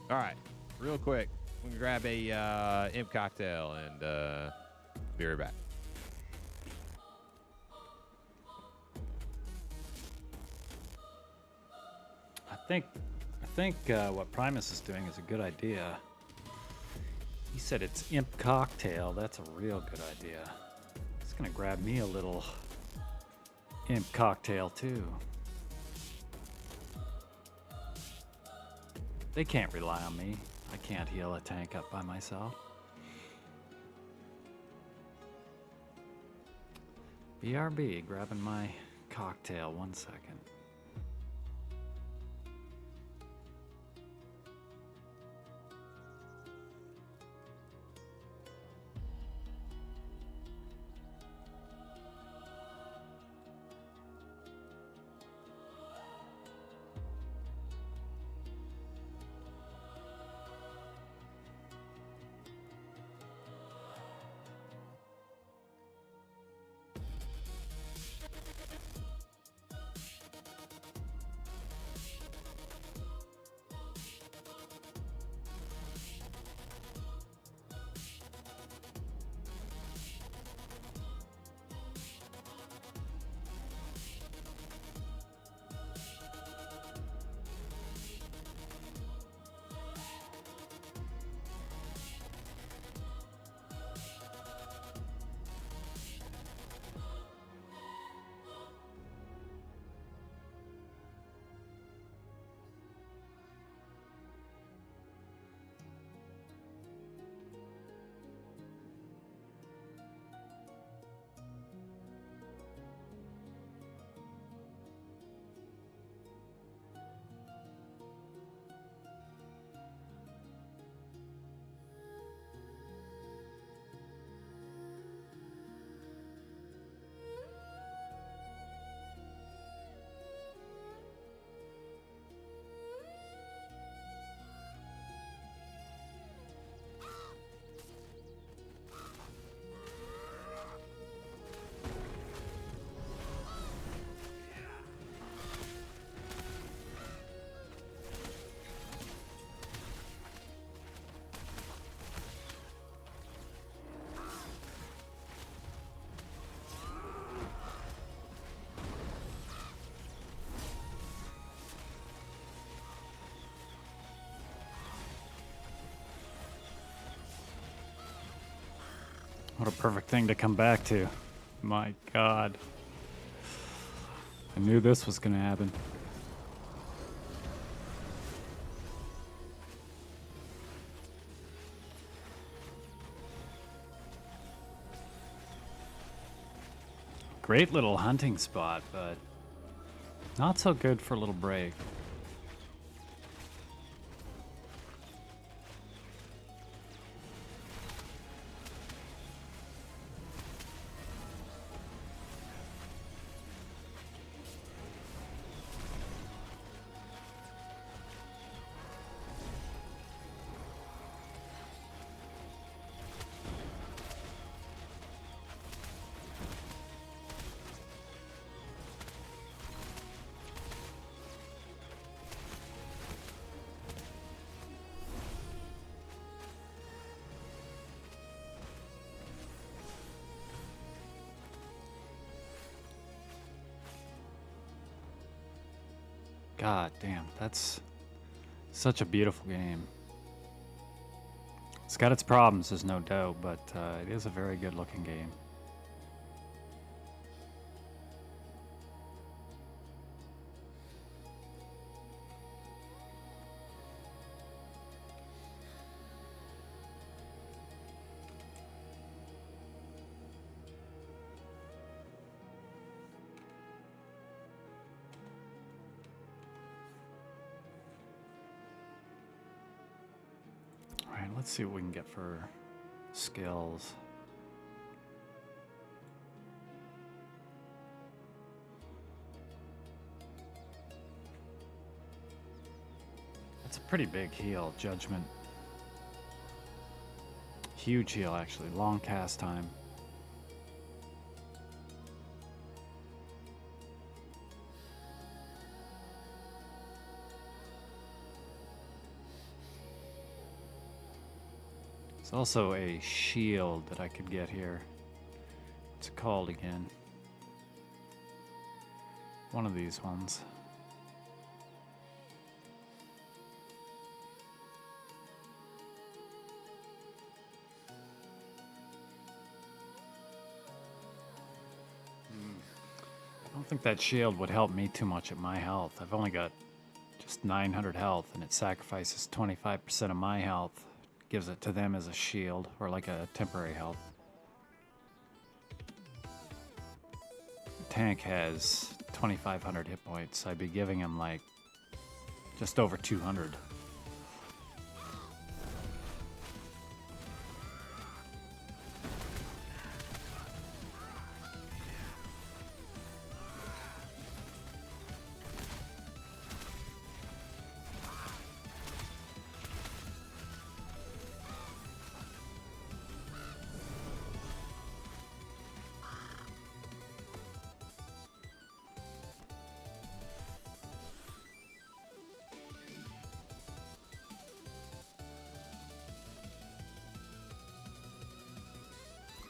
All right. Real quick. We can grab a imp cocktail and be right back. I think what Primus is doing is a good idea. He said it's imp cocktail. That's a real good idea. It's gonna grab me a little imp cocktail too. They can't rely on me. I can't heal a tank up by myself. BRB, grabbing my cocktail. 1 second. What a perfect thing to come back to. My god. I knew this was gonna happen. Great little hunting spot, but not so good for a little break. God damn, that's such a beautiful game. It's got its problems, there's no doubt, but it is a very good looking game. Alright, let's see what we can get for skills. That's a pretty big heal, Judgment. Huge heal, actually. Long cast time. There's also a shield that I could get here. What's it called again? One of these ones. I don't think that shield would help me too much at my health. I've only got just 900 health, and it sacrifices 25% of my health. Gives it to them as a shield, or like a temporary health. The tank has 2,500 hit points. I'd be giving him like just over 200.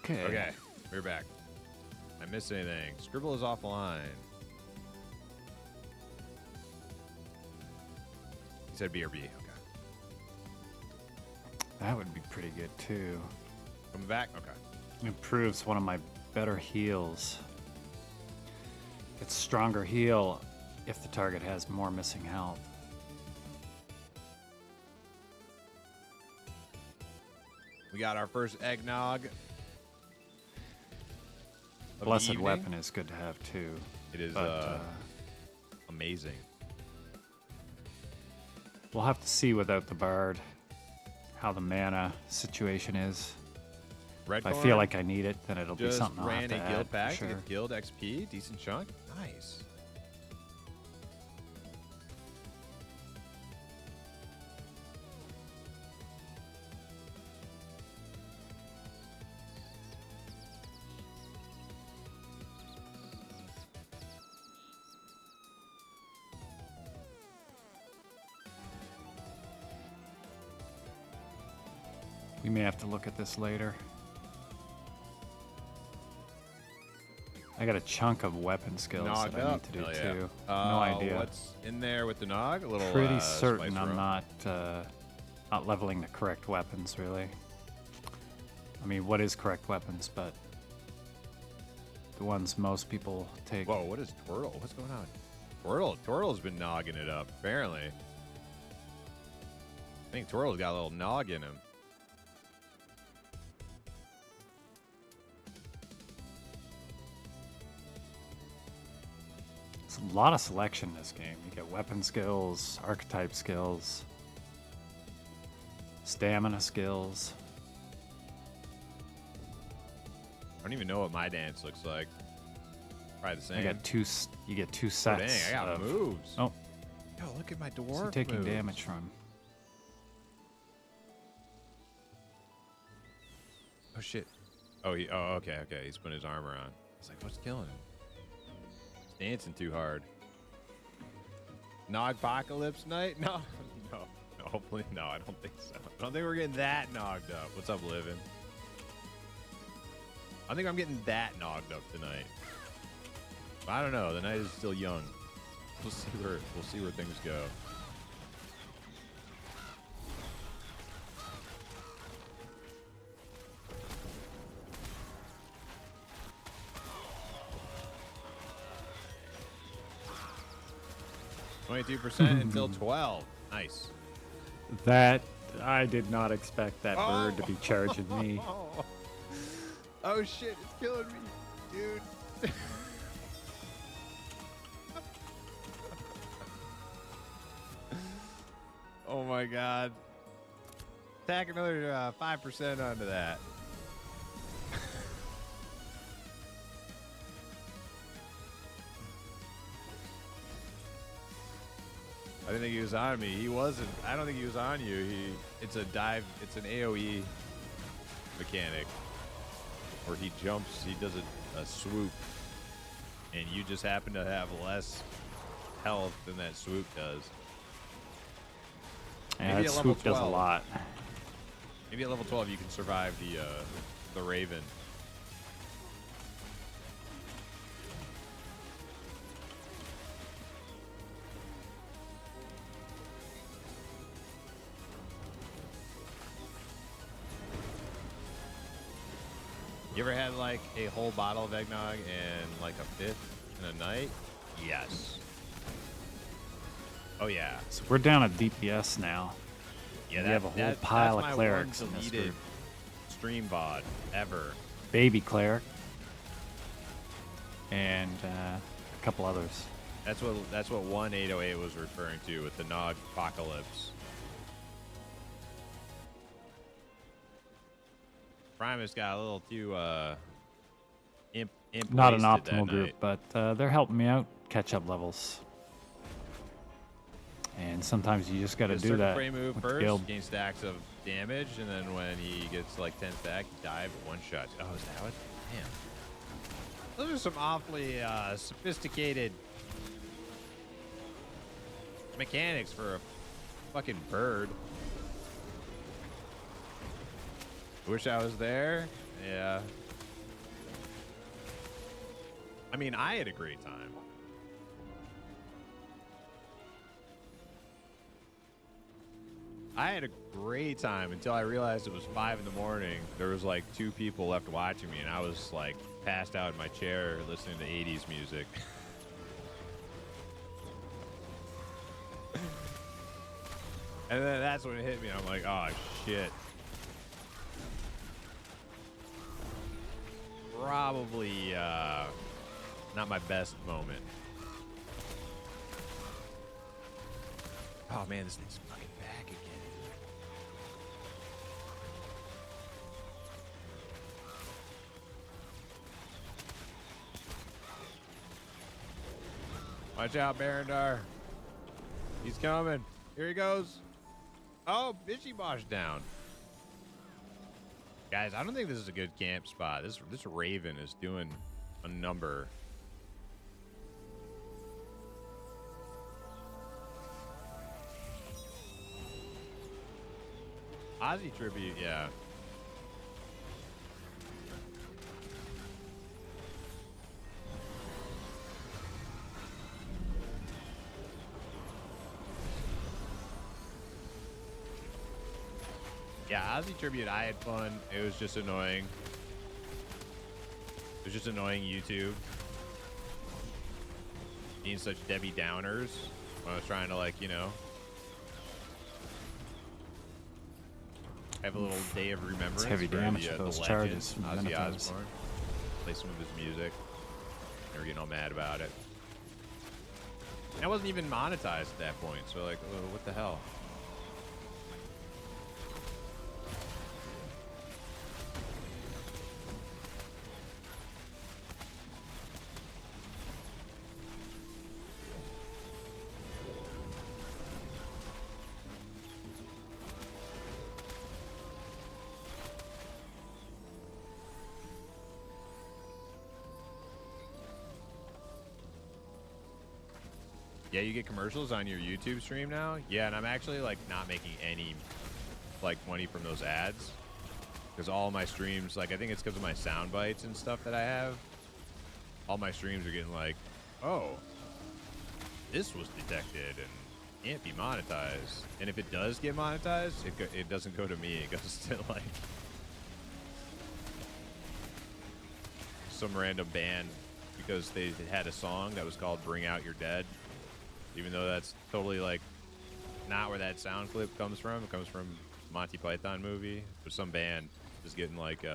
Okay, we're back. I missed anything. Scribble is offline. He said BRB. Okay. That would be pretty good too. Coming back? Okay. Improves one of my better heals. It's stronger heal if the target has more missing health. We got our first eggnog. Blessed weapon is good to have too. It is amazing. We'll have to see without the bard how the mana situation is. If I feel like I need it, then it'll be something I'll have to ran a guild add, pack for sure. to get guild XP, decent chunk. Nice. We may have to look at this later. I got a chunk of weapon skills Nog that I need up. to do Hell yeah. too. No idea. What's in there with the Nog? A little Pretty spice certain I'm room. not leveling the correct weapons, really. I mean, what is correct weapons, but the ones most people take. Whoa, what is Twirtle? What's going on? Twirtle's been nogging it up, apparently. I think Twirtle's got a little nog in him. There's a lot of selection in this game. You get weapon skills, archetype skills, stamina skills. I don't even know what my dance looks like. Probably the same. I got two. You get two Oh, sets. dang, I got of, moves. Oh, Yo, look at my what's dwarf he taking moves. damage from? Oh shit. Oh, okay. He's putting his armor on. It's like, what's killing him? He's dancing too hard. Nogpocalypse night? No. Hopefully, no. I don't think so. I don't think we're getting that nogged up. What's up, Livin? I think I'm getting that nogged up tonight. I don't know. The night is still young. We'll see where things go. 22% until 12. Nice. That I did not expect that bird to be charging me. Oh shit, it's killing me, dude. Oh my god. Tack another 5% onto that. I didn't think he was on me. He wasn't. I don't think he was on you. It's a dive. It's an AoE mechanic where he jumps. He does a swoop, and you just happen to have less health than that swoop does. Yeah, that swoop does a lot. Maybe at level 12 you can survive the Raven. You ever had like a whole bottle of eggnog and like a fifth in a night? Yes. Oh yeah. So we're down at DPS now. Yeah, we have a whole pile of clerics in this group. Stream VOD ever. Baby cleric. And a couple others. That's what 1808 was referring to with the Nog apocalypse. Primus got a little too imp not an wasted optimal that group, night. but they're helping me out catch up levels. And sometimes you just got to do that. Prey move with the first, guild. gain stacks of damage, and then when he gets like 10 stack, dive one shot. Oh, is that what? Damn. Those are some awfully sophisticated mechanics for a fucking bird. Wish I was there. Yeah. I mean, I had a great time. I had a great time until I realized it was 5 in the morning. There was like 2 people left watching me, and I was like passed out in my chair listening to 80s music. And then that's when it hit me. I'm like, oh shit. Probably not my best moment. Oh man, this thing's fucking back again. Watch out, Barandar. He's coming. Here he goes. Oh, Bishy Bosh down. Guys, I don't think this is a good camp spot. This Raven is doing a number. Ozzy tribute, yeah. Yeah, Ozzy tribute, I had fun. It was just annoying. It was just annoying YouTube being such Debbie Downers when I was trying to, like, you know, have a little day of remembrance. It's heavy for damage for those charges from Ozzy Minotaurs. Osbourne. Play some of his music. They were getting all mad about it. And I wasn't even monetized at that point, so like, oh, what the hell? Yeah, you get commercials on your YouTube stream now? Yeah, and I'm actually like not making any like money from those ads. Because all my streams, like I think it's because of my sound bites and stuff that I have. All my streams are getting like, oh, this was detected and can't be monetized. And if it does get monetized, it doesn't go to me. It goes to like some random band because they had a song that was called Bring Out Your Dead. Even though that's totally like not where that sound clip comes from. It comes from Monty Python movie. There's some band just getting like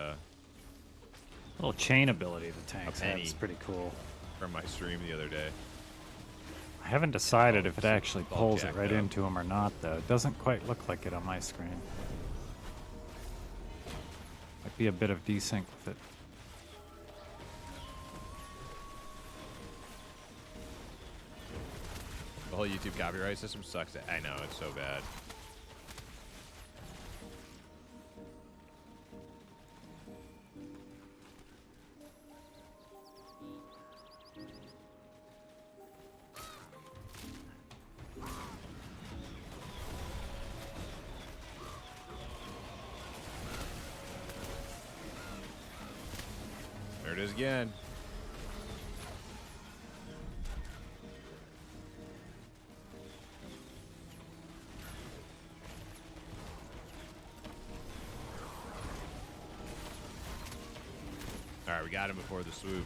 Little chain ability the tanks have penny. is pretty cool. from my stream the other day. I haven't decided Oh, if it it's actually all pulls it jacked right up. into him or not, though. It doesn't quite look like it on my screen. Might be a bit of desync with it. The whole YouTube copyright system sucks. I know, it's so bad. There it is again. All right, we got him before the swoop.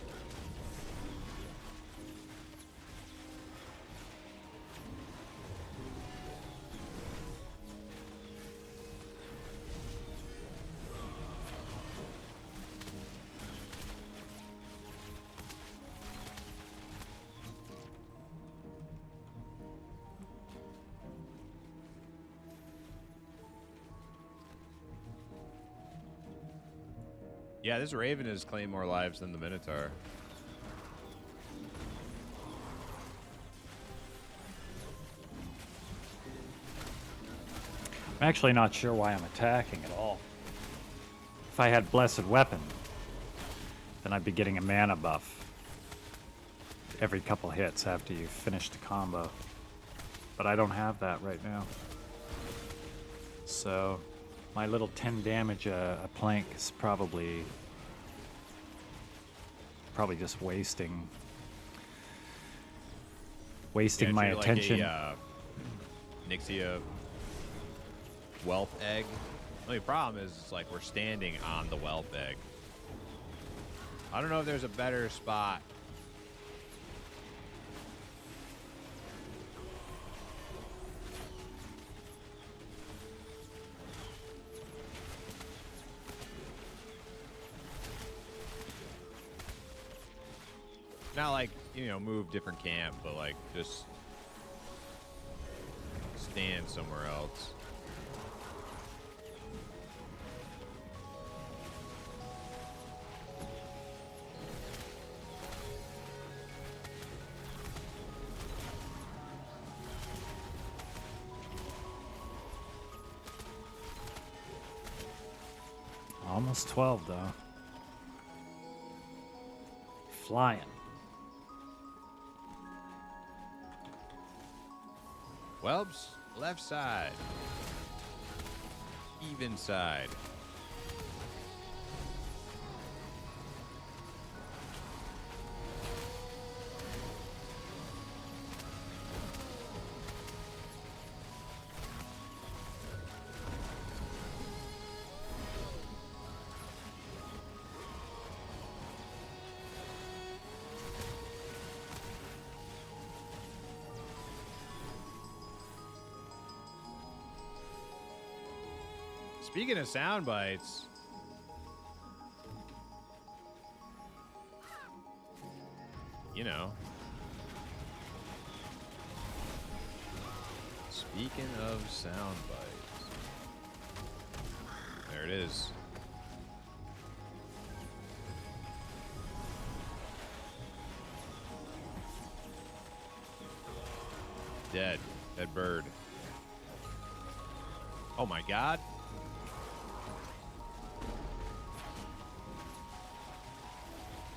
Yeah, this Raven has claimed more lives than the Minotaur. I'm actually not sure why I'm attacking at all. If I had Blessed Weapon, then I'd be getting a mana buff every couple hits after you finish the combo. But I don't have that right now. So my little 10 damage a plank is probably just wasting my attention. Like a, Nixia whelp egg. The only problem is it's like we're standing on the whelp egg. I don't know if there's a better spot. Not like, you know, move different camp, but like just stand somewhere else. Almost 12 though. Flying. Whelps, left side. Even side. Speaking of sound bites, you know. Speaking of sound bites, there it is. Dead. Dead bird. Oh my god.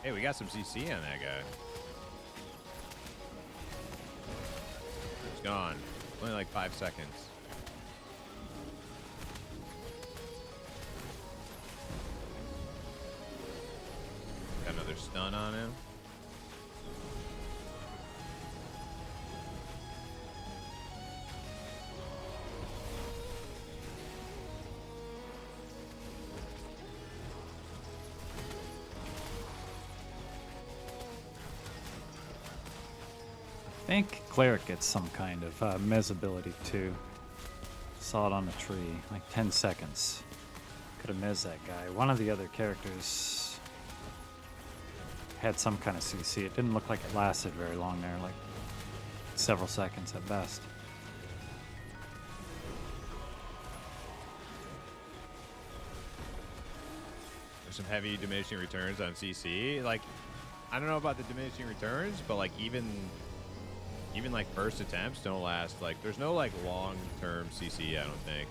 Hey, we got some CC on that guy. It's gone. Only like 5 seconds. Got another stun on him. I think Cleric gets some kind of mez ability too. Saw it on the tree, like 10 seconds. Could have mez that guy. One of the other characters had some kind of CC. It didn't look like it lasted very long there, like several seconds at best. There's some heavy diminishing returns on CC. Like, I don't know about the diminishing returns, but like even like first attempts don't last. Like, there's no like long-term CC, I don't think.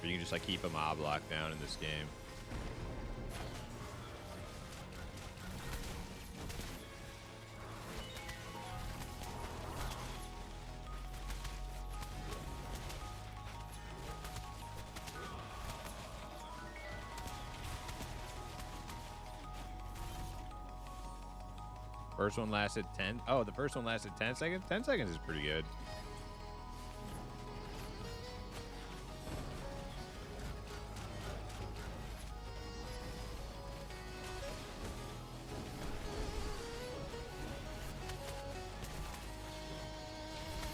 Or you can just like keep a mob locked down in this game. First one lasted 10. Oh, the first one lasted 10 seconds? 10 seconds is pretty good.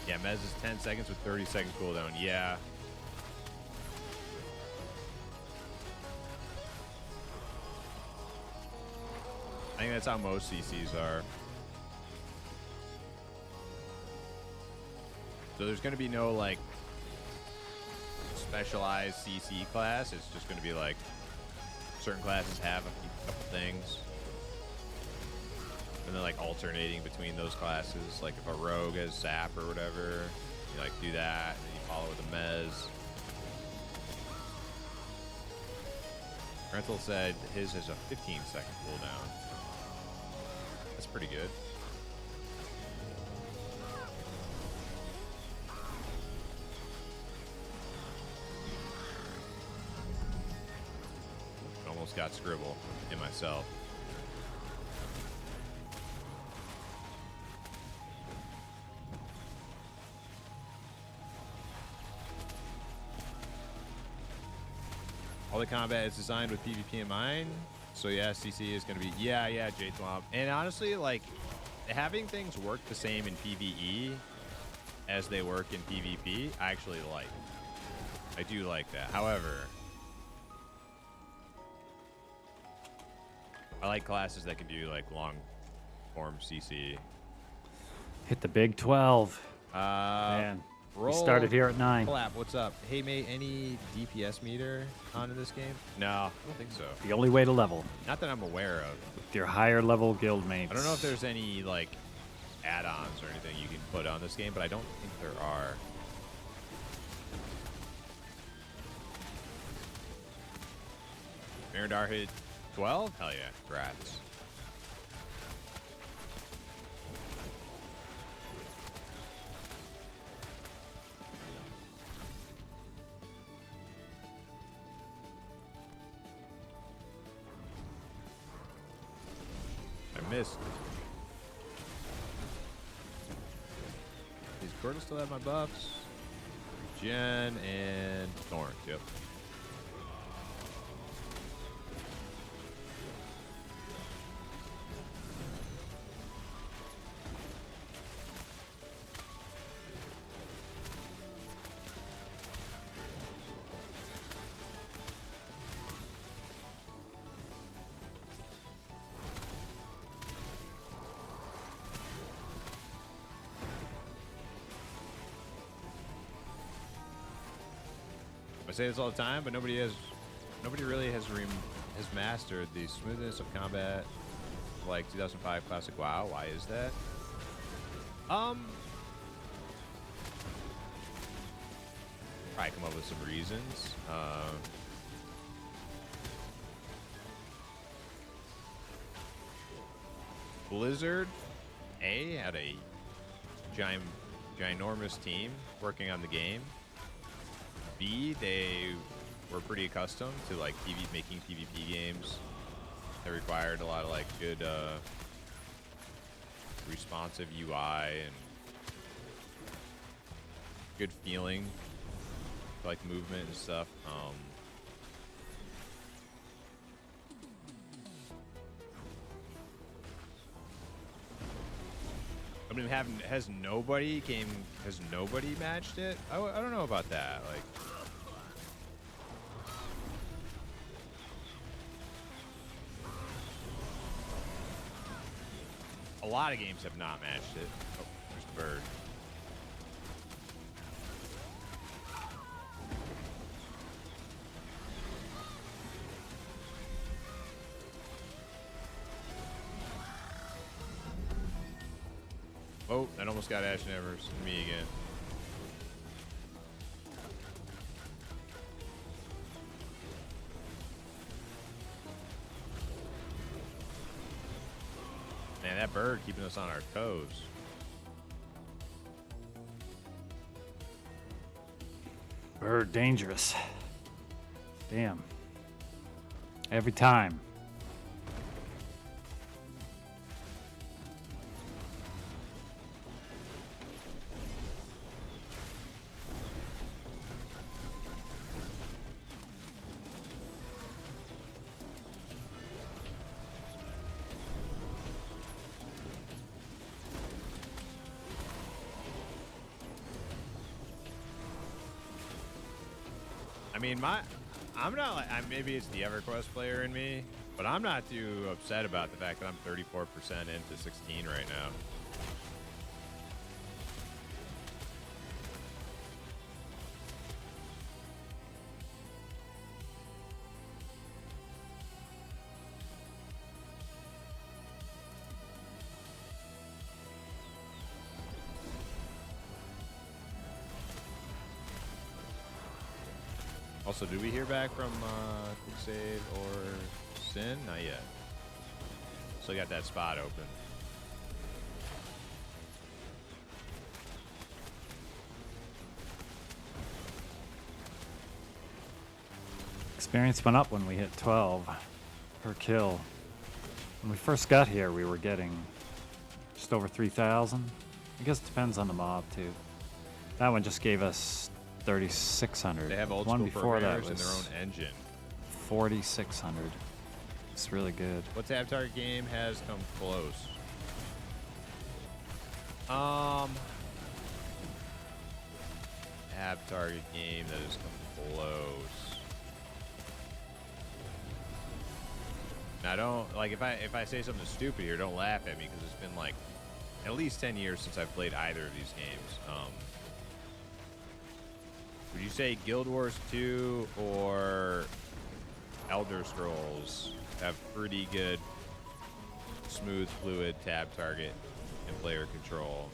Yeah, Mez is 10 seconds with 30-second cooldown. Yeah. I think that's how most CCs are. So there's going to be no, like, specialized CC class. It's just going to be, like, certain classes have a couple things. And then, like, alternating between those classes. Like, if a rogue has zap or whatever, you, like, do that, and then you follow with a mez. Rental said his is a 15-second cooldown. That's pretty good. Almost got Scribble in myself. All the combat is designed with PvP in mind. So yeah, CC is going to be, yeah, J-Twomp. And honestly, like, having things work the same in PvE as they work in PvP, I actually like. I do like that. However, I like classes that can do, like, long-form CC. Hit the big 12. Man, we started here at 9. Clap, what's up? Hey, mate, any DPS meter on in this game? No, I don't think so. The only way to level. Not that I'm aware of. With your higher level guild mates. I don't know if there's any, like, add-ons or anything you can put on this game, but I don't think there are. Miradar hit 12? Hell yeah, congrats. I missed. Does Gordon still have my buffs? Regen and Thorn, yep. I say this all the time, but nobody really has mastered the smoothness of combat like 2005 classic WoW. Why is that? Probably come up with some reasons. Blizzard had a ginormous team working on the game. B, they were pretty accustomed to, like, making PvP games that required a lot of, like, good responsive UI and good feeling, like movement and stuff. I mean, has nobody matched it? I don't know about that. Like, a lot of games have not matched it. Oh, there's the bird. Oh, that almost got Ash Nevers. Me again. Man, that bird keeping us on our toes. Bird dangerous. Damn. Every time. I mean, I'm not like, maybe it's the EverQuest player in me, but I'm not too upset about the fact that I'm 34% into 16 right now. Also, did we hear back from Crusade or Sin? Not yet. Still got that spot open. Experience went up when we hit 12 per kill. When we first got here, we were getting just over 3,000. I guess it depends on the mob, too. That one just gave us 3,600. They have old one school before that programmers in their was own engine. 4,600. It's really good. What tab target game has come close? Tab target game that has come close. Now, don't like if I say something stupid here, don't laugh at me because it's been like at least 10 years since I've played either of these games. Would you say Guild Wars 2 or Elder Scrolls have pretty good, smooth, fluid tab target and player control?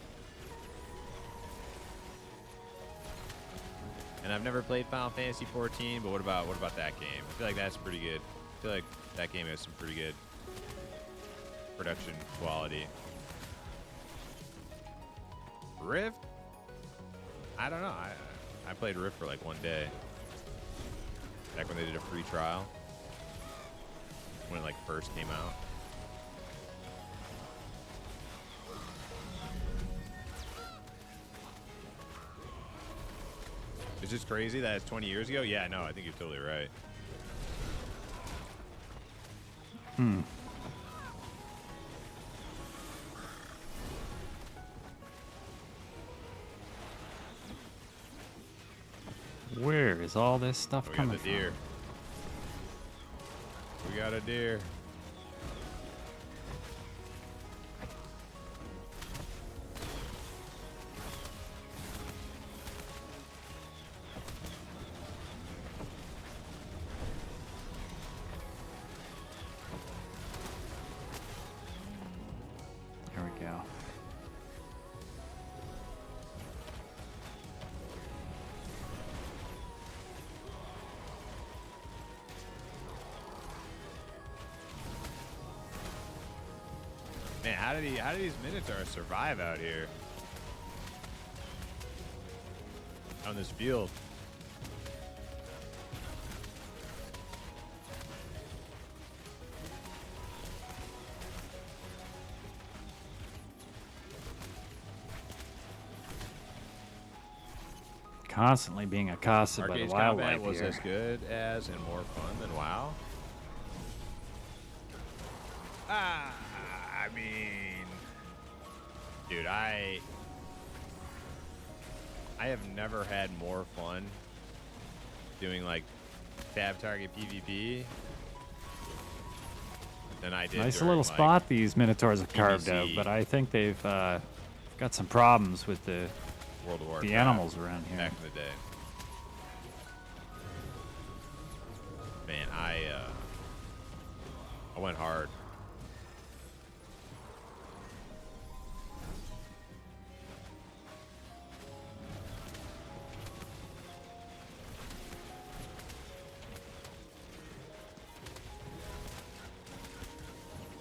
And I've never played Final Fantasy 14, but what about that game? I feel like that's pretty good. I feel like that game has some pretty good production quality. Rift? I don't know. I played Rift for like one day. Back when they did a free trial. When it like first came out. Is this crazy that it's 20 years ago? Yeah, no, I think you're totally right. Where is all this stuff We got coming the deer. We got a deer. Here we go. Man, how do these Minotaurs survive out here? On this field. Constantly being accosted by the Arcade's wildlife combat was here. as good as and more fun than WoW. I mean, Dude, I have never had more fun doing like tab target PvP than I did. Nice during, little like, spot these Minotaurs have carved out, PvC. but I think they've got some problems with the World of Warcraft animals around here. back in the day. Man, I went hard.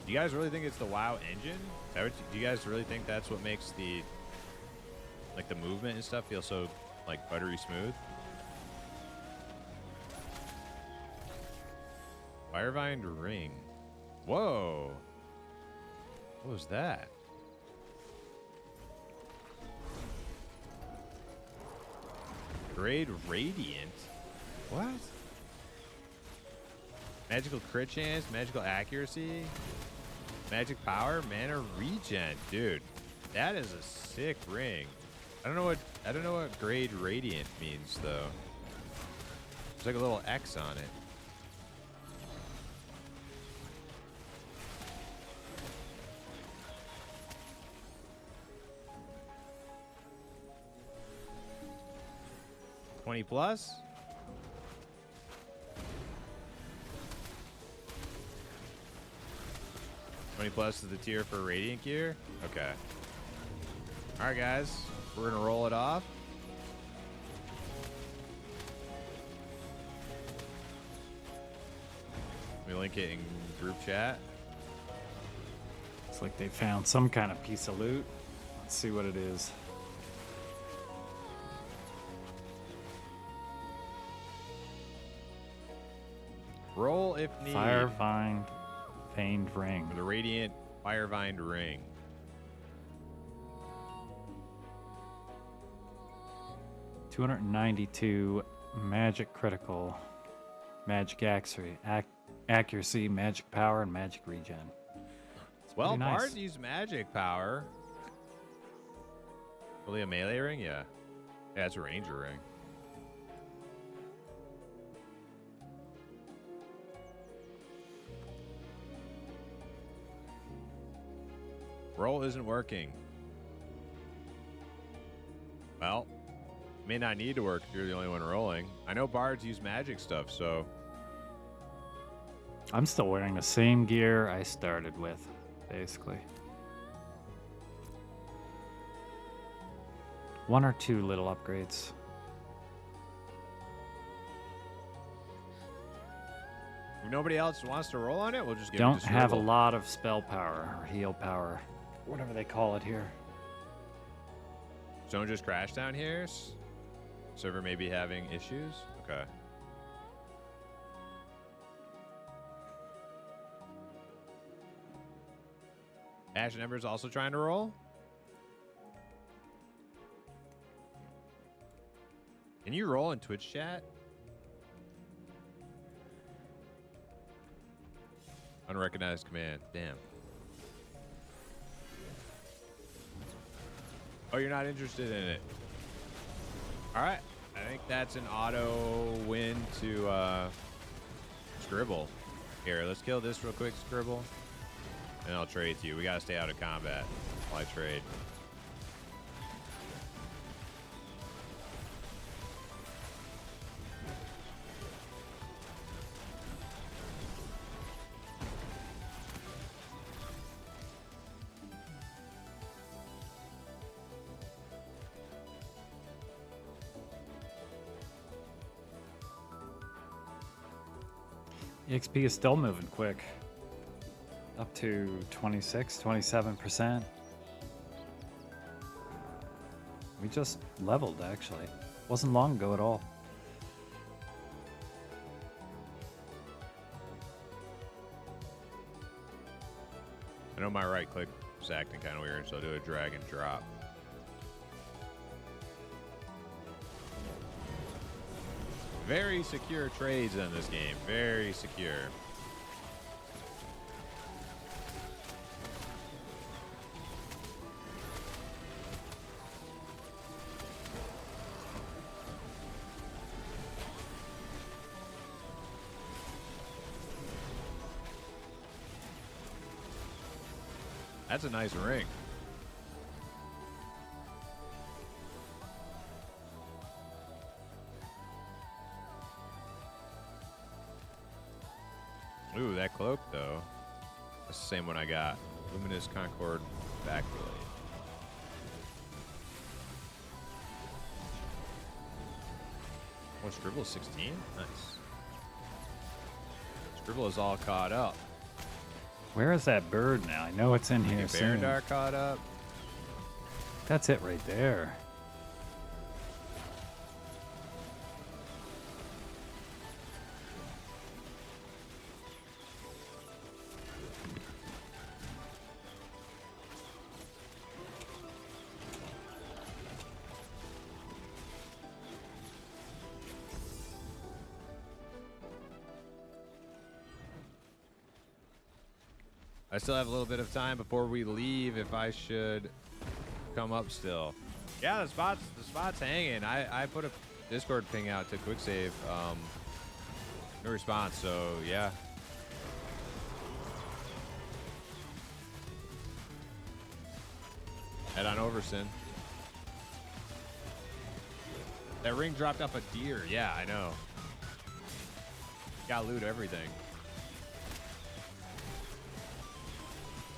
Do you guys really think it's the WoW engine? Do you guys really think that's what makes the like the movement and stuff feel so like buttery smooth? Firevined ring. Whoa. What was that? Grade Radiant? What? Magical crit chance, magical accuracy, magic power, mana regen. Dude, that is a sick ring. I don't know what grade Radiant means though. There's like a little X on it. +20? 20+ is the tier for Radiant gear? Okay. Alright guys, we're gonna roll it off. Let me link it in group chat. It's like they found some kind of piece of loot. Let's see what it is. Roll if needed. Firevine Veined Ring. For the Radiant Firevined ring. $292 magic critical, magic accuracy, magic power, and magic regen. It's Well, pretty nice. Bards use magic power. Really a melee ring? Yeah. Yeah, it's a ranger ring. Roll isn't working. Well, may not need to work if you're the only one rolling. I know bards use magic stuff, so I'm still wearing the same gear I started with, basically. One or two little upgrades. if nobody else wants to roll on it, we'll just give Don't it to have a Scribble. lot of spell power or heal power, whatever they call it here. Someone just crashed down here. Server may be having issues. Okay. Ash and Ember's also trying to roll. Can you roll in Twitch chat? Unrecognized command. Damn. Oh, you're not interested in it. All right. I think that's an auto win to Scribble. Here, let's kill this real quick, Scribble. And I'll trade to you. We got to stay out of combat while I trade. EXP is still moving quick. Up to 26, 27%. We just leveled, actually. Wasn't long ago at all. I know my right click is acting kind of weird, so I'll do a drag and drop. Very secure trades in this game. Very secure. That's a nice ring. Ooh, that cloak though. That's the same one I got. Luminous Concord backblade. Oh, Scribble 16? Nice. Scribble is all caught up. Where is that bird now? I know it's in here soon. Barandar caught up. That's it right there. I still have a little bit of time before we leave if I should come up still. Yeah, the spot's hanging. I put a Discord ping out to quick save. No response, so yeah. Head on over, Sin. That ring dropped off a deer. Yeah, I know. Gotta loot everything.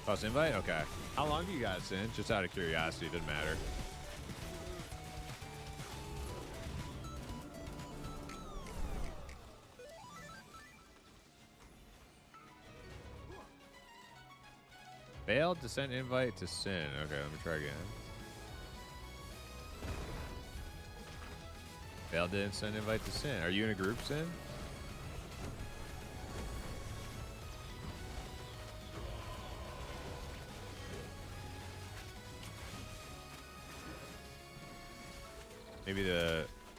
Plus invite? Okay. How long do you guys Sin? Just out of curiosity, doesn't matter. Failed to send invite to Sin. Okay, let me try again. Failed to send invite to Sin. Are you in a group, Sin?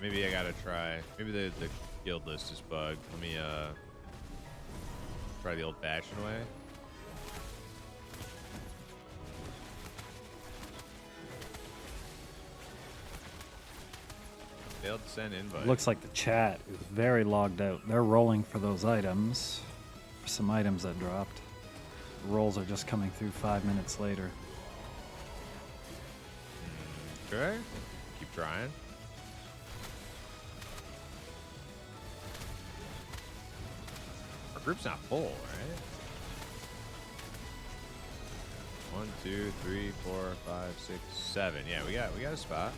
Maybe I gotta try. Maybe the guild list is bugged. Let me try the old-fashioned way. Failed to send invite. Looks like the chat is very logged out. They're rolling for those items. For some items that dropped. The rolls are just coming through 5 minutes later. Okay. Keep trying. Our group's not full, right? 1, 2, 3, 4, 5, 6, 7. Yeah, we got a spot.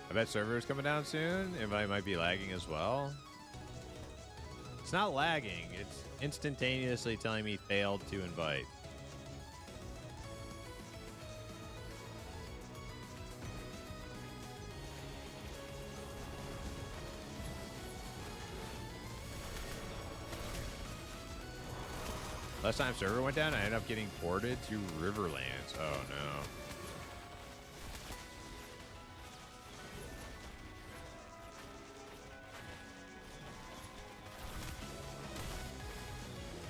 I bet server's coming down soon. Invite might be lagging as well. It's not lagging. It's instantaneously telling me failed to invite. Last time server went down, I ended up getting ported to Riverlands. Oh no.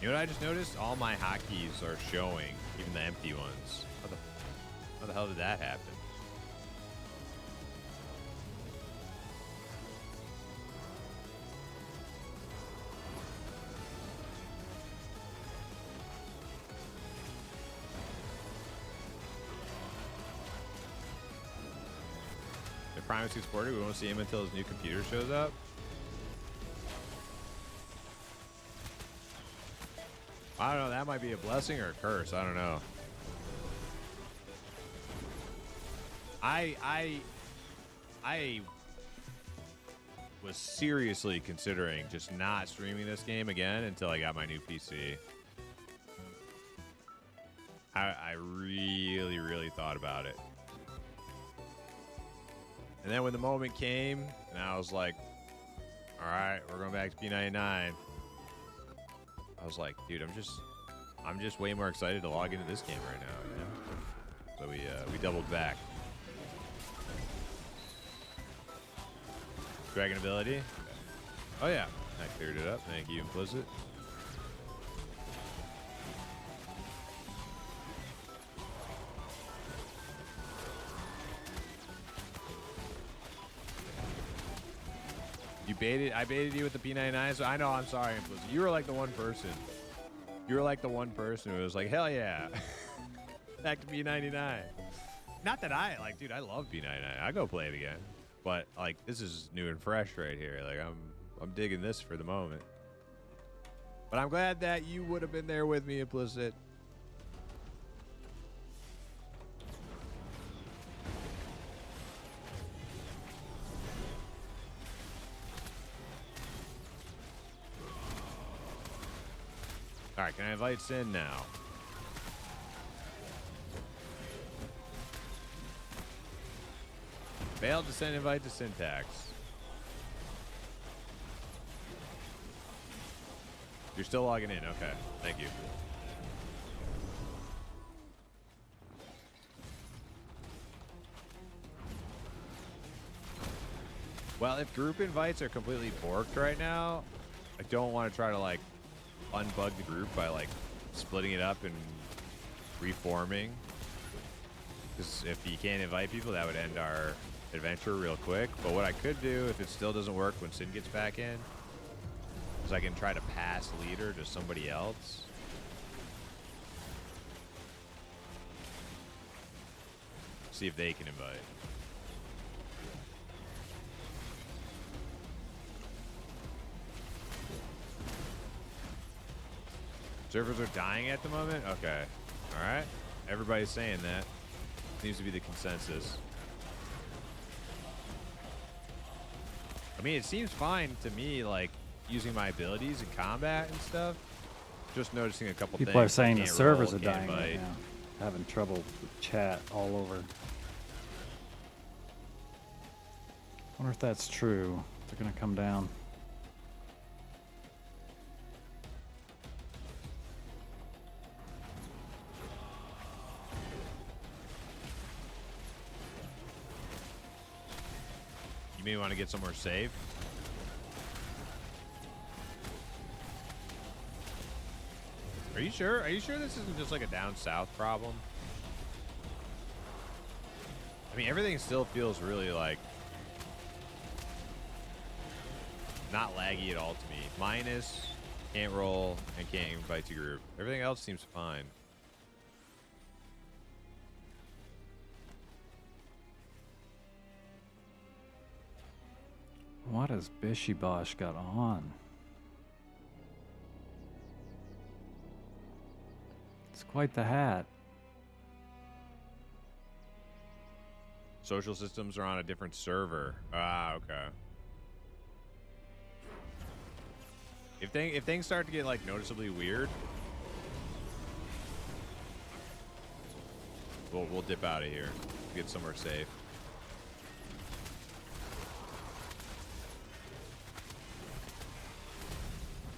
You know what I just noticed? All my hotkeys are showing, even the empty ones. How the hell did that happen? If Primus gets ported, we won't see him until his new computer shows up. I don't know, that might be a blessing or a curse. I don't know. I was seriously considering just not streaming this game again until I got my new PC. I really, really thought about it. And then when the moment came, and I was like, all right, we're going back to P99. I was like, dude, I'm just way more excited to log into this game right now, you know? So we doubled back. Dragon ability. Oh yeah, I cleared it up. Thank you, Implicit. I baited you with the P99, so I know, I'm sorry, Implicit. You were like the one person. You were like the one person who was like, hell yeah. Back to P99. Not that dude, I love P99. I go play it again. But like, this is new and fresh right here. Like, I'm digging this for the moment. But I'm glad that you would have been there with me, Implicit. All right, can I invite Sin now? Failed to send invite to Syntax. You're still logging in. Okay, thank you. Well, if group invites are completely borked right now, I don't want to try to like unbug the group by like splitting it up and reforming. Because if you can't invite people, that would end our adventure real quick. But what I could do, if it still doesn't work when Sin gets back in, is I can try to pass leader to somebody else. See if they can invite. Servers are dying at the moment? Okay. All right. Everybody's saying that. Seems to be the consensus. I mean, it seems fine to me, like, using my abilities in combat and stuff. Just noticing a couple things. People are saying the Can't servers roll, are can't dying right invite. now. Having trouble with chat all over. Wonder if that's true. They're gonna come down. You may want to get somewhere safe. Are you sure? Are you sure this isn't just like a down south problem? I mean, everything still feels really like not laggy at all to me. Minus, can't roll, and can't invite to group. Everything else seems fine. What has Bishy Bosh got on? It's quite the hat. Social systems are on a different server. Ah, okay. If things start to get like noticeably weird, we'll dip out of here. Get somewhere safe.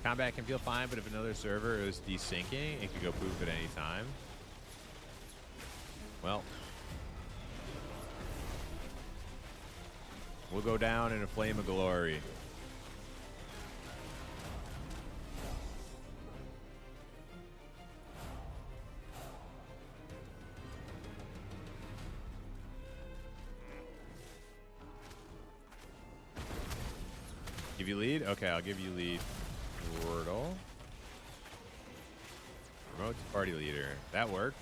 Combat can feel fine, but if another server is desyncing, it could go poof at any time. Well, we'll go down in a flame of glory. Give you lead? Okay, I'll give you lead. Wordle. Promote to party leader. That worked.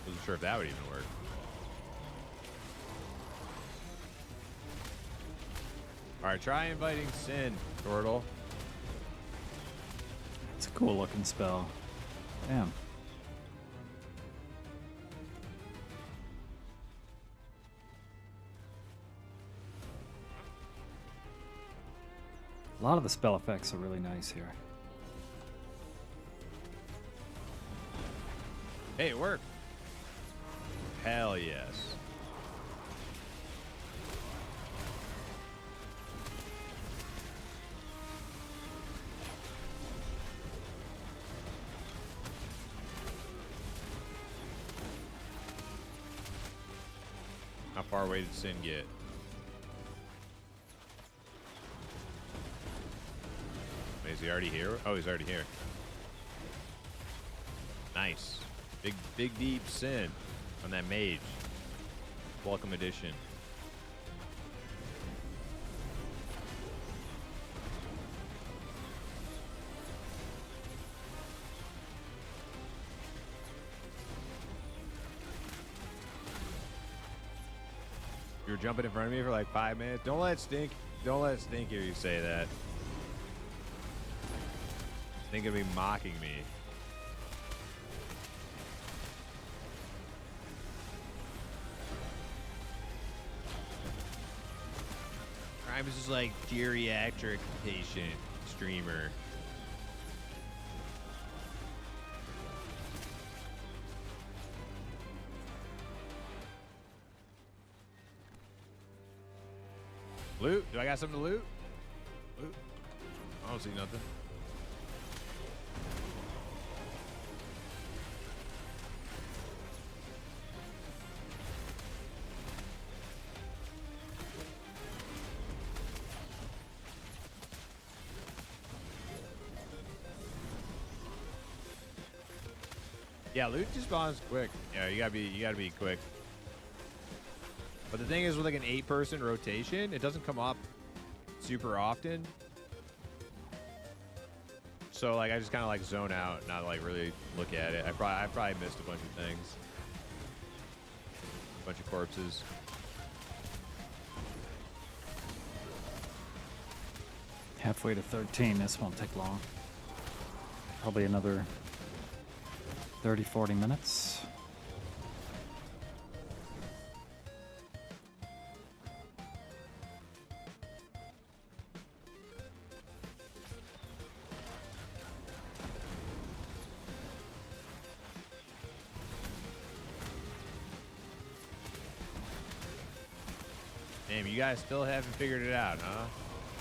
Wasn't sure if that would even work. Alright, try inviting Sin, Wordle. It's a cool looking spell. Damn. A lot of the spell effects are really nice here. Hey, it worked. Hell yes. How far away did Sin get? Is he already here? Oh, he's already here. Nice. Big deep Sin on that mage. Welcome edition. jumping in front of me for like 5 minutes. Don't let Stink hear you say that. Stink gonna be mocking me. Grimes is like geriatric patient streamer. Loot? Do I got something to loot? Loot? I don't see nothing. Yeah, loot just spawns quick. Yeah, you gotta be quick. But the thing is, with like an 8-person rotation, it doesn't come up super often. So like, I just kind of like zone out, not like really look at it. I probably missed a bunch of things, a bunch of corpses. Halfway to 13. This won't take long. Probably another 30, 40 minutes. Damn, you guys still haven't figured it out, huh?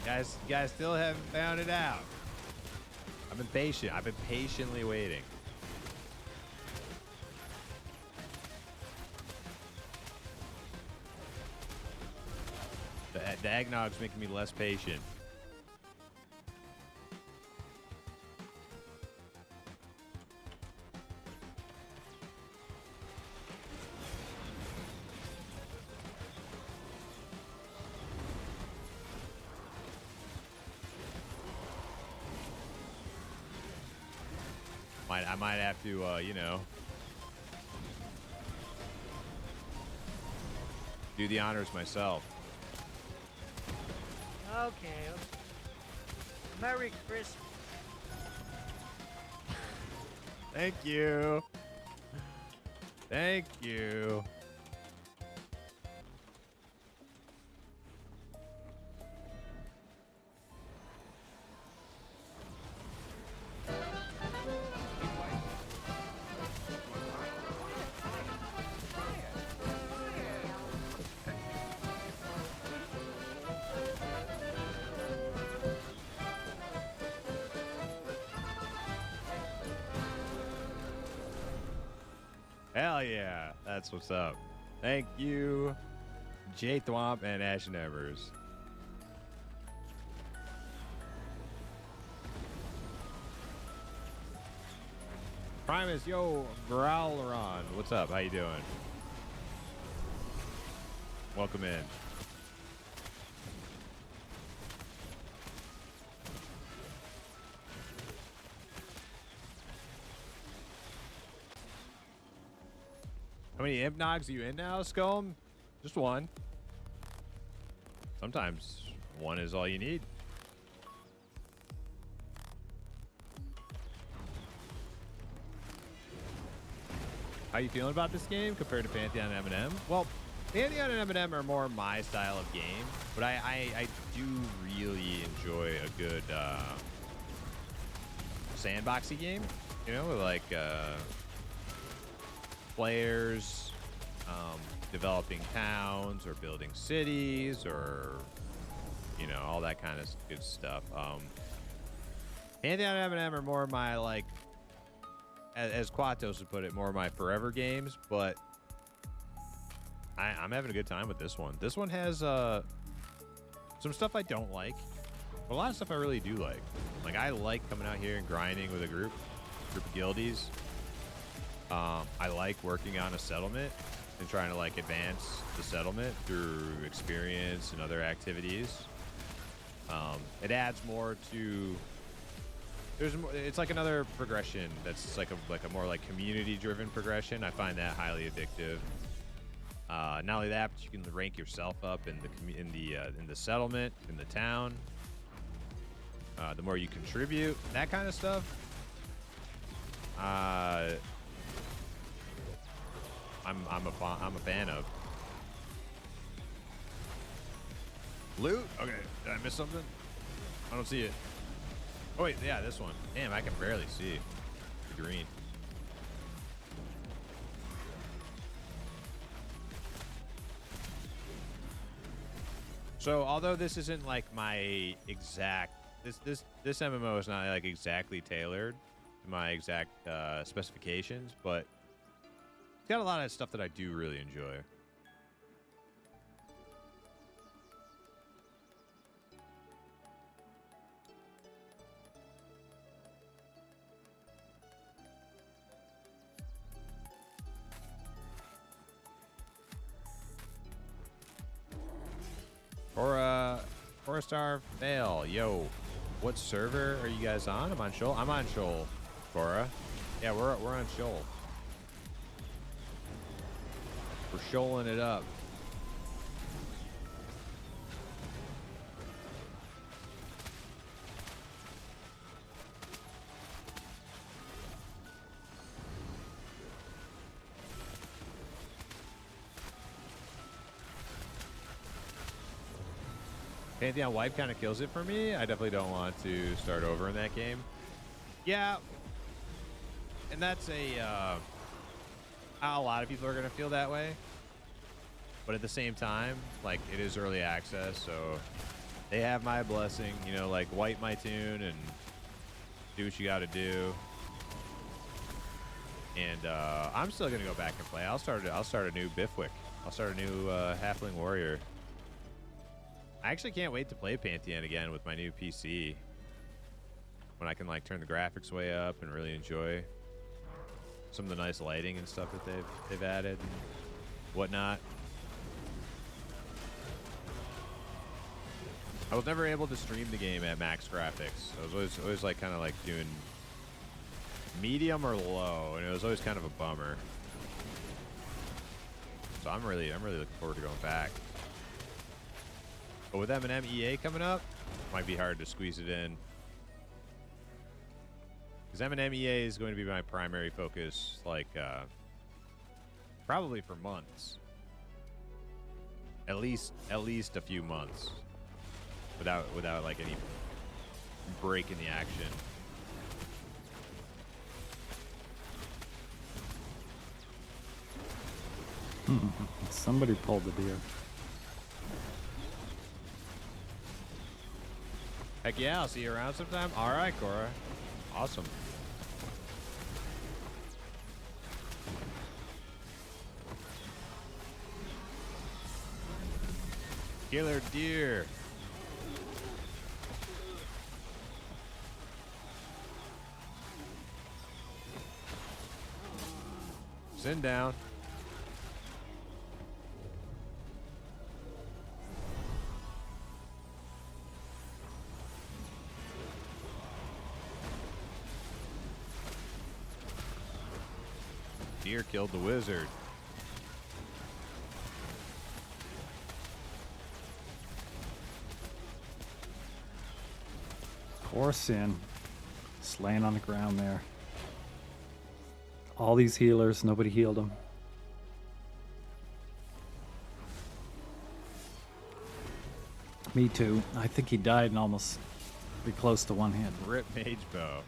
You guys still haven't found it out. I've been patient. I've been patiently waiting. The eggnog's making me less patient. I might have to, you know, do the honors myself. Okay. Merry Christmas. Thank you. Thank you. Hell yeah, that's what's up. Thank you, J Thwomp and Ashen Embers. Primus, yo, Growleron, what's up? How you doing? Welcome in. How many imp nogs are you in now, Scum? Just one. Sometimes one is all you need. How you feeling about this game compared to Pantheon and M&M? Well, Pantheon and M&M are more my style of game, but I do really enjoy a good sandboxy game. You know, like players developing towns or building cities or, you know, all that kind of good stuff. Pantheon and M&M are more my, like, as Quatos would put it, more of my forever games, but I'm having a good time with this one. This one has some stuff I don't like, but a lot of stuff I really do like. Like, I like coming out here and grinding with a group of guildies. I like working on a settlement and trying to, like, advance the settlement through experience and other activities. It adds more to... It's like another progression that's like a more like community-driven progression. I find that highly addictive. Not only that, but you can rank yourself up in the settlement, in the town. The more you contribute, that kind of stuff. I'm a fan of. Loot? Okay, did I miss something? I don't see it. Oh wait, yeah, this one. Damn, I can barely see the green. So although this isn't like my exact this MMO is not like exactly tailored to my exact specifications, but it's got a lot of stuff that I do really enjoy. For a star fail. Yo, what server are you guys on? I'm on Shoal. I'm on Shoal, Cora. Yeah, we're on Shoal. We're shoaling it up. Pantheon wipe kind of kills it for me. I definitely don't want to start over in that game. Yeah, and that's a lot of people are gonna feel that way. But at the same time, like, it is early access, so they have my blessing. You know, like, wipe my tune and do what you got to do. And I'm still gonna go back and play. I'll start a new Bifwick. I'll start a new Halfling Warrior. I actually can't wait to play Pantheon again with my new PC. When I can like turn the graphics way up and really enjoy some of the nice lighting and stuff that they've added and whatnot. I was never able to stream the game at max graphics. I was always like kind of like doing medium or low, and it was always kind of a bummer. So I'm really looking forward to going back. But with M&M EA coming up, might be hard to squeeze it in. Because M&M EA is going to be my primary focus, like, probably for months. At least a few months. Without like any break in the action. Somebody pulled the deer. Heck yeah, I'll see you around sometime. All right, Cora. Awesome. Killer deer. Send down. Deer killed the wizard. Poor Sin. Just laying on the ground there. All these healers, nobody healed him. Me too. I think he died in almost be close to one hit. Rip Mage Bow.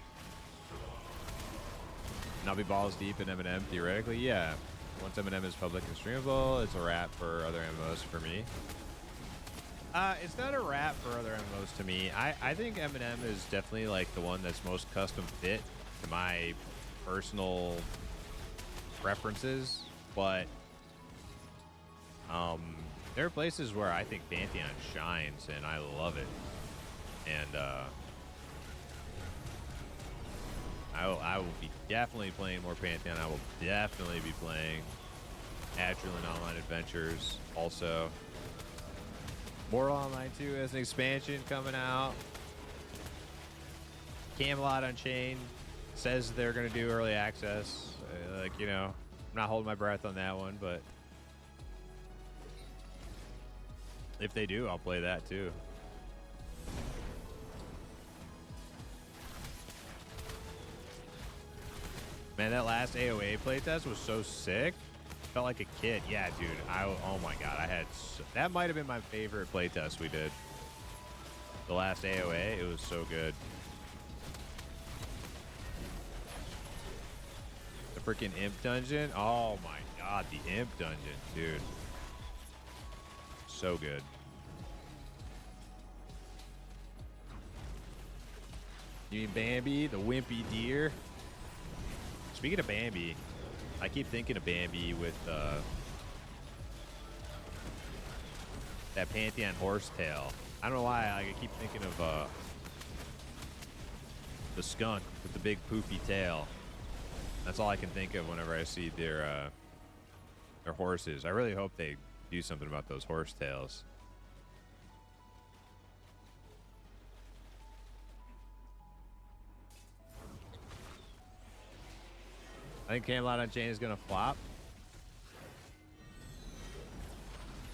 Not be balls deep in M&M, theoretically, yeah. Once M&M is public and streamable, it's a wrap for other MMOs for me. It's not a wrap for other MMOs to me. I think M&M is definitely like the one that's most custom fit to my personal preferences, but there are places where I think Pantheon shines and I love it. And I will be definitely playing more Pantheon. I will definitely be playing Adrenaline Online Adventures also. Mortal Online 2 has an expansion coming out. Camelot Unchained says they're going to do early access. Like, you know, I'm not holding my breath on that one, but If they do, I'll play that too. Man, that last AOA playtest was so sick. Felt like a kid. Yeah, dude. Oh my god, that might have been my favorite playtest we did. The last AOA, it was so good. The freaking Imp Dungeon. Oh my god, the Imp Dungeon, dude. So good. You mean Bambi, the wimpy deer? Speaking of Bambi, I keep thinking of Bambi with that Pantheon horsetail. I don't know why I keep thinking of the skunk with the big poofy tail. That's all I can think of whenever I see their horses. I really hope they do something about those horsetails. I think Camelot Unchained is gonna flop.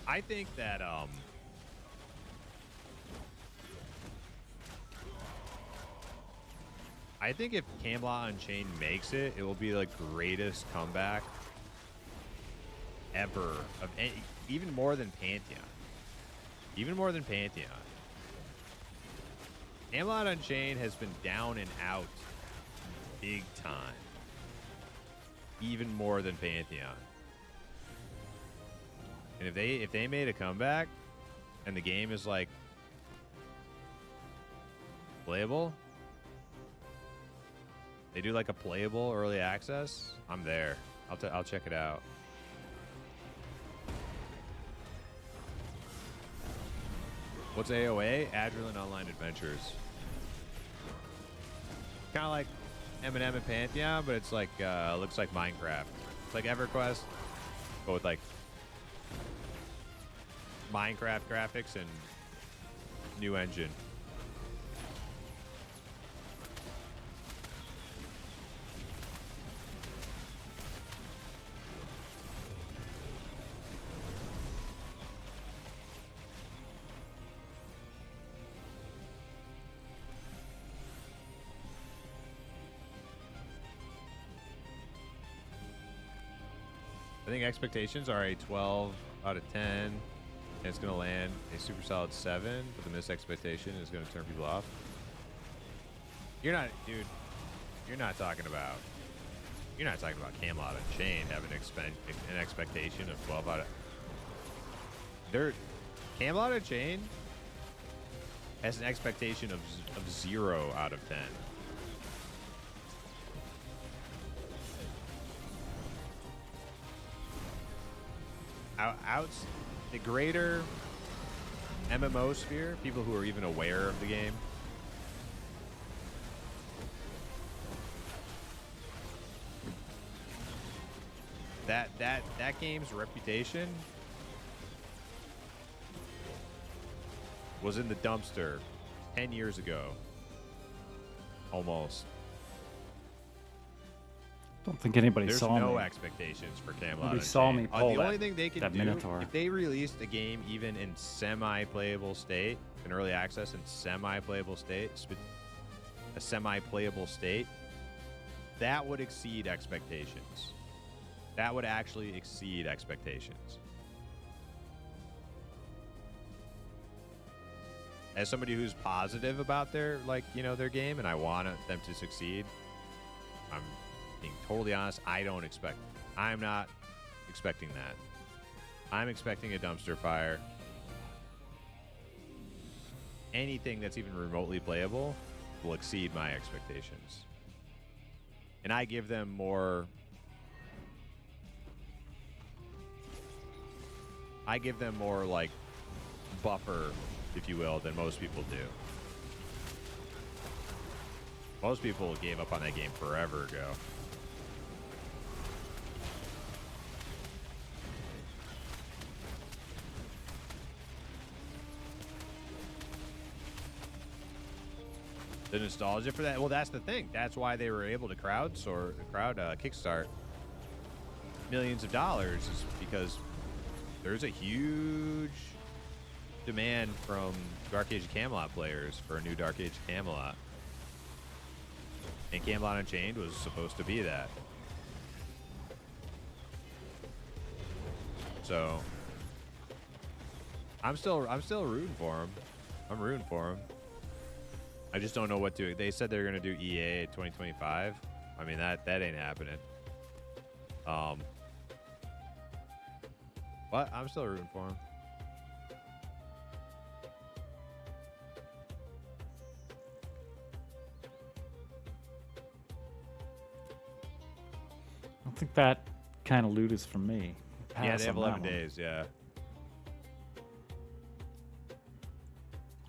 I think that I think if Camelot Unchained makes it, it will be the greatest comeback ever of even more than Pantheon. Even more than Pantheon. Camelot Unchained has been down and out big time. Even more than Pantheon. And if they made a comeback and the game is like playable, they do like a playable early access, I'm there. I'll check it out. What's AOA? Adrenaline Online Adventures. Kind of like M&M and Pantheon, but it's like looks like Minecraft. It's like EverQuest, but with like Minecraft graphics and new engine. I think expectations are a 12 out of 10, and it's going to land a super solid 7, but the missed expectation is going to turn people off. You're not, dude, you're not talking about Camelot Unchained having an expectation of 12 out of... Camelot Unchained has an expectation of 0 out of 10. Out the greater MMO sphere, people who are even aware of the game, that game's reputation was in the dumpster 10 years ago, almost. Don't think anybody There's saw no me. expectations for Camelot Nobody Unchained. saw me pull The only that- thing they can that do, Minotaur. if they released a game even in semi-playable state, in early access in semi-playable state, a semi-playable state, that would exceed expectations. That would actually exceed expectations. As somebody who's positive about their game, and I want them to succeed, I'm being totally honest, I'm not expecting that. I'm expecting a dumpster fire. Anything that's even remotely playable will exceed my expectations. And I give them more like buffer, if you will, than most people do. Most people gave up on that game forever ago. The nostalgia for that. Well, that's the thing. That's why they were able to kickstart millions of dollars, is because there's a huge demand from Dark Age of Camelot players for a new Dark Age of Camelot. And Camelot Unchained was supposed to be that. So I'm still rooting for him. I'm rooting for him. I just don't know what to. They said they're gonna do EA 2025. I mean that ain't happening. But I'm still rooting for him. I don't think that kind of loot is for me. Yeah, Pass they have on 11 that one. days. Yeah.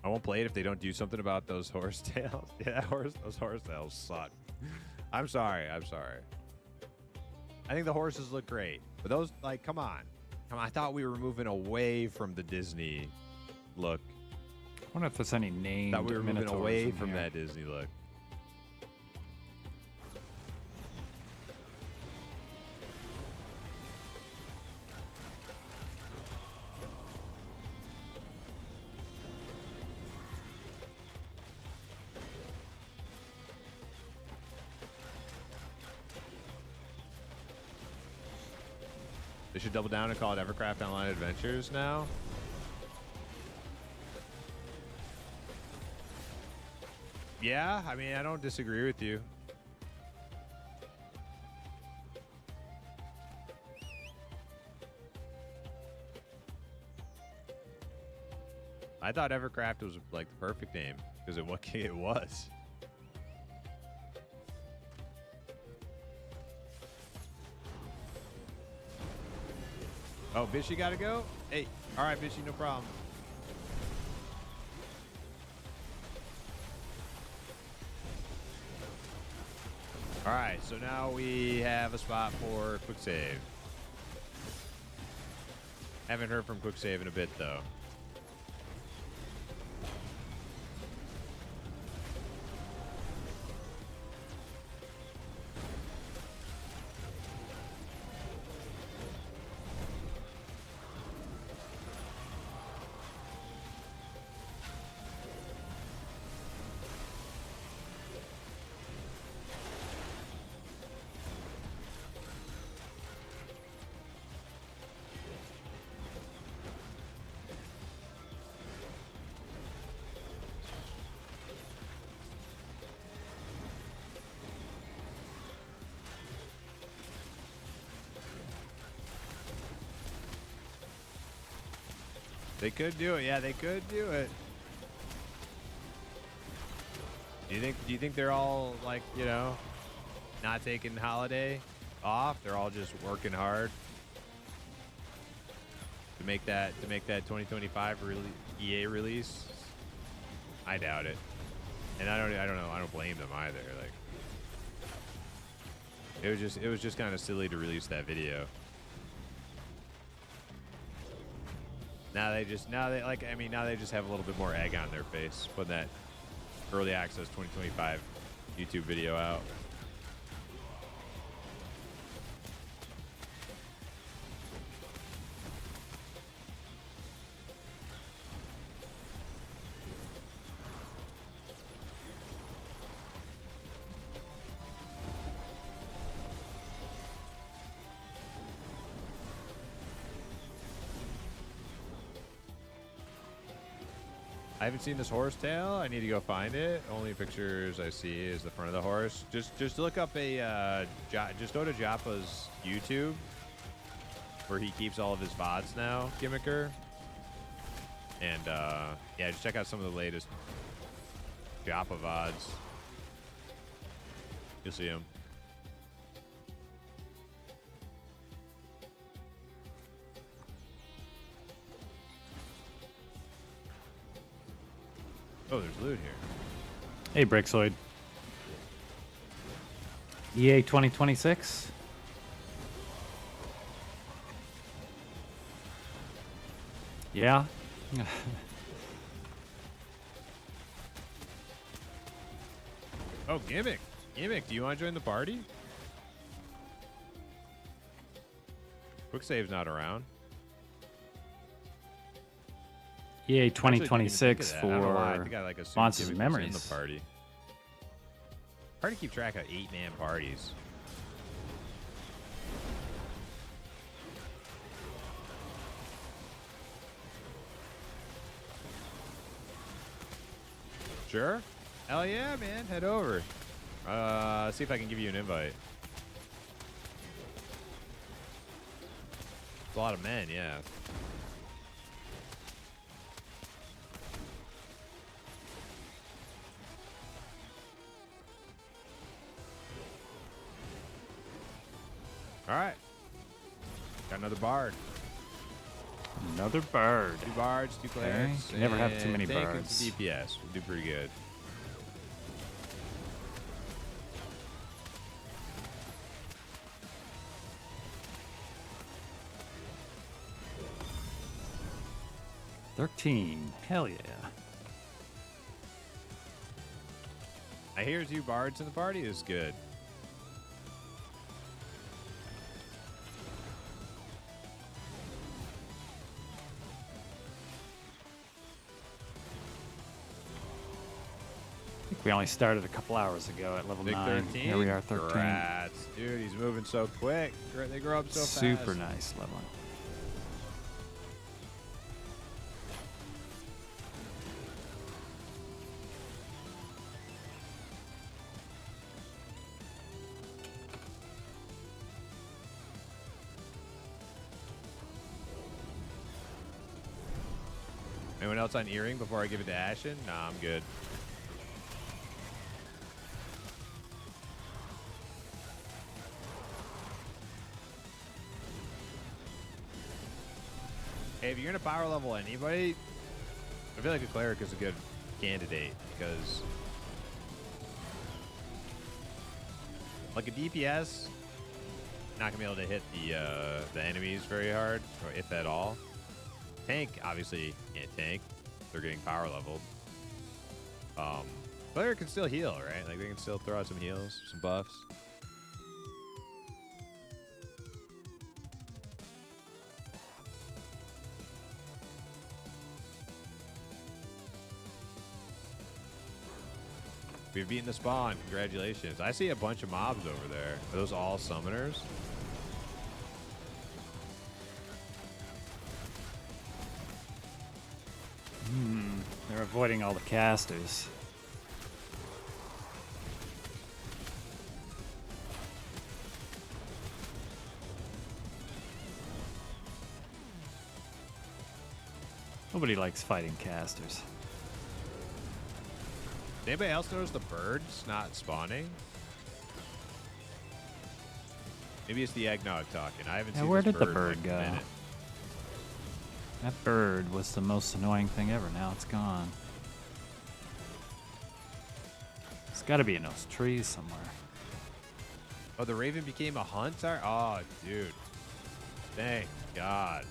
I won't play it if they don't do something about those horsetails. Yeah, those horsetails suck. I'm sorry. I think the horses look great, but those, like, come on. I thought we were moving away from the Disney look. I wonder if there's any named Thought we were moving Minotaurs away in from here. that Disney look. They should double down and call it Evercraft Online Adventures now. Yeah, I mean, I don't disagree with you. I thought Evercraft was like the perfect name because of what it was. Oh, Bishy gotta go? Hey, all right, Bishy, no problem. All right, so now we have a spot for quick save. Haven't heard from quick save in a bit though. They could do it. Yeah, they could do it. Do you think they're all like, you know, not taking holiday off? They're all just working hard to make that 2025 EA release? I doubt it. And I don't know. I don't blame them either. Like, it was just kind of silly to release that video. Now they just have a little bit more egg on their face, putting that early access 2025 YouTube video out. I haven't seen this horsetail. I need to go find it. Only pictures I see is the front of the horse. Just look up just go to Joppa's YouTube, where he keeps all of his VODs now, Gimmicker. And yeah, just check out some of the latest Joppa VODs. You'll see him. Oh, there's loot here. Hey, Brixoid. EA 2026? Yeah. Oh, Gimmick. Gimmick, do you want to join the party? Quick save's not around. EA Actually, didn't even think of 2026 that. I don't know why. I for think I like assumed Monsters Jimmy and was in Memories. the party. Hard to keep track of 8-man parties. Sure. Hell yeah, man. Head over. See if I can give you an invite. It's a lot of men, yeah. All right. Got another bard. Another bird. 2 bards, 2 clerics. You never have too and many tank and bards. some DPS. We'll do pretty good. $13. Hell yeah. I hear 2 bards in the party is good. I think we only started a couple hours ago at level Big 9. 13. Here we are, 13. Congrats. Dude, he's moving so quick. They grow up so fast. Super nice leveling. Anyone else on earring before I give it to Ashen? Nah, I'm good. Hey, if you're gonna power level anybody, I feel like a cleric is a good candidate because, like a DPS, not gonna be able to hit the enemies very hard, or if at all. Tank obviously can't tank; they're getting power leveled. Cleric can still heal, right? Like they can still throw out some heals, some buffs. We've beaten the spawn. Congratulations. I see a bunch of mobs over there. Are those all summoners? They're avoiding all the casters. Nobody likes fighting casters. Did anybody else notice the birds not spawning? Maybe it's the eggnog talking. I haven't Yeah, seen where this did the bird in, bird like, a go? minute. That bird was the most annoying thing ever. Now it's gone. It's got to be in those trees somewhere. Oh, the raven became a hunter? Oh, dude. Thank God.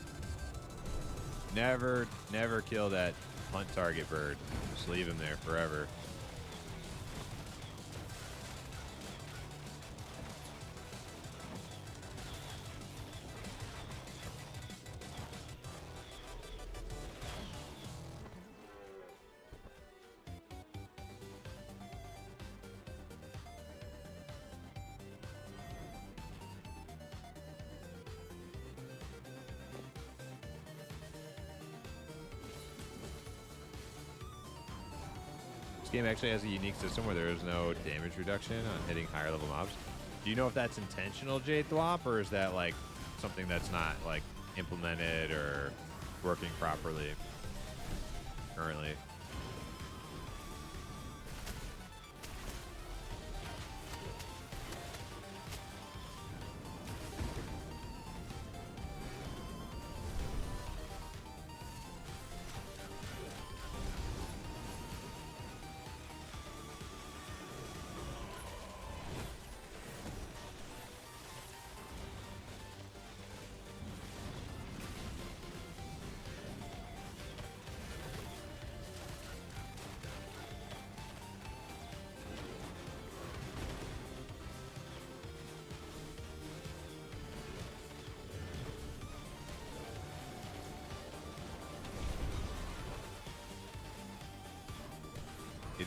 Never kill that hunt target bird. Just leave him there forever. This game actually has a unique system where there is no damage reduction on hitting higher level mobs. Do you know if that's intentional, Jade Thwomp, or is that like something that's not like implemented or working properly currently?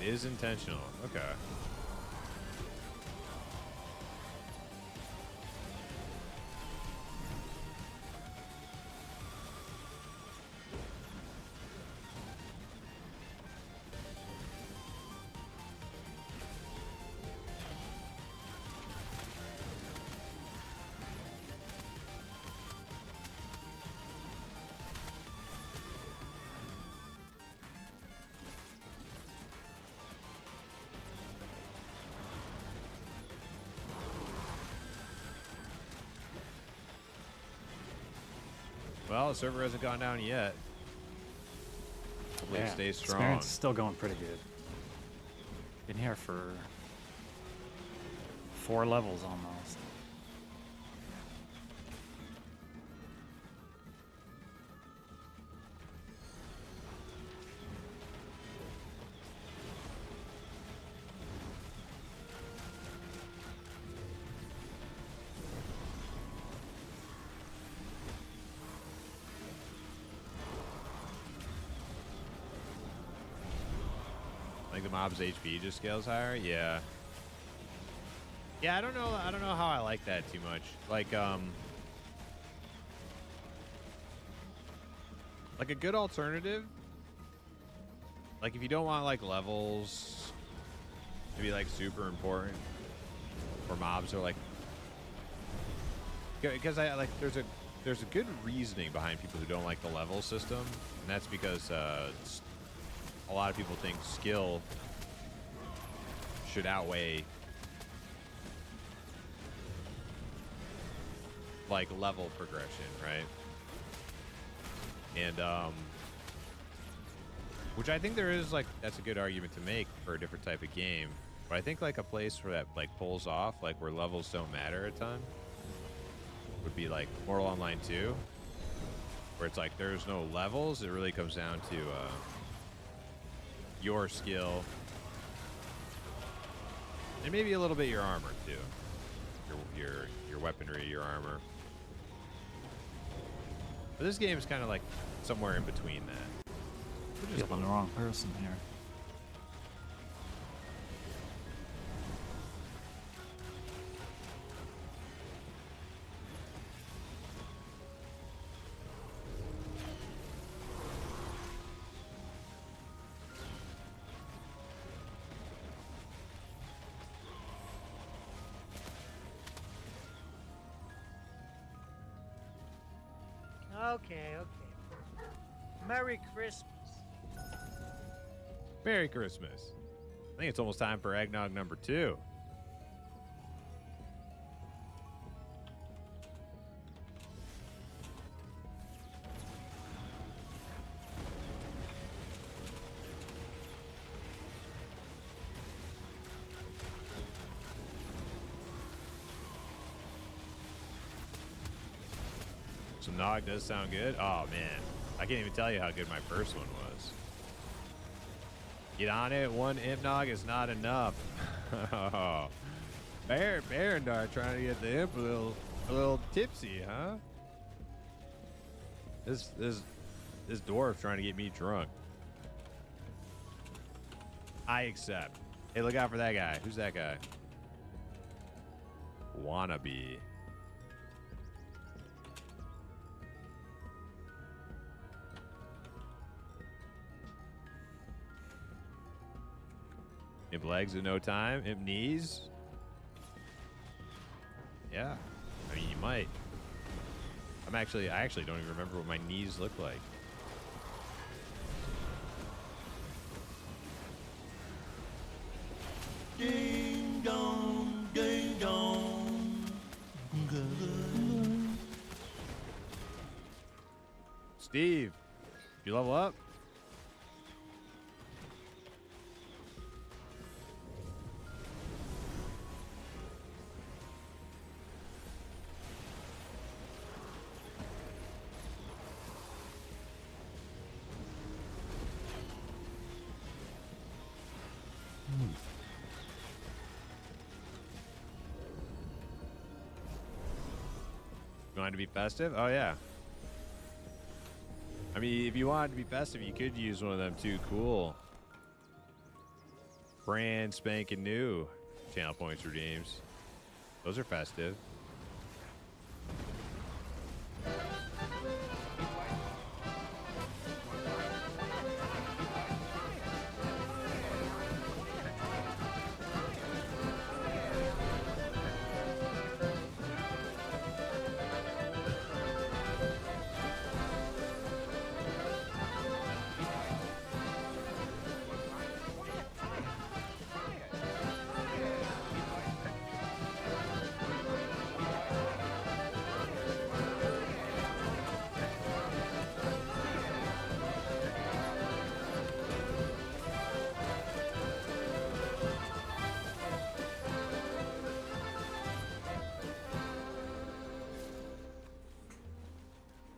It is intentional. Okay. Well, the server hasn't gone down yet. Hopefully it stays strong. Experience is still going pretty good. Been here for 4 levels almost. Like the mob's HP just scales higher? Yeah. Yeah, I don't know how I like that too much. Like a good alternative. Like if you don't want like levels to be like super important, or mobs are like, because I like there's a good reasoning behind people who don't like the level system, and that's because a lot of people think skill should outweigh like level progression, right? And which I think there is, like, that's a good argument to make for a different type of game. But I think like a place where that like pulls off, like where levels don't matter a ton, would be like Mortal Online 2, where it's like there's no levels. It really comes down to your skill, and maybe a little bit your armor too, your weaponry, your armor. But this game is kind of like somewhere in between that. Which is Feeling the wrong person here. Okay, okay. Merry Christmas. Merry Christmas. I think it's almost time for eggnog number 2. So nog does sound good. Oh man, I can't even tell you how good my first one was. Get on it. One imp nog is not enough. Barandar trying to get the imp a little tipsy, huh? This dwarf trying to get me drunk. I accept. Hey, look out for that guy. Who's that guy? Wannabe. Imp legs in no time. Imp knees. Yeah. I mean, you might. I actually don't even remember what my knees look like. Ding dong, ding dong. Steve, you level up? Going to be festive? Oh yeah. I mean, if you wanted to be festive, you could use one of them too. Cool. brand spanking new channel points redeems. Those are festive.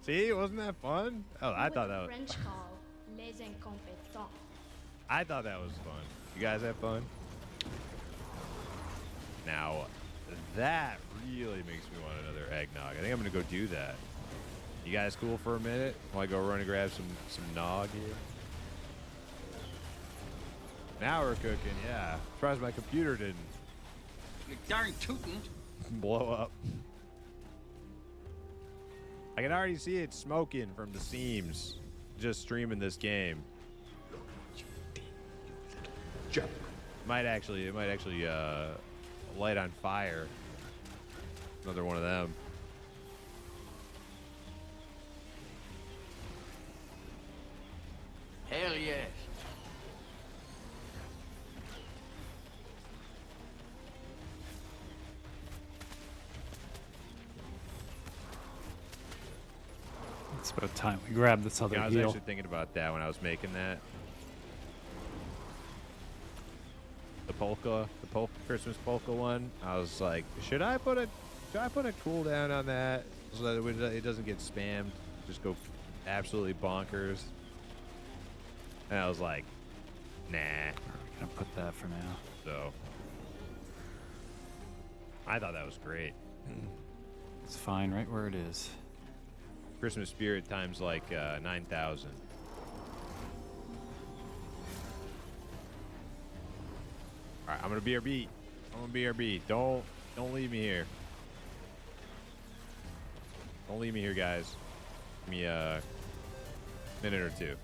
See, wasn't that fun? Oh, I What thought the that was. French call les incompétents. I thought that was fun. You guys have fun? Now, that really makes me want another eggnog. I think I'm gonna go do that. You guys cool for a minute? While I go run and grab some nog here? Now we're cooking, yeah. Surprised my computer didn't Darn tootin'. blow up. I can already see it smoking from the seams just streaming this game. It might actually light on fire. Another one of them. Hell yes. It's about time we grab this other I was heel. actually thinking about that when I was making that. The polka Christmas polka one. I was like, should I put a cooldown on that so that it doesn't get spammed? Just go absolutely bonkers. And I was like, nah. We're gonna put that for now. So I thought that was great. It's fine right where it is. Christmas spirit times like 9,000. All right, I'm gonna BRB. I'm gonna BRB. Don't leave me here. Don't leave me here, guys. Give me a minute or two.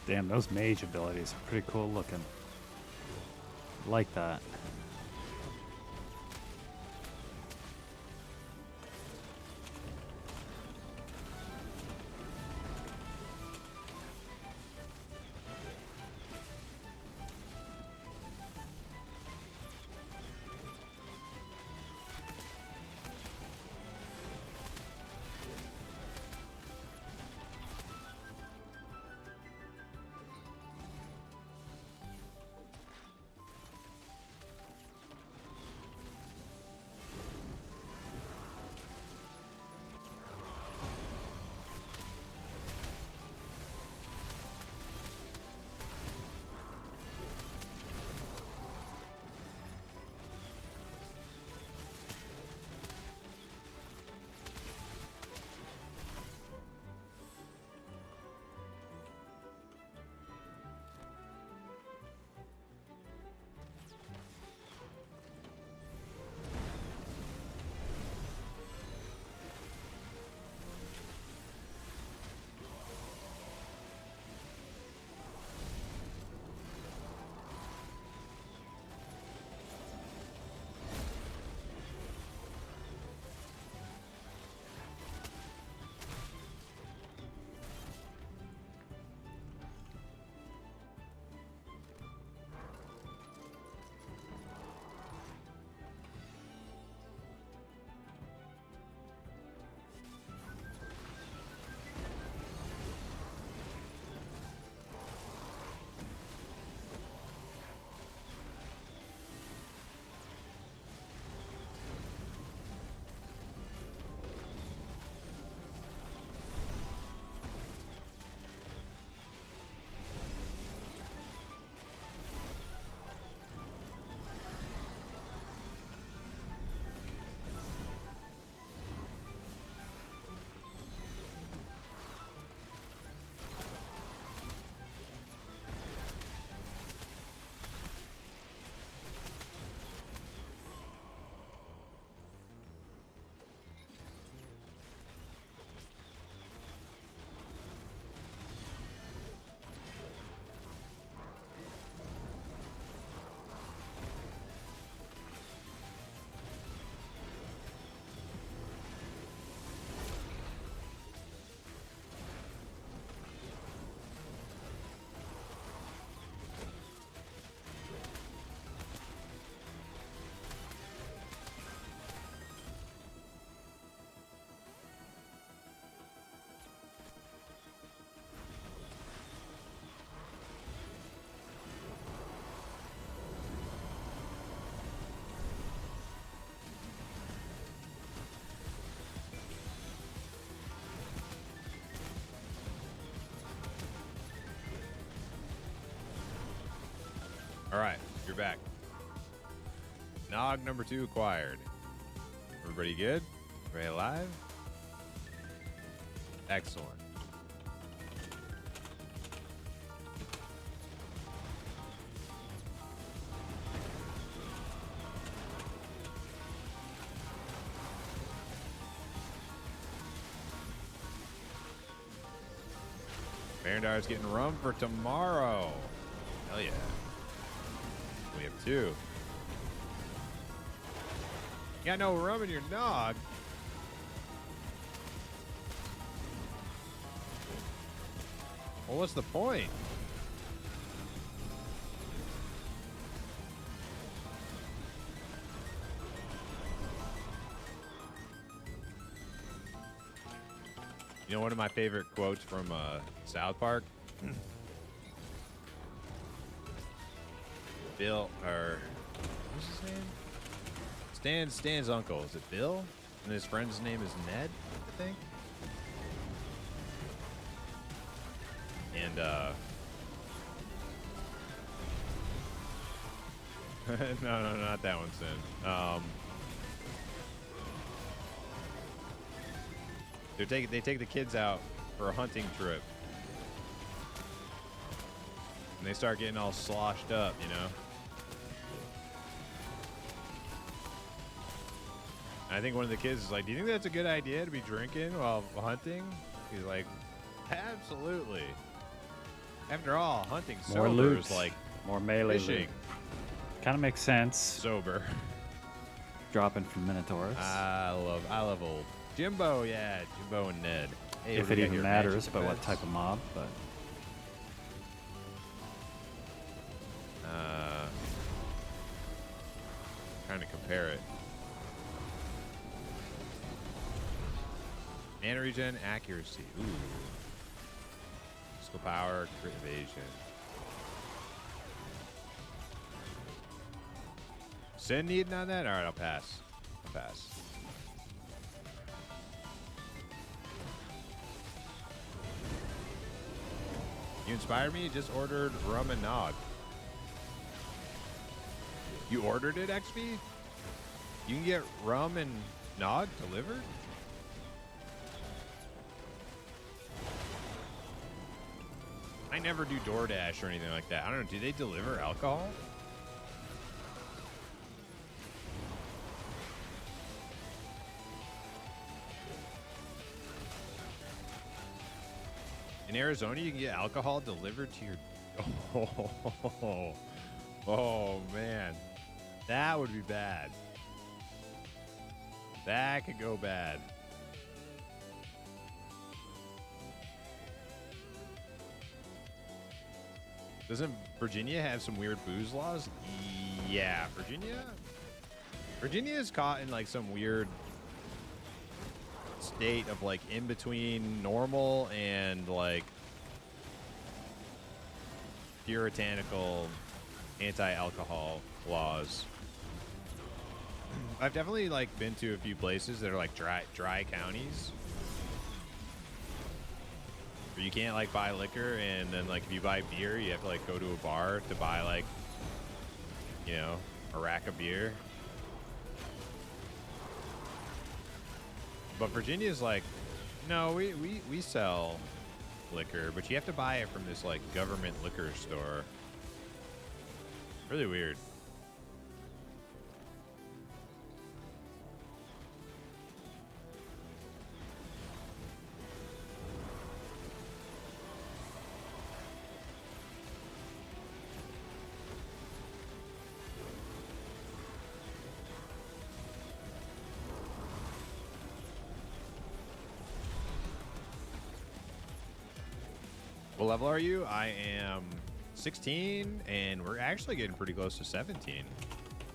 Damn, those mage abilities are pretty cool looking. Like that. All right, you're back. Nog number 2 acquired. Everybody good? Everybody alive? Excellent. Barandar's getting rum for tomorrow. Hell yeah. We have 2. You got no rum in your nog. Well, what's the point? You know, one of my favorite quotes from South Park? Bill, or what's his name? Stan's uncle. Is it Bill? And his friend's name is Ned, I think. And no, not that one, Sin. They take the kids out for a hunting trip. And they start getting all sloshed up, you know? I think one of the kids is like, do you think that's a good idea to be drinking while hunting? He's like, absolutely. After all, hunting More sober loot, is like more melee fishing loot. Kind of makes sense. sober. Dropping from Minotaurs. I love old Jimbo. Yeah, Jimbo and Ned. Hey, if what it do we got even here? matters, Magic but what defense? type of mob. But Trying to compare it. Mana regen, accuracy. Ooh. Physical power, crit evasion. Sin needing on that? Alright, I'll pass. I'll pass. You inspired me? Just ordered rum and nog. You ordered it, XP? You can get rum and nog delivered? I never do DoorDash or anything like that. I don't know. Do they deliver alcohol? In Arizona, you can get alcohol delivered to your... Oh, man. That would be bad. That could go bad. Doesn't Virginia have some weird booze laws? Yeah, Virginia? Virginia is caught in like some weird state of like in between normal and like puritanical anti-alcohol laws. I've definitely like been to a few places that are like dry counties where you can't like buy liquor, and then like if you buy beer you have to like go to a bar to buy like, you know, a rack of beer. But Virginia's like, no, we sell liquor, but you have to buy it from this like government liquor store. Really weird. What level are you? I am 16, and we're actually getting pretty close to 17.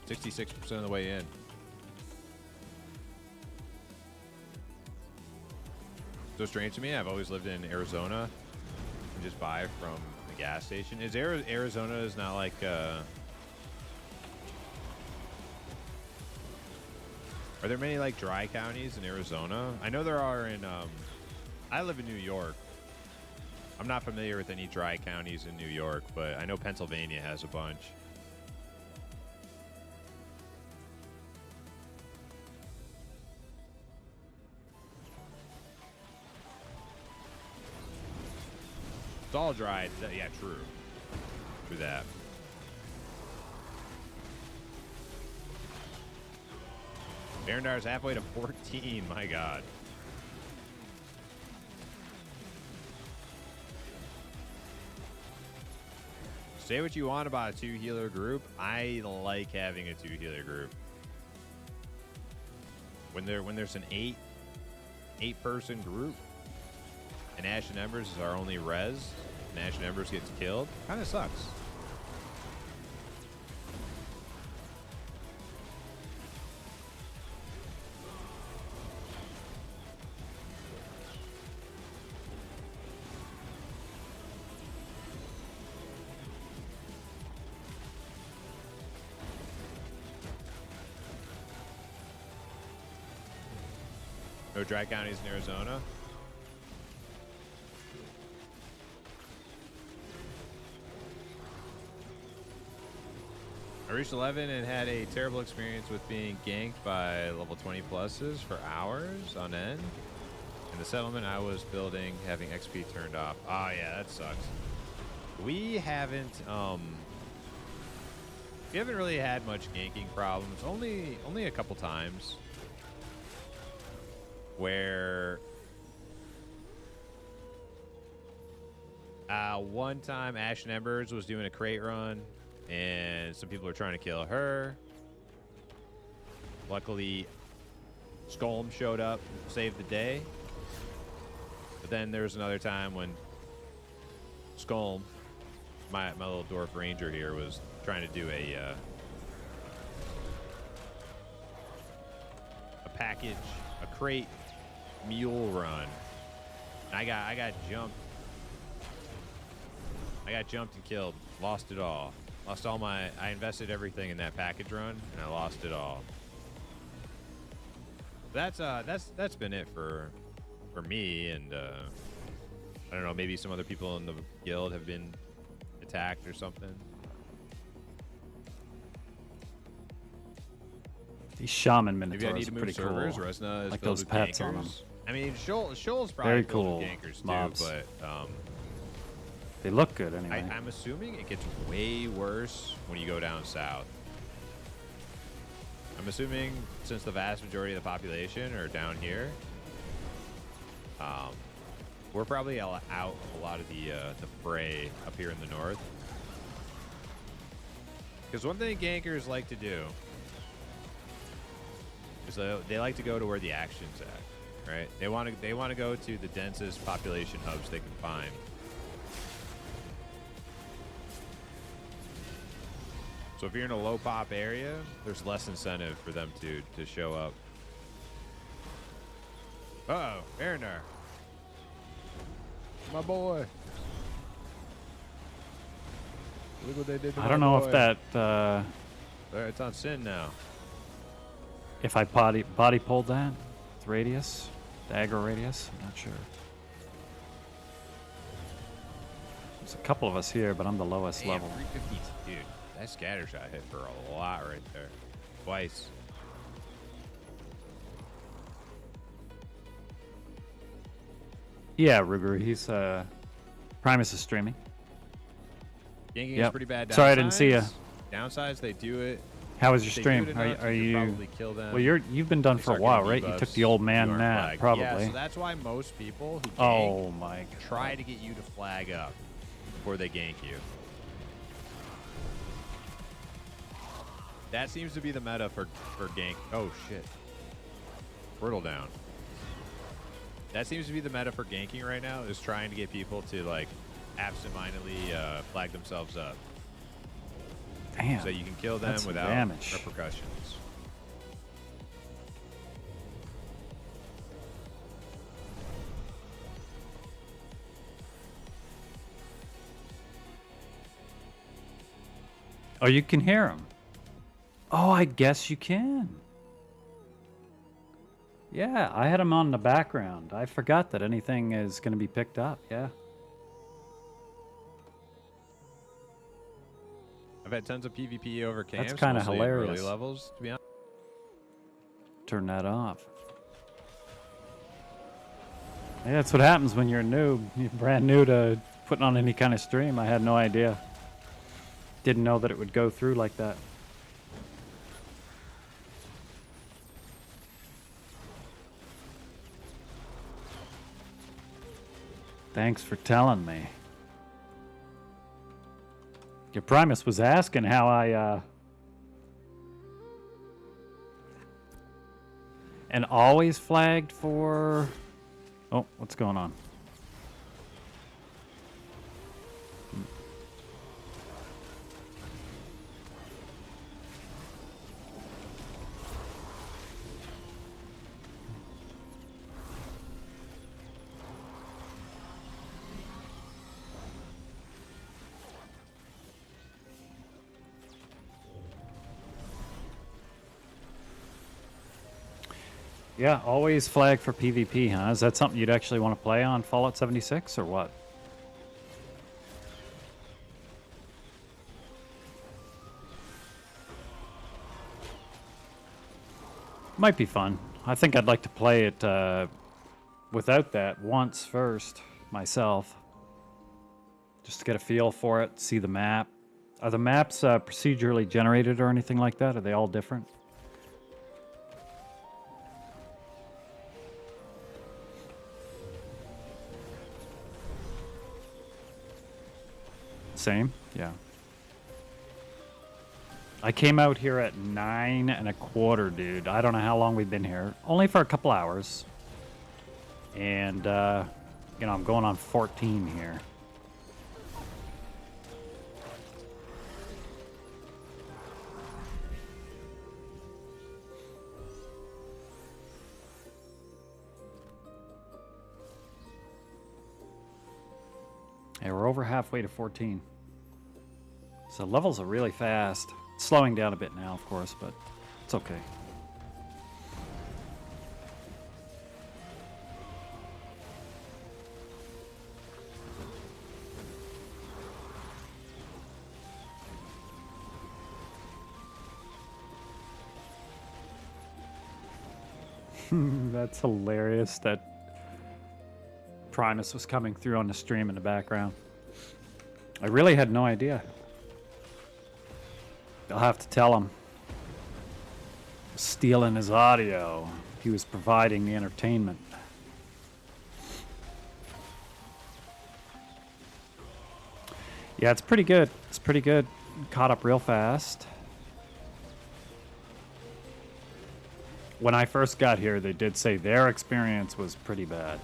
66% of the way in. So strange to me. I've always lived in Arizona and just buy from the gas station. Is Arizona is not like are there many like dry counties in Arizona? I know there are in I live in New York. I'm not familiar with any dry counties in New York, but I know Pennsylvania has a bunch. It's all dry. Yeah, true. True that. Barondar's halfway to 14. My God. Say what you want about a 2-healer group. I like having a 2-healer group. When there's an 8-person group, and Ashen Embers is our only res, and Ashen Embers gets killed, kind of sucks. No dry counties in Arizona. I reached 11 and had a terrible experience with being ganked by level 20 pluses for hours on end. In the settlement I was building, having XP turned off. Oh yeah, that sucks. We haven't really had much ganking problems. Only a couple times where One time, Ash and Embers was doing a crate run, and some people were trying to kill her. Luckily, Skolm showed up, saved the day. But then there was another time when Skolm, my little dwarf ranger here, was trying to do a package, a crate mule run. And I got jumped. I got jumped and killed. Lost it all. Lost all my. I invested everything in that package run, and I lost it all. That's been it for me, and I don't know. Maybe some other people in the guild have been attacked or something. These shaman Maybe I need minotaurs to are move pretty servers. cool. Resna is Like filled those with pets on gankers. them. I mean, Shoal's probably Very filled cool with gankers mobs. too, but They look good anyway. I'm assuming it gets way worse when you go down south. I'm assuming since the vast majority of the population are down here, we're probably out of a lot of the fray up here in the north. Because one thing gankers like to do is they like to go to where the action's at, right? They want to go to the densest population hubs they can find. So if you're in a low pop area, there's less incentive for them to show up. Uh-oh, Ernar. My boy. Look what they did to I my don't know boy. if that It's on Sin now. if I body pulled that with radius, the aggro radius. I'm not sure. There's a couple of us here, but I'm the lowest Damn, level. 350. Dude, that scatter shot hit for a lot right there. Twice. Yeah, Ruger. He's Primus is streaming. Yanking is Yep. pretty bad. Sorry, I didn't see ya. Downsides, they do it. How was your If they stream? do it Are, enough, are you you? could probably kill them. Well, you've been done They for a start while, getting right? You debuffs, took the old you man aren't nap, flagged. probably. Yeah, so that's why most people who gank Oh my God. try to get you to flag up before they gank you. That seems to be the meta for gank. Oh shit. Wordle down. That seems to be the meta for ganking right now, is trying to get people to like absentmindedly flag themselves up. Damn. So you can kill them that's some without damage. repercussions. Oh, you can hear him. Oh, I guess you can. Yeah, I had him on the background. I forgot that anything is going to be picked up. Yeah. I've had tons of PvP over camps. kinda mostly in hilarious. Early levels, to be honest. Turn that off. Yeah, that's what happens when you're a noob. You're brand new to putting on any kind of stream. I had no idea. Didn't know that it would go through like that. Thanks for telling me. Your Primus was asking how I, and always flagged for... Oh, what's going on? Yeah, always flag for PvP, huh? Is that something you'd actually want to play on Fallout 76 or what? Might be fun. I think I'd like to play it without that once first, myself. Just to get a feel for it, see the map. Are the maps procedurally generated or anything like that? Are they all different? Same? Yeah. I came out here at 9:15, dude. I don't know how long we've been here. Only for a couple hours. And, you know, I'm going on 14 here. Hey, we're over halfway to 14. So levels are really fast. It's slowing down a bit now, of course, but it's okay. That's hilarious that Primus was coming through on the stream in the background. I really had no idea. I'll have to tell him. Stealing his audio. He was providing the entertainment. Yeah, it's pretty good. It's pretty good. Caught up real fast. When I first got here, they did say their experience was pretty bad.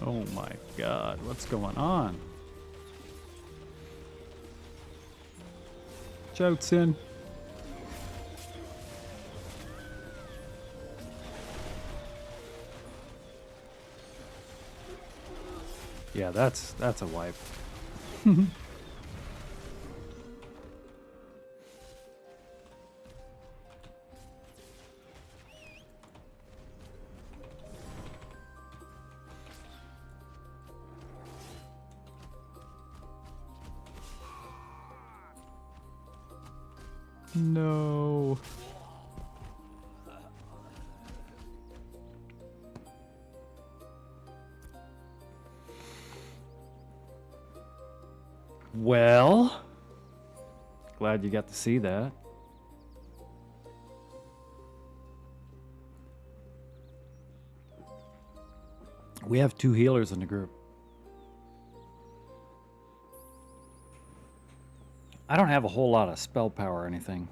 Oh my god, what's going on? Joutsin. Yeah, that's a wipe. No. Well, glad you got to see that. We have 2 healers in the group. I don't have a whole lot of spell power or anything.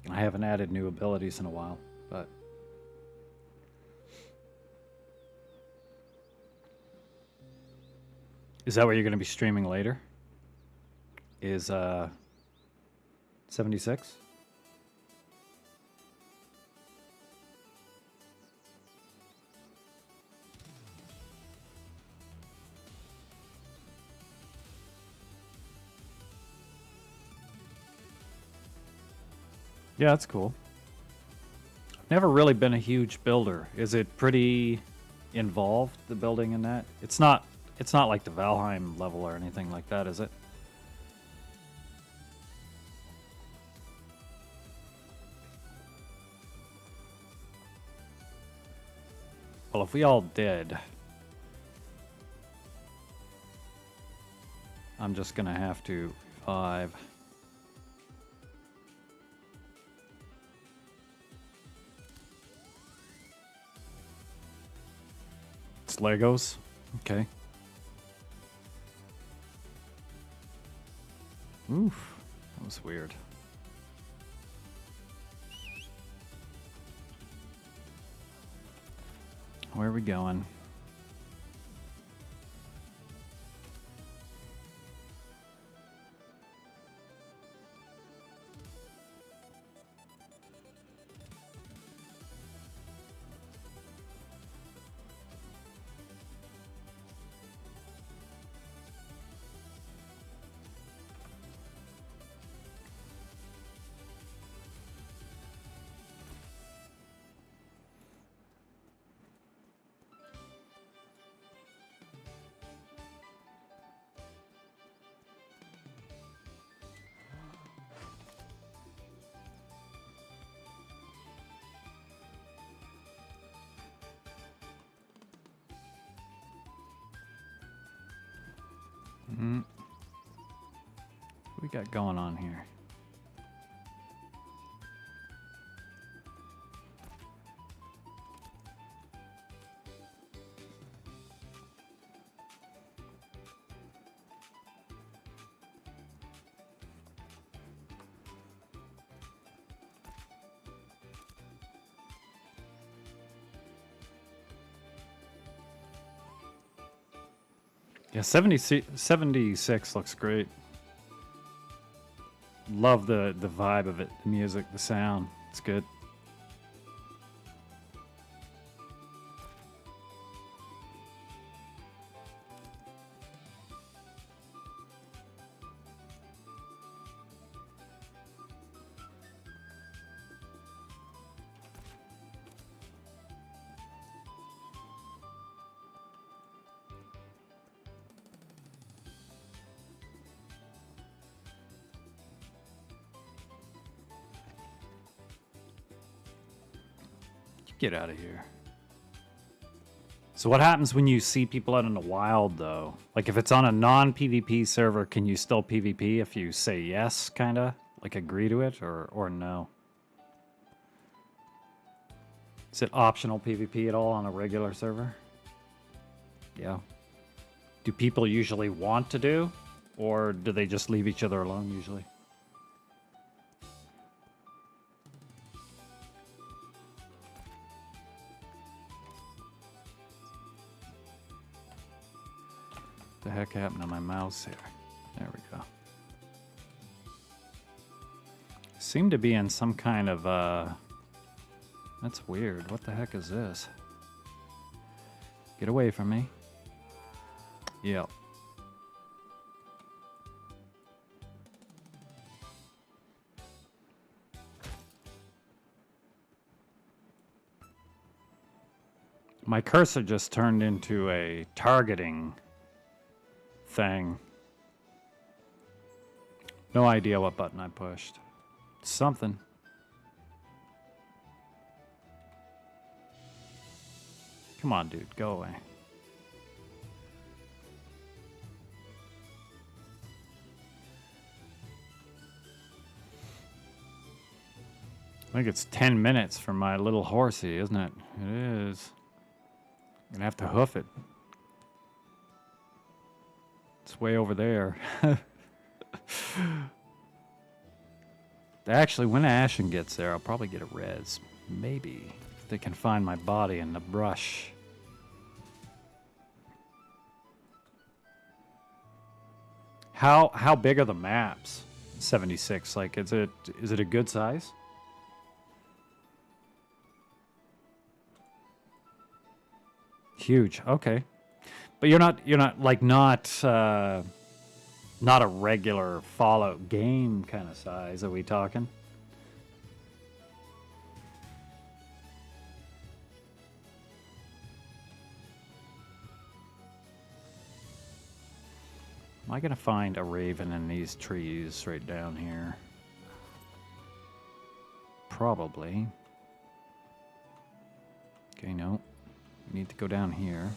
I haven't added new abilities in a while, but is that what you're going to be streaming later? Is 76? Yeah, that's cool. Never really been a huge builder. Is it pretty involved, the building in that? It's not like the Valheim level or anything like that, is it? Well, if we all did, I'm just gonna have to revive. It's Legos. Okay. Oof, that was weird. Where are we going? What we got going on here? Yeah, 76 looks great. Love the vibe of it, the music, the sound. It's good. Get out of here. So what happens when you see people out in the wild, though? Like, if it's on a non-PvP server, can you still PvP if you say yes, kind of? Like, agree to it, or no? Is it optional PvP at all on a regular server? Yeah. Do people usually want to do? Or do they just leave each other alone, usually? The heck happened to my mouse here? There we go. Seem to be in some kind of that's weird. What the heck is this? Get away from me. Yep. My cursor just turned into a targeting thing. No idea what button I pushed. Something. Come on, dude, go away. I think it's 10 minutes for my little horsey, isn't it? It is. I'm gonna have to hoof it. It's way over there. Actually, when Ashen gets there, I'll probably get a res. Maybe. If they can find my body in the brush. How big are the maps? 76. Like, is it a good size? Huge. Okay. But you're not not a regular Fallout game kind of size, are we talking? Am I gonna find a raven in these trees right down here? Probably. Okay, no. We need to go down here.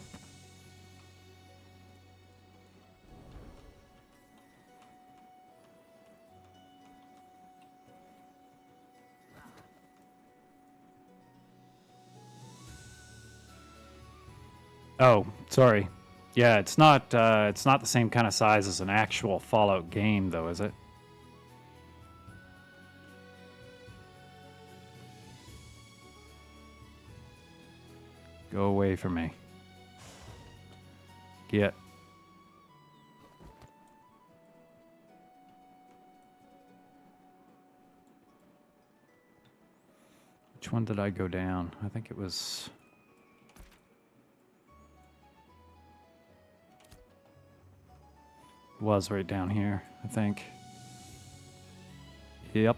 Oh, sorry. Yeah, it's not the same kind of size as an actual Fallout game, though, is it? Go away from me. Get. Which one did I go down? I think it was... was right down here, I think. Yep.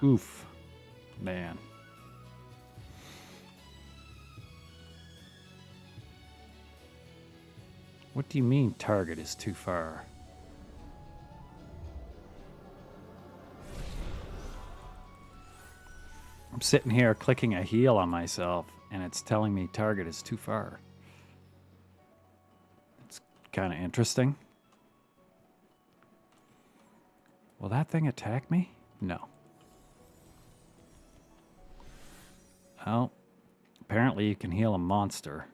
Oof. Man. What do you mean target is too far? I'm sitting here clicking a heal on myself and it's telling me target is too far. It's kind of interesting. Will that thing attack me? No. Well, apparently you can heal a monster.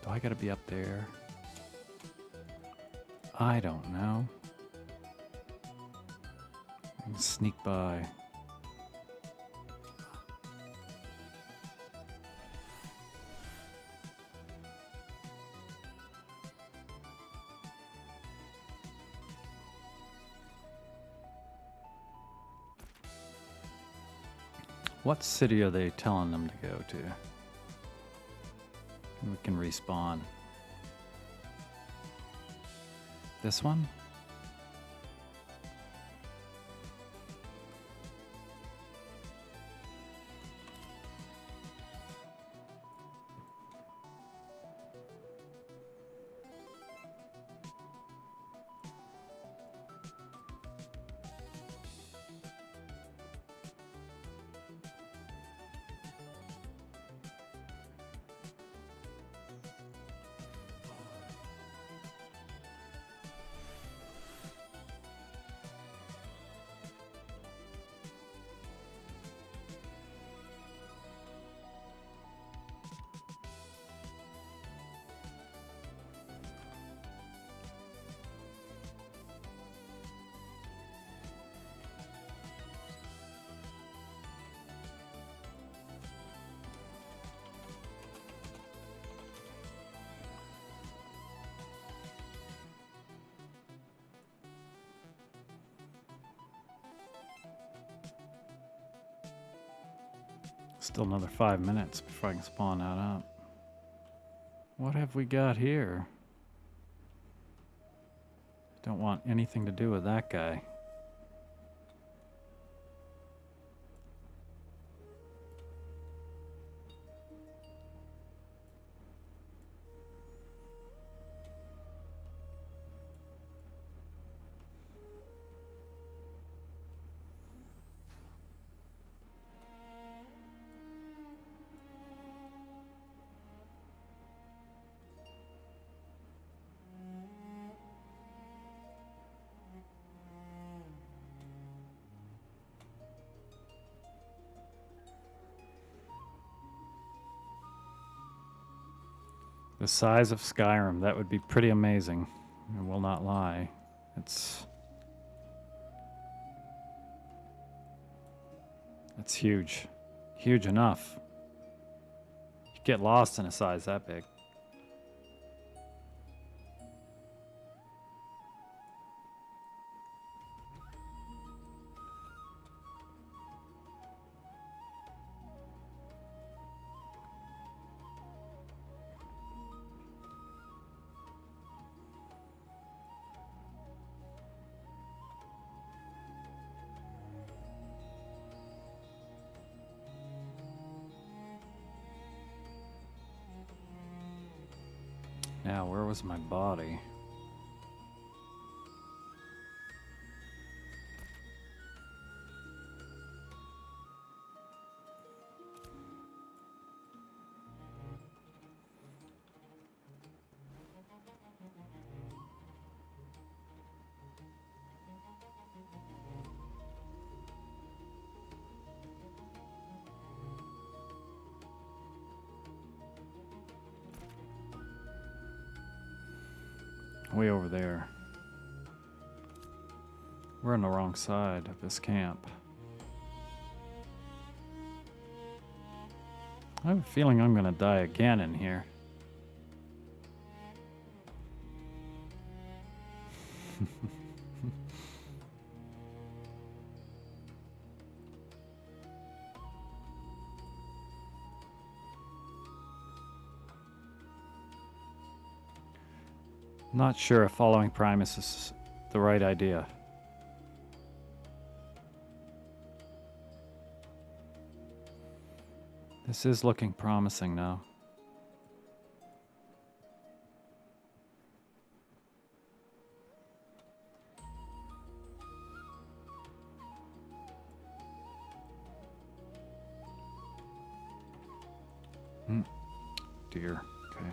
Do I gotta be up there? I don't know. I can sneak by. What city are they telling them to go to? We can respawn. This one? Still another 5 minutes before I can spawn that up. What have we got here? Don't want anything to do with that guy. The size of Skyrim, that would be pretty amazing. I will not lie. It's huge. Huge enough. You get lost in a size that big. Now, where was my body? Way over there. We're on the wrong side of this camp. I have a feeling I'm gonna die again in here. Not sure if following Primus is the right idea. This is looking promising now. Dear. Okay.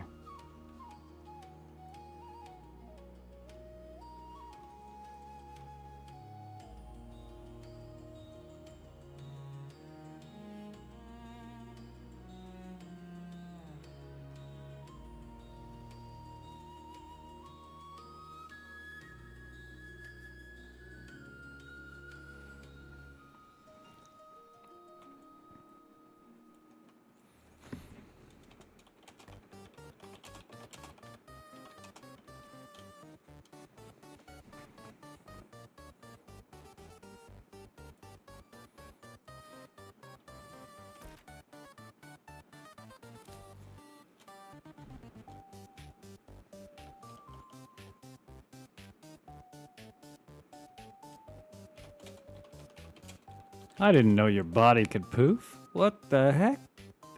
I didn't know your body could poof. What the heck?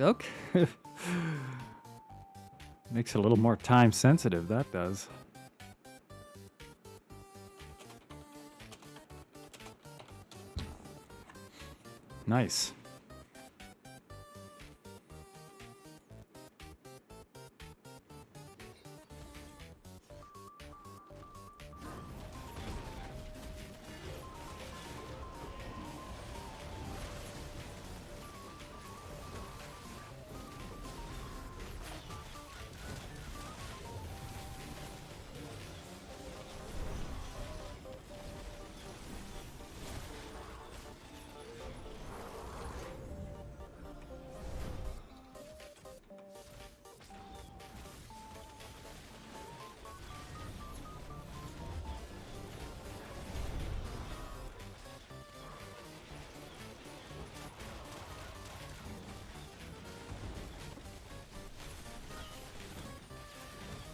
Okay. Makes it a little more time sensitive, that does. Nice.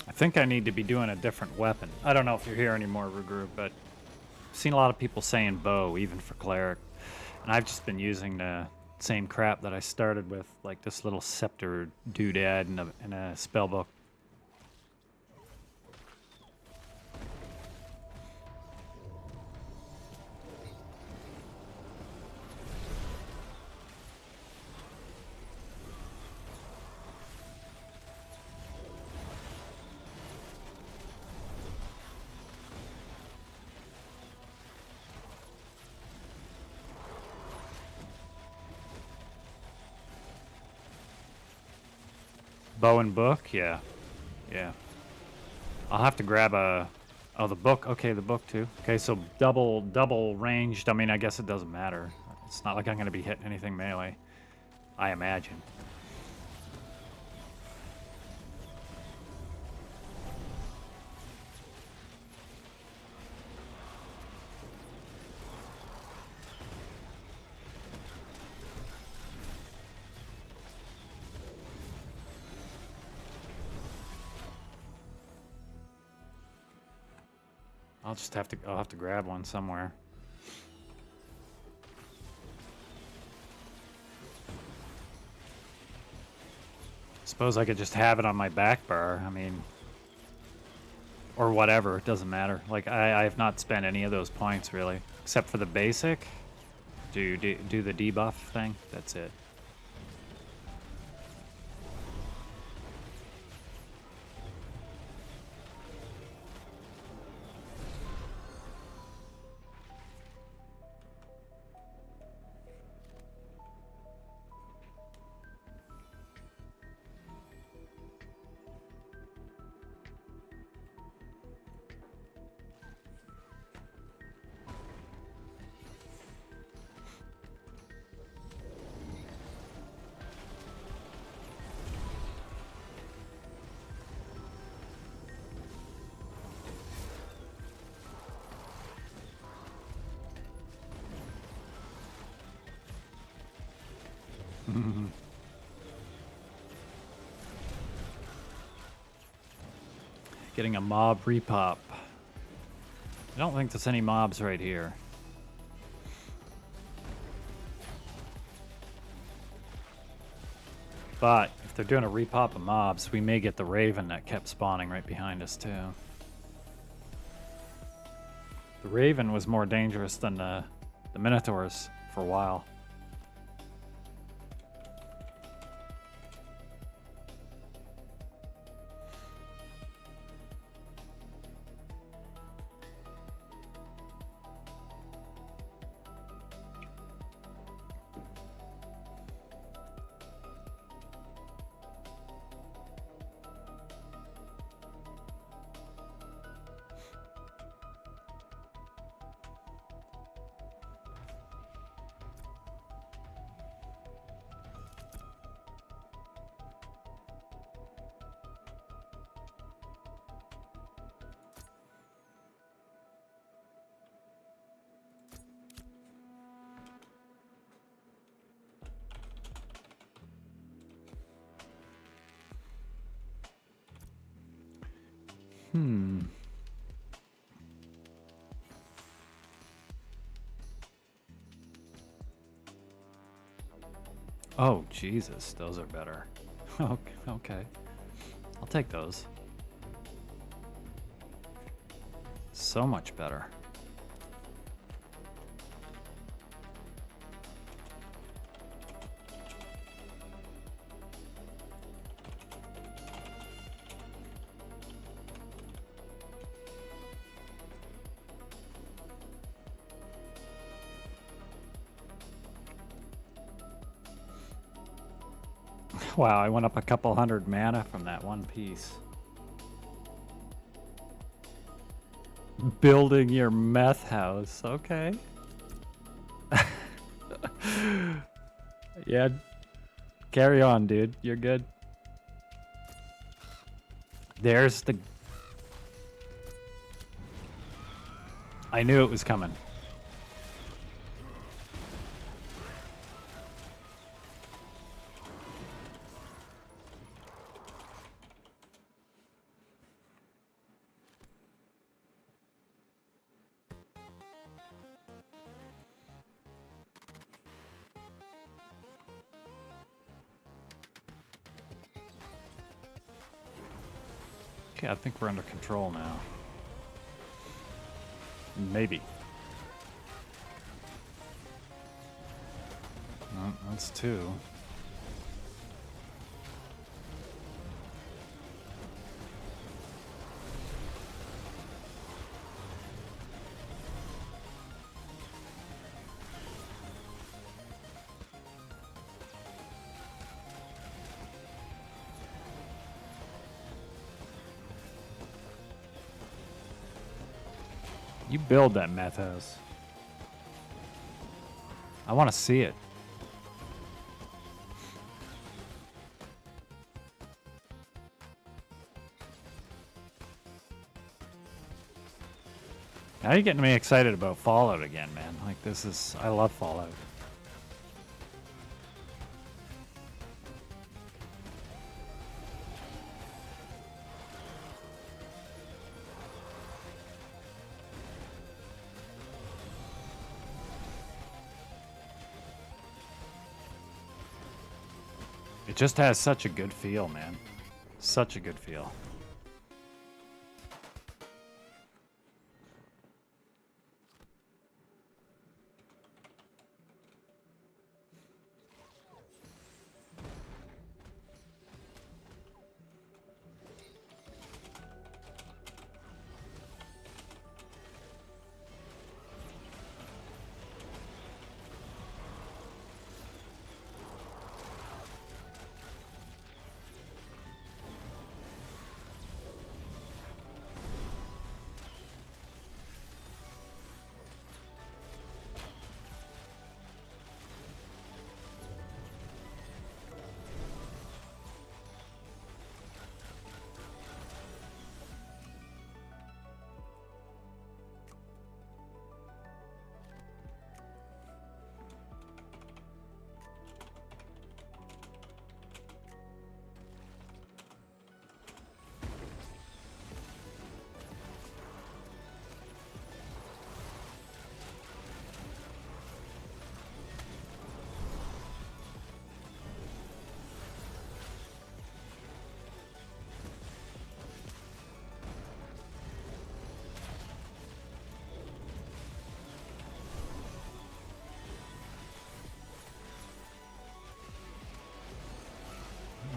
I think I need to be doing a different weapon. I don't know if you're here anymore, Regroup, but I've seen a lot of people saying bow, even for cleric. And I've just been using the same crap that I started with, like this little scepter doodad in a spell book. Bow and book, yeah. Yeah. I'll have to grab a... Oh, the book. Okay, the book too. Okay, so double ranged. I mean, I guess it doesn't matter. It's not like I'm going to be hitting anything melee, I imagine. I'll have to grab one somewhere. Suppose I could just have it on my back bar. I mean, or whatever. It doesn't matter. Like I have not spent any of those points really, except for the basic. Do the debuff thing. That's it. Getting a mob repop. I don't think there's any mobs right here. But if they're doing a repop of mobs, we may get the Raven that kept spawning right behind us too. The Raven was more dangerous than the Minotaurs for a while. Hmm. Oh, Jesus, those are better. Okay. I'll take those. So much better. Wow, I went up a couple hundred mana from that one piece. Building your meth house, okay. Yeah, carry on, dude. You're good. There's the... I knew it was coming. Okay, I think we're under control now. Maybe. No, that's two. You build that meth house. I want to see it. Now you're getting me excited about Fallout again, man. Like, this is... I love Fallout. It just has such a good feel, man. Such a good feel.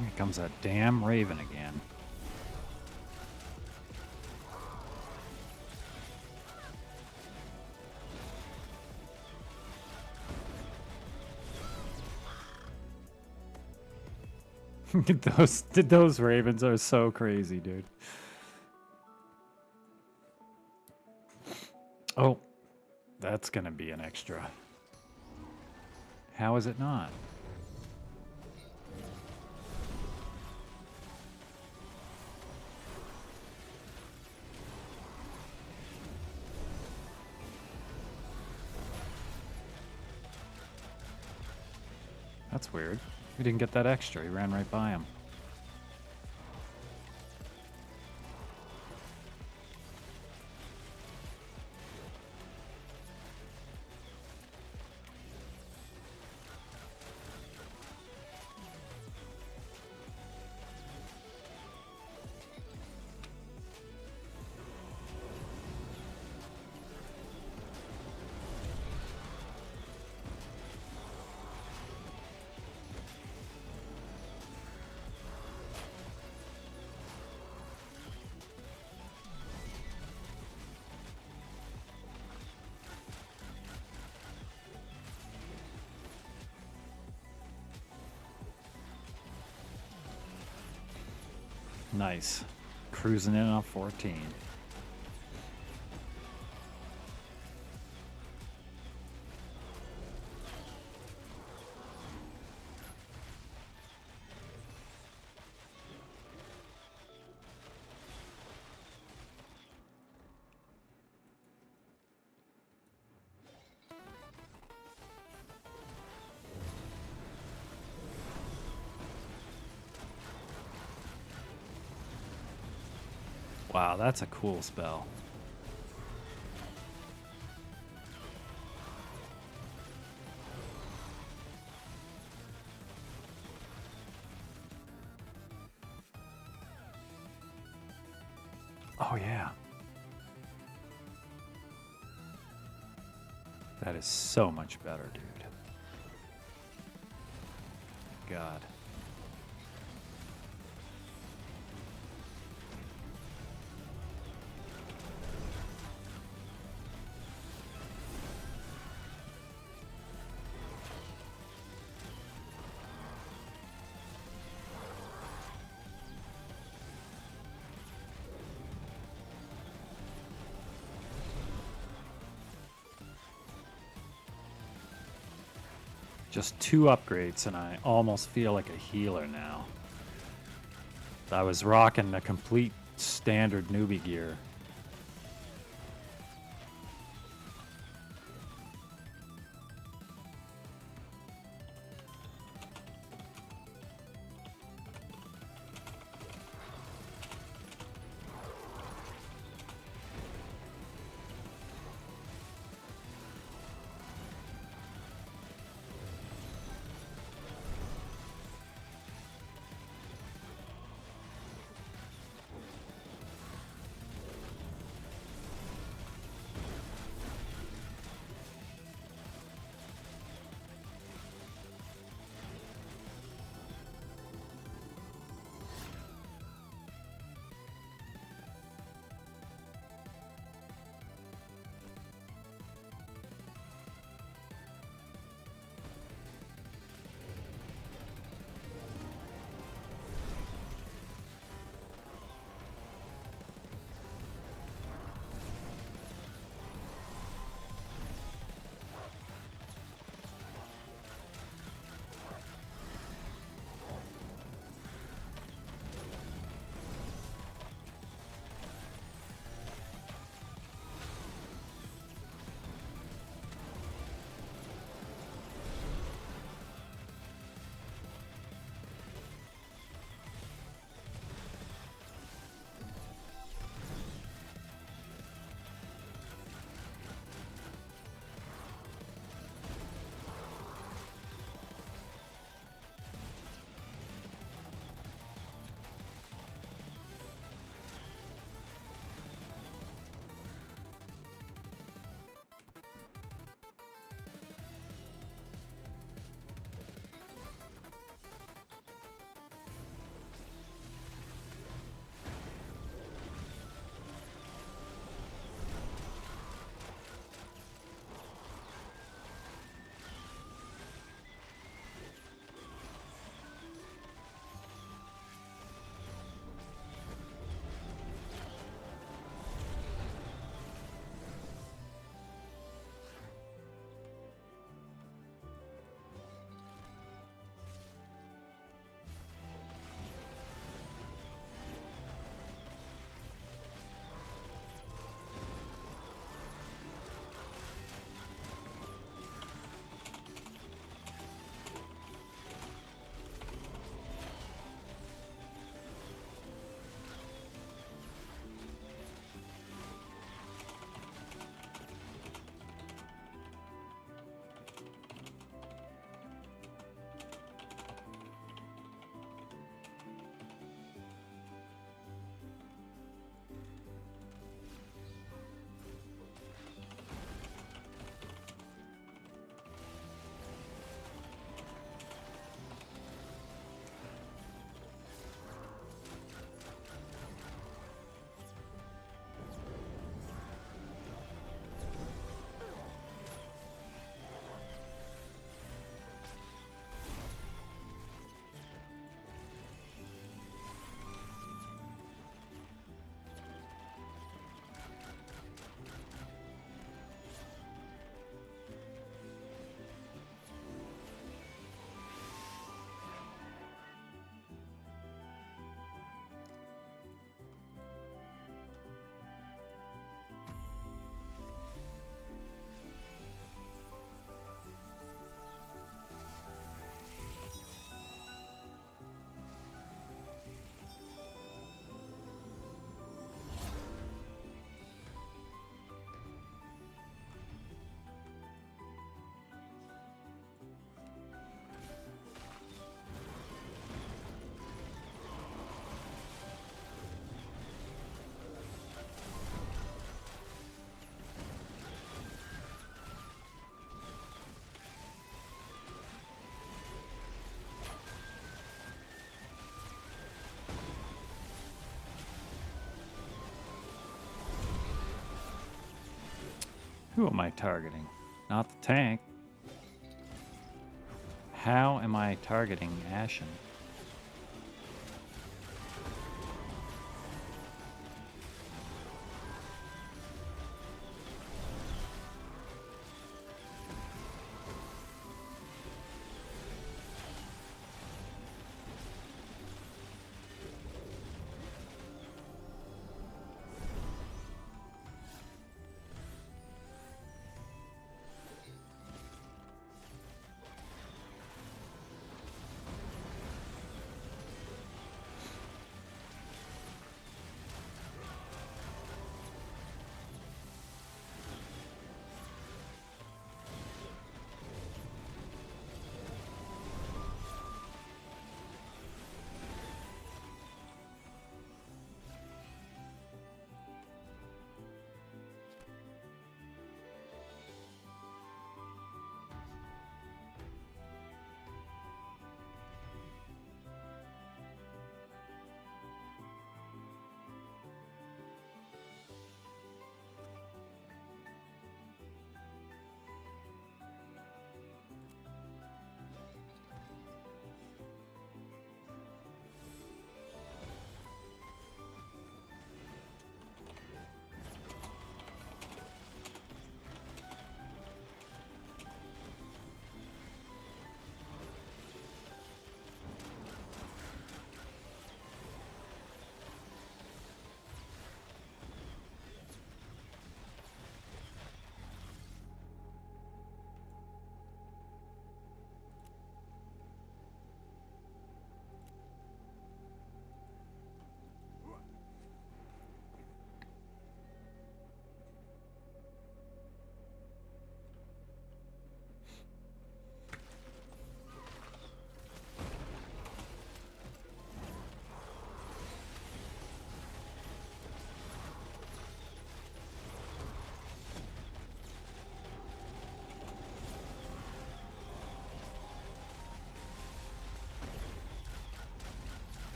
Here comes that damn raven again. Those ravens are so crazy, dude. Oh, that's gonna be an extra. How is it not? That's weird. We didn't get that extra. He ran right by him. Nice. Cruising in on 14. Wow, that's a cool spell. Oh, yeah. That is so much better, dude. God. Just 2 upgrades, and I almost feel like a healer now. I was rocking the complete standard newbie gear. Who am I targeting? Not the tank. How am I targeting Ashen?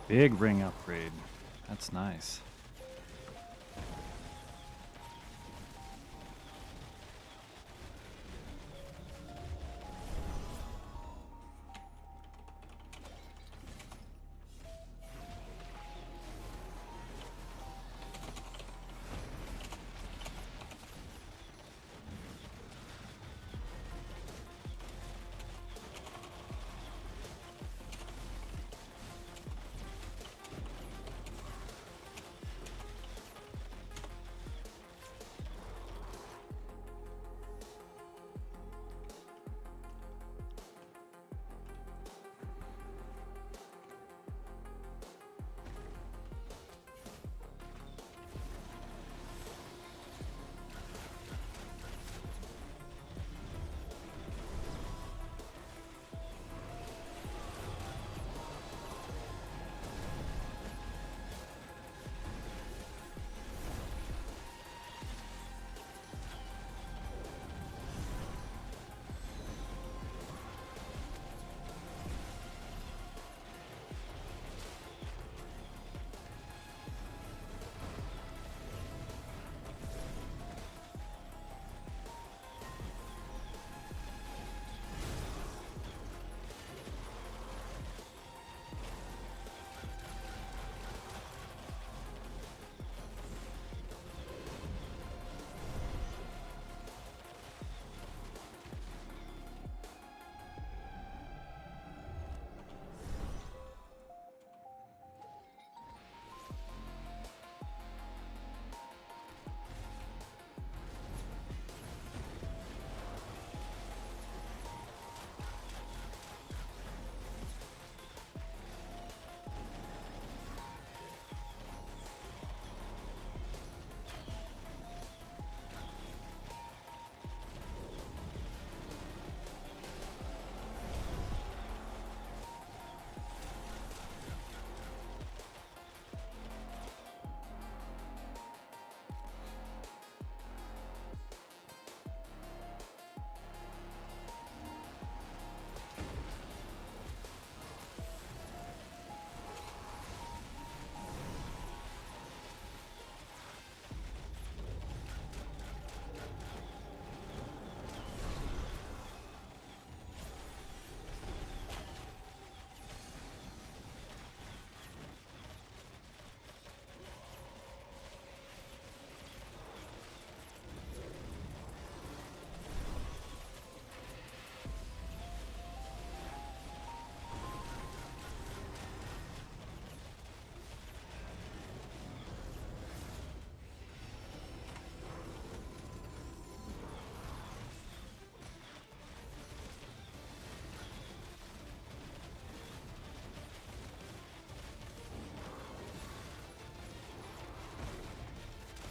Big ring upgrade. That's nice.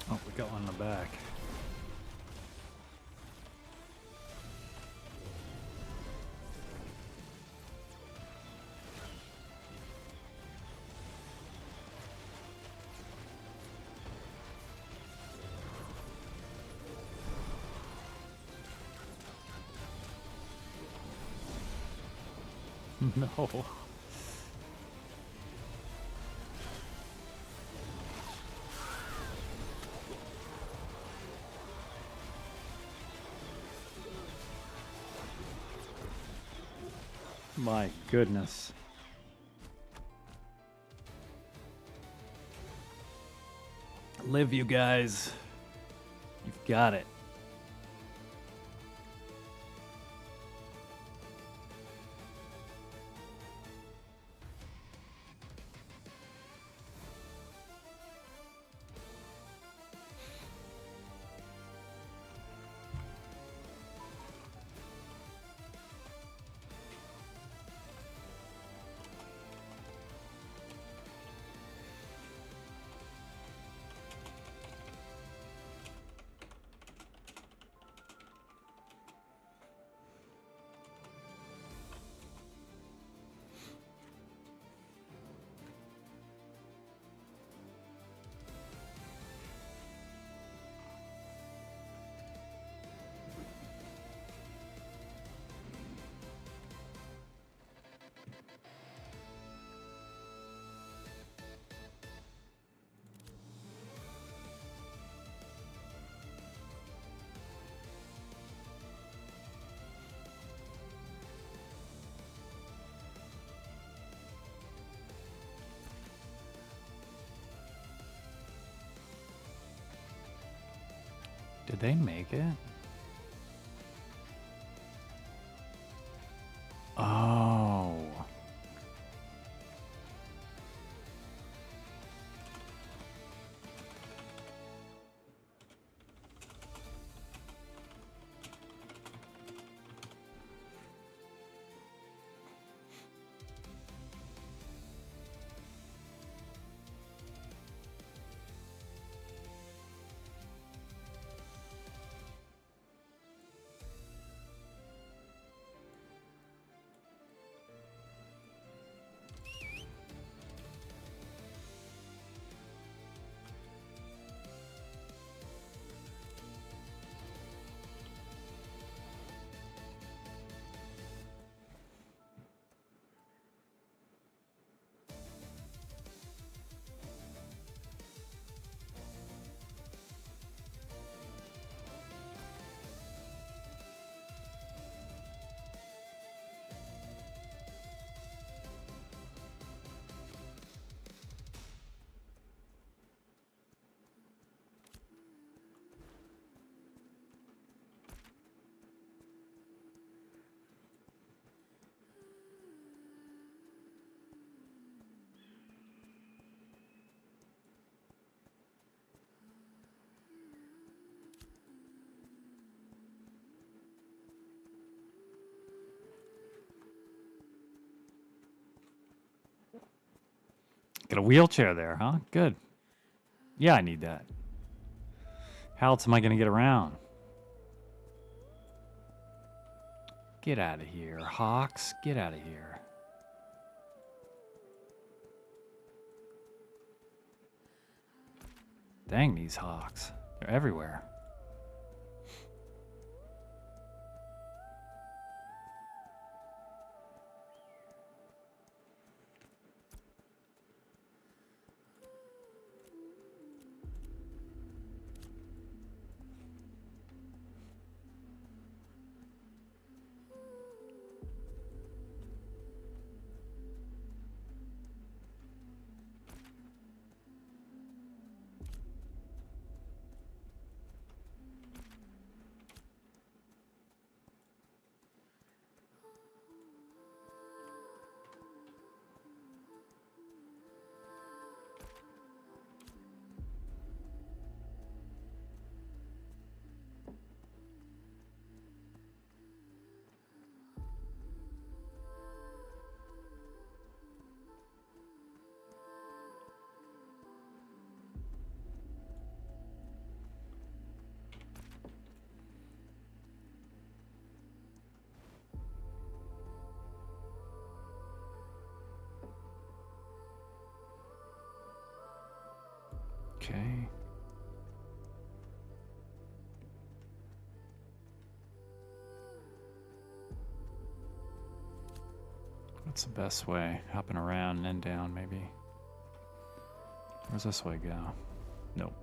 Oh, we got one in the back. No. My goodness. Live, you guys. You've got it. Did they make it? Oh. Got a wheelchair there, huh? Good. Yeah, I need that. How else am I going to get around? Get out of here, Hawks. Get out of here. Dang these Hawks. They're everywhere. Okay. What's the best way? Hopping around and then down, maybe. Where's this way go? Nope.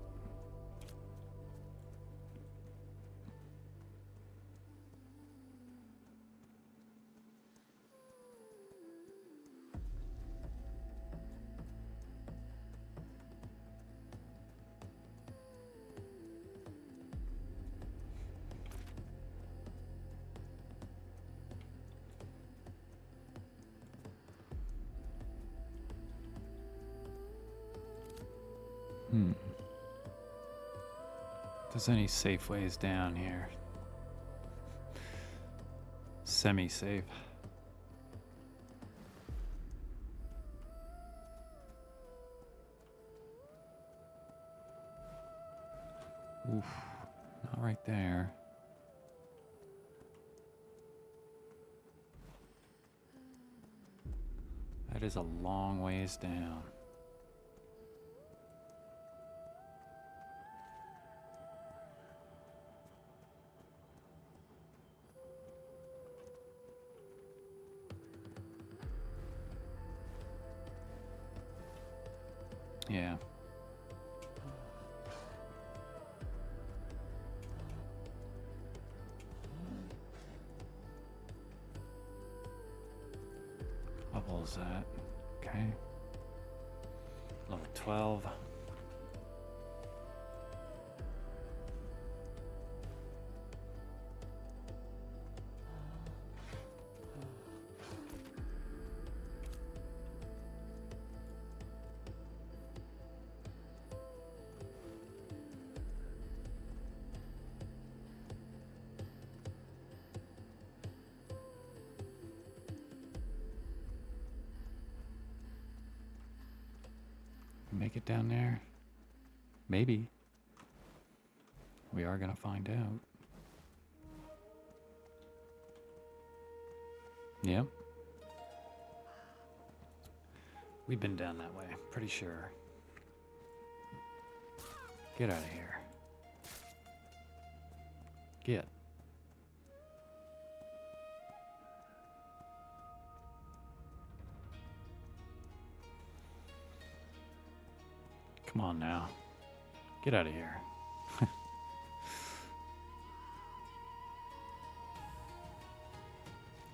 If there's any safe ways down here. Semi-safe. Oof. Not right there. That is a long ways down. Yeah. What level is that? Okay. Level 12. Make it down there? Maybe. We are gonna find out. Yep. We've been down that way, pretty sure. Get out of here. Get. Come on now. Get out of here.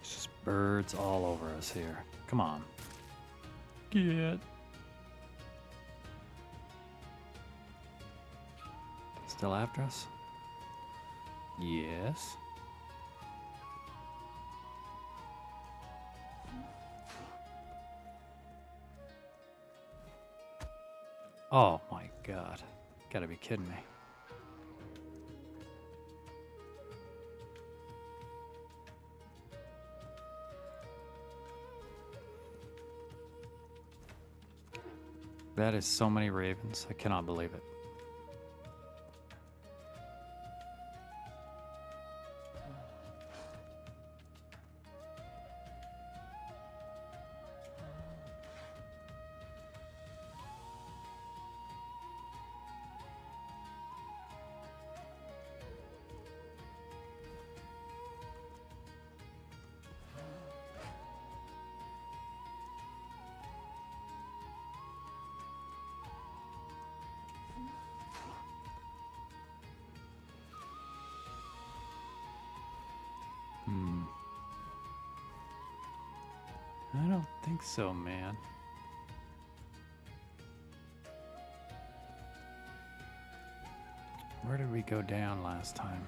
It's just birds all over us here. Come on. Get. Still after us? Yes. Oh my God. Gotta be kidding me. That is so many ravens. I cannot believe it. I don't think so, man. Where did we go down last time?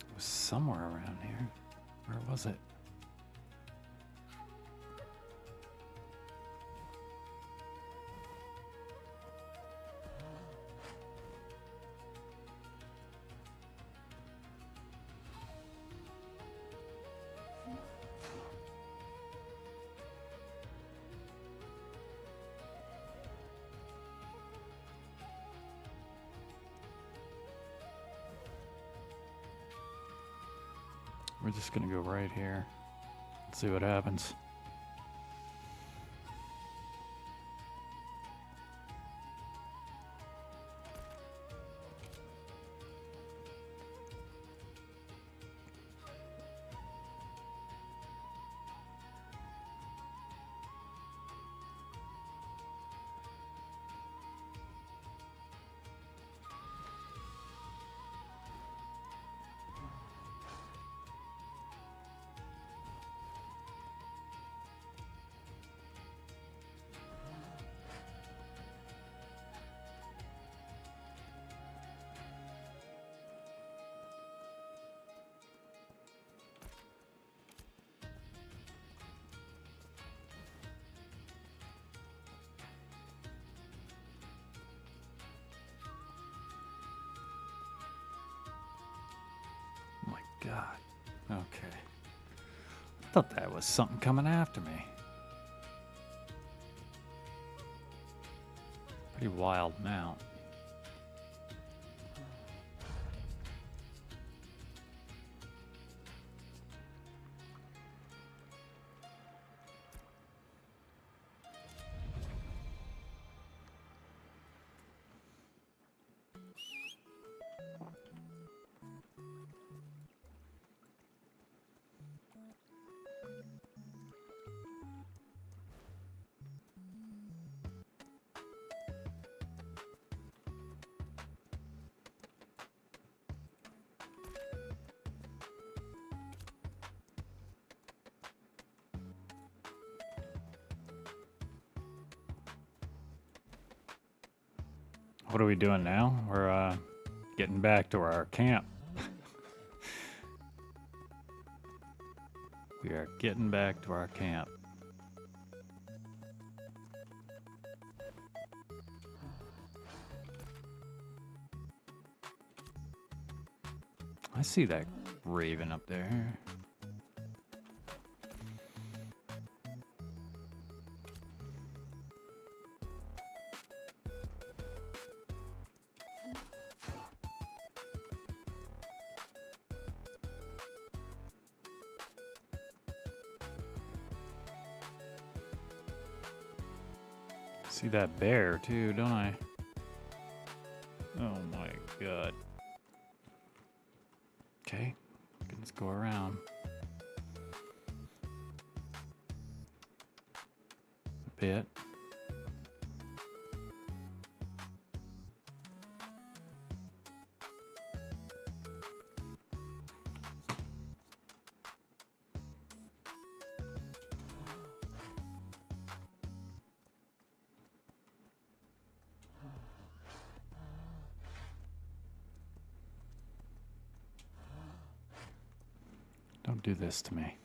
It was somewhere around here. Where was it? We're just gonna go right here. See what happens. Oh my God. Okay. I thought that was something coming after me. Pretty wild mount. What are we doing now? We're getting back to our camp. We are getting back to our camp. I see that raven up there. See that bear too, don't I? Oh my God. Okay, let's go around. A bit. Don't do this to me.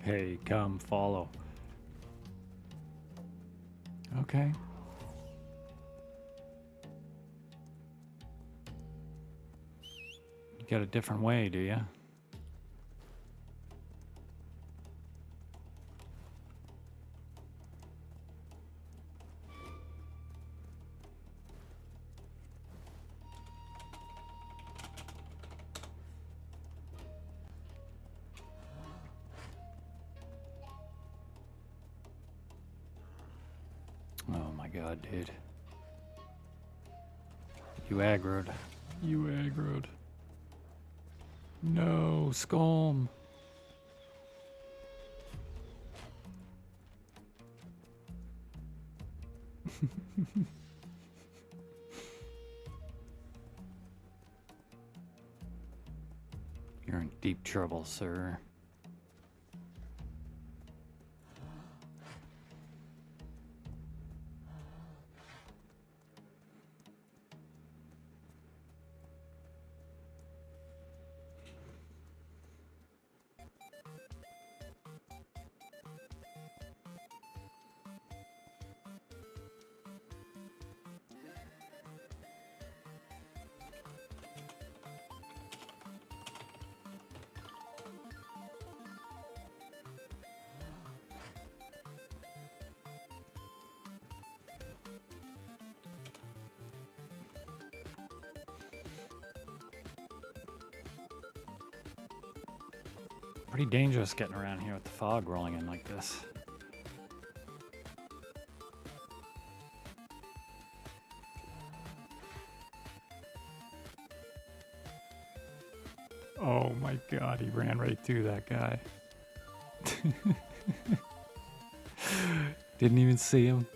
Hey, come follow. Okay. You got a different way, do you? Oh my God, dude. You aggroed. You aggroed. No, Scum. You're in deep trouble, sir. Pretty dangerous getting around here with the fog rolling in like this. Oh my god, he ran right through that guy. Didn't even see him.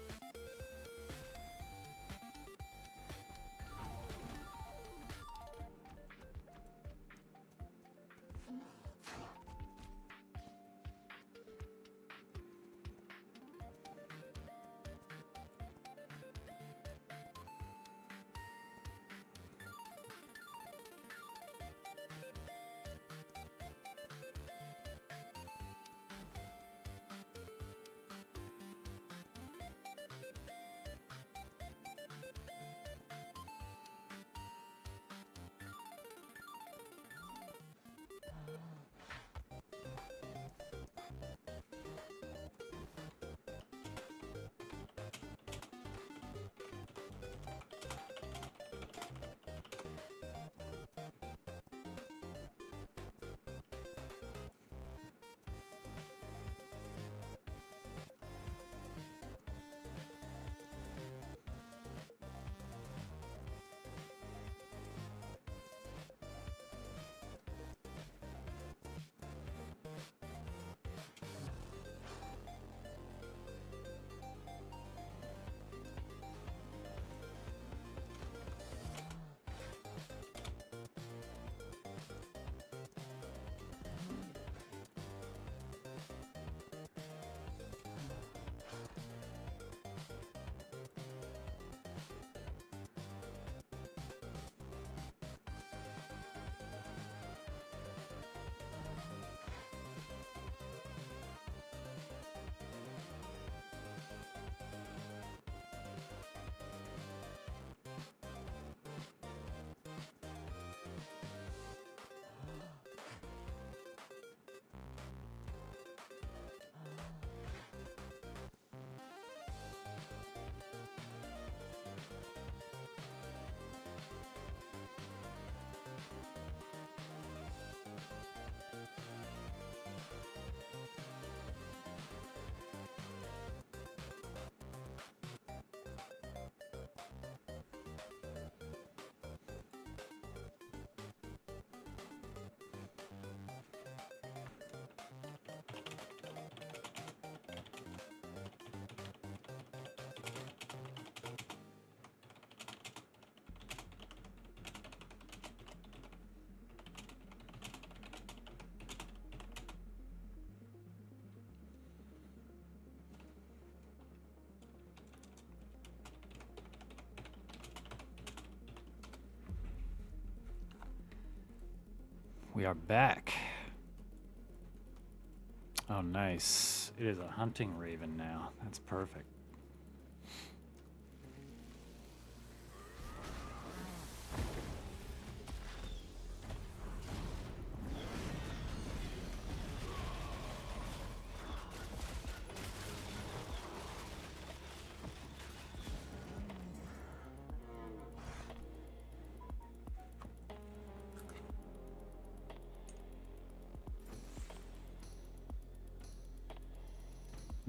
We are back. Oh, nice. It is a hunting raven now. That's perfect.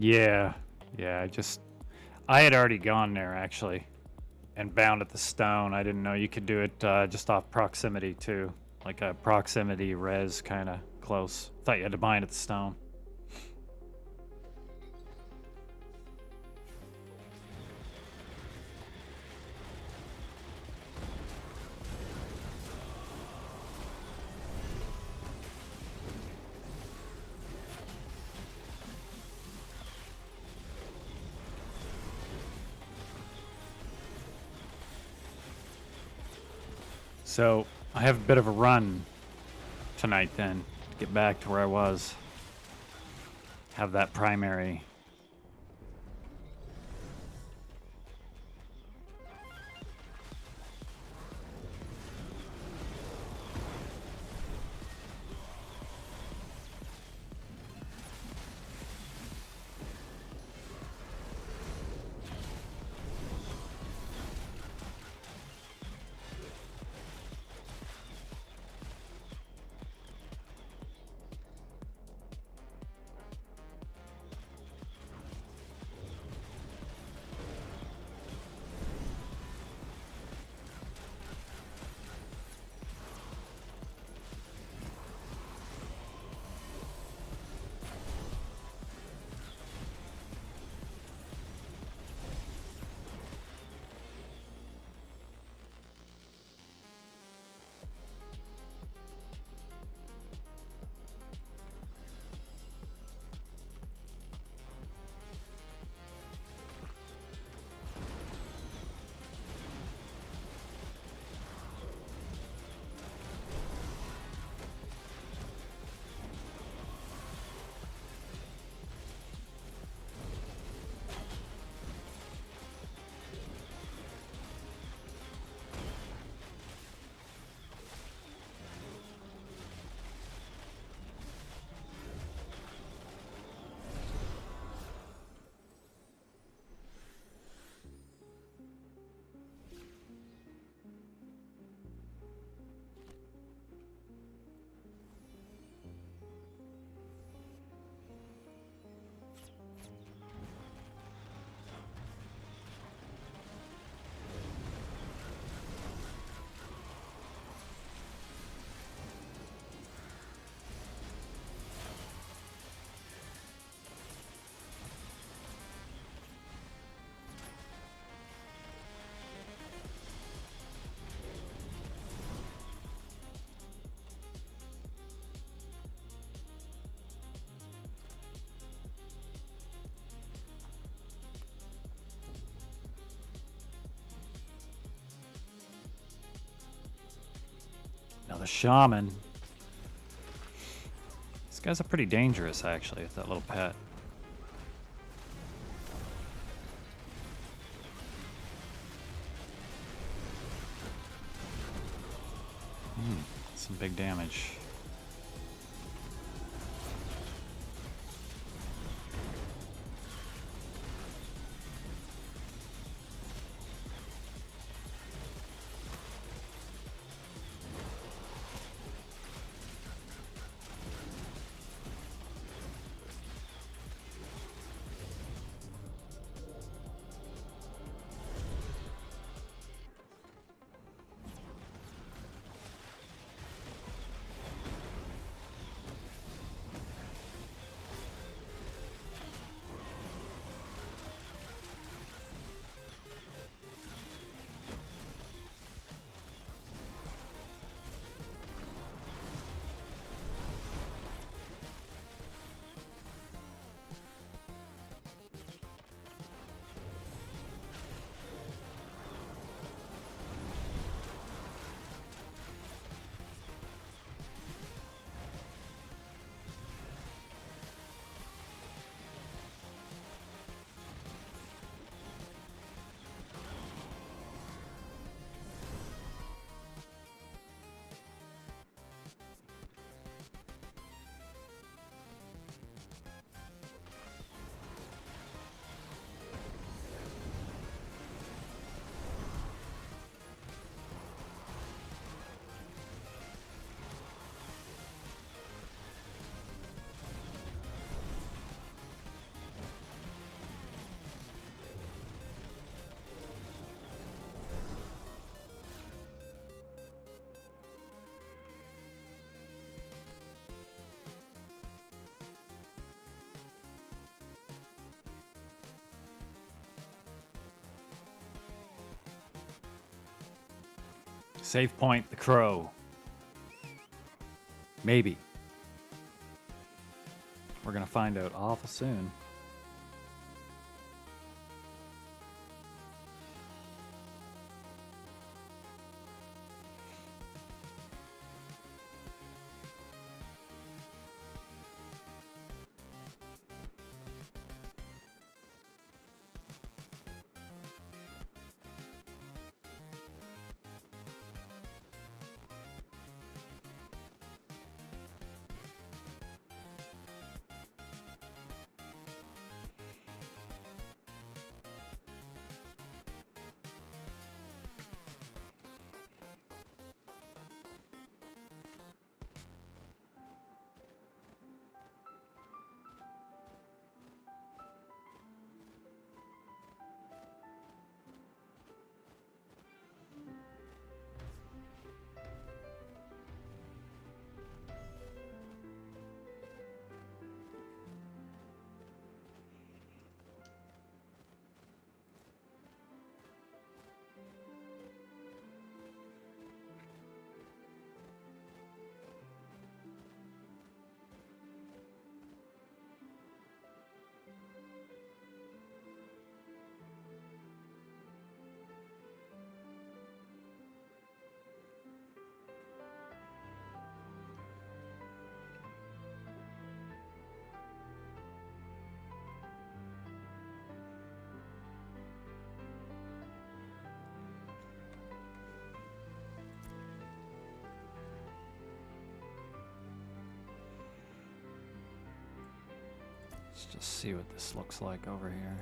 Yeah, I had already gone there actually, and bound at the stone. I didn't know you could do it just off proximity too, like a proximity res kind of close. Thought you had to bind at the stone. So I have a bit of a run tonight then to get back to where I was. Have that primary. Now the shaman. These guys are pretty dangerous actually with that little pet. Some big damage. Save point, the crow. Maybe. We're gonna find out awful soon. Let's just see what this looks like over here.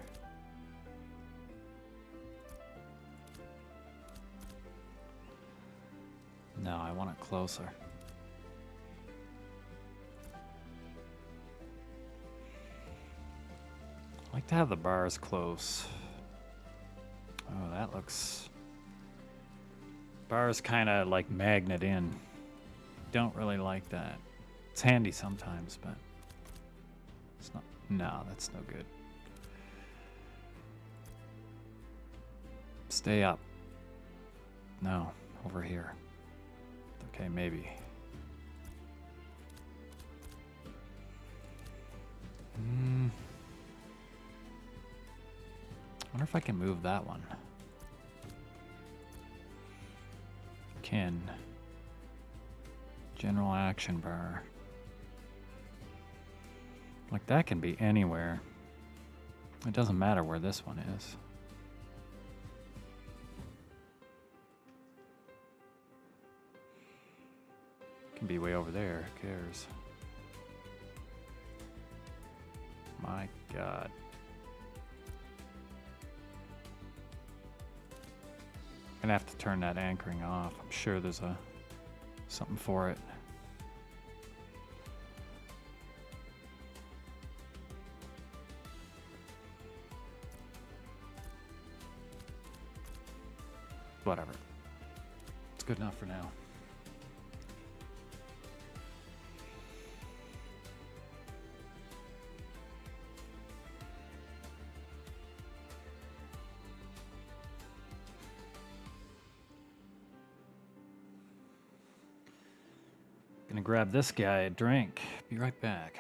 No, I want it closer. I like to have the bars close. Oh, that looks... Bars kind of like magnet in. Don't really like that. It's handy sometimes, but it's not... No, that's no good. Stay up. No, over here. Okay, maybe. Wonder if I can move that one. Can. General action bar. Like that can be anywhere. It doesn't matter where this one is. It can be way over there, who cares? My God. Gonna have to turn that anchoring off. I'm sure there's something for it. Whatever. It's good enough for now. Gonna grab this guy a drink. Be right back.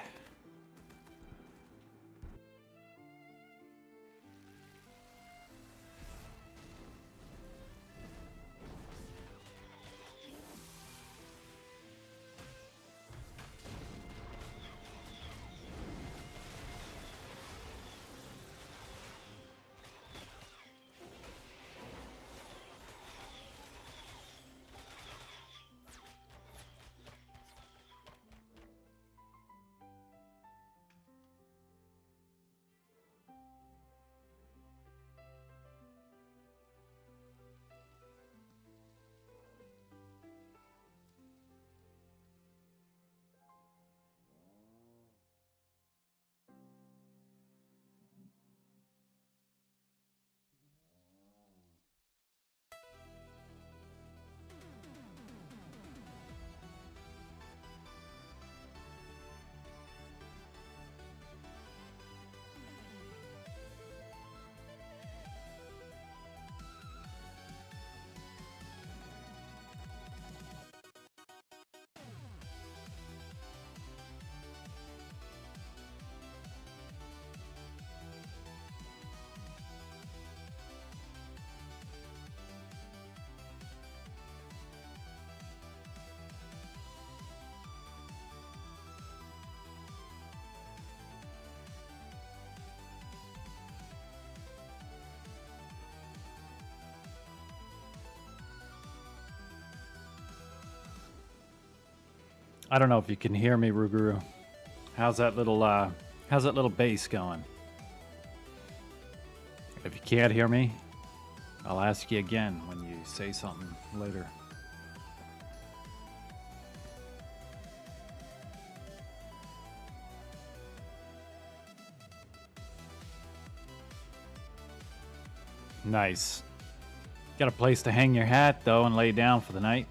I don't know if you can hear me, Ruguru. How's that little bass going? If you can't hear me, I'll ask you again when you say something later. Nice. Got a place to hang your hat, though, and lay down for the night.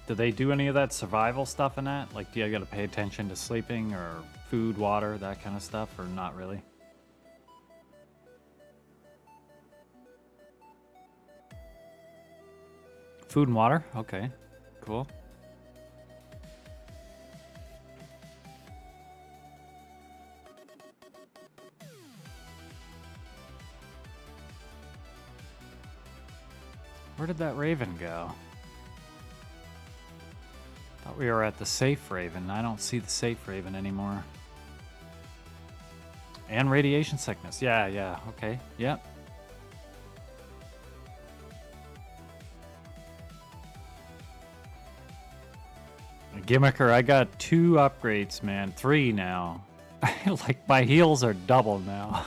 Do they do any of that survival stuff in that? Like, do you gotta pay attention to sleeping or food, water, that kind of stuff, or not really? Food and water? Okay, cool. Where did that raven go? Thought we were at the safe raven. I don't see the safe raven anymore. And radiation sickness. Yeah, okay. Yep. Gimmicker, I got 2 upgrades, man. 3 now. Like, my heals are double now.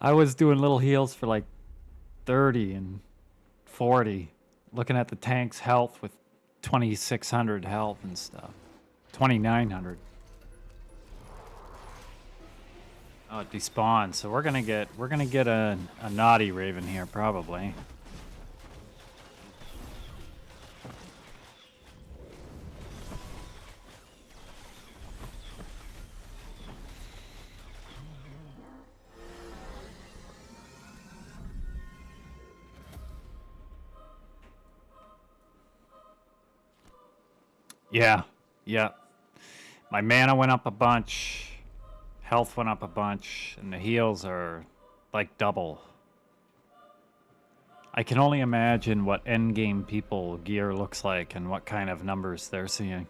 I was doing little heals for like 30 and 40. Looking at the tank's health with 2,600 health and stuff. 2,900. Oh, it despawned. So we're gonna get a naughty raven here probably. Yeah. My mana went up a bunch, health went up a bunch, and the heals are like double. I can only imagine what endgame people gear looks like and what kind of numbers they're seeing.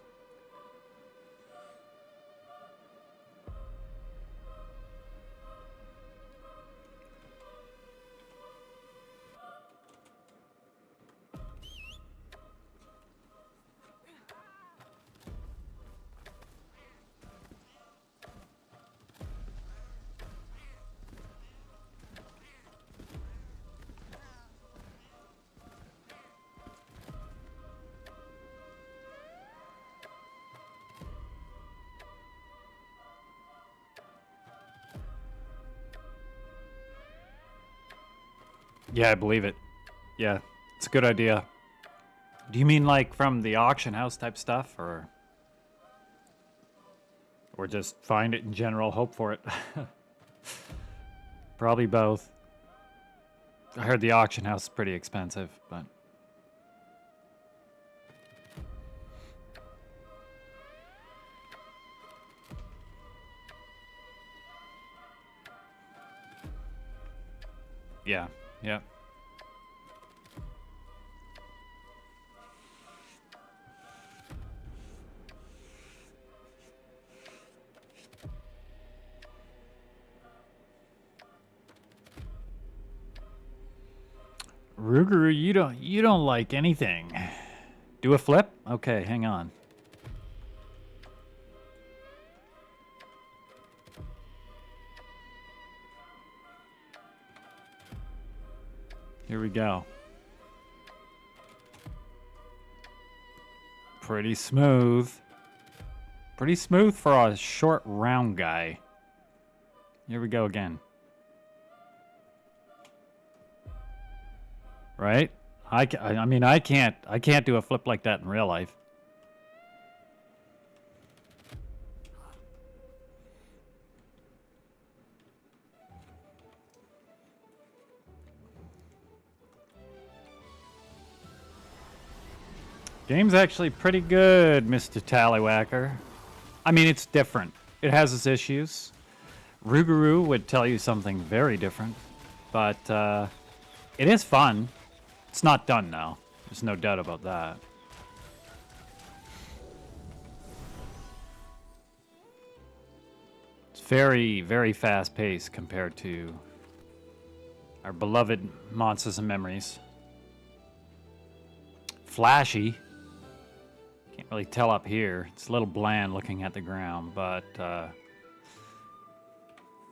Yeah, I believe it. Yeah, it's a good idea. Do you mean like from the auction house type stuff, or just find it in general, hope for it? Probably both. I heard the auction house is pretty expensive, but yeah. Ruguru, you don't like anything. Do a flip? Okay, hang on. Here we go. Pretty smooth. Pretty smooth for a short round guy. Here we go again. Right? I mean, I can't do a flip like that in real life. Game's actually pretty good, Mr. Tallywhacker. I mean, it's different. It has its issues. Ruguru would tell you something very different, but it is fun. It's not done now. There's no doubt about that. It's very, very fast paced compared to our beloved Monsters and Memories. Flashy. really tell up here. It's a little bland looking at the ground, but I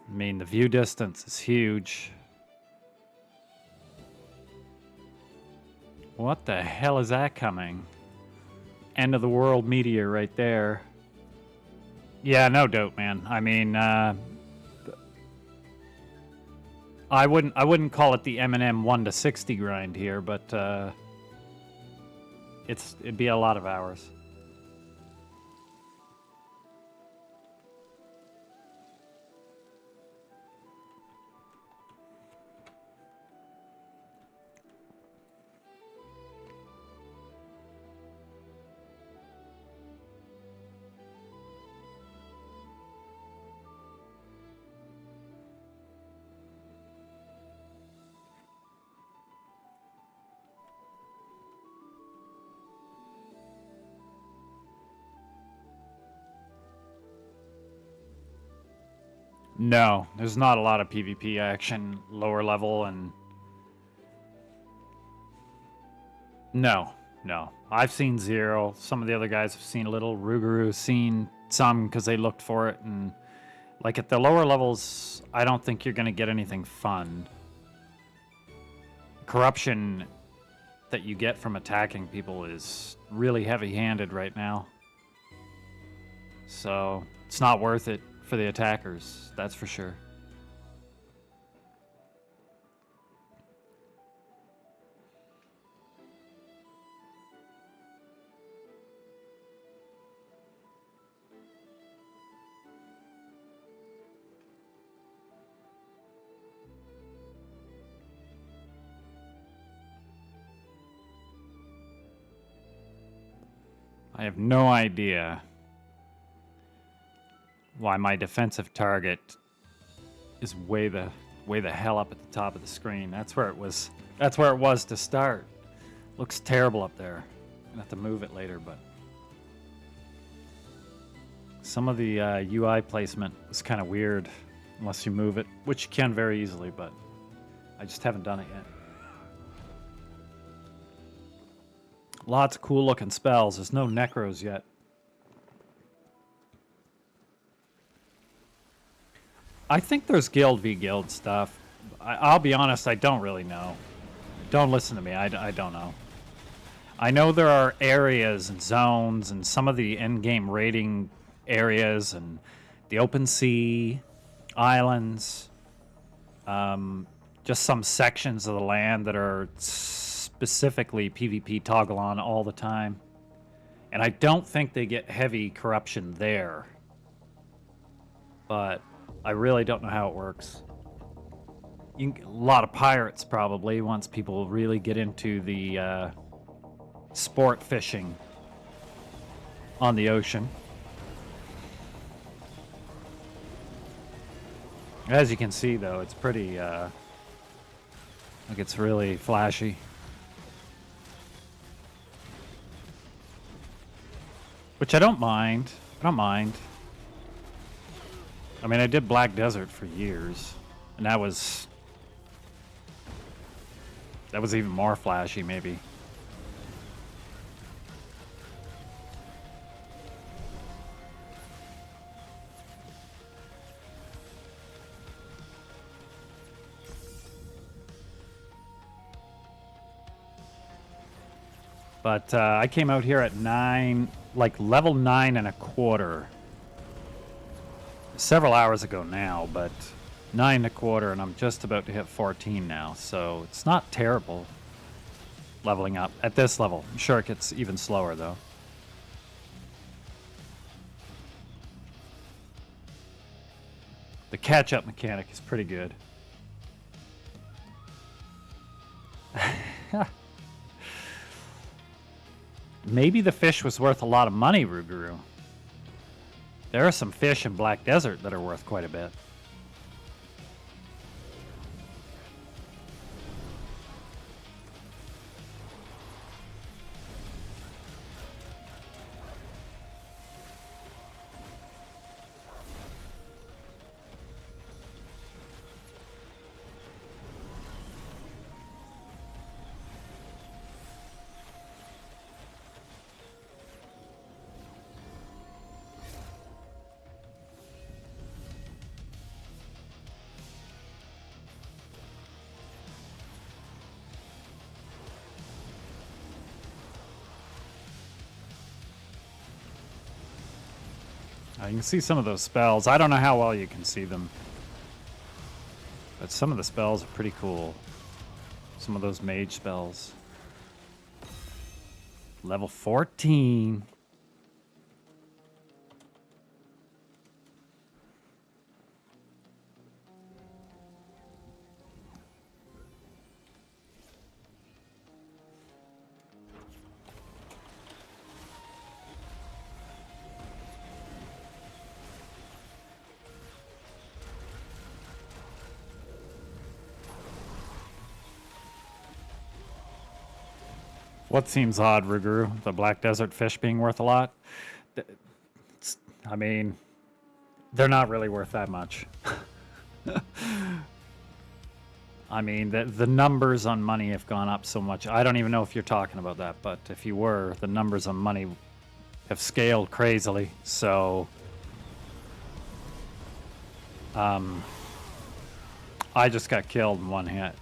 mean, the view distance is huge. What the hell is that coming? End of the world meteor right there. Yeah, no doubt, man. I mean, I wouldn't call it the M&M 1 to 60 grind here, but it'd be a lot of hours. No, there's not a lot of PvP action lower level, and no. I've seen zero. Some of the other guys have seen a little. Ruguru's seen some because they looked for it, and like at the lower levels, I don't think you're gonna get anything fun. Corruption that you get from attacking people is really heavy-handed right now. So it's not worth it for the attackers, that's for sure. I have no idea why my defensive target is way the hell up at the top of the screen. That's where it was to start. Looks terrible up there. Gonna have to move it later, but some of the UI placement is kind of weird unless you move it, which you can very easily, but I just haven't done it yet. Lots of cool looking spells. There's no necros yet. I think there's guild v guild stuff. I'll be honest, I don't really know. Don't listen to me, I don't know. I know there are areas and zones and some of the end-game raiding areas and the open sea, islands, just some sections of the land that are specifically PvP toggle on all the time. And I don't think they get heavy corruption there. But I really don't know how it works. You can get a lot of pirates probably once people really get into the sport fishing on the ocean. As you can see though, it's pretty like it's really flashy. Which I don't mind. I mean, I did Black Desert for years, and that was even more flashy, maybe. But I came out here at 9, like level 9.25. Several hours ago now, but 9.25, and I'm just about to hit 14 now, so it's not terrible leveling up at this level. I'm sure it gets even slower though. The catch-up mechanic is pretty good. Maybe the fish was worth a lot of money, Ruguru. There are some fish in Black Desert that are worth quite a bit. You can see some of those spells. I don't know how well you can see them. But some of the spells are pretty cool. Some of those mage spells. Level 14. What seems odd, Riguru? The Black Desert fish being worth a lot? I mean, they're not really worth that much. I mean, the numbers on money have gone up so much. I don't even know if you're talking about that, but if you were, the numbers on money have scaled crazily. So, I just got killed in one hit.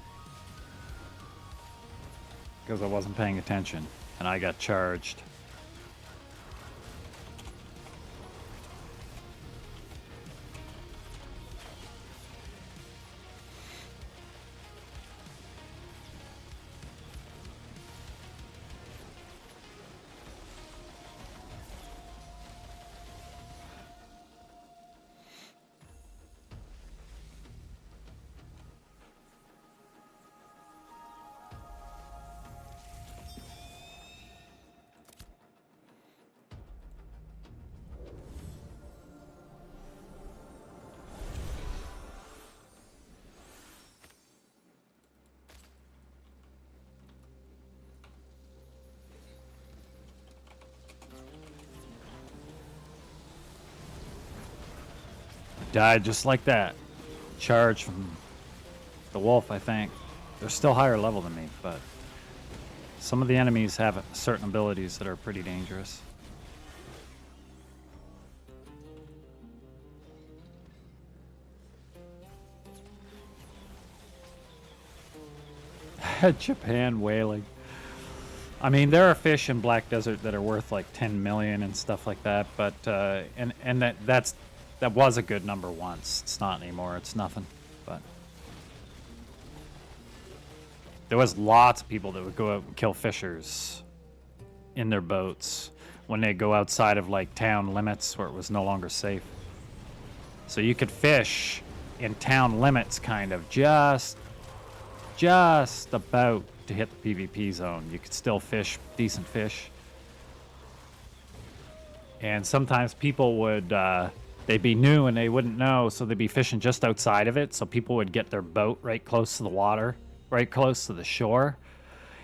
Because I wasn't paying attention, and I got charged. Died just like that. Charge from the wolf, I think. They're still higher level than me, but some of the enemies have certain abilities that are pretty dangerous. Japan whaling. I mean, there are fish in Black Desert that are worth like 10 million and stuff like that, but and that was a good number once. It's not anymore. It's nothing. But there was lots of people that would go out and kill fishers in their boats when they go outside of like town limits where it was no longer safe. So you could fish in town limits kind of just about to hit the PvP zone. You could still fish decent fish. And sometimes people would they'd be new and they wouldn't know, so they'd be fishing just outside of it. So people would get their boat right close to the water, right close to the shore,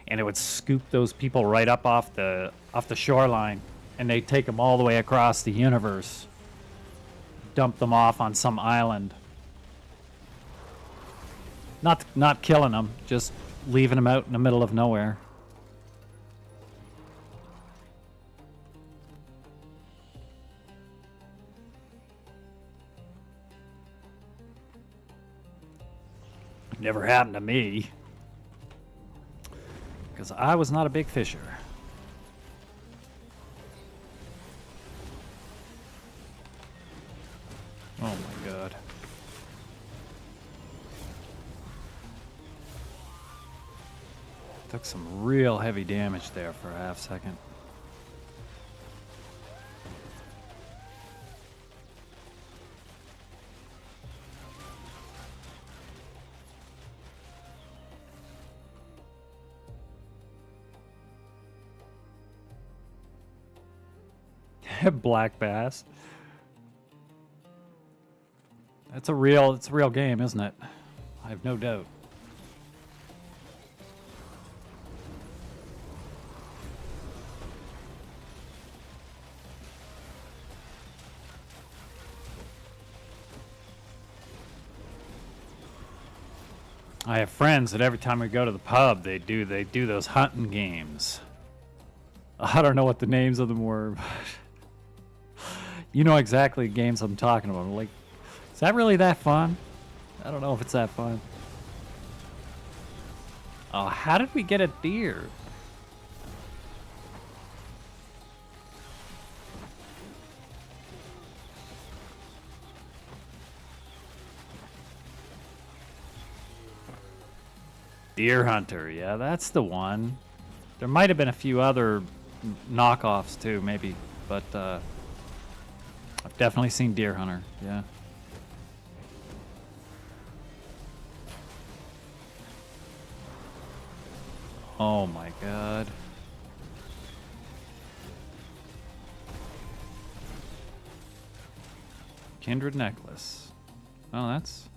and it would scoop those people right up off the shoreline, and they'd take them all the way across the universe, dump them off on some island. Not killing them, just leaving them out in the middle of nowhere. Never happened to me, because I was not a big fisher. Oh my god. Took some real heavy damage there for a half second. Black bass. It's a real game, isn't it? I have no doubt. I have friends that every time we go to the pub, they do those hunting games. I don't know what the names of them were. You know exactly the games I'm talking about. I'm like, is that really that fun? I don't know if it's that fun. Oh, how did we get a deer? Deer Hunter. Yeah, that's the one. There might have been a few other knockoffs too, maybe, but I've definitely seen Deer Hunter. Yeah. Oh my god. Kindred necklace. Oh, that's...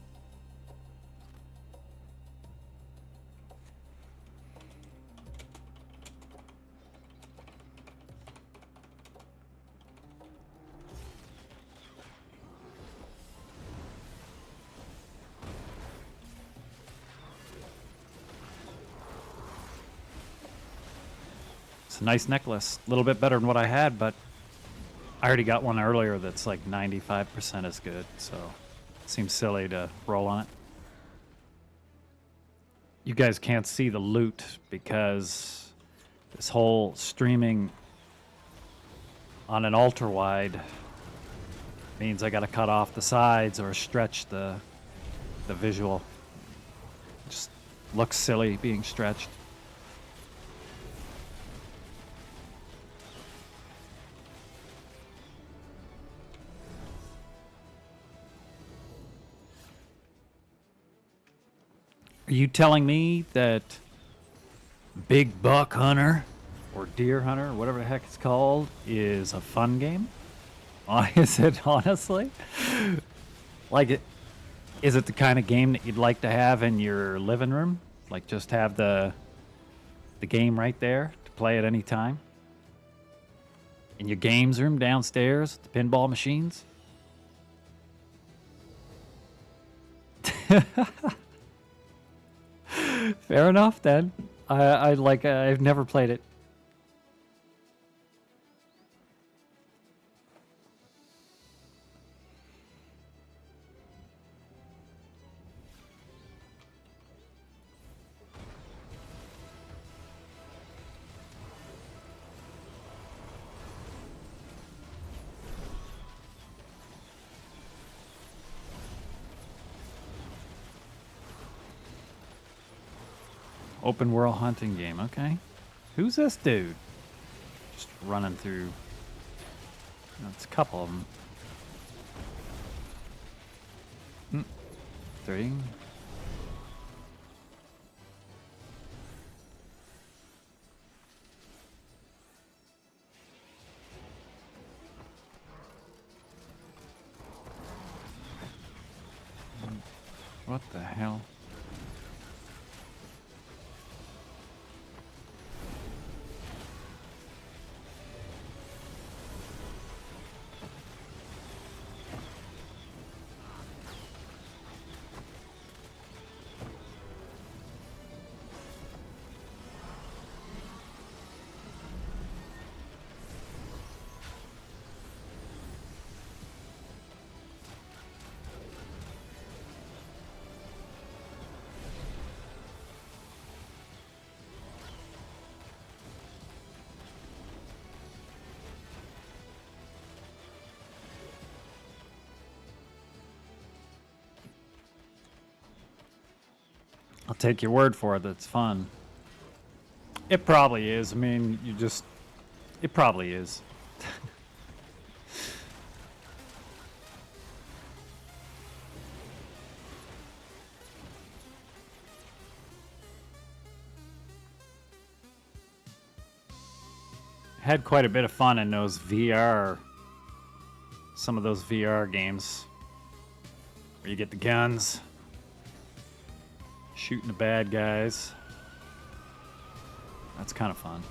It's a nice necklace. A little bit better than what I had, but I already got one earlier that's like 95% as good, so it seems silly to roll on it. You guys can't see the loot because this whole streaming on an ultra wide means I gotta cut off the sides or stretch the visual. Just looks silly being stretched. Are you telling me that Big Buck Hunter or Deer Hunter, or whatever the heck it's called, is a fun game? Is it honestly? Like, is it the kind of game that you'd like to have in your living room? Like, just have the game right there to play at any time? In your games room downstairs, the pinball machines? Fair enough, then. I've never played it. Open world hunting game, okay. Who's this dude? Just running through. It's a couple of them. 3. What the hell? I'll take your word for it that it's fun. It probably is. I mean, it probably is. Had quite a bit of fun in those VR, some of those VR games where you get the guns, shooting the bad guys. That's kind of fun.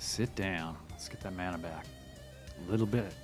Sit down. Let's get that mana back. A little bit.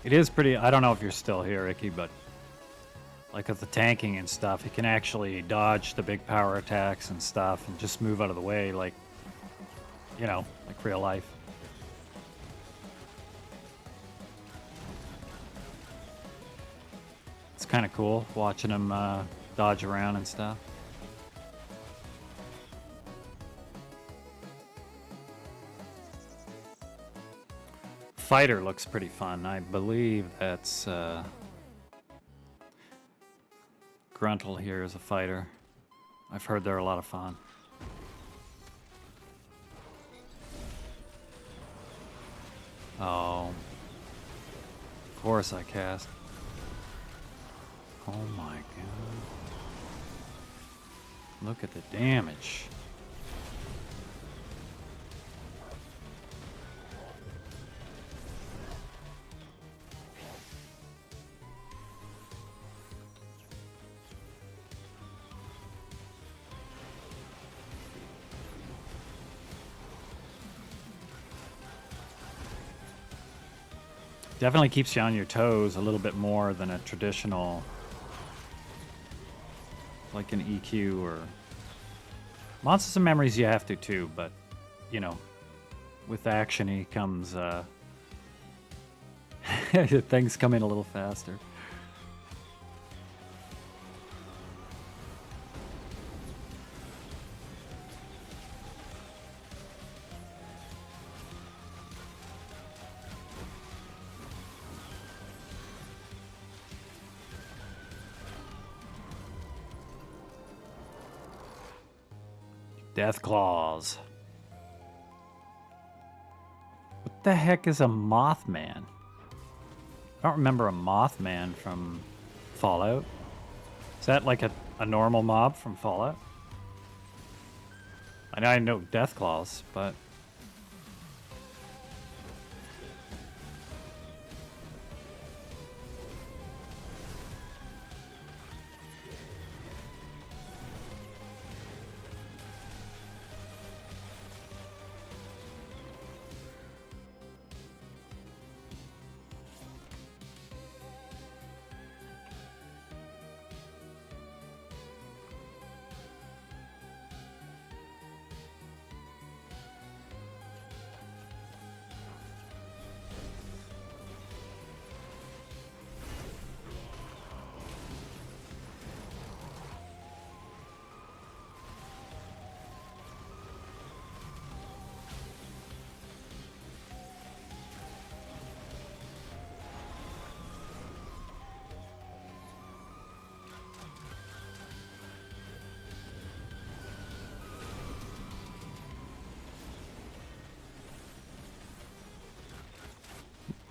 It is pretty. I don't know if you're still here, Icky, but like with the tanking and stuff, you can actually dodge the big power attacks and stuff and just move out of the way, like, you know, like real life. It's kind of cool watching him dodge around and stuff. Fighter looks pretty fun. I believe that's Gruntle here is a fighter. I've heard they're a lot of fun. Oh. Of course I cast. Oh my god. Look at the damage. Definitely keeps you on your toes a little bit more than a traditional, like an EQ or Monsters and Memories. You have to too, but you know, with action-y comes things come in a little faster. Death Claws. What the heck is a Mothman? I don't remember a Mothman from Fallout. Is that like a normal mob from Fallout? I know Death Claws, but...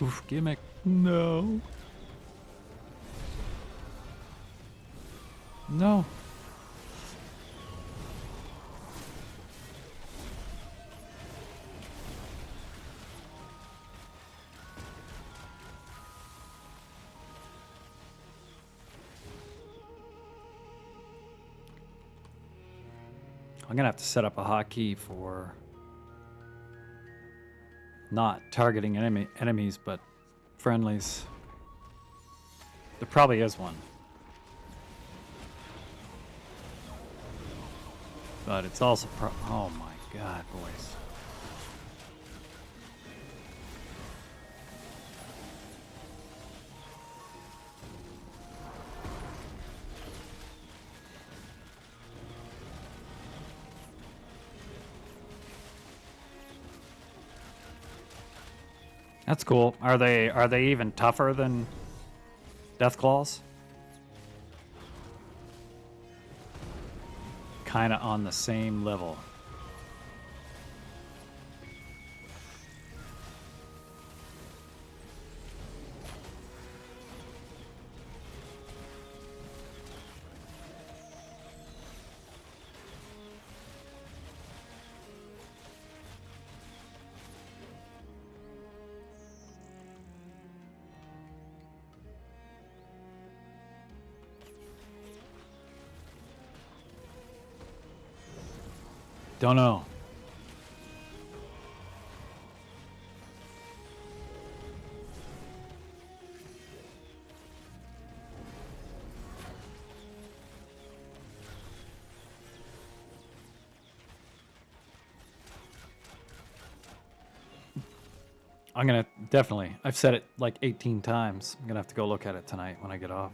Oof, gimmick. No. No. I'm gonna have to set up a hotkey for not targeting enemies, but friendlies. There probably is one. But it's also oh my god, boys. That's cool. Are they even tougher than Death Claws? Kind of on the same level. Don't know. I'm gonna definitely. I've said it like 18 times. I'm gonna have to go look at it tonight when I get off.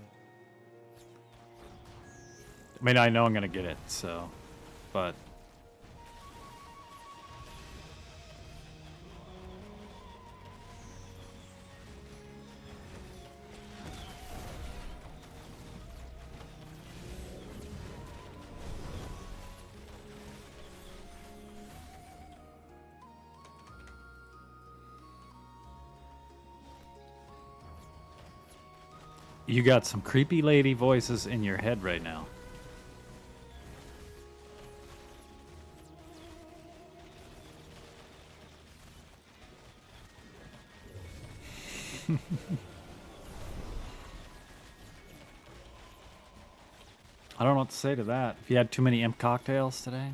I mean, I know I'm gonna get it, so, but you got some creepy lady voices in your head right now. I don't know what to say to that. If you had too many imp cocktails today.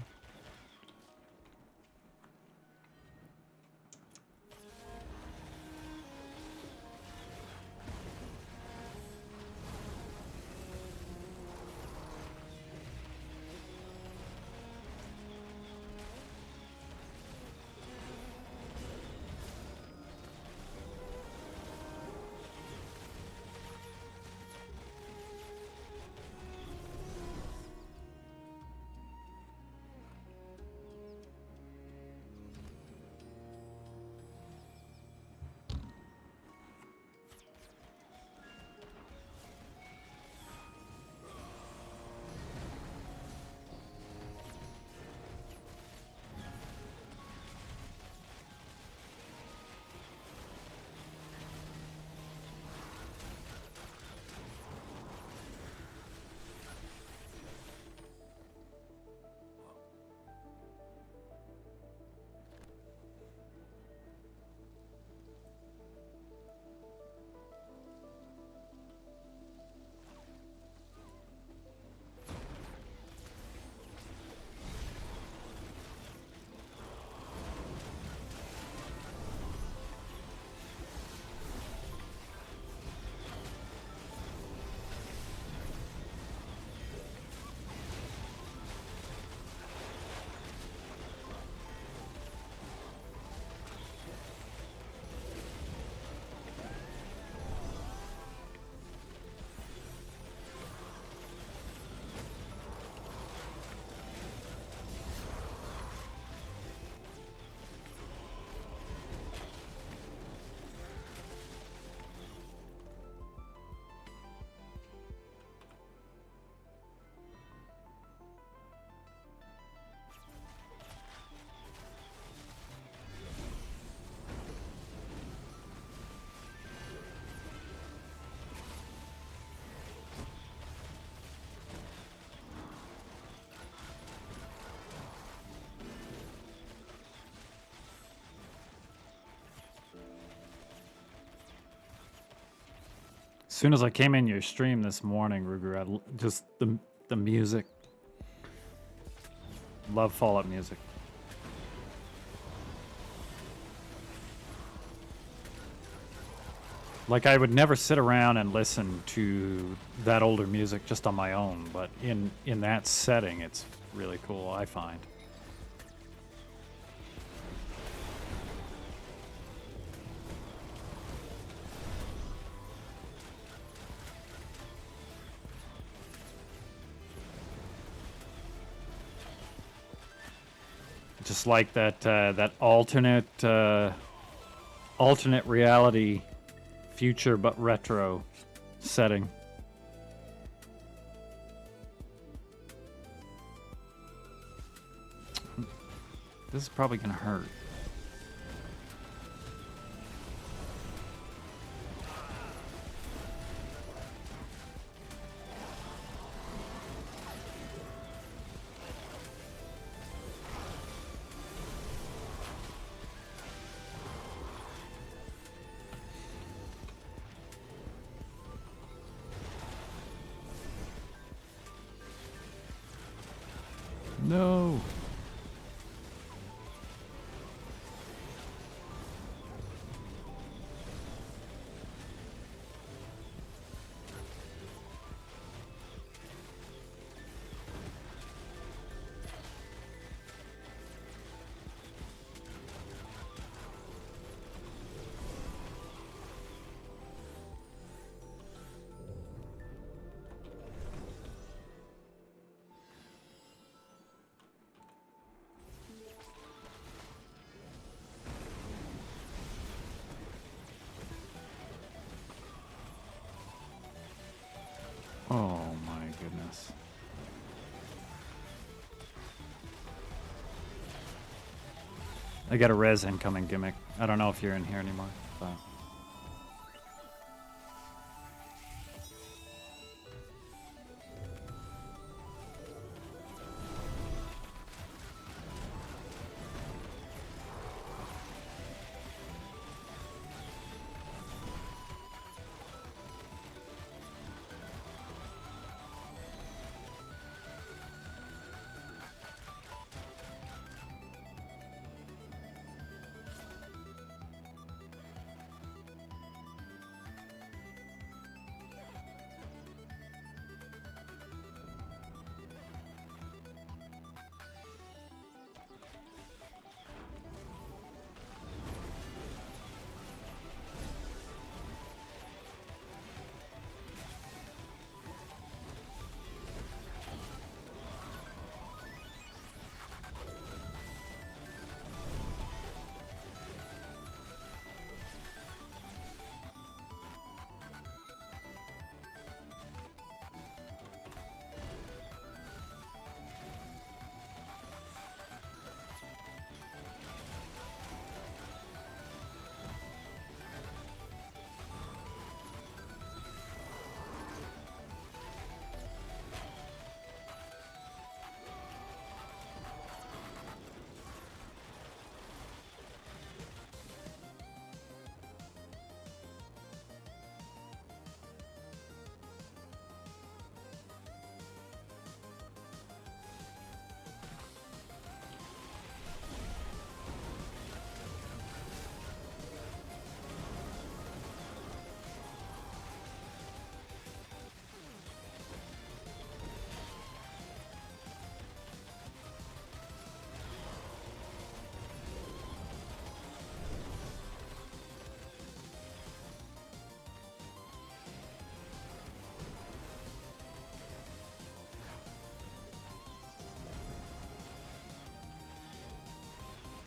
As soon as I came in your stream this morning, Ruger, just the music. Love Fallout music. Like, I would never sit around and listen to that older music just on my own, but in that setting, it's really cool, I find. Just like that alternate reality, future but retro setting. This is probably gonna hurt. No. Oh my goodness. I got a res incoming gimmick. I don't know if you're in here anymore, but...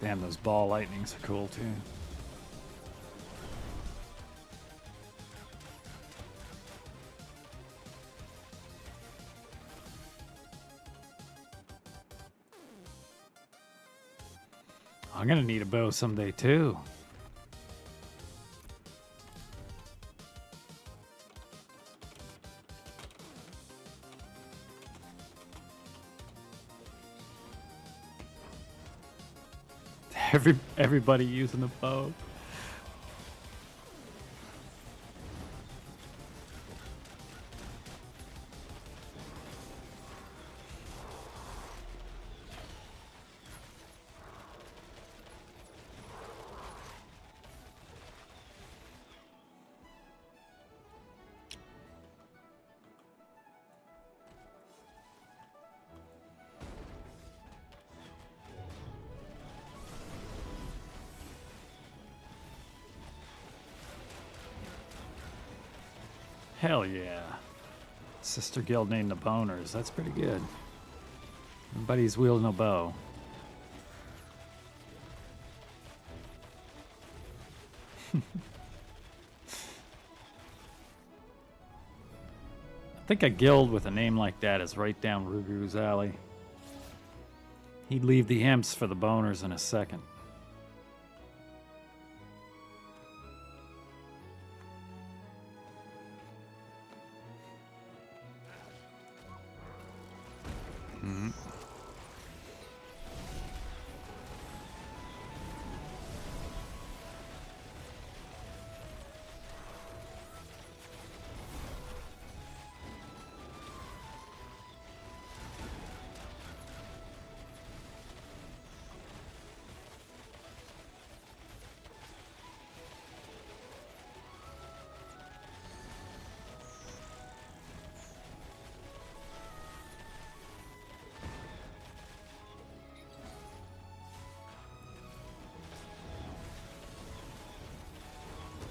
Damn, those ball lightnings are cool too. I'm gonna need a bow someday too. Everybody using the bow. Hell yeah. Sister Guild named the Boners. That's pretty good. Everybody's wielding a bow. I think a guild with a name like that is right down Rugu's alley. He'd leave the imps for the boners in a second.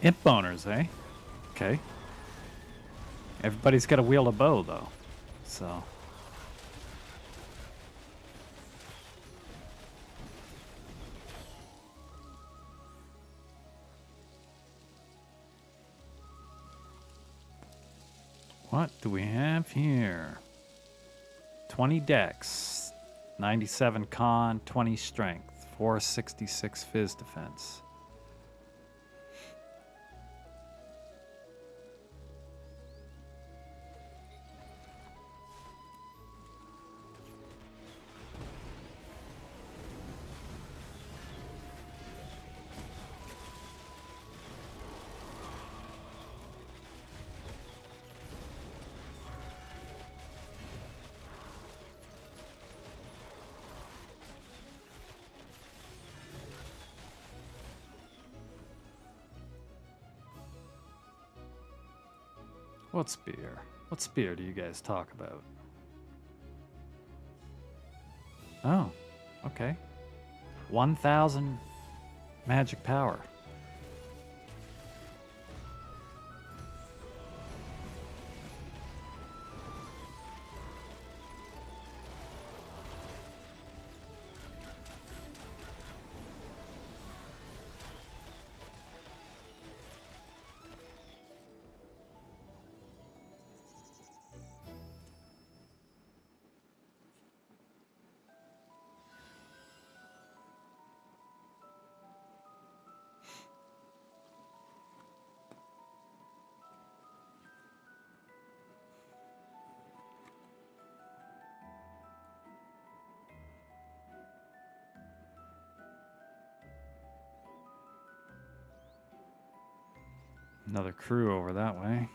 Imp boners, eh? Okay. Everybody's got to wield a bow, though. So. What do we have here? 20 dex, 97 con, 20 strength, 466 phys defense. What spear? What spear do you guys talk about? Oh, okay. 1,000 magic power. Another crew over that way.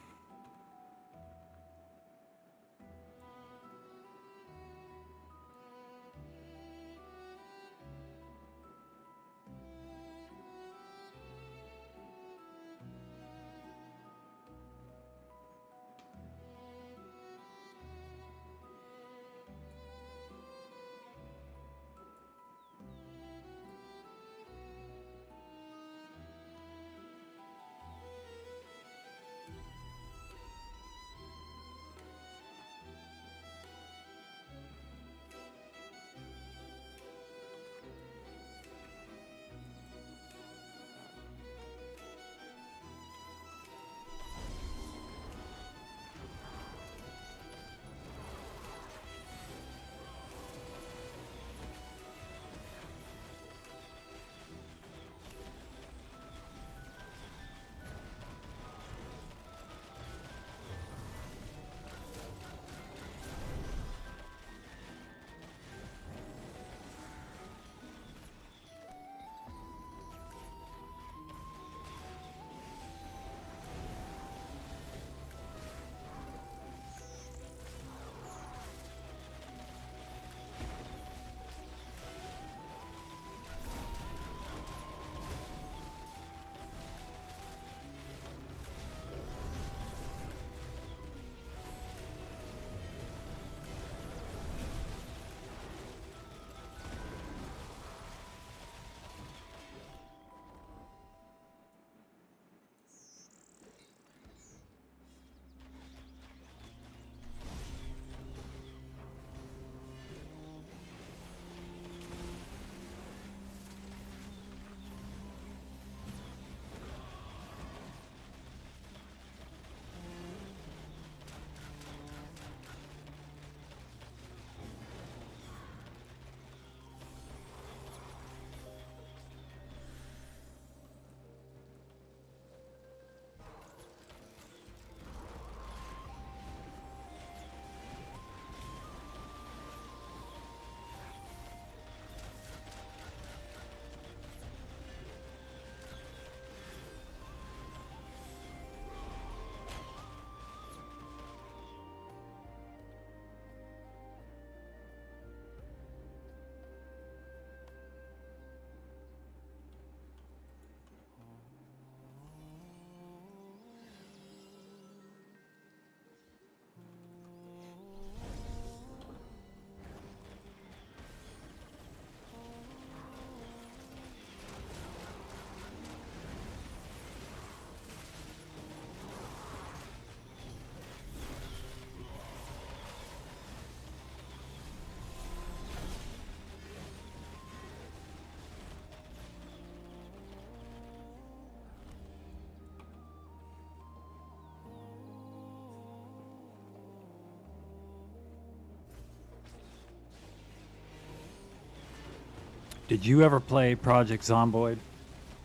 Did you ever play Project Zomboid,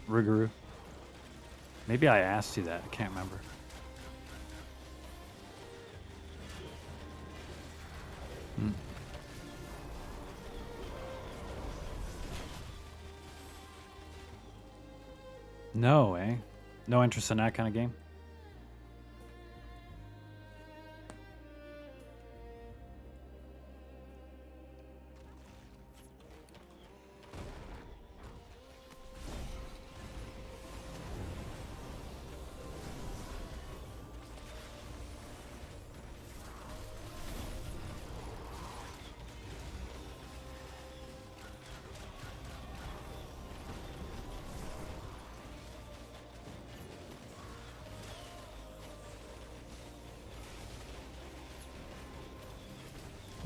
Riguru? Maybe I asked you that. I can't remember. Hmm. No, eh? No interest in that kind of game?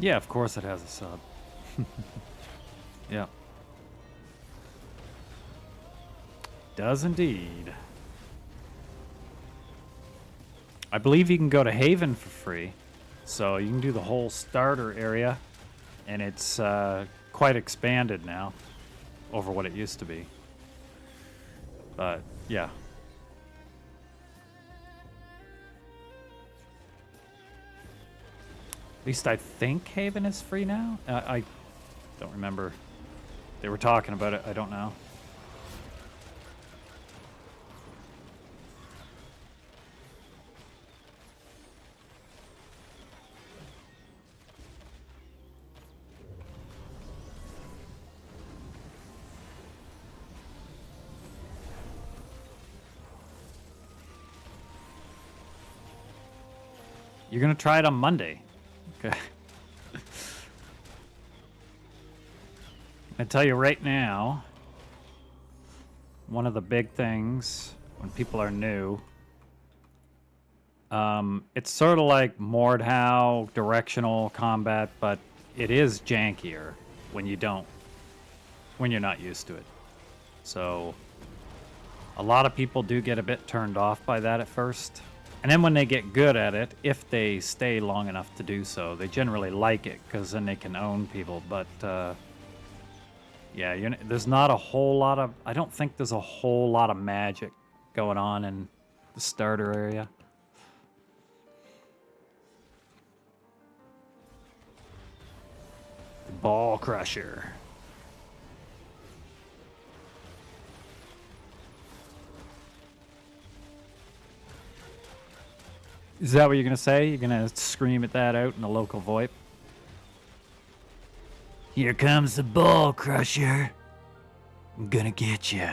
Yeah, of course it has a sub. Yeah. Does indeed. I believe you can go to Haven for free. So you can do the whole starter area. And it's quite expanded now over what it used to be. But, yeah. At least I think Haven is free now. I don't remember. They were talking about it. I don't know. You're going to try it on Monday. Okay. I tell you right now, one of the big things when people are new, it's sort of like Mordhau directional combat, but it is jankier when you're not used to it. So a lot of people do get a bit turned off by that at first. And then when they get good at it, if they stay long enough to do so, they generally like it because then they can own people. But yeah, there's not a whole lot of... I don't think there's a whole lot of magic going on in the starter area. The Ball Crusher. Is that what you're going to say? You're going to scream at that out in the local VoIP? Here comes the Ball Crusher. I'm going to get you.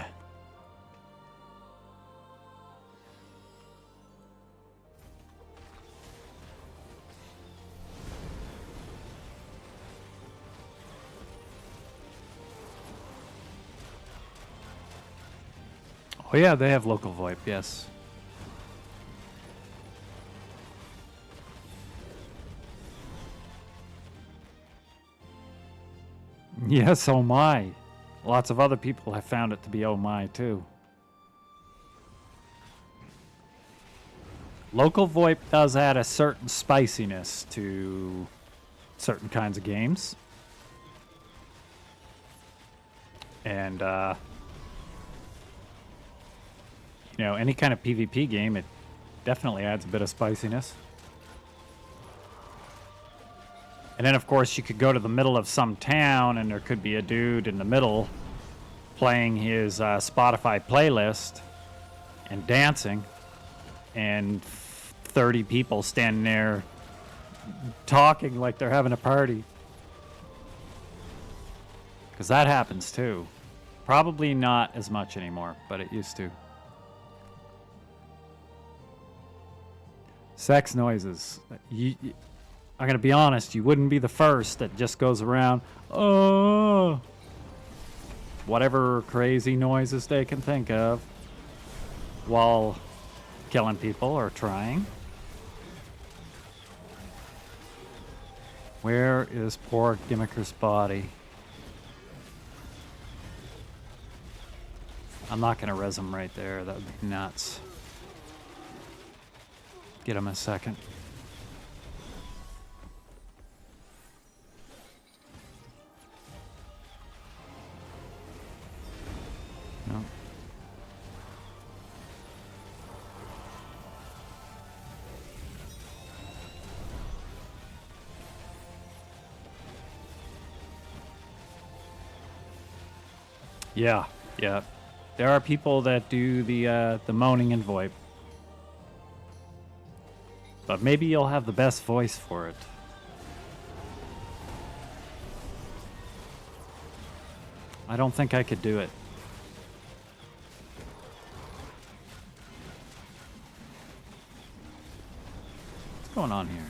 Oh yeah, they have local VoIP, yes. Yes, oh my. Lots of other people have found it to be oh my too. Local VoIP does add a certain spiciness to certain kinds of games. And, you know, any kind of PvP game, it definitely adds a bit of spiciness. And then, of course, you could go to the middle of some town and there could be a dude in the middle playing his Spotify playlist and dancing, and 30 people standing there talking like they're having a party. Because that happens too. Probably not as much anymore, but it used to. Sex noises. I'm going to be honest, you wouldn't be the first that just goes around, oh, whatever crazy noises they can think of while killing people or trying. Where is poor Gimmicker's body? I'm not going to res him right there. That would be nuts. Get him a second. Yeah, yeah. There are people that do the moaning and VoIP. But maybe you'll have the best voice for it. I don't think I could do it. What's going on here?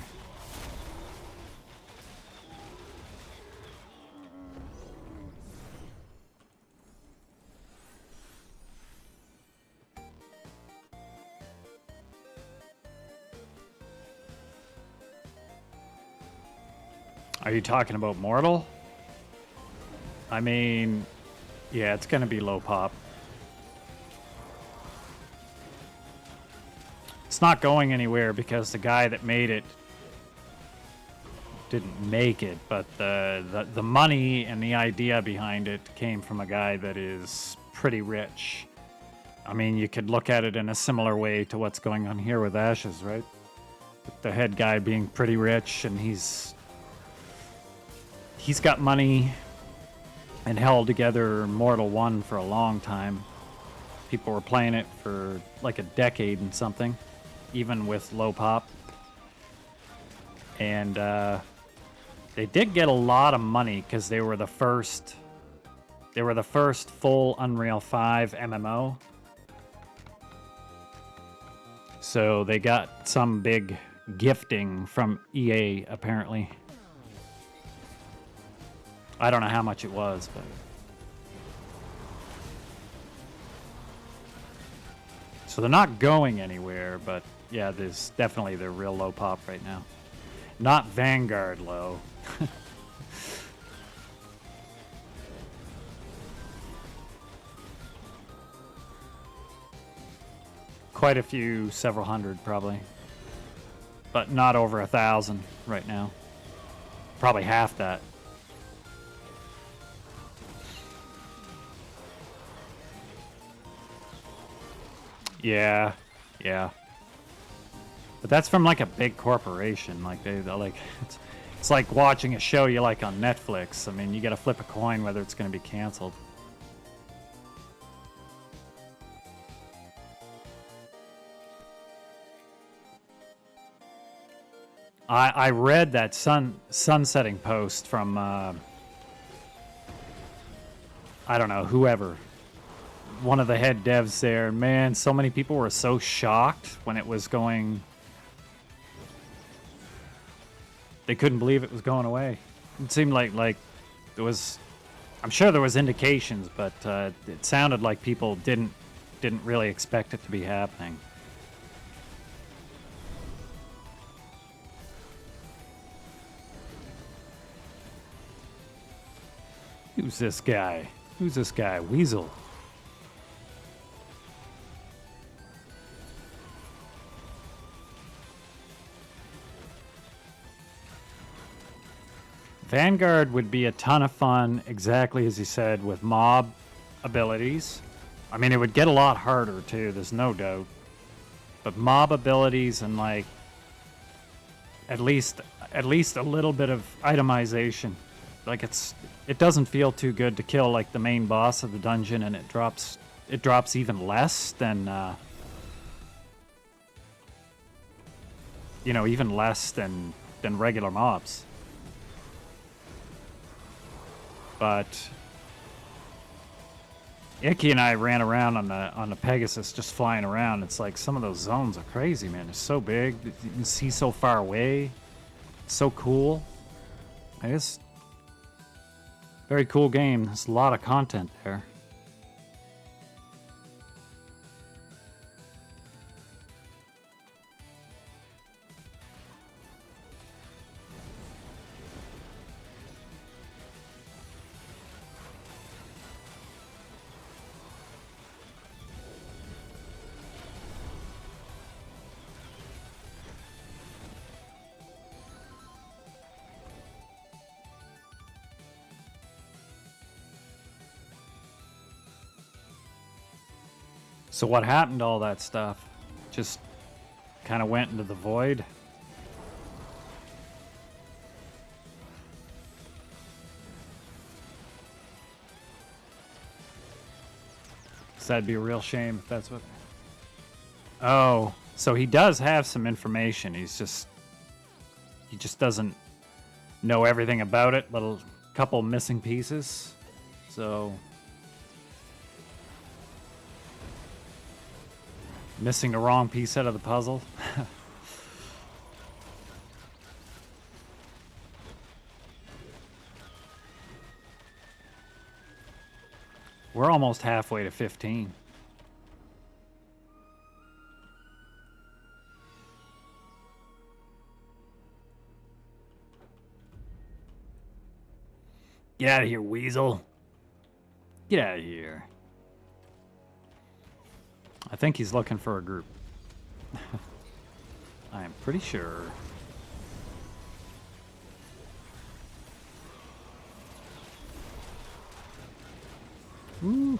Are you talking about Mortal? I mean, yeah, it's gonna be low pop. It's not going anywhere because the guy that made it didn't make it, but the money and the idea behind it came from a guy that is pretty rich. I mean, you could look at it in a similar way to what's going on here with Ashes, right? With the head guy being pretty rich, and he's got money and held together Mortal 1 for a long time. People were playing it for like a decade and something, even with low pop. And they did get a lot of money because they were the first full Unreal 5 MMO. So they got some big gifting from EA apparently. I don't know how much it was, but so they're not going anywhere, but yeah, there's definitely they're real low pop right now. Not Vanguard low. Quite a few, several hundred probably, but not over 1,000 right now. Probably half that. Yeah, yeah. But that's from like a big corporation. Like they're like, it's like watching a show you like on Netflix. I mean, you got to flip a coin whether it's going to be canceled. I read that sunsetting post from I don't know, whoever. One of the head devs there. Man, so many people were so shocked when it was going. They couldn't believe it was going away. It seemed like there was. I'm sure there was indications, but it sounded like people didn't really expect it to be happening. Who's this guy? Who's this guy? Weasel. Vanguard would be a ton of fun, exactly as you said, with mob abilities. I mean, it would get a lot harder too, there's no doubt. But mob abilities and like at least a little bit of itemization. Like it doesn't feel too good to kill like the main boss of the dungeon, and it drops even less than even less than regular mobs. But Icky and I ran around on the Pegasus, just flying around. It's like some of those zones are crazy, man. They're so big, you can see so far away. It's so cool. I guess very cool game. There's a lot of content there. So what happened to all that stuff? Just kind of went into the void? that'd be a real shame if that's what... Oh, so he does have some information. He just doesn't know everything about it. Little couple missing pieces. So missing the wrong piece out of the puzzle. We're almost halfway to 15. Get out of here, weasel. Get out of here. I think he's looking for a group. I am pretty sure. Ooh.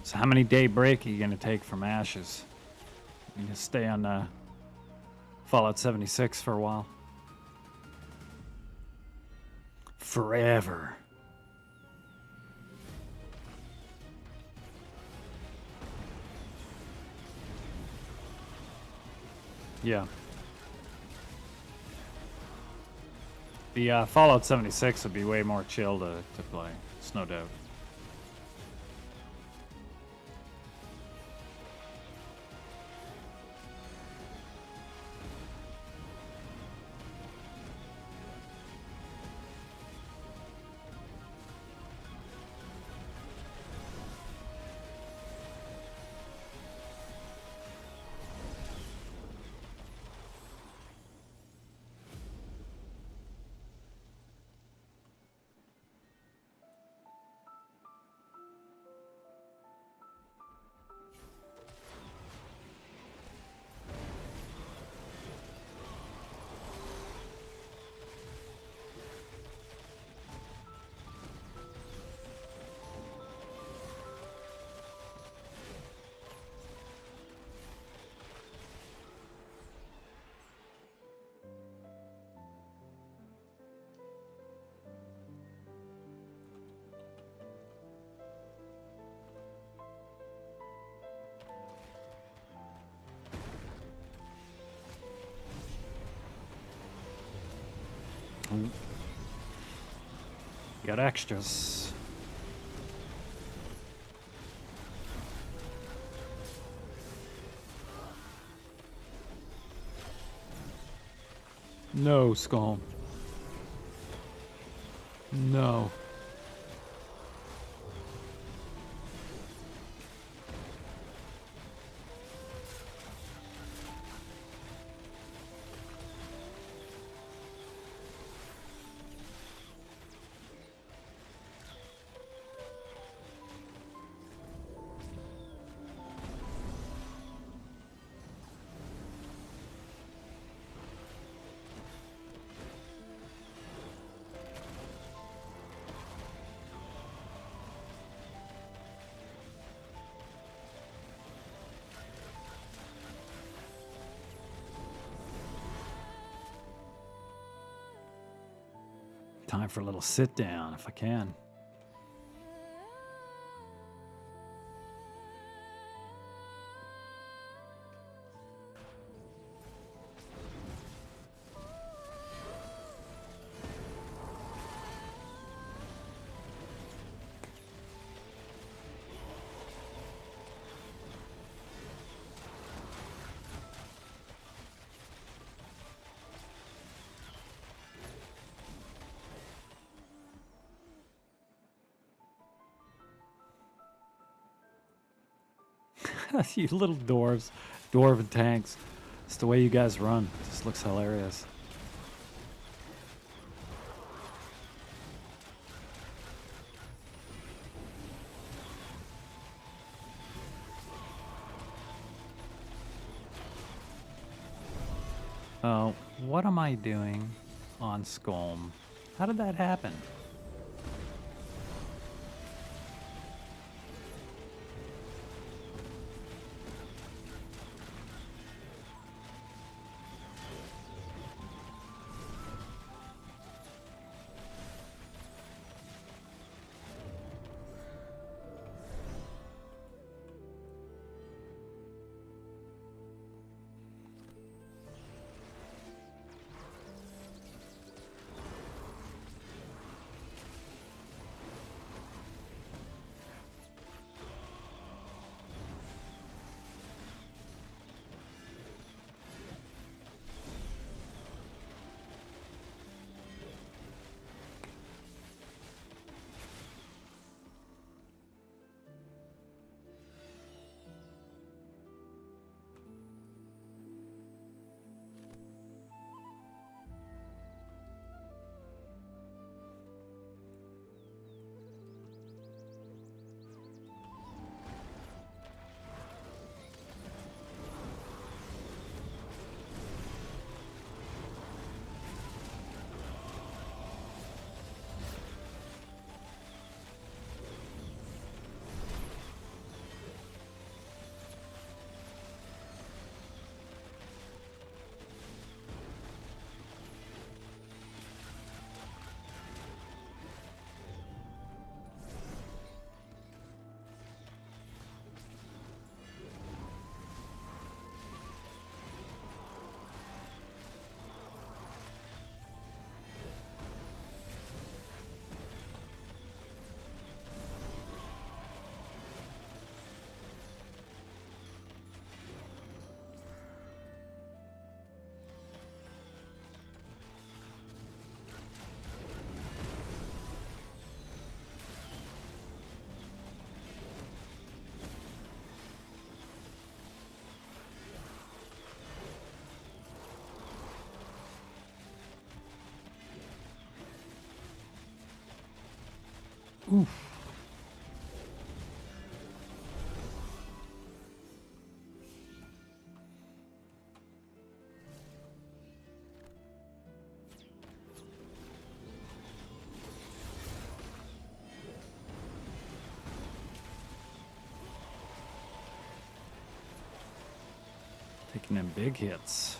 So how many day break are you going to take from Ashes? You going to stay on Fallout 76 for a while? Forever. Yeah. The Fallout 76 would be way more chill to play. It's no doubt. Got extras. No, Skull. No. Time for a little sit down if I can. You little dwarves. Dwarven tanks. It's the way you guys run. Just looks hilarious. Oh, what am I doing on Skolm? How did that happen? Oof. Taking them big hits.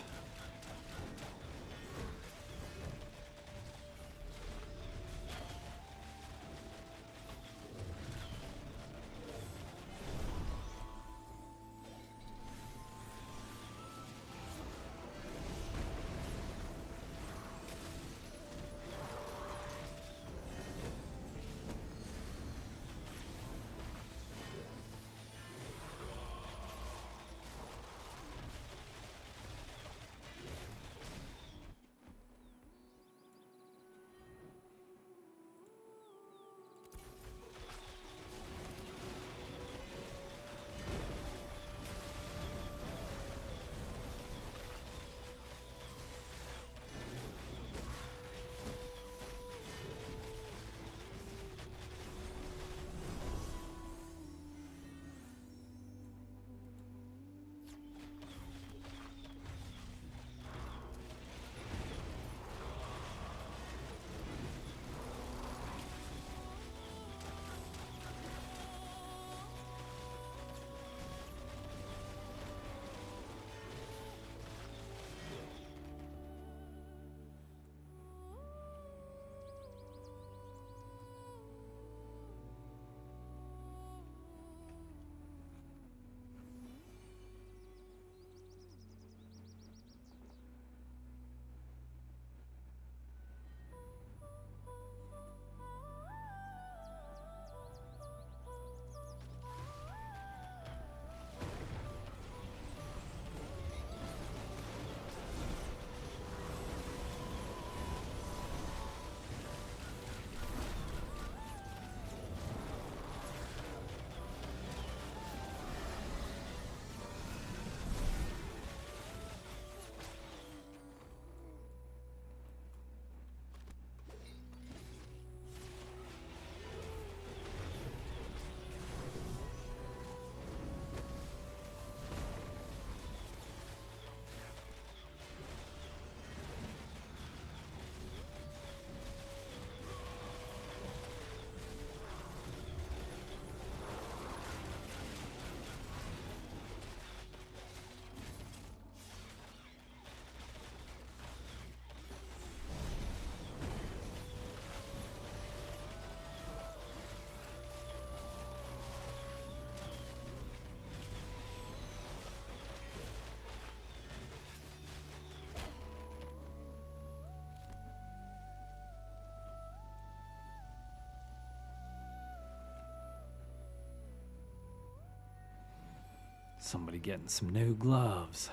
Somebody getting some new gloves.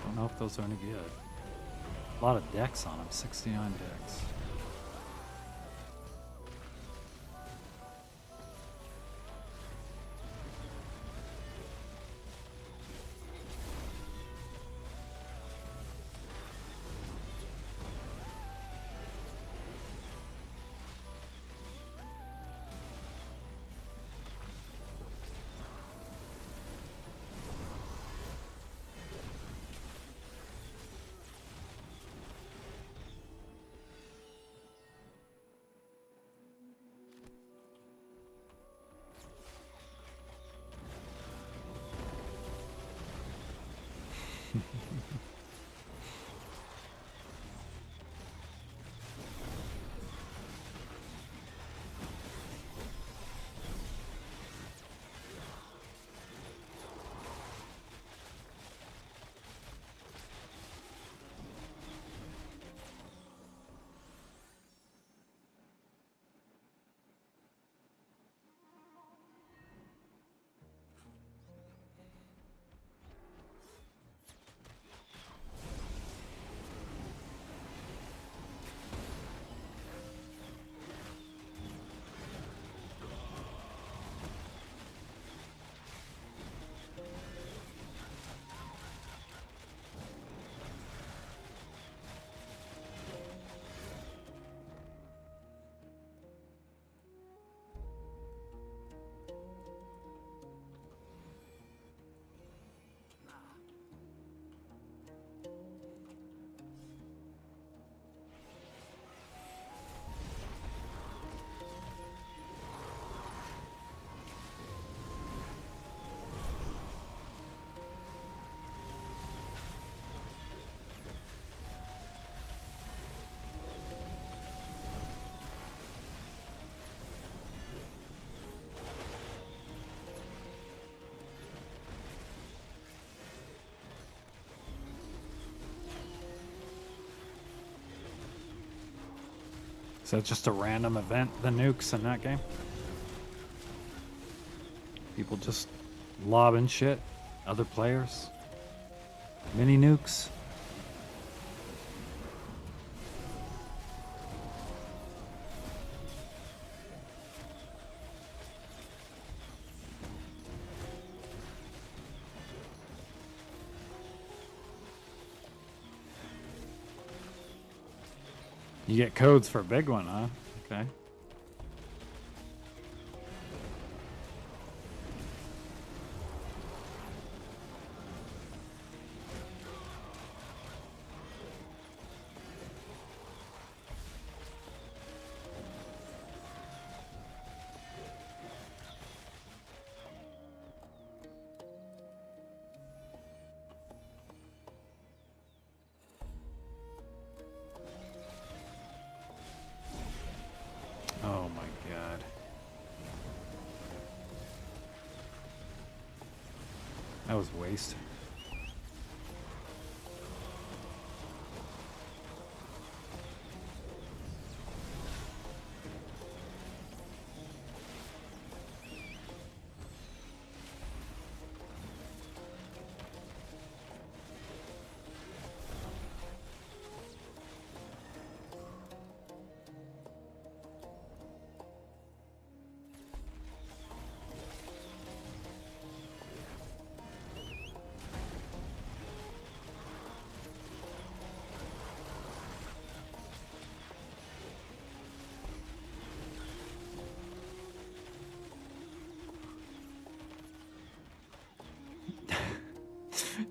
Don't know if those are any good. A lot of decks on them, 69 decks. Is that just a random event, the nukes in that game? People just lobbing shit? Other players? Mini nukes? You get codes for a big one, huh? Okay. Oh my god. That was waste.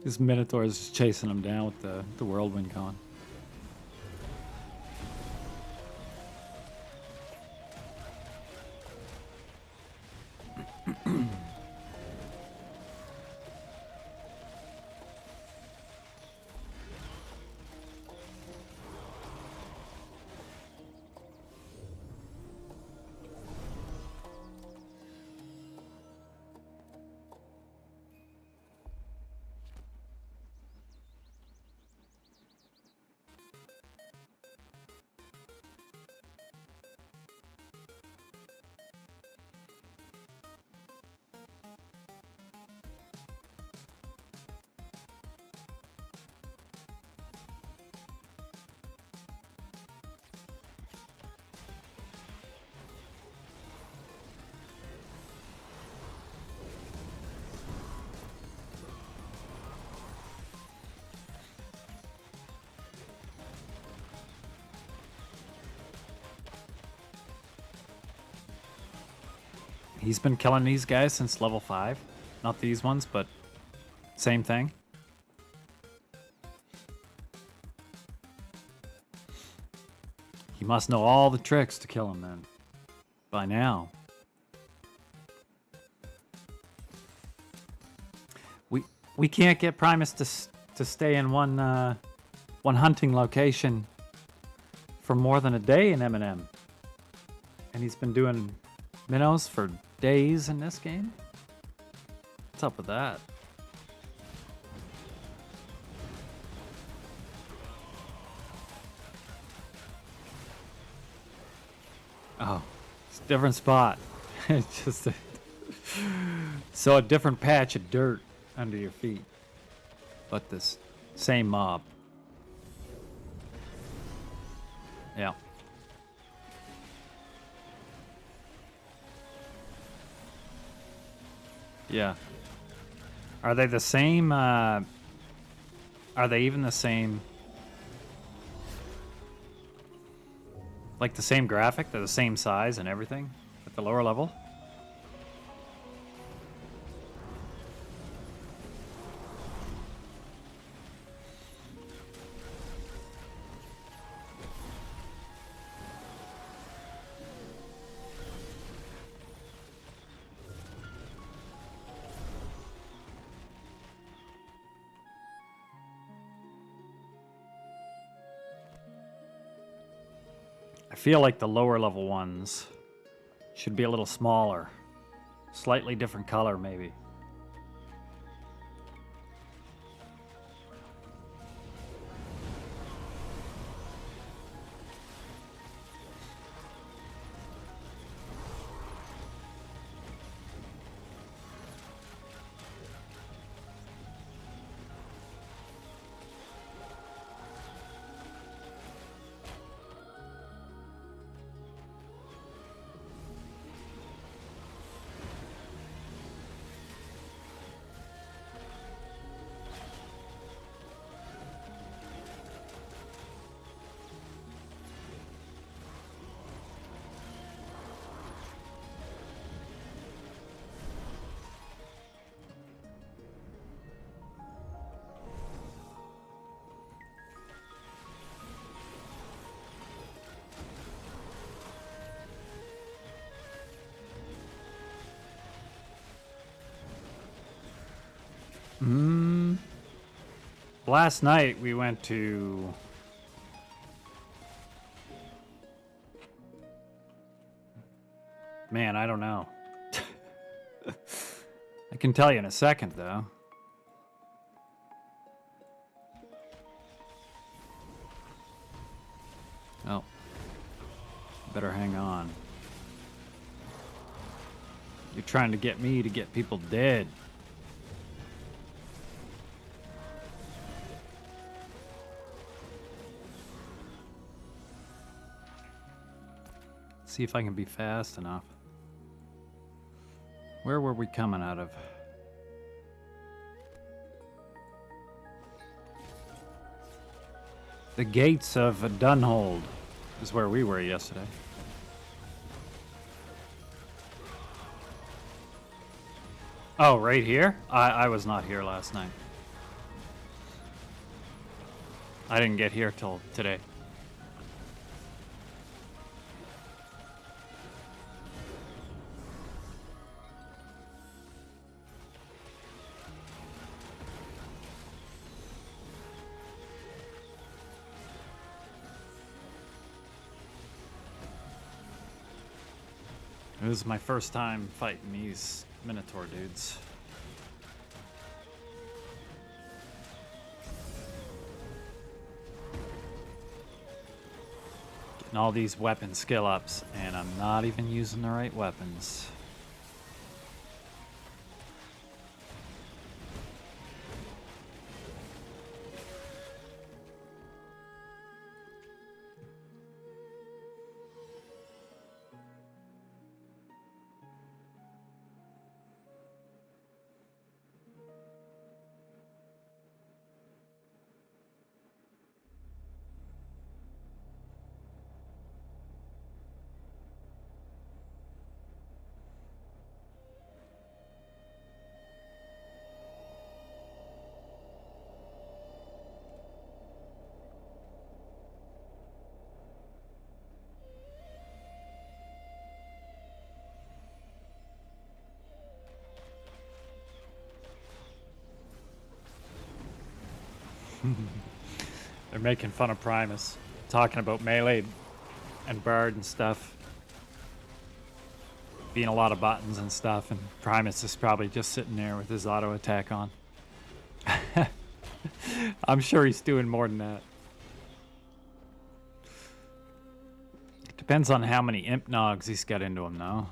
This Minotaur is just chasing him down with the whirlwind con. He's been killing these guys since level 5. Not these ones, but same thing. He must know all the tricks to kill him then. By now. We can't get Primus to stay in one hunting location for more than a day in M&M. And he's been doing minnows for days in this game? What's up with that? Oh, it's a different spot. It's just so a different patch of dirt under your feet. But this same mob. Yeah. Yeah. Are they the same? Are they even the same? Like the same graphic? They're the same size and everything at the lower level? I feel like the lower level ones should be a little smaller. Slightly different color, maybe. Last night we went to... Man, I don't know. I can tell you in a second, though. Oh. Better hang on. You're trying to get me to get people dead. See if I can be fast enough. Where were we coming out of? The gates of Dunhold is where we were yesterday. Oh, right here? I was not here last night. I didn't get here till today. It was my first time fighting these Minotaur dudes. Getting all these weapon skill ups, and I'm not even using the right weapons. They're making fun of Primus, talking about melee and Bard and stuff. Being a lot of buttons and stuff, and Primus is probably just sitting there with his auto attack on. I'm sure he's doing more than that. Depends on how many imp nogs he's got into him now.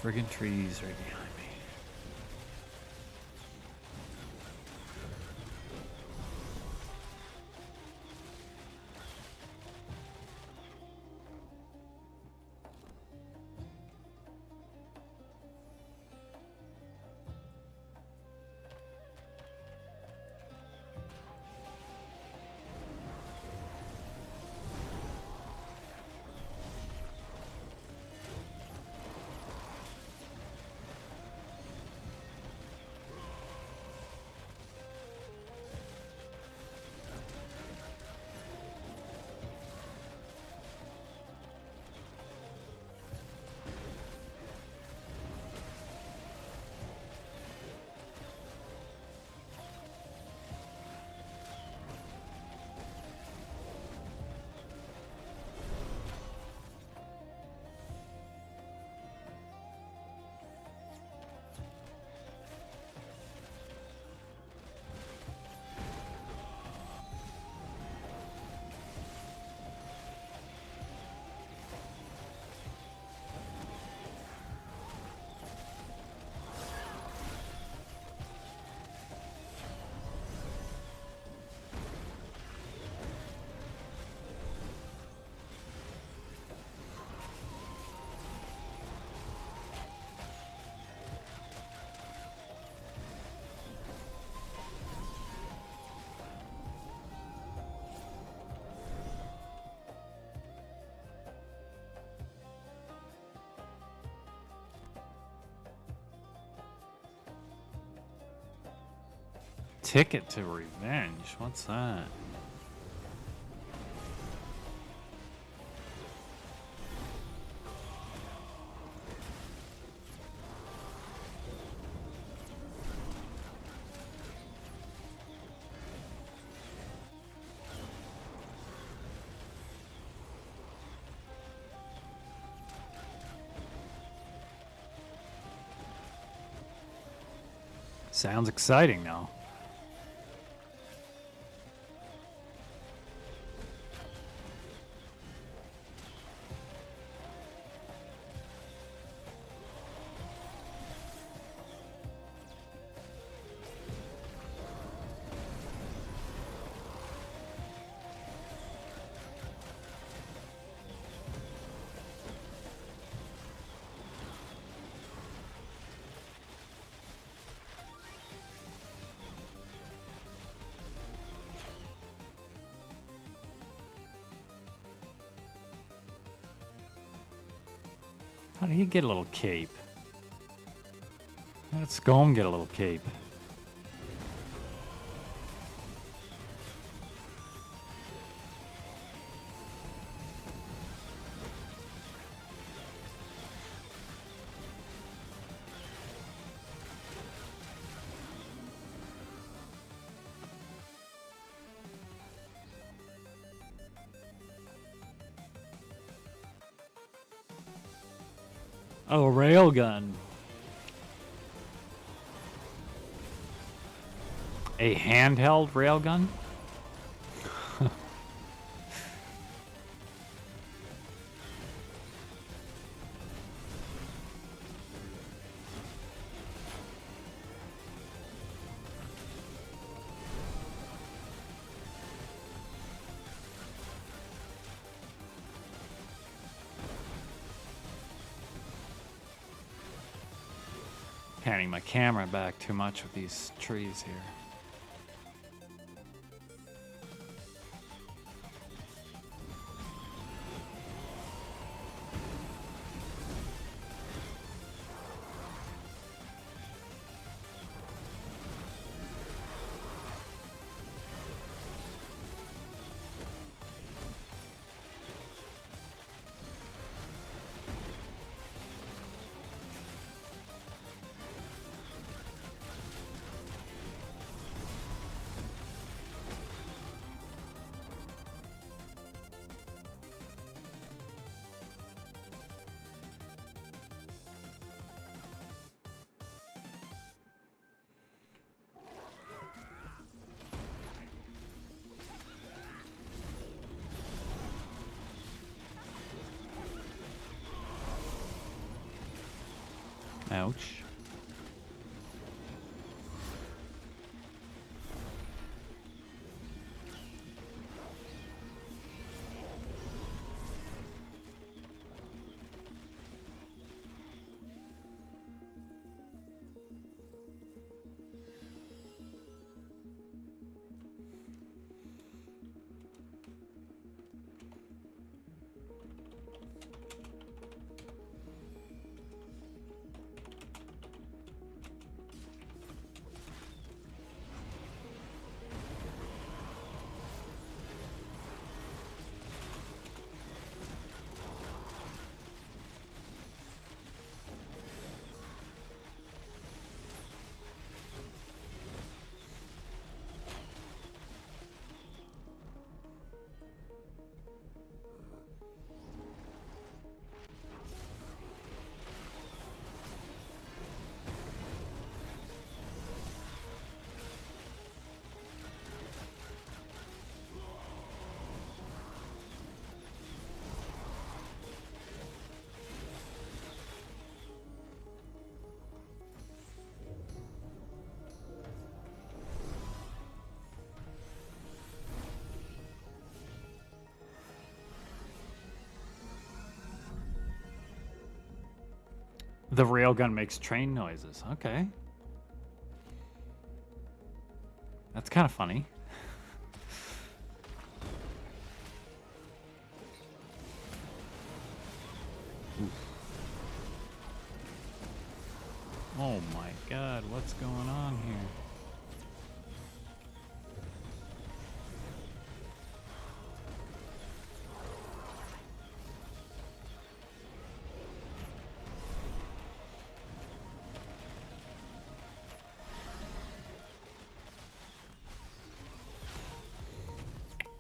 Friggin' trees right behind me. Ticket to Revenge. What's that? Sounds exciting now. How do you get a little cape? Let's go and get a little cape. Oh, railgun. A handheld railgun? Panning my camera back too much with these trees here. Ouch. The railgun makes train noises. Okay. That's kind of funny. Oof. Oh my god, what's going on here?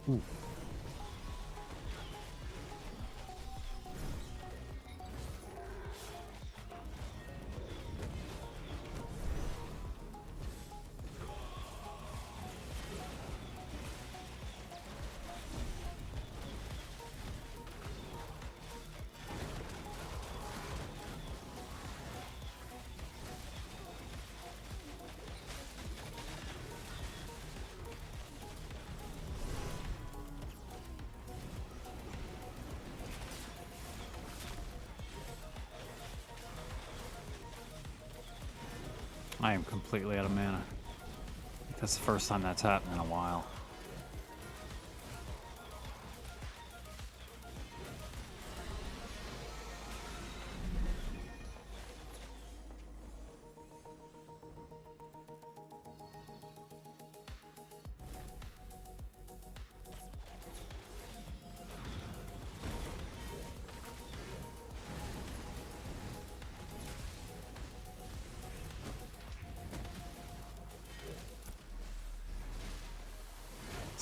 Ooh. I am completely out of mana. That's the first time that's happened in a while.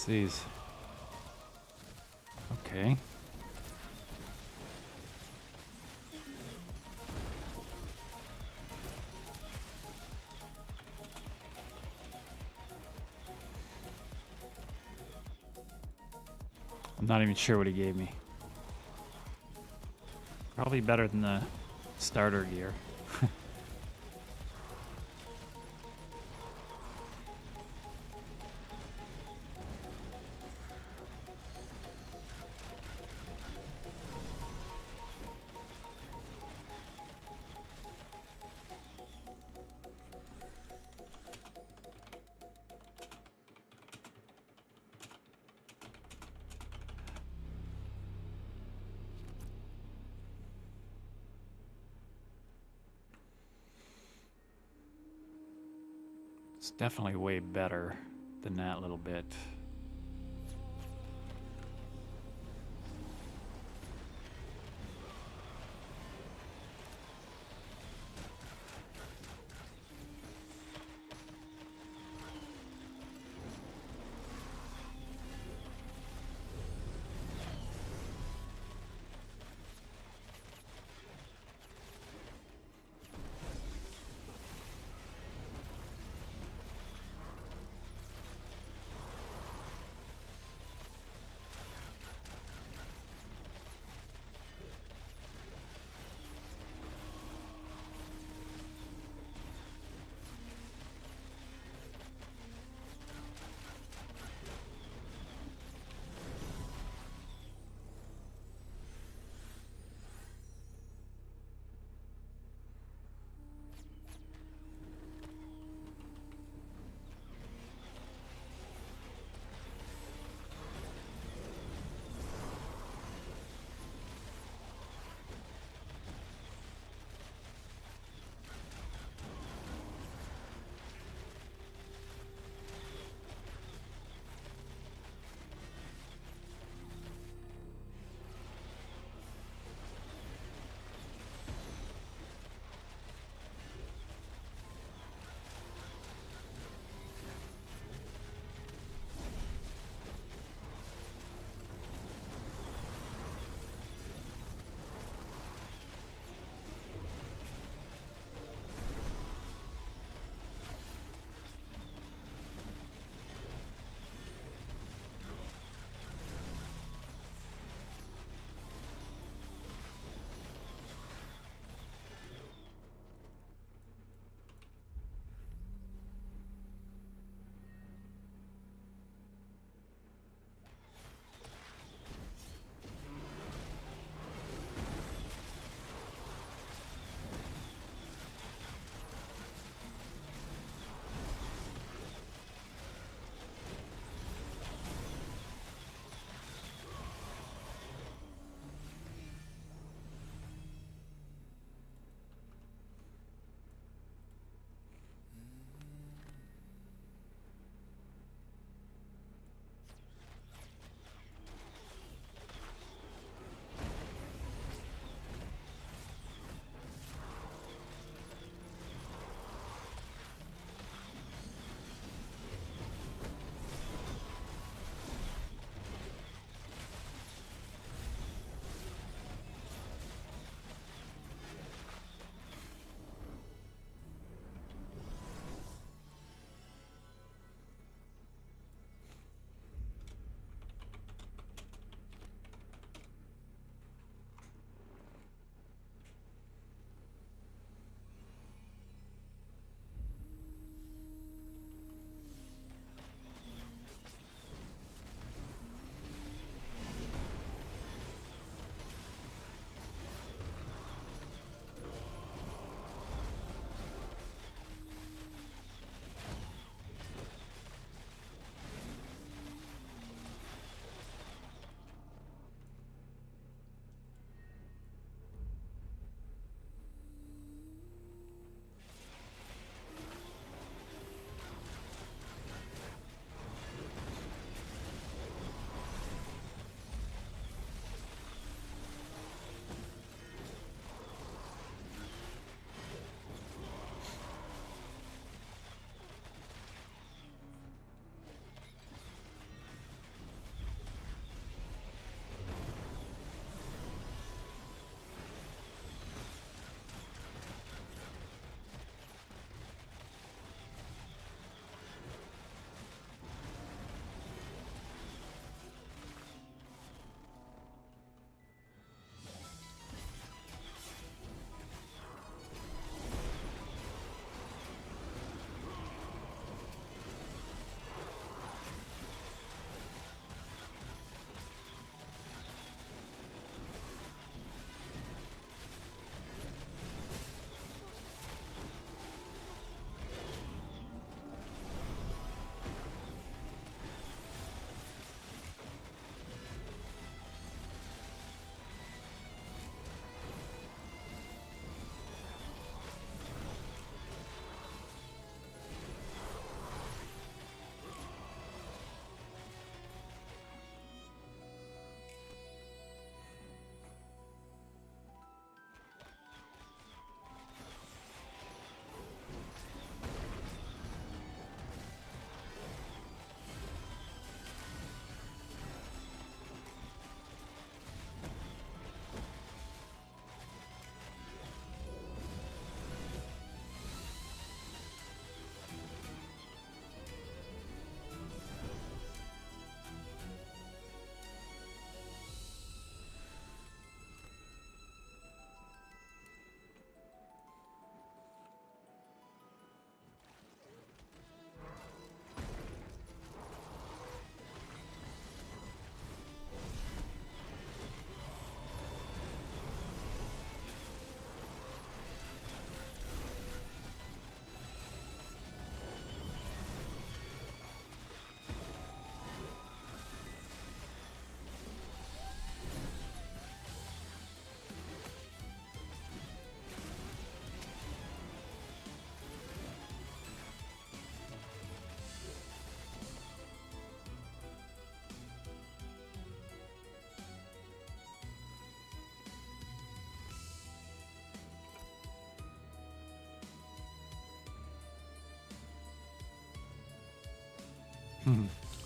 What's these? Okay. I'm not even sure what he gave me. Probably better than the starter gear. It's definitely way better than that little bit.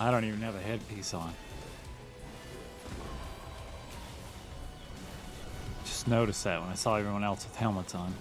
I don't even have a headpiece on. Just noticed that when I saw everyone else with helmets on.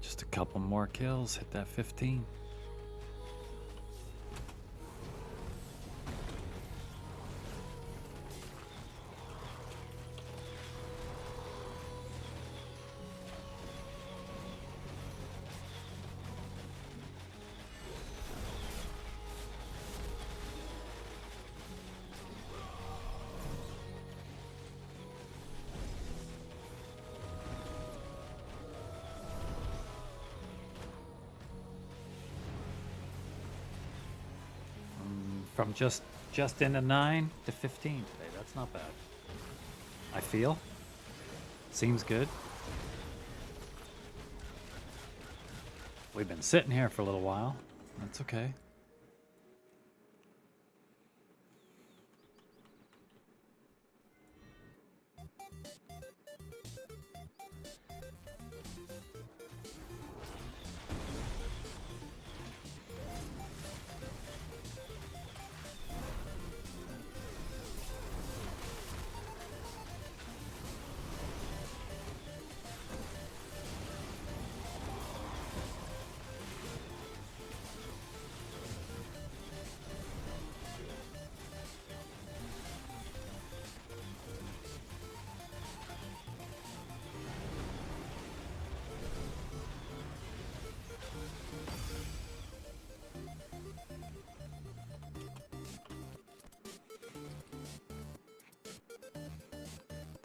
Just a couple more kills, hit that 15. From just into 9 to 15 today. That's not bad. I feel. Seems good. We've been sitting here for a little while. That's okay.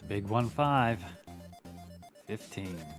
Big 1-5. 15.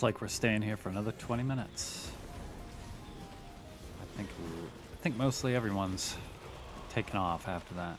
Looks like we're staying here for another 20 minutes. I think mostly everyone's taken off after that.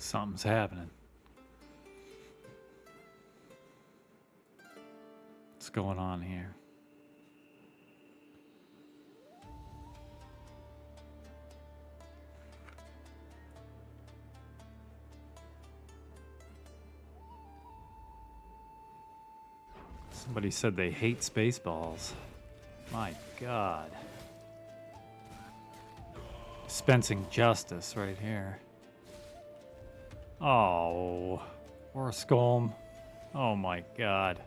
Something's happening. What's going on here? Somebody said they hate Spaceballs. My God. Dispensing justice right here. Oh, or a Skolm. Oh my God.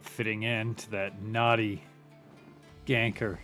Fitting into that naughty ganker.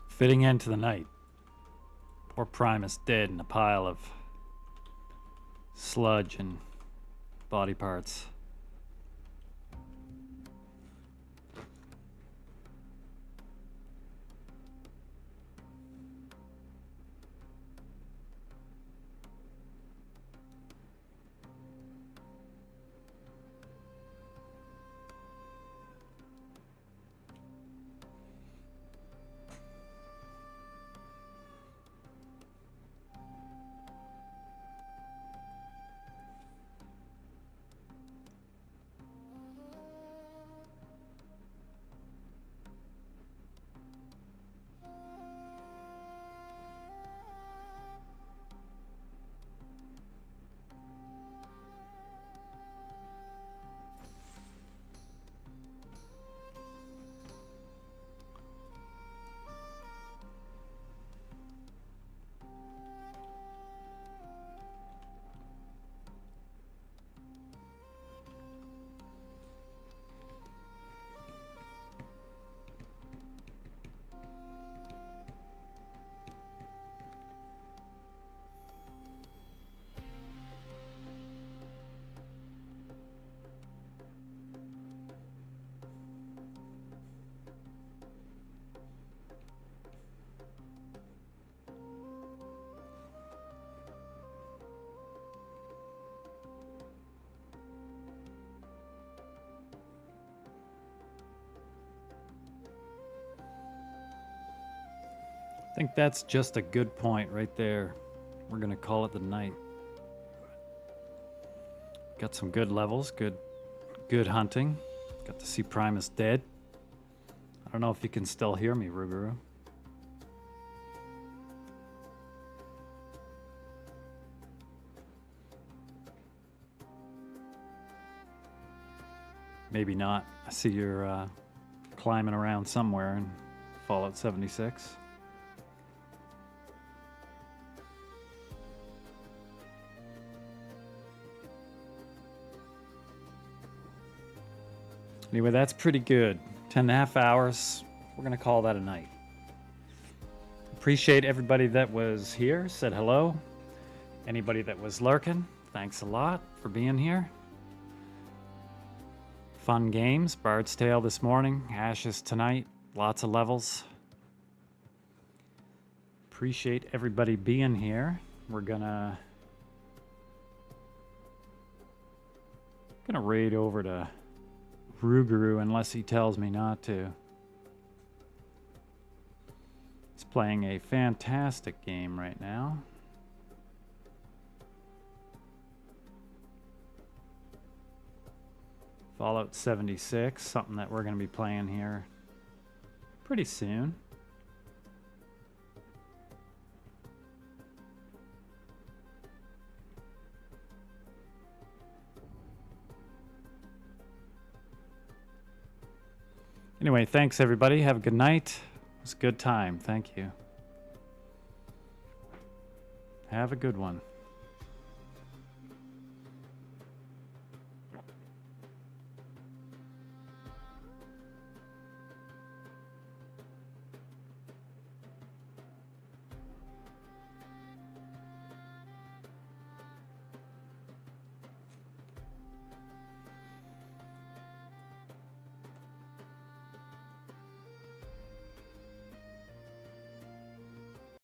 Fitting into the night. Poor Primus dead in a pile of sludge and body parts. I think that's just a good point right there. We're gonna call it the night. Got some good levels, good hunting. Got to see Primus dead. I don't know if you can still hear me, Ruguru. Maybe not. I see you're climbing around somewhere in Fallout 76. Anyway, that's pretty good. 10.5 hours. We're going to call that a night. Appreciate everybody that was here, said hello. Anybody that was lurking, thanks a lot for being here. Fun games. Bard's Tale this morning. Ashes tonight. Lots of levels. Appreciate everybody being here. We're gonna raid over to Ruguru unless he tells me not to. He's playing a fantastic game right now. Fallout 76, something that we're going to be playing here pretty soon. Anyway, thanks everybody. Have a good night. It was a good time. Thank you. Have a good one.